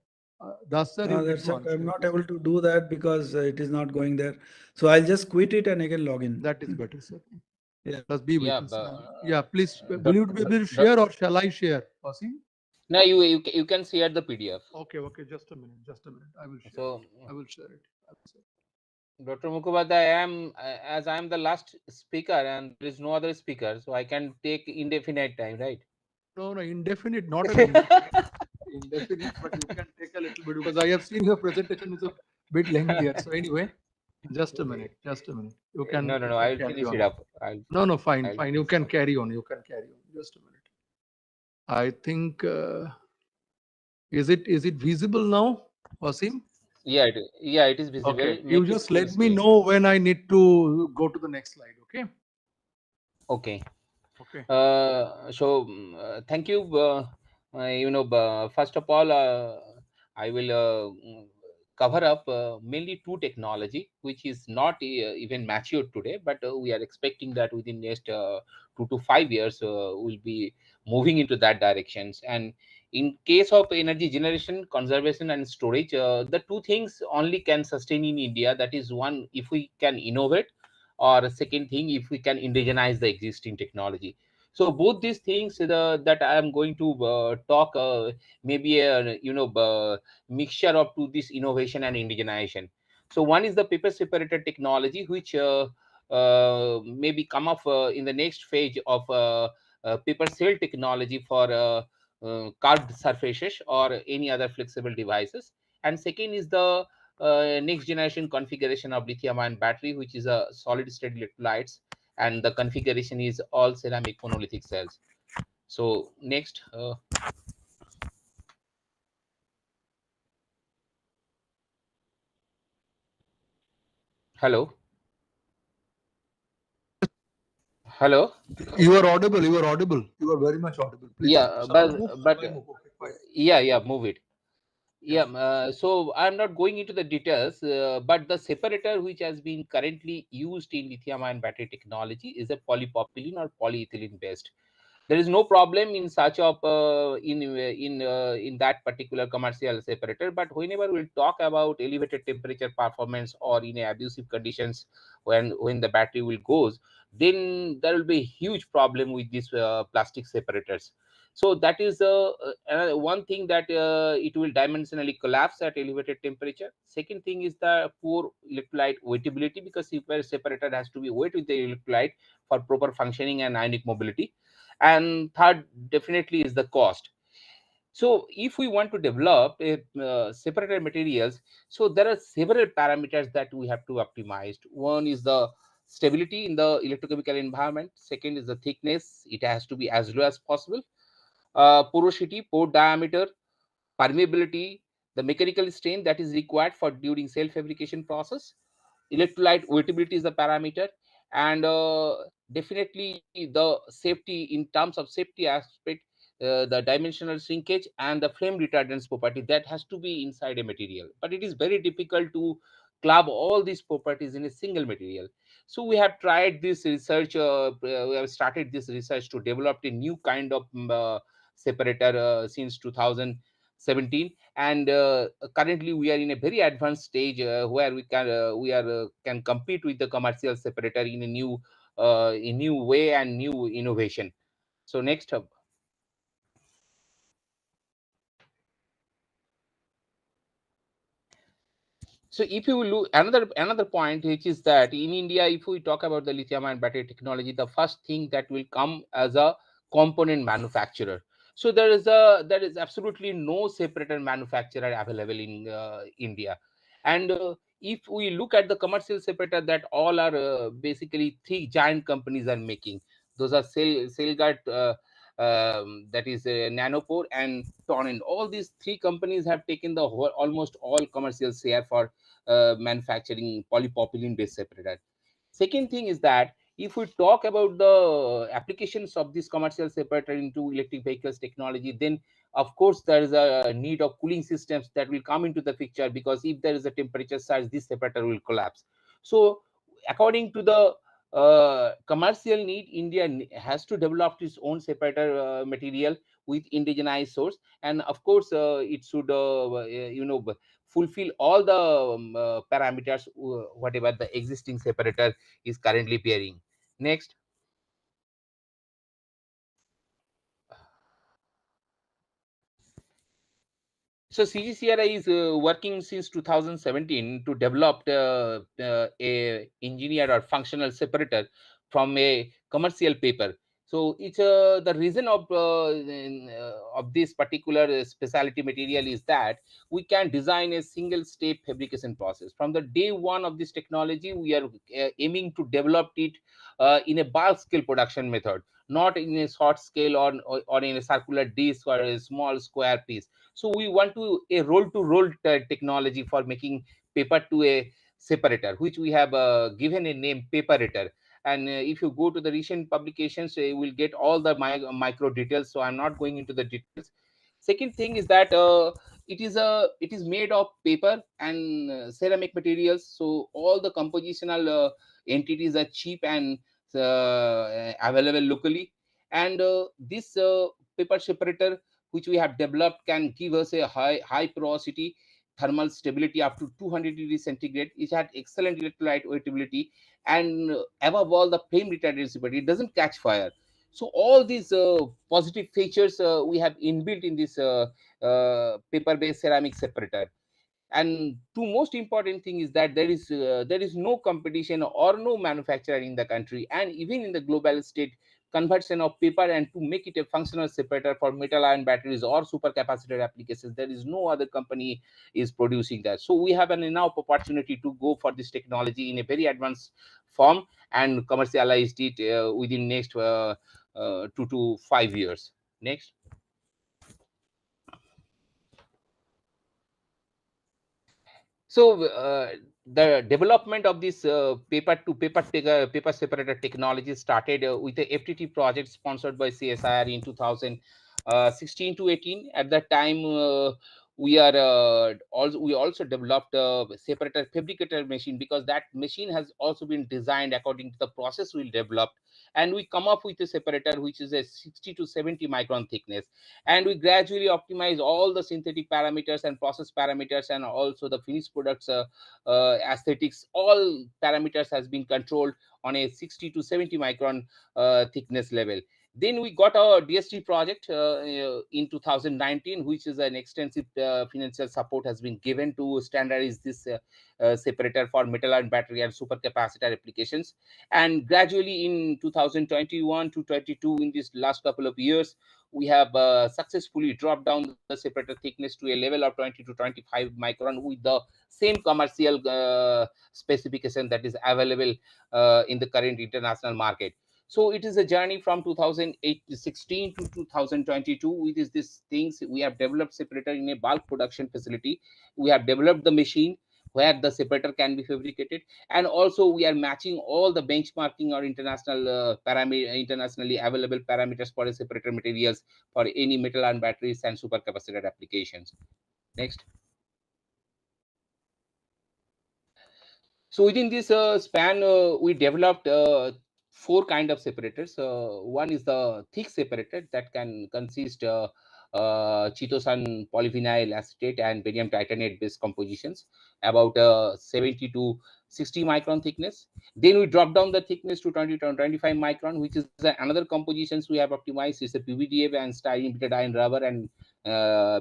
Das, sir, you need That's to it. I'm unshare. not able to do that because it is not going there. So I'll just quit it and again log in. That is better, sir. Yeah. Let's be with Yeah, us. Yeah, please. Will you be able to the, share or shall I share, Wasim? no, you can share the PDF. Okay, just a minute, I will share. So I will share it. Dr. Mukhopadhyay, as I am the last speaker and there is no other speaker, so I can take indefinite time, right? No, indefinite, not an indefinite. Indefinite, but you can take a little bit because I have seen your presentation is a bit lengthier. So anyway, just a minute. You can. No, I'll finish it up. No, fine. You can carry on. Just a minute. I think. Is it visible now, Wasim? Yeah, it is visible. Okay. Make You it just full let me screen. know when I need to go to the next slide. Okay. Okay. Okay. So thank you. First of all, I will cover up mainly two technology, which is not even matured today, but we are expecting that within next 2 to 5 years we'll be moving into that directions. And in case of energy generation, conservation, and storage, the two things only can sustain in India. That is one, if we can innovate, or second thing, if we can indigenize the existing technology. So both these things that I am going to talk, maybe a mixture of to this innovation and indigenization. So one is the paper separator technology, which maybe come up in the next phase of paper cell technology for carved surfaces or any other flexible devices. And second is the next generation configuration of lithium ion battery, which is a solid state electrolytes, and the configuration is all ceramic monolithic cells. So next, hello. You are audible. You are very much audible. Please. Yeah, move it. Yeah, so I'm not going into the details, but the separator which has been currently used in lithium ion battery technology is a polypropylene or polyethylene based. There is no problem in such of in that particular commercial separator, but whenever we'll talk about elevated temperature performance or in abusive conditions, when the battery will goes, then there will be a huge problem with these plastic separators. So that is one thing, that it will dimensionally collapse at elevated temperature. Second thing is the poor electrolyte weightability, because separator has to be weight with the electrolyte for proper functioning and ionic mobility. And third definitely is the cost. So if we want to develop a separator materials, so there are several parameters that we have to optimize. One is the stability in the electrochemical environment. Second is the thickness, it has to be as low as possible. Porosity, pore diameter, permeability, the mechanical strain that is required for during cell fabrication process. Electrolyte weightability is the parameter, and definitely the safety, in terms of safety aspect, the dimensional shrinkage and the flame retardance property that has to be inside a material, but it is very difficult to club all these properties in a single material. So we have tried this research, we have started this research to develop a new kind of separator since 2017, and currently we are in a very advanced stage where can compete with the commercial separator in a new way and new innovation. So next up. So if you look another point, which is that in India, if we talk about the lithium ion battery technology, the first thing that will come as a component manufacturer. So there is absolutely no separator manufacturer available in India. And if we look at the commercial separator, that all are basically three giant companies are making. Those are Celgate, that is Nanopore and Proton. All these three companies have taken the whole, almost all commercial share for manufacturing polypropylene based separator. Second thing is that if we talk about the applications of this commercial separator into electric vehicles technology, then of course there is a need of cooling systems that will come into the picture, because if there is a temperature surge, this separator will collapse. So according to the commercial need, India has to develop its own separator material with indigenized source, and of course it should fulfill all the parameters whatever the existing separator is currently bearing. Next. So CGCRI is working since 2017 to develop a engineered or functional separator from a commercial paper. So it's the reason of this particular specialty material is that we can design a single step fabrication process. From the day one of this technology, we are aiming to develop it in a bulk scale production method, not in a short scale or in a circular disc or a small square piece. So we want to a roll-to-roll technology for making paper to a separator, which we have given a name Paperator. And if you go to the recent publications, you will get all the micro details. So I'm not going into the details. Second thing is that it is made of paper and ceramic materials. So all the compositional entities are cheap and available locally. And this paper separator which we have developed can give us a high porosity thermal stability up to 200 degrees centigrade. It had excellent electrolyte wettability, and above all, the flame retardability. It doesn't catch fire. So all these positive features we have inbuilt in this paper-based ceramic separator. And two most important thing is that there is no competition or no manufacturer in the country, and even in the global state, conversion of paper and to make it a functional separator for metal ion batteries or supercapacitor applications, there is no other company is producing that. So we have an enough opportunity to go for this technology in a very advanced form and commercialize it within next 2 to 5 years. Next. So the development of this paper to paper separator technology started with the FTT project sponsored by CSIR in 2016 to 18. At that time, we also developed a separator fabricator machine, because that machine has also been designed according to the process we developed, and we come up with a separator which is a 60 to 70 micron thickness, and we gradually optimize all the synthetic parameters and process parameters, and also the finished products aesthetics. All parameters has been controlled on a 60 to 70 micron thickness level. Then we got our DST project in 2019, which is an extensive financial support has been given to standardize this separator for metal ion battery and supercapacitor applications. And gradually in 2021 to 22, in this last couple of years, we have successfully dropped down the separator thickness to a level of 20 to 25 micron with the same commercial specification that is available in the current international market. So it is a journey from 2016 to 2022. With these things, we have developed separator in a bulk production facility. We have developed the machine where the separator can be fabricated, and also we are matching all the benchmarking or internationally available parameters for a separator materials for any metal ion batteries and supercapacitor applications. Next. So within this span, we developed 4 kind of separators. One is the thick separator that can consist chitosan polyvinyl acetate and barium titanate based compositions, about 70 to 60 micron thickness. Then we drop down the thickness to 20 to 25 micron, which is another compositions we have optimized. Is a PVDF and styrene butadiene rubber and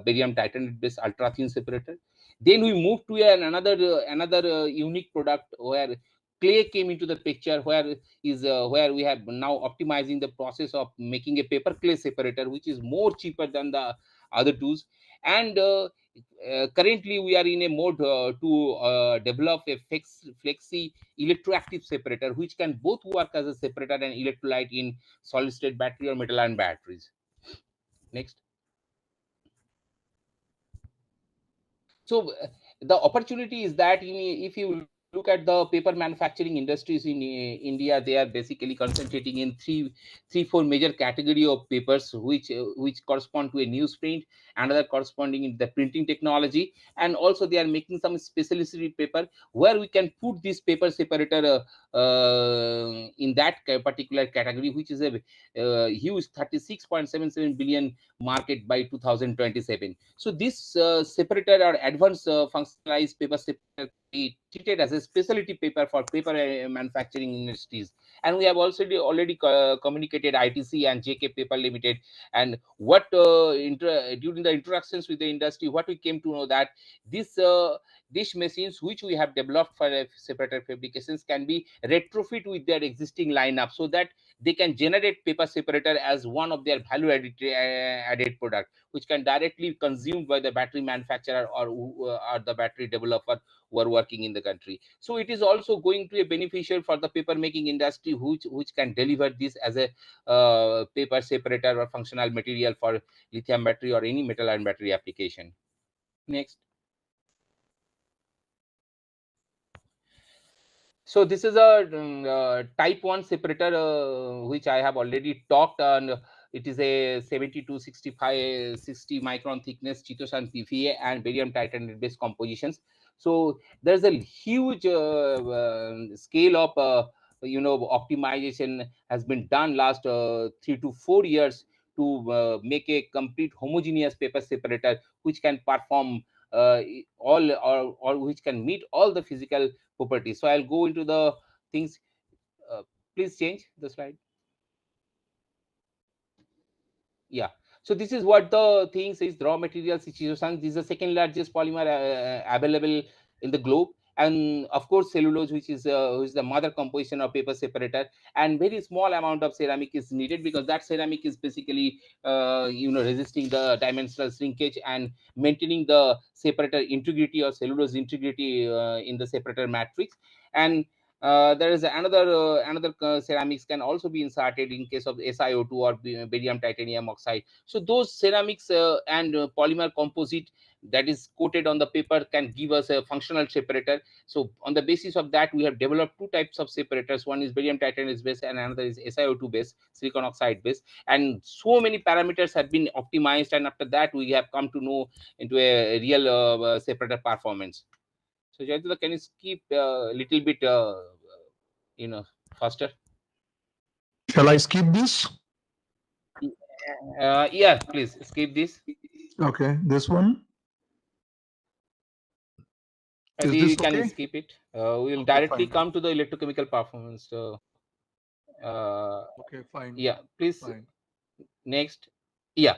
barium titanate based ultra thin separator. Then we moved to another unique product where clay came into the picture, where we have now optimizing the process of making a paper clay separator, which is more cheaper than the other tools. And currently we are in a mode to develop a flexi electroactive separator, which can both work as a separator and electrolyte in solid state battery or metal ion batteries. Next. So the opportunity is that if you look at the paper manufacturing industries in India, they are basically concentrating in four major category of papers, which correspond to a newsprint, another corresponding in the printing technology, and also they are making some specialty paper where we can put this paper separator in that particular category, which is a huge 36.77 billion market by 2027. So this separator or advanced functionalized paper separator is treated as a specialty paper for paper manufacturing industries. And we have also already communicated ITC and JK Paper Limited. And what during the interactions with the industry, what we came to know that these machines which we have developed for separator fabrications can be retrofit with their existing lineup, so that they can generate paper separator as one of their value added product, which can directly consumed by the battery manufacturer or the battery developer who are working in the country. So it is also going to be beneficial for the paper making industry, which can deliver this as a paper separator or functional material for lithium battery or any metal ion battery application. Next. So this is a type 1 separator which I have already talked on. It is a 70 to 60 micron thickness chitosan PVA and barium titanate based compositions. So there's a huge scale of optimization has been done last 3 to 4 years to make a complete homogeneous paper separator which can perform all or which can meet all the physical properties. So I'll go into the things. Please change the slide. Yeah. So this is what the thing says. Raw materials, this is the second largest polymer available in the globe. And of course, cellulose, which is the mother composition of paper separator, and very small amount of ceramic is needed because that ceramic is basically resisting the dimensional shrinkage and maintaining the separator integrity or cellulose integrity in the separator matrix. And there is another ceramics can also be inserted in case of SiO2 or barium titanium oxide. So those ceramics and polymer composite that is coated on the paper can give us a functional separator. So on the basis of that, we have developed two types of separators. One is barium titanate based and another is SiO2 based, silicon oxide based. And so many parameters have been optimized, and after that we have come to know into a real separator performance. So Jayantula, can you skip a little bit faster? Shall I skip this? Yeah, please skip this. Okay, this one. Is We this can okay? skip it. We will directly come to the electrochemical performance. Okay, fine. Yeah, please. Fine. Next. Yeah,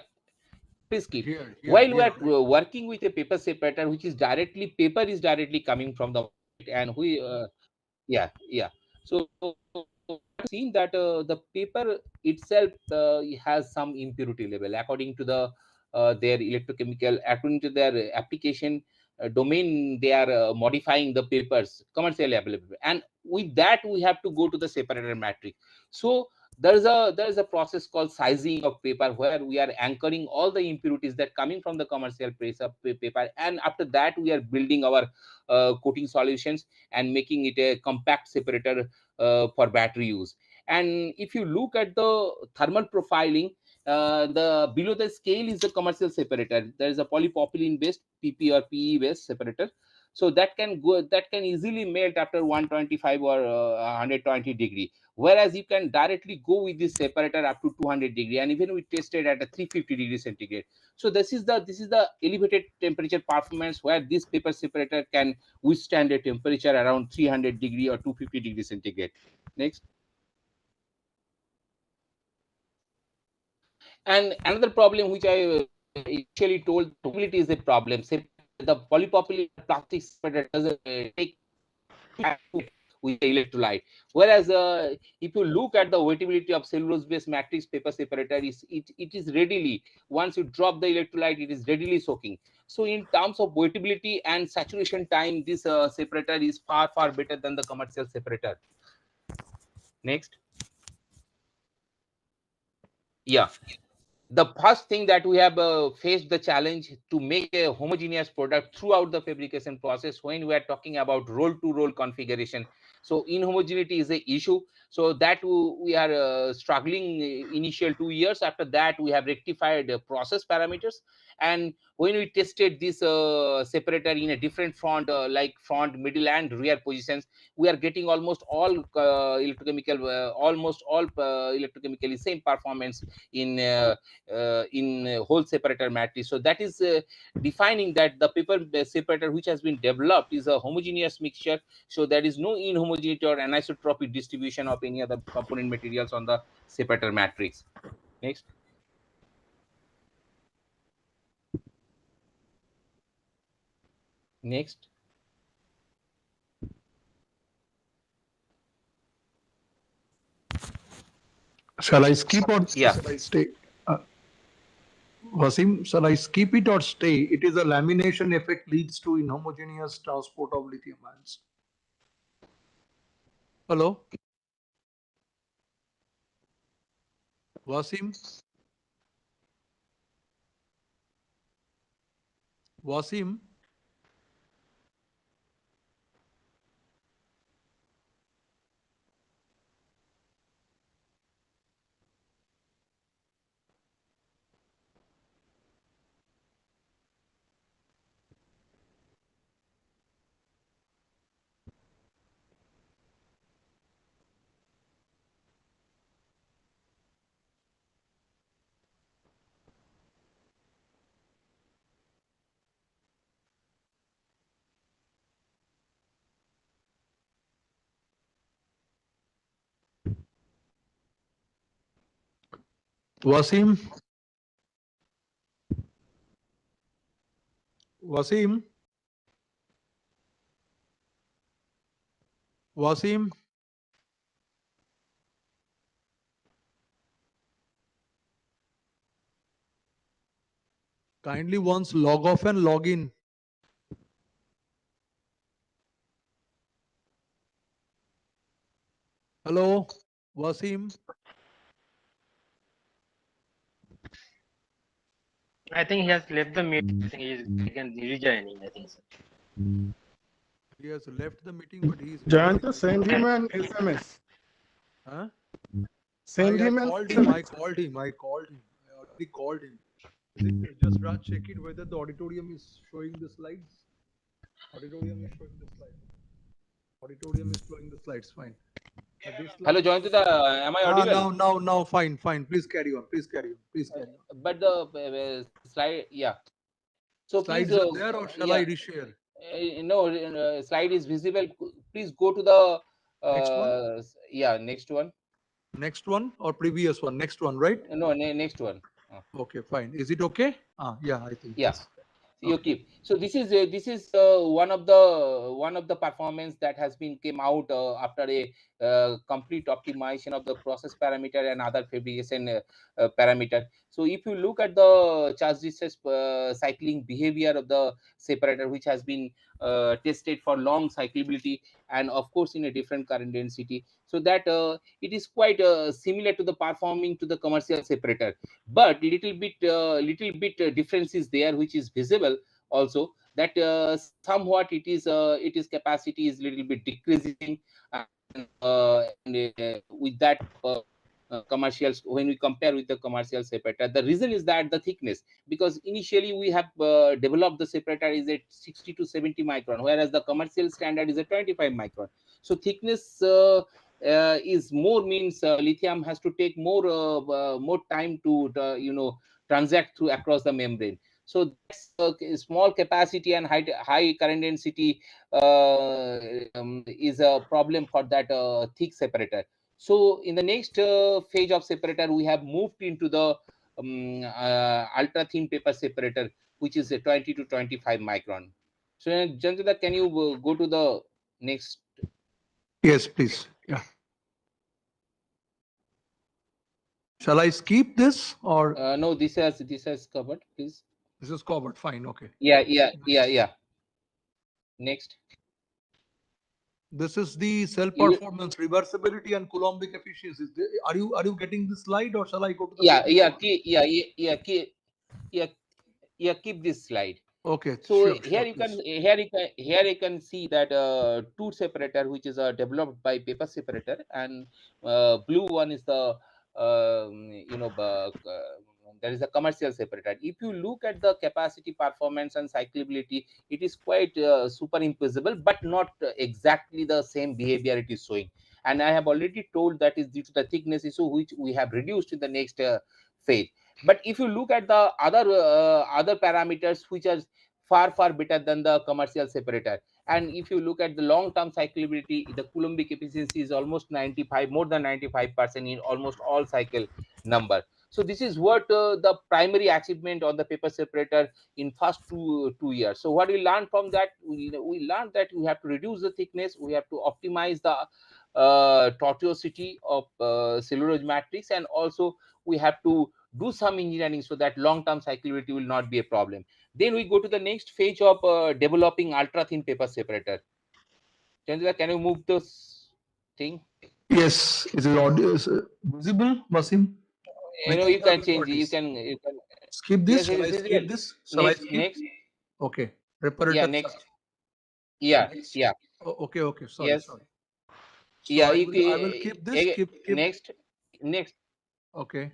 please keep. Here, While we are working with a paper separator, which is paper is directly coming from the market, and yeah. So seen that the paper itself has some impurity level according to their electrochemical, according to their application domain. They are modifying the papers commercially available, and with that we have to go to the separator matrix. So there's a process called sizing of paper where we are anchoring all the impurities that coming from the commercial paper, and after that we are building our coating solutions and making it a compact separator for battery use. And if you look at the thermal profiling, the below the scale is the commercial separator. There is a polypropylene based PP or PE based separator. So that can easily melt after 125 or 120 degree. Whereas you can directly go with this separator up to 200 degree, and even we tested at a 350 degree centigrade. So this is the elevated temperature performance where this paper separator can withstand a temperature around 300 degree or 250 degree centigrade. Next. And another problem which I initially told, mobility is a problem. The polypropylene plastic separator doesn't take with the electrolyte. Whereas if you look at the wettability of cellulose-based matrix paper separator, it is readily, once you drop the electrolyte, it is readily soaking. So in terms of wettability and saturation time, this separator is far better than the commercial separator. Next. Yeah. the first thing that we have faced the challenge to make a homogeneous product throughout the fabrication process when we are talking about roll-to-roll configuration. So inhomogeneity is the issue. So that we are struggling initial 2 years. After that, we have rectified process parameters. And when we tested this separator in a different front, like front, middle, and rear positions, we are getting almost all electrochemically same performance in whole separator matrix. So that is defining that the paper separator which has been developed is a homogeneous mixture. So there is no inhomogeneity or anisotropic distribution of any other component materials on the separator matrix. Next. Next. Shall I skip or yeah. shall I stay? Wasim, shall I skip it or stay? It is a lamination effect leads to inhomogeneous transport of lithium ions. Hello? Wasim? Wasim? Wasim? Wasim? Wasim? Kindly once log off and log in. Hello? Wasim? I think he has left the meeting. I think he is again rejoining. I think so. He has left the meeting, but he is Jayanta, send him an SMS. Huh? Send him I an called him. I SMS. called him. I already called him. Is it just Raj, check it whether the auditorium is showing the slides? Auditorium is showing the slides. Auditorium is showing the slides. Fine. Hello, Joyantita, am I audible? Now, fine. Please carry on. Please carry on. But the slide, yeah. So Slides please, are there, or shall I reshare? No, slide is visible. Please go to the Next one? Yeah, next one. Next one or previous one? Next one, right? No, next one. Okay, fine. Is it okay? Yeah, I think Yeah. yes. You keep. So this is one of the performance that has been came out after a complete optimization of the process parameter and other fabrication parameter. So if you look at the charge discharge cycling behavior of the separator, which has been tested for long cyclability and of course in a different current density, so that it is quite similar to the performing to the commercial separator, but little bit difference is there, which is visible also, that somewhat it is capacity is little bit decreasing, and with that commercials, when we compare with the commercial separator, the reason is that the thickness, because initially we have developed the separator is at 60 to 70 micron, whereas the commercial standard is at 25 micron. So thickness is more, means lithium has to take more time to transact through across the membrane. So that's small capacity and high current density is a problem for that thick separator. So in the next phase of separator, we have moved into the ultra thin paper separator, which is a 20 to 25 micron. So Jantita, can you go to the next? Yes, please. Yeah. Shall I skip this or? No, this has covered. Please. This is covered. Fine. Okay. Yeah. Next. This is the cell You, performance, reversibility, and Coulombic efficiencies. Are you getting the slide, or shall I go to the yeah, previous yeah, one? yeah, yeah, keep this slide. Okay, So sure, here you please. can see that two separator which is developed by paper separator, and blue one is the there is a commercial separator. If you look at the capacity, performance, and cyclability, it is quite superimposable, but not exactly the same behavior it is showing. And I have already told that is due to the thickness issue, which we have reduced in the next phase. But if you look at the other parameters which are far better than the commercial separator, and if you look at the long term cyclability, the Coulombic efficiency is almost 95, more than 95% in almost all cycle number. So this is what the primary achievement on the paper separator in first 2 years. So what we learned from that, we learned that we have to reduce the thickness, we have to optimize the tortuosity of cellulose matrix, and also we have to do some engineering so that long-term cyclability will not be a problem. Then we go to the next phase of developing ultra-thin paper separator. Chandra, can you move this thing? Yes, is it audio visible, Wasim? You Mechanical can change it. You properties. can Skip yes, this. it Shall is I visible. skip this? Shall I skip? Next. Okay. Yeah, Reparator next. charge. Yeah. Okay. Sorry. Yes. So Yeah, I will keep this. Keep. next. Okay.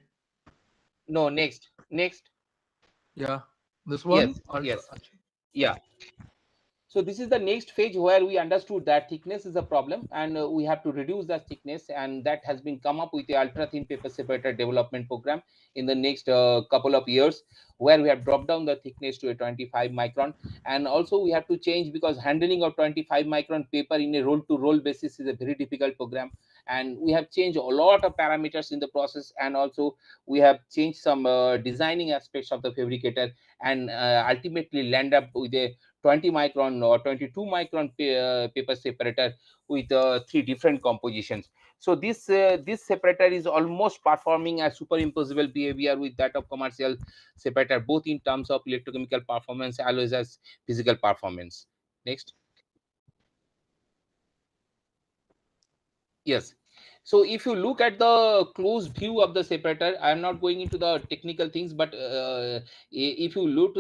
No, next. Yeah. This Yes, one. Ultra. yeah. So this is the next phase where we understood that thickness is a problem, and we have to reduce that thickness, and that has been come up with the ultra thin paper separator development program in the next couple of years, where we have dropped down the thickness to a 25 micron, and also we have to change, because handling of 25 micron paper in a roll to roll basis is a very difficult program, and we have changed a lot of parameters in the process, and also we have changed some designing aspects of the fabricator, and ultimately land up with a 20 micron or 22 micron paper separator with 3 different compositions. So this separator is almost performing a superimposable behavior with that of commercial separator, both in terms of electrochemical performance as well as physical performance. Next. Yes. So if you look at the close view of the separator, I am not going into the technical things, but if you look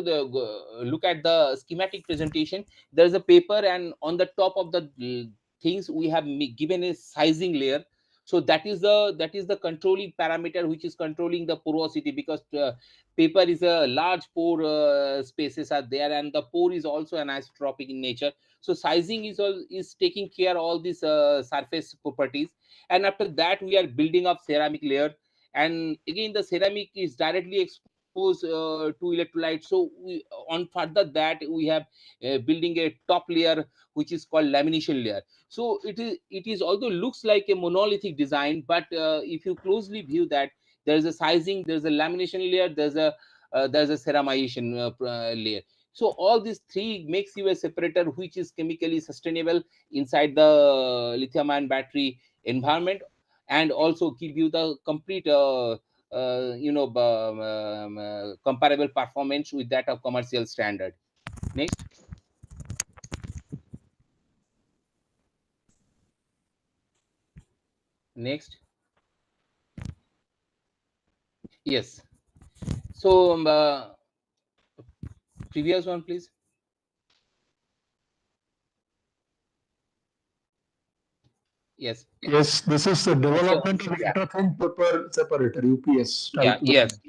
at the schematic presentation, there is a paper, and on the top of the things we have given a sizing layer. So that is the controlling parameter which is controlling the porosity, because paper is a large pore spaces are there, and the pore is also anisotropic in nature. So sizing is taking care all these surface properties, and after that we are building up ceramic layer, and again the ceramic is directly exposed to electrolyte. So on further that we have building a top layer which is called lamination layer. So it is although looks like a monolithic design, but if you closely view that, there is a sizing, there's a lamination layer, there's a ceramization layer. So all these three makes you a separator which is chemically sustainable inside the lithium ion battery environment, and also give you the complete comparable performance with that of commercial standard. Next. Next. Yes. So previous one, please. Yes. Yes, this is the development of ultra-thin paper separator, UPS. Type Yes.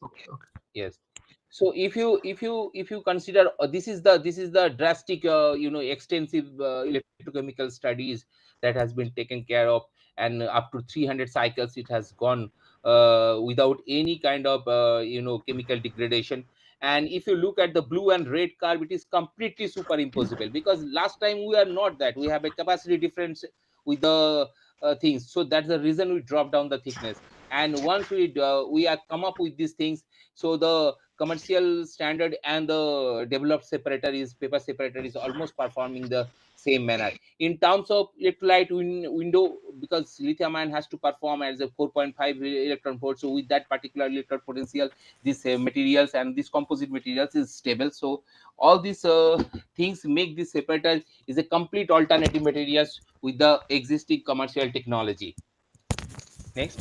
Okay. Yes. So if you consider this is the drastic extensive electrochemical studies that has been taken care of, and up to 300 cycles it has gone without any kind of chemical degradation. And if you look at the blue and red curve, it is completely superimposable, because last time we are not that, we have a capacity difference with the things. So that's the reason we drop down the thickness. And once we have come up with these things, so the commercial standard and the developed separator is paper separator is almost performing the same manner. In terms of electrolyte window, because lithium ion has to perform as a 4.5 electron volt, so with that particular electron potential, these materials and these composite materials is stable. So all these things make this separator is a complete alternative materials with the existing commercial technology. Next.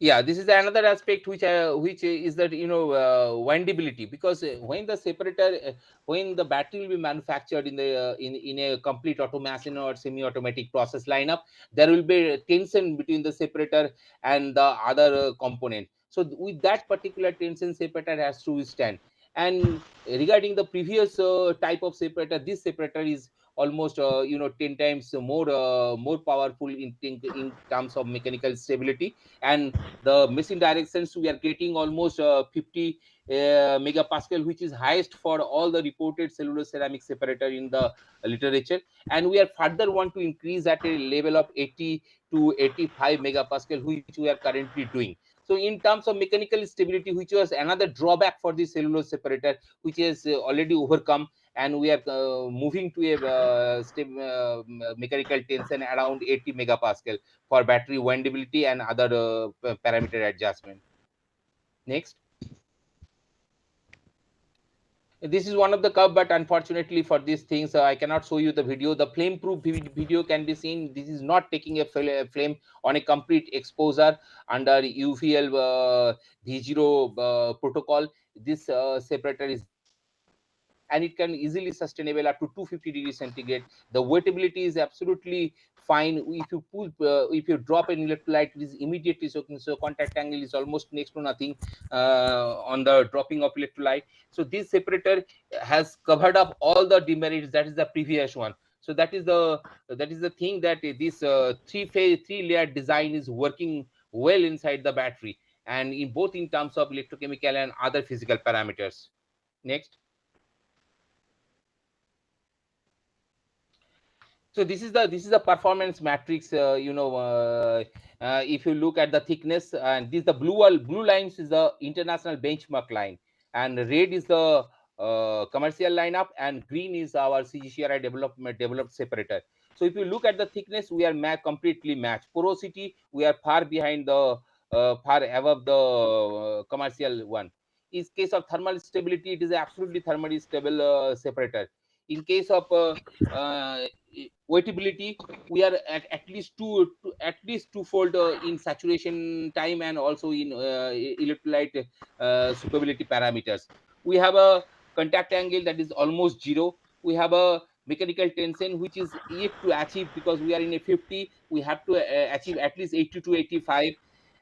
Yeah, this is another aspect which is that windability, because when the separator when the battery will be manufactured in the in a complete automation or semi-automatic process lineup, there will be a tension between the separator and the other component. So with that particular tension, separator has to withstand. And regarding the previous type of separator, this separator is almost 10 times more powerful in terms of mechanical stability. And the machine directions, we are getting almost 50 megapascal, which is highest for all the reported cellulose ceramic separator in the literature. And we are further want to increase at a level of 80 to 85 megapascal, which we are currently doing. So in terms of mechanical stability, which was another drawback for the cellulose separator, which is already overcome, and we are moving to a mechanical tension around 80 megapascal for battery windability and other parameter adjustment. Next. This is one of the curve, but unfortunately for these things, I cannot show you the video. The flame proof video can be seen. This is not taking a flame on a complete exposure under UVL V0 protocol. This separator is, and it can easily sustainable up to 250 degrees centigrade. The weightability is absolutely fine. If you pull, if you drop an electrolyte, it is immediately soaking. So contact angle is almost next to nothing on the dropping of electrolyte. So this separator has covered up all the demerits. That is the previous one. So that is the thing, that this three layer design is working well inside the battery, and in both in terms of electrochemical and other physical parameters. Next. So this is the performance matrix. If you look at the thickness, and this the blue lines is the international benchmark line, and red is the commercial lineup, and green is our CGCRI developed separator. So if you look at the thickness, we are completely matched. Porosity, we are far behind the far above the commercial one. In case of thermal stability, it is absolutely thermally stable separator. In case of weightability, we are at least twofold in saturation time and also in electrolyte superability parameters. We have a contact angle that is almost zero. We have a mechanical tension which is yet to achieve, because we are in a 50, we have to achieve at least 80 to 85.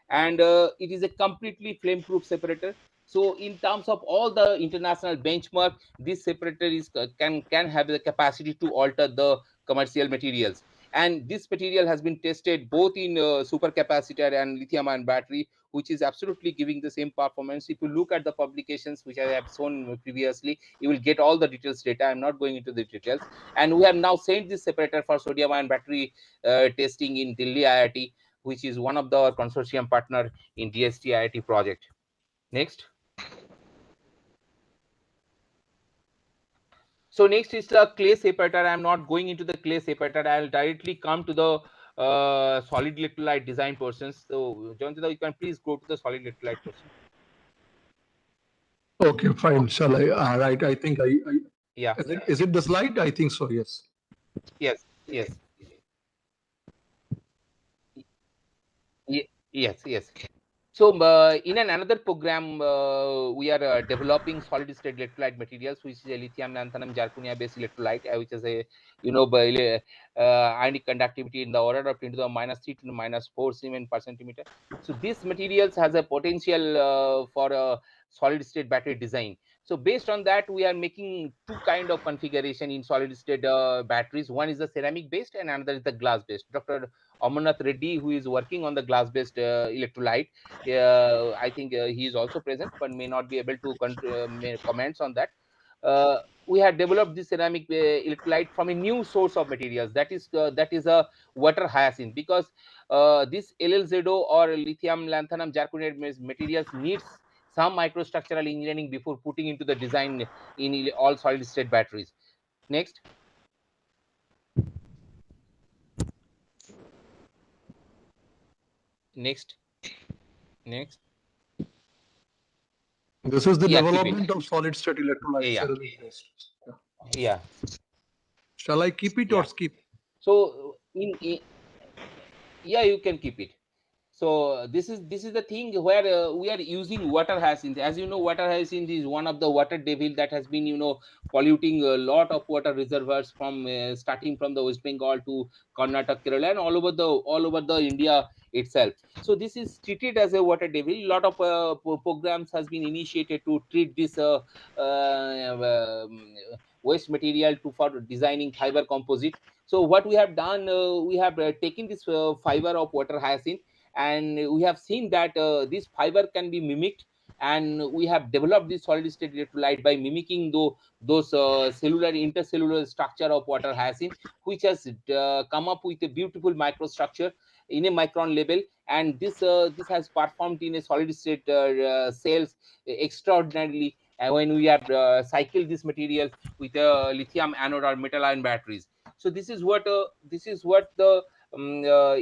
And it is a completely flame proof separator. So in terms of all the international benchmark, this separator is can have the capacity to alter the commercial materials. And this material has been tested both in supercapacitor and lithium ion battery, which is absolutely giving the same performance. If you look at the publications which I have shown previously, you will get all the details data. I'm not going into the details. And we have now sent this separator for sodium ion battery testing in Delhi IIT, which is one of the consortium partner in DST IIT project. Next. So next is the clay separator. I'm not going into the clay separator. I'll directly come to the solid electrolyte design portions. So Jonathan, you can please go to the solid electrolyte portion. Okay, fine. Shall I? Right. I think yeah. Is it the slide? I think so. Yes. Yes. Yes. Yes. So in another program, we are developing solid state electrolyte materials, which is a lithium lanthanum zirconia based electrolyte, which is a ionic conductivity in the order of 10 to the -3 to the -4 Siemens per centimeter. So these materials has a potential for a solid state battery design. So based on that, we are making two kind of configuration in solid state batteries. One is the ceramic based and another is the glass based. Dr. Amarnath Reddy, who is working on the glass based electrolyte, I think he is also present, but may not be able to comments on that. we have developed this ceramic electrolyte from a new source of materials, that is a water hyacinth, because this LLZO or lithium lanthanum zirconate materials needs some microstructural engineering before putting into the design in all solid state batteries. Next. Next. This is the Yeah, development of solid state electrolyte ceramic based. Yeah. Shall I keep it or skip? So yeah, you can keep it. So this is the thing where we are using water hyacinth. As you know, water hyacinth is one of the water devil that has been polluting a lot of water reservoirs from starting from the West Bengal to Karnataka, Kerala, and all over the India itself. So this is treated as a water devil. A lot of programs has been initiated to treat this waste material for designing fiber composite. So what we have done, we have taken this fiber of water hyacinth, and we have seen that this fiber can be mimicked, and we have developed this solid state electrolyte by mimicking those cellular intercellular structure of water hyacinth, which has come up with a beautiful microstructure in a micron level, and this has performed in a solid state cells extraordinarily when we have cycled this material with lithium anode or metal ion batteries. So this is what the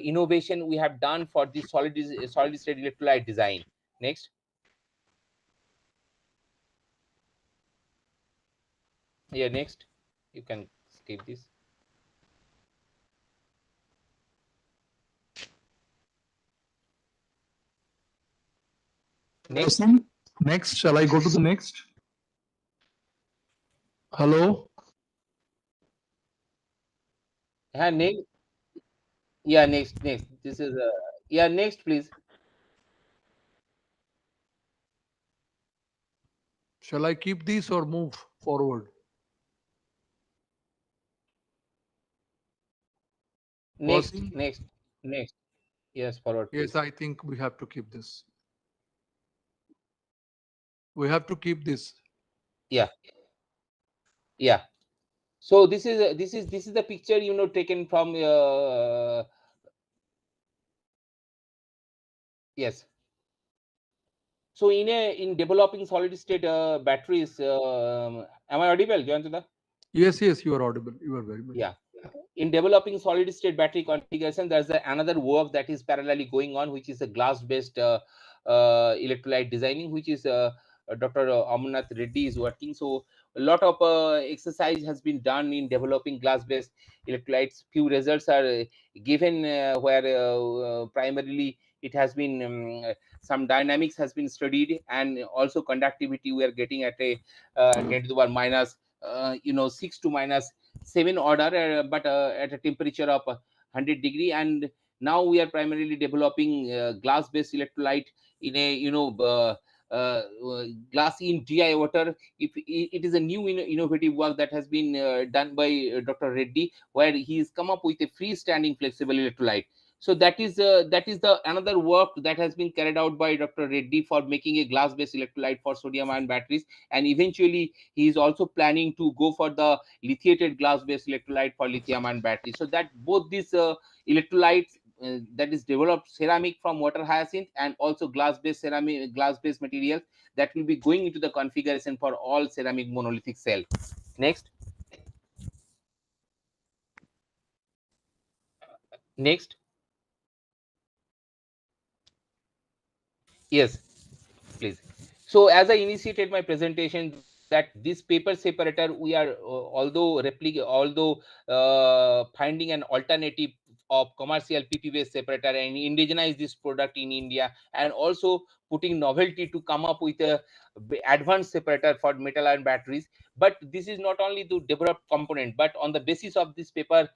innovation we have done for this solid state electrolyte design. Next. Yeah, next. You can skip this. Next. Next. Shall I go to the next? Hello? Next. Yeah, next. This is yeah, next, please. Shall I keep these or move forward? Next. Yes, forward, please. Yes, I think we have to keep this. We have to keep this. Yeah. So this is the picture taken from yes. So in developing solid state batteries, am I audible, Jayantula? Yes, you are audible. You are very much. Yeah. In developing solid state battery configuration, there's another work that is parallelly going on, which is a glass based electrolyte designing, which is Dr. Amarnath Reddy is working. So a lot of exercise has been done in developing glass based electrolytes. Few results are given where primarily it has been some dynamics has been studied, and also conductivity we are getting at a 10 to the power minus 6 to minus 7 order, but at a temperature of 100 degree. And now we are primarily developing glass based electrolyte in a glass in DI water. It is a new innovative work that has been done by Dr. Reddy, where he's come up with a freestanding flexible electrolyte. So that is the another work that has been carried out by Dr. Reddy for making a glass based electrolyte for sodium ion batteries, and eventually he is also planning to go for the lithiated glass based electrolyte for lithium ion batteries. So that both these electrolytes that is developed ceramic from water hyacinth and also glass based materials that will be going into the configuration for all ceramic monolithic cell. Next. Yes, please. So as I initiated my presentation, that this paper separator, we are although finding an alternative of commercial PP based separator and indigenize this product in India, and also putting novelty to come up with a advanced separator for metal ion batteries. But this is not only to develop component, but on the basis of this paper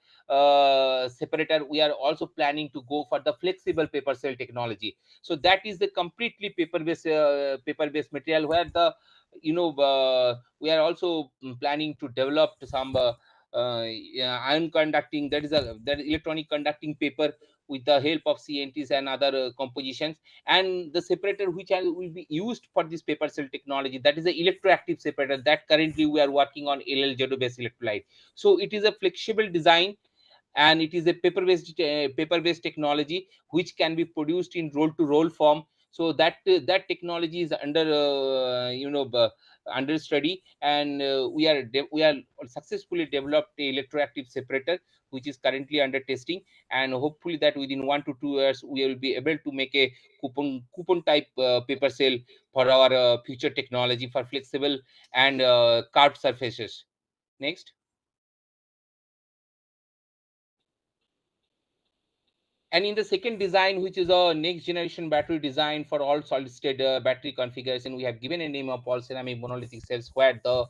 separator, we are also planning to go for the flexible paper cell technology. So that is the completely paper based material, where the we are also planning to develop some ion conducting, that is electronic conducting paper, with the help of CNTs and other compositions. And the separator which will be used for this paper cell technology, that is the electroactive separator that currently we are working on LLZO based electrolyte. So it is a flexible design, and it is a paper-based technology which can be produced in roll-to-roll form. So that technology is under under study, and we are successfully developed a electroactive separator which is currently under testing, and hopefully that within 1 to 2 years we will be able to make a coupon type paper cell for our future technology for flexible and curved surfaces. Next. And in the second design, which is a next generation battery design for all solid state battery configuration, we have given a name of all ceramic monolithic cells, where the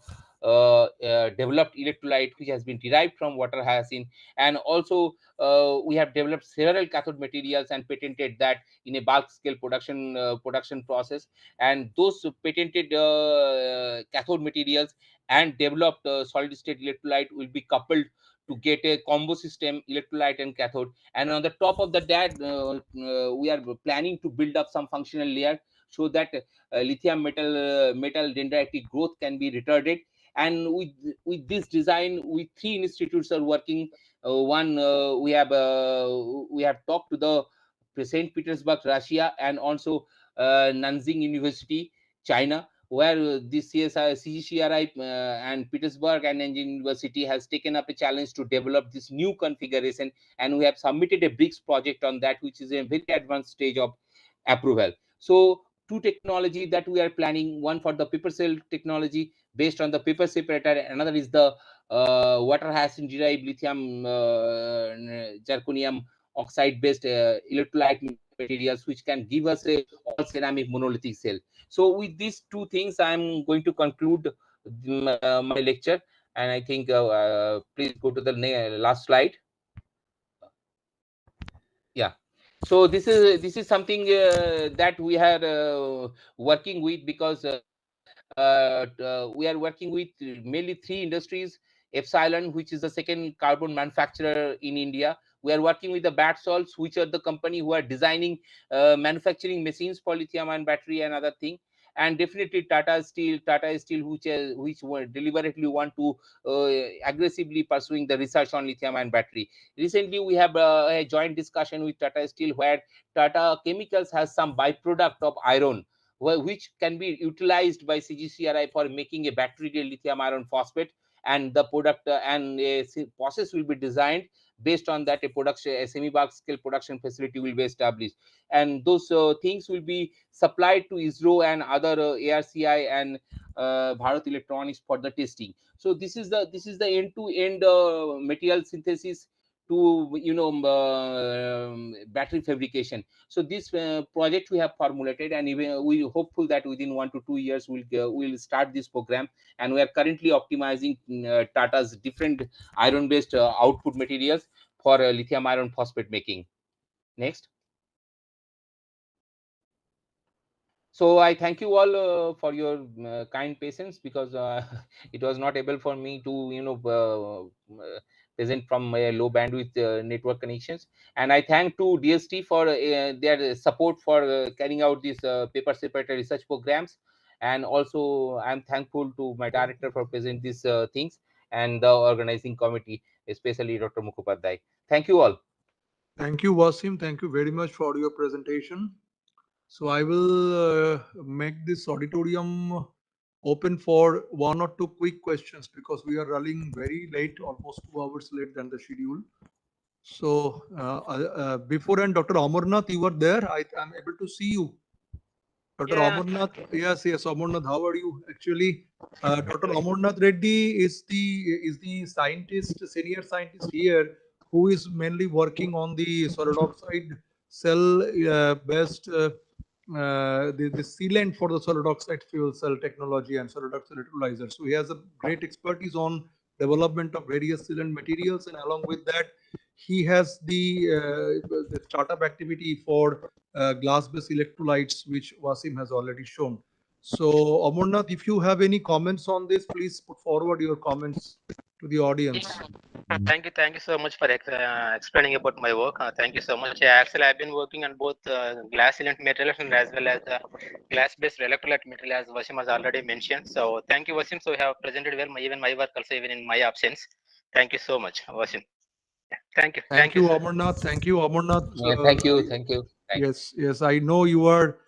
developed electrolyte which has been derived from water hyacinth, and also we have developed several cathode materials and patented that in a bulk scale production process. And those patented cathode materials and developed solid state electrolyte will be coupled to get a combo system electrolyte and cathode. And on the top of that we are planning to build up some functional layer so that lithium metal dendritic growth can be retarded. And with this design, we 3 institutes are working. One, we have talked to the St. Petersburg, Russia, and also Nanjing University, China, where this CGCRI and Petersburg and Nanjing University has taken up a challenge to develop this new configuration, and we have submitted a BRICS project on that, which is a very advanced stage of approval. So 2 technology that we are planning, one for the paper cell technology based on the paper separator, another is the water hyacinth derived lithium zirconium oxide based electrolyte materials, which can give us a all ceramic monolithic cell. So with these 2 things, I'm going to conclude my lecture, and I think please go to the last slide. Yeah. So this is something that we are working with, because we are working with mainly 3 industries. Epsilon, which is the second carbon manufacturer in India. We are working with the bat salts, which are the company who are designing manufacturing machines for lithium ion battery and other thing. And definitely Tata Steel, which deliberately want to aggressively pursuing the research on lithium ion battery. Recently, we have a joint discussion with Tata Steel, where Tata Chemicals has some byproduct of iron, which can be utilized by CGCRI for making a battery grade lithium iron phosphate, and the product and a process will be designed. Based on that, a semi-bulk scale production facility will be established, and those things will be supplied to ISRO and other ARCI and Bharat Electronics for the testing. So this is the end-to-end material synthesis to battery fabrication. So this project we have formulated, and even we hopeful that within 1 to 2 years we'll start this program. And we are currently optimizing Tata's different iron based output materials for lithium iron phosphate making. Next. So I thank you all for your kind patience, because it was not able for me to present from a low bandwidth network connections. And I thank to DST for their support for carrying out these paper separator research programs. And also I'm thankful to my director for present these things, and the organizing committee, especially Dr. Mukhopadhyay. Thank you all. Thank you, Wasim. Thank you very much for your presentation. So I will make this auditorium open for 1 or 2 quick questions, because we are running very late, almost 2 hours late than the schedule. So beforehand, Dr. Amarnath, you were there. I'm able to see you. Dr. Amarnath, yes, Amarnath, how are you? Actually, Dr. Amarnath Reddy is the scientist, senior scientist here, who is mainly working on the solid oxide cell based the sealant for the solid oxide fuel cell technology and solid oxide electrolyzer. So he has a great expertise on development of various sealant materials, and along with that, he has the startup activity for glass-based electrolytes, which Wasim has already shown. So, Amarnath, if you have any comments on this, please put forward your comments to the audience. Thank you so much for explaining about my work. Thank you so much. Yeah, actually, I've been working on both glass sealant materials and as well as glass-based electrolyte material, as Wasim has already mentioned. So thank you, Wasim. So you have presented well even my work also, even in my absence. Thank you so much, Wasim. Yeah, thank you. Thank you, sir. Amarnath. Thank you, Amarnath. Yeah, thank you. Thank you. Yes, yes. I know you are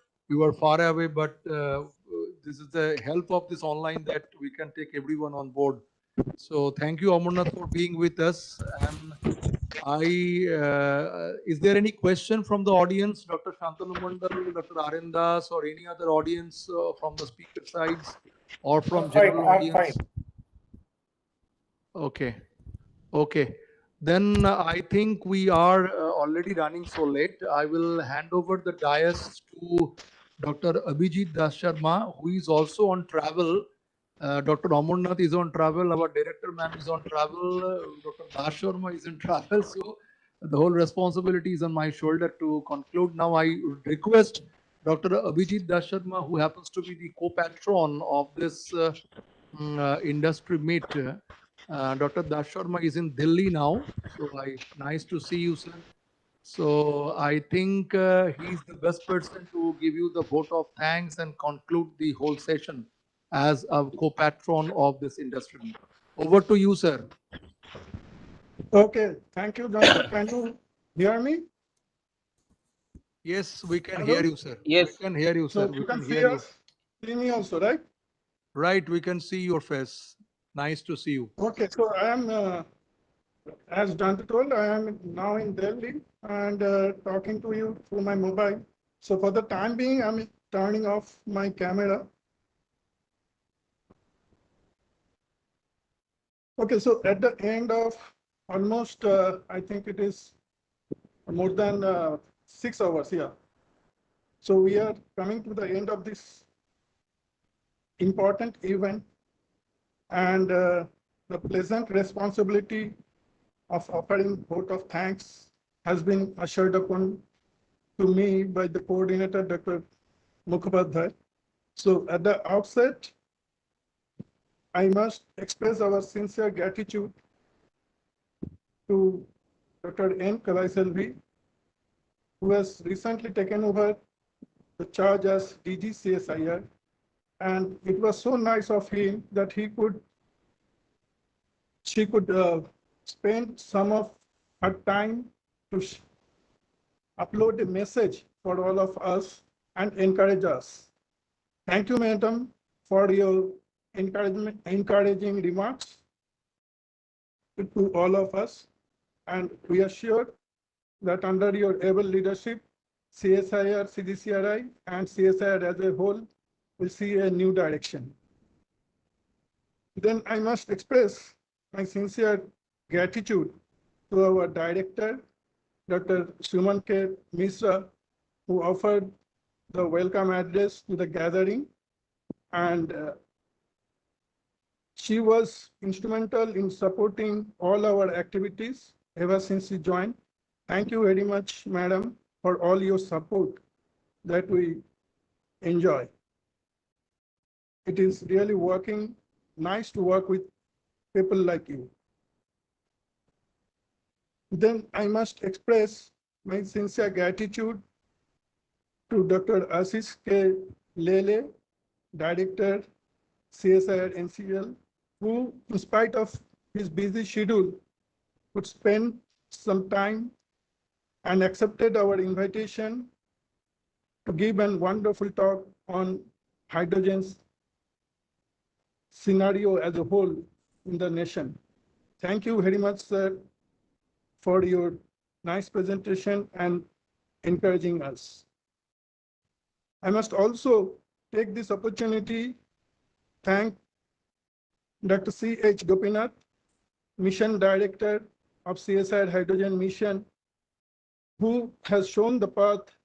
far away, but this is the help of this online that we can take everyone on board. So thank you, Amarnath, for being with us. And is there any question from the audience, Dr. Shantanu Mandal, Dr. Arendas, or any other audience from the speaker sides or from general I'm audience? fine. Okay. Okay. Then I think we are already running so late. I will hand over the dais to Dr. Abhijit Das Sharma, who is also on travel. Dr. Amarnath is on travel. Our director ma'am is on travel. Dr. Das Sharma is in travel. So the whole responsibility is on my shoulder to conclude. Now I request Dr. Abhijit Das Sharma, who happens to be the co-patron of this industry meet. Dr. Das Sharma is in Delhi now. So nice to see you, sir. So I think he's the best person to give you the vote of thanks and conclude the whole session as a co-patron of this industry meet. Over to you, sir. Okay, thank you, Doctor. Can you hear me? Yes, we can Hello? hear you, sir. Yes. We can hear you, sir. So We you can can hear see you. us, see me also, right? Right, we can see your face. Nice to see you. Okay, so I am, as Dante told, I am now in Delhi and talking to you through my mobile. So for the time being, I'm turning off my camera. Okay, so at the end of almost, I think it is more than 6 hours here. So we are coming to the end of this important event, and the pleasant responsibility of offering vote of thanks has been assured upon to me by the coordinator, Dr. Mukhopadhyay. So at the outset, I must express our sincere gratitude to Dr. N. Kalaiselvi, who has recently taken over the charge as DG CSIR. And it was so nice of him that she could spend some of her time to upload a message for all of us and encourage us. Thank you, madam, for your encouraging remarks to all of us. And we are sure that under your able leadership, CSIR, CGCRI, and CSIR as a whole will see a new direction. Then I must express my sincere gratitude to our director, Dr. Suman K. Misra, who offered the welcome address to the gathering. And she was instrumental in supporting all our activities ever since she joined. Thank you very much, madam, for all your support that we enjoy. It is really nice to work with people like you. Then I must express my sincere gratitude to Dr. Ashish K. Lele, Director, CSIR NCL, who, in spite of his busy schedule, could spend some time and accepted our invitation to give a wonderful talk on hydrogen's scenario as a whole in the nation. Thank you very much, sir, for your nice presentation and encouraging us. I must also take this opportunity to thank Dr. Cs Gopinath, Mission Director of CSIR Hydrogen Mission, who has shown the path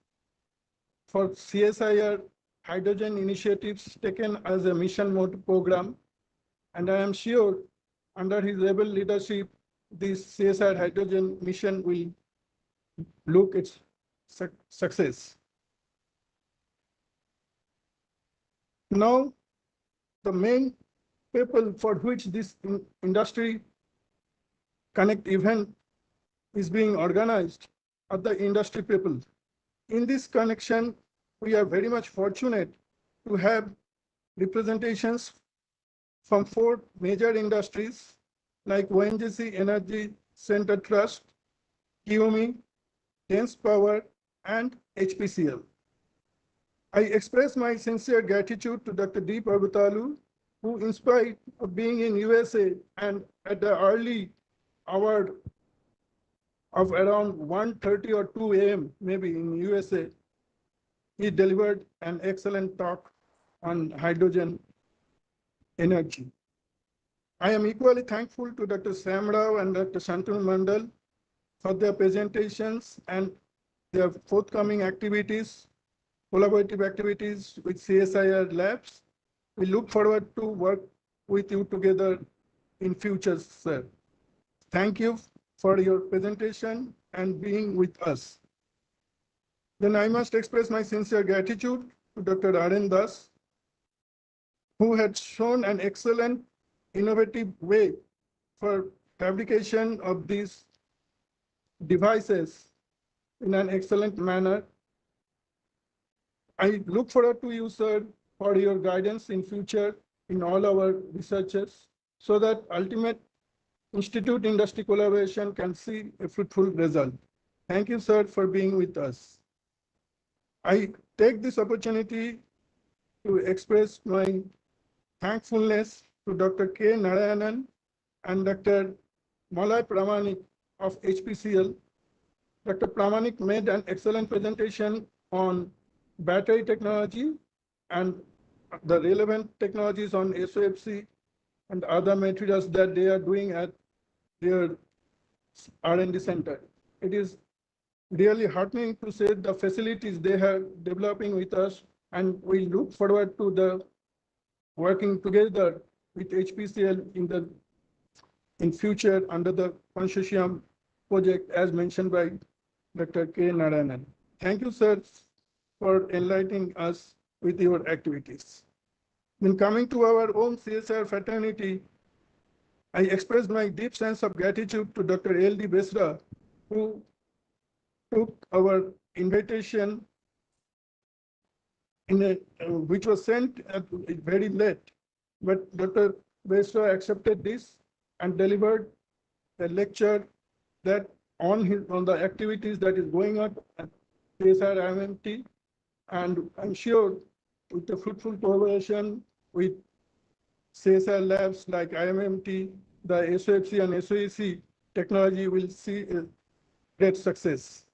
for CSIR hydrogen initiatives taken as a mission mode program. And I am sure under his able leadership, this CSIR hydrogen mission will look its success. Now, the main people for which this industry Connect event is being organized at the industry people. In this connection, we are very much fortunate to have representations from 4 major industries like ONGC Energy Center Trust, Kiyomi, Dense Power, and HPCL. I express my sincere gratitude to Dr. D. Parvatalu, who in spite of being in USA and at the early hour of around 1:30 or 2 a.m., maybe in USA, he delivered an excellent talk on hydrogen energy. I am equally thankful to Dr. Sam Rao and Dr. Shantanu Mandal for their presentations and their forthcoming activities, collaborative activities with CSIR labs. We look forward to work with you together in future, sir. Thank you for your presentation and being with us. Then I must express my sincere gratitude to Dr. Aren Das, who had shown an excellent, innovative way for fabrication of these devices in an excellent manner. I look forward to you, sir, for your guidance in future in all our researches so that ultimate institute-industry collaboration can see a fruitful result. Thank you, sir, for being with us. I take this opportunity to express my thankfulness to Dr. K. Narayanan and Dr. Malay Pramanik of HPCL. Dr. Pramanik made an excellent presentation on battery technology and the relevant technologies on SOFC and other materials that they are doing at their R&D center. It is really heartening to see the facilities they are developing with us, and we look forward to the working together with HPCL in future under the consortium project as mentioned by Dr. K. Narayanan. Thank you, sir, for enlightening us with your activities. Then coming to our own CSR fraternity, I express my deep sense of gratitude to Dr. L.D. Besra, who took our invitation which was sent very late, but Dr. Besra accepted this and delivered a lecture that on the activities that is going on at CSR IMT, and I'm sure with the fruitful collaboration with CSR labs like IMMT, the SOFC and SOEC technology will see a great success.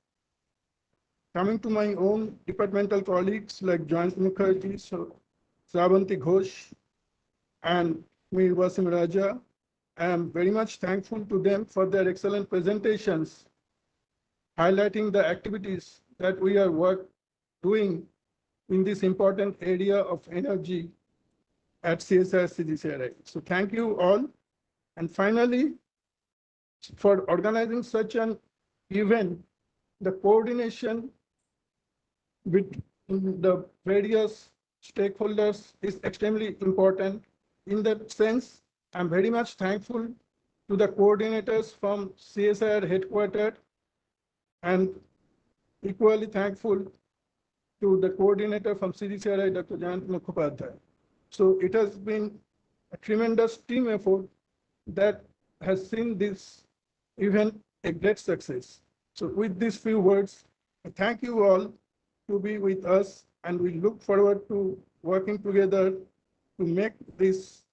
Coming to my own departmental colleagues like Jayant Mukherjee, Shravanti Ghosh, and Mir Wasim Raja, I am very much thankful to them for their excellent presentations, highlighting the activities that we are doing in this important area of energy at CSIR CGCRI. So thank you all. And finally, for organizing such an event, the coordination with the various stakeholders is extremely important. In that sense, I'm very much thankful to the coordinators from CSIR headquarters and equally thankful to the coordinator from CGCRI, Dr. Jayant Mukhopadhyay. So it has been a tremendous team effort that has seen this event a great success. So with these few words, I thank you all to be with us, and we look forward to working together to make this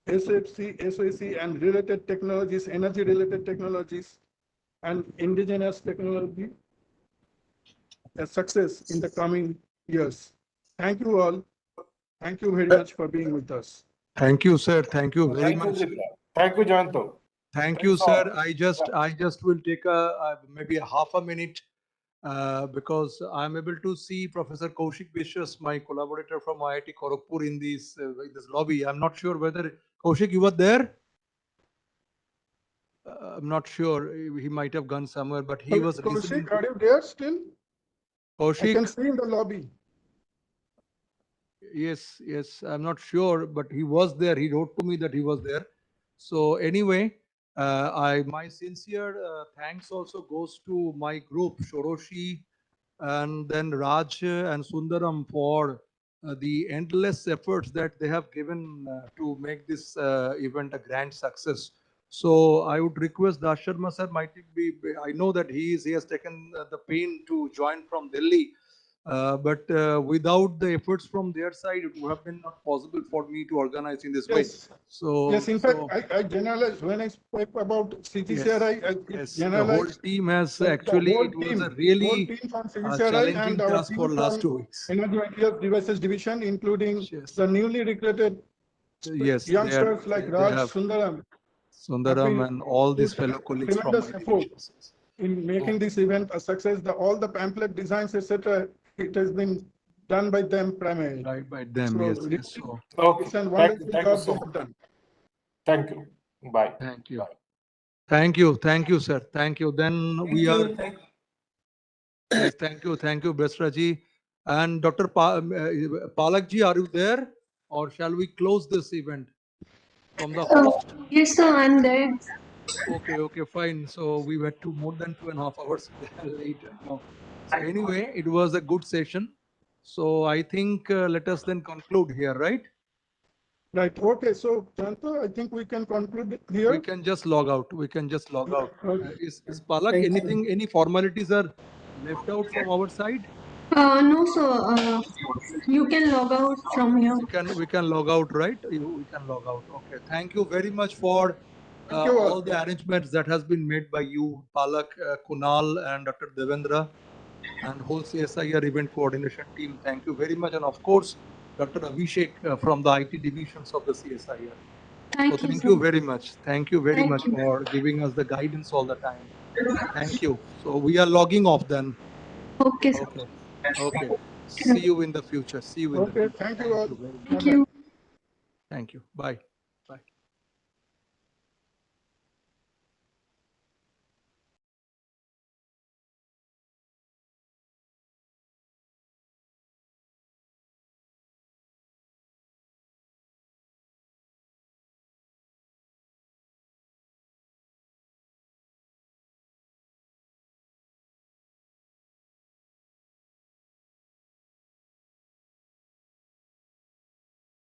SOFC, SOEC, and related technologies, energy-related technologies, and indigenous technology a success in the coming years. Thank you all. Thank you very much for being with us. Thank you, sir. Thank you very much. Thank you, Jayanto. Thank you, sir. I just will take maybe a half a minute because I'm able to see Professor Kaushik Vishwas, my collaborator from IIT Kharagpur, in this lobby. I'm not sure whether Kaushik, you were there. I'm not sure. He might have gone somewhere, but he was listening. Kaushik, are you there still? Kaushik, I can see in the lobby. Yes, I'm not sure, but he was there. He wrote to me that he was there. So anyway, My sincere thanks also goes to my group, Shoroshi, and then Raj and Sundaram for the endless efforts that they have given to make this event a grand success. So I would request Dash Sharma sir, I know that he has taken the pain to join from Delhi. But without the efforts from their side, it would have been not possible for me to organize in this way. Yes. So Yes, in fact, I generalized when I spoke about CGCRI, yes, the whole generalized team has that actually, it was a whole really team from CGCRI challenging and our task team for last from 2 weeks. Energy Materials Devices Division, including Yes. the newly recruited Yes, youngsters like they Raj, have Sundaram and all these put fellow colleagues from my tremendous effort divisions. Yes. in making this event a success. All the pamphlet designs, etc., it has been done by them primarily. Right, by them, So, yes. So Okay. it's a Thank wonderful you job so they much. have done. Thank you. Bye. thank you. Bye. Thank you, sir. Thank you. Then we are. Yes, thank you, Besraji. And Dr. Palakji, are you there? Or shall we close this event from the host? Yes, sir, I'm there. Okay, fine. So we were more than 2.5 hours late. I know. So anyway, it was a good session. So I think let us then conclude here, right? Right. Okay. So, Janto, I think we can conclude it here. We can just log out. Okay. Is Palak, any formalities are left out from our side? No, sir. You can log out from here. We can log out, right? We can log out. Okay. Thank you very much for Thank you all the arrangements that has been made by you, Palak, Kunal, and Dr. Devendra, and whole CSIR event coordination team. Thank you very much, and of course, Dr. Abhishek from the IT divisions of the CSIR. Thank you, Thank sir. you very much. Thank you very Thank much you. for giving us the guidance all the time. Thank you. So we are logging off then. Okay, sir. Okay. See you in the future. Okay. Thank you all. Thank you very much. Thank you. Thank you. Bye.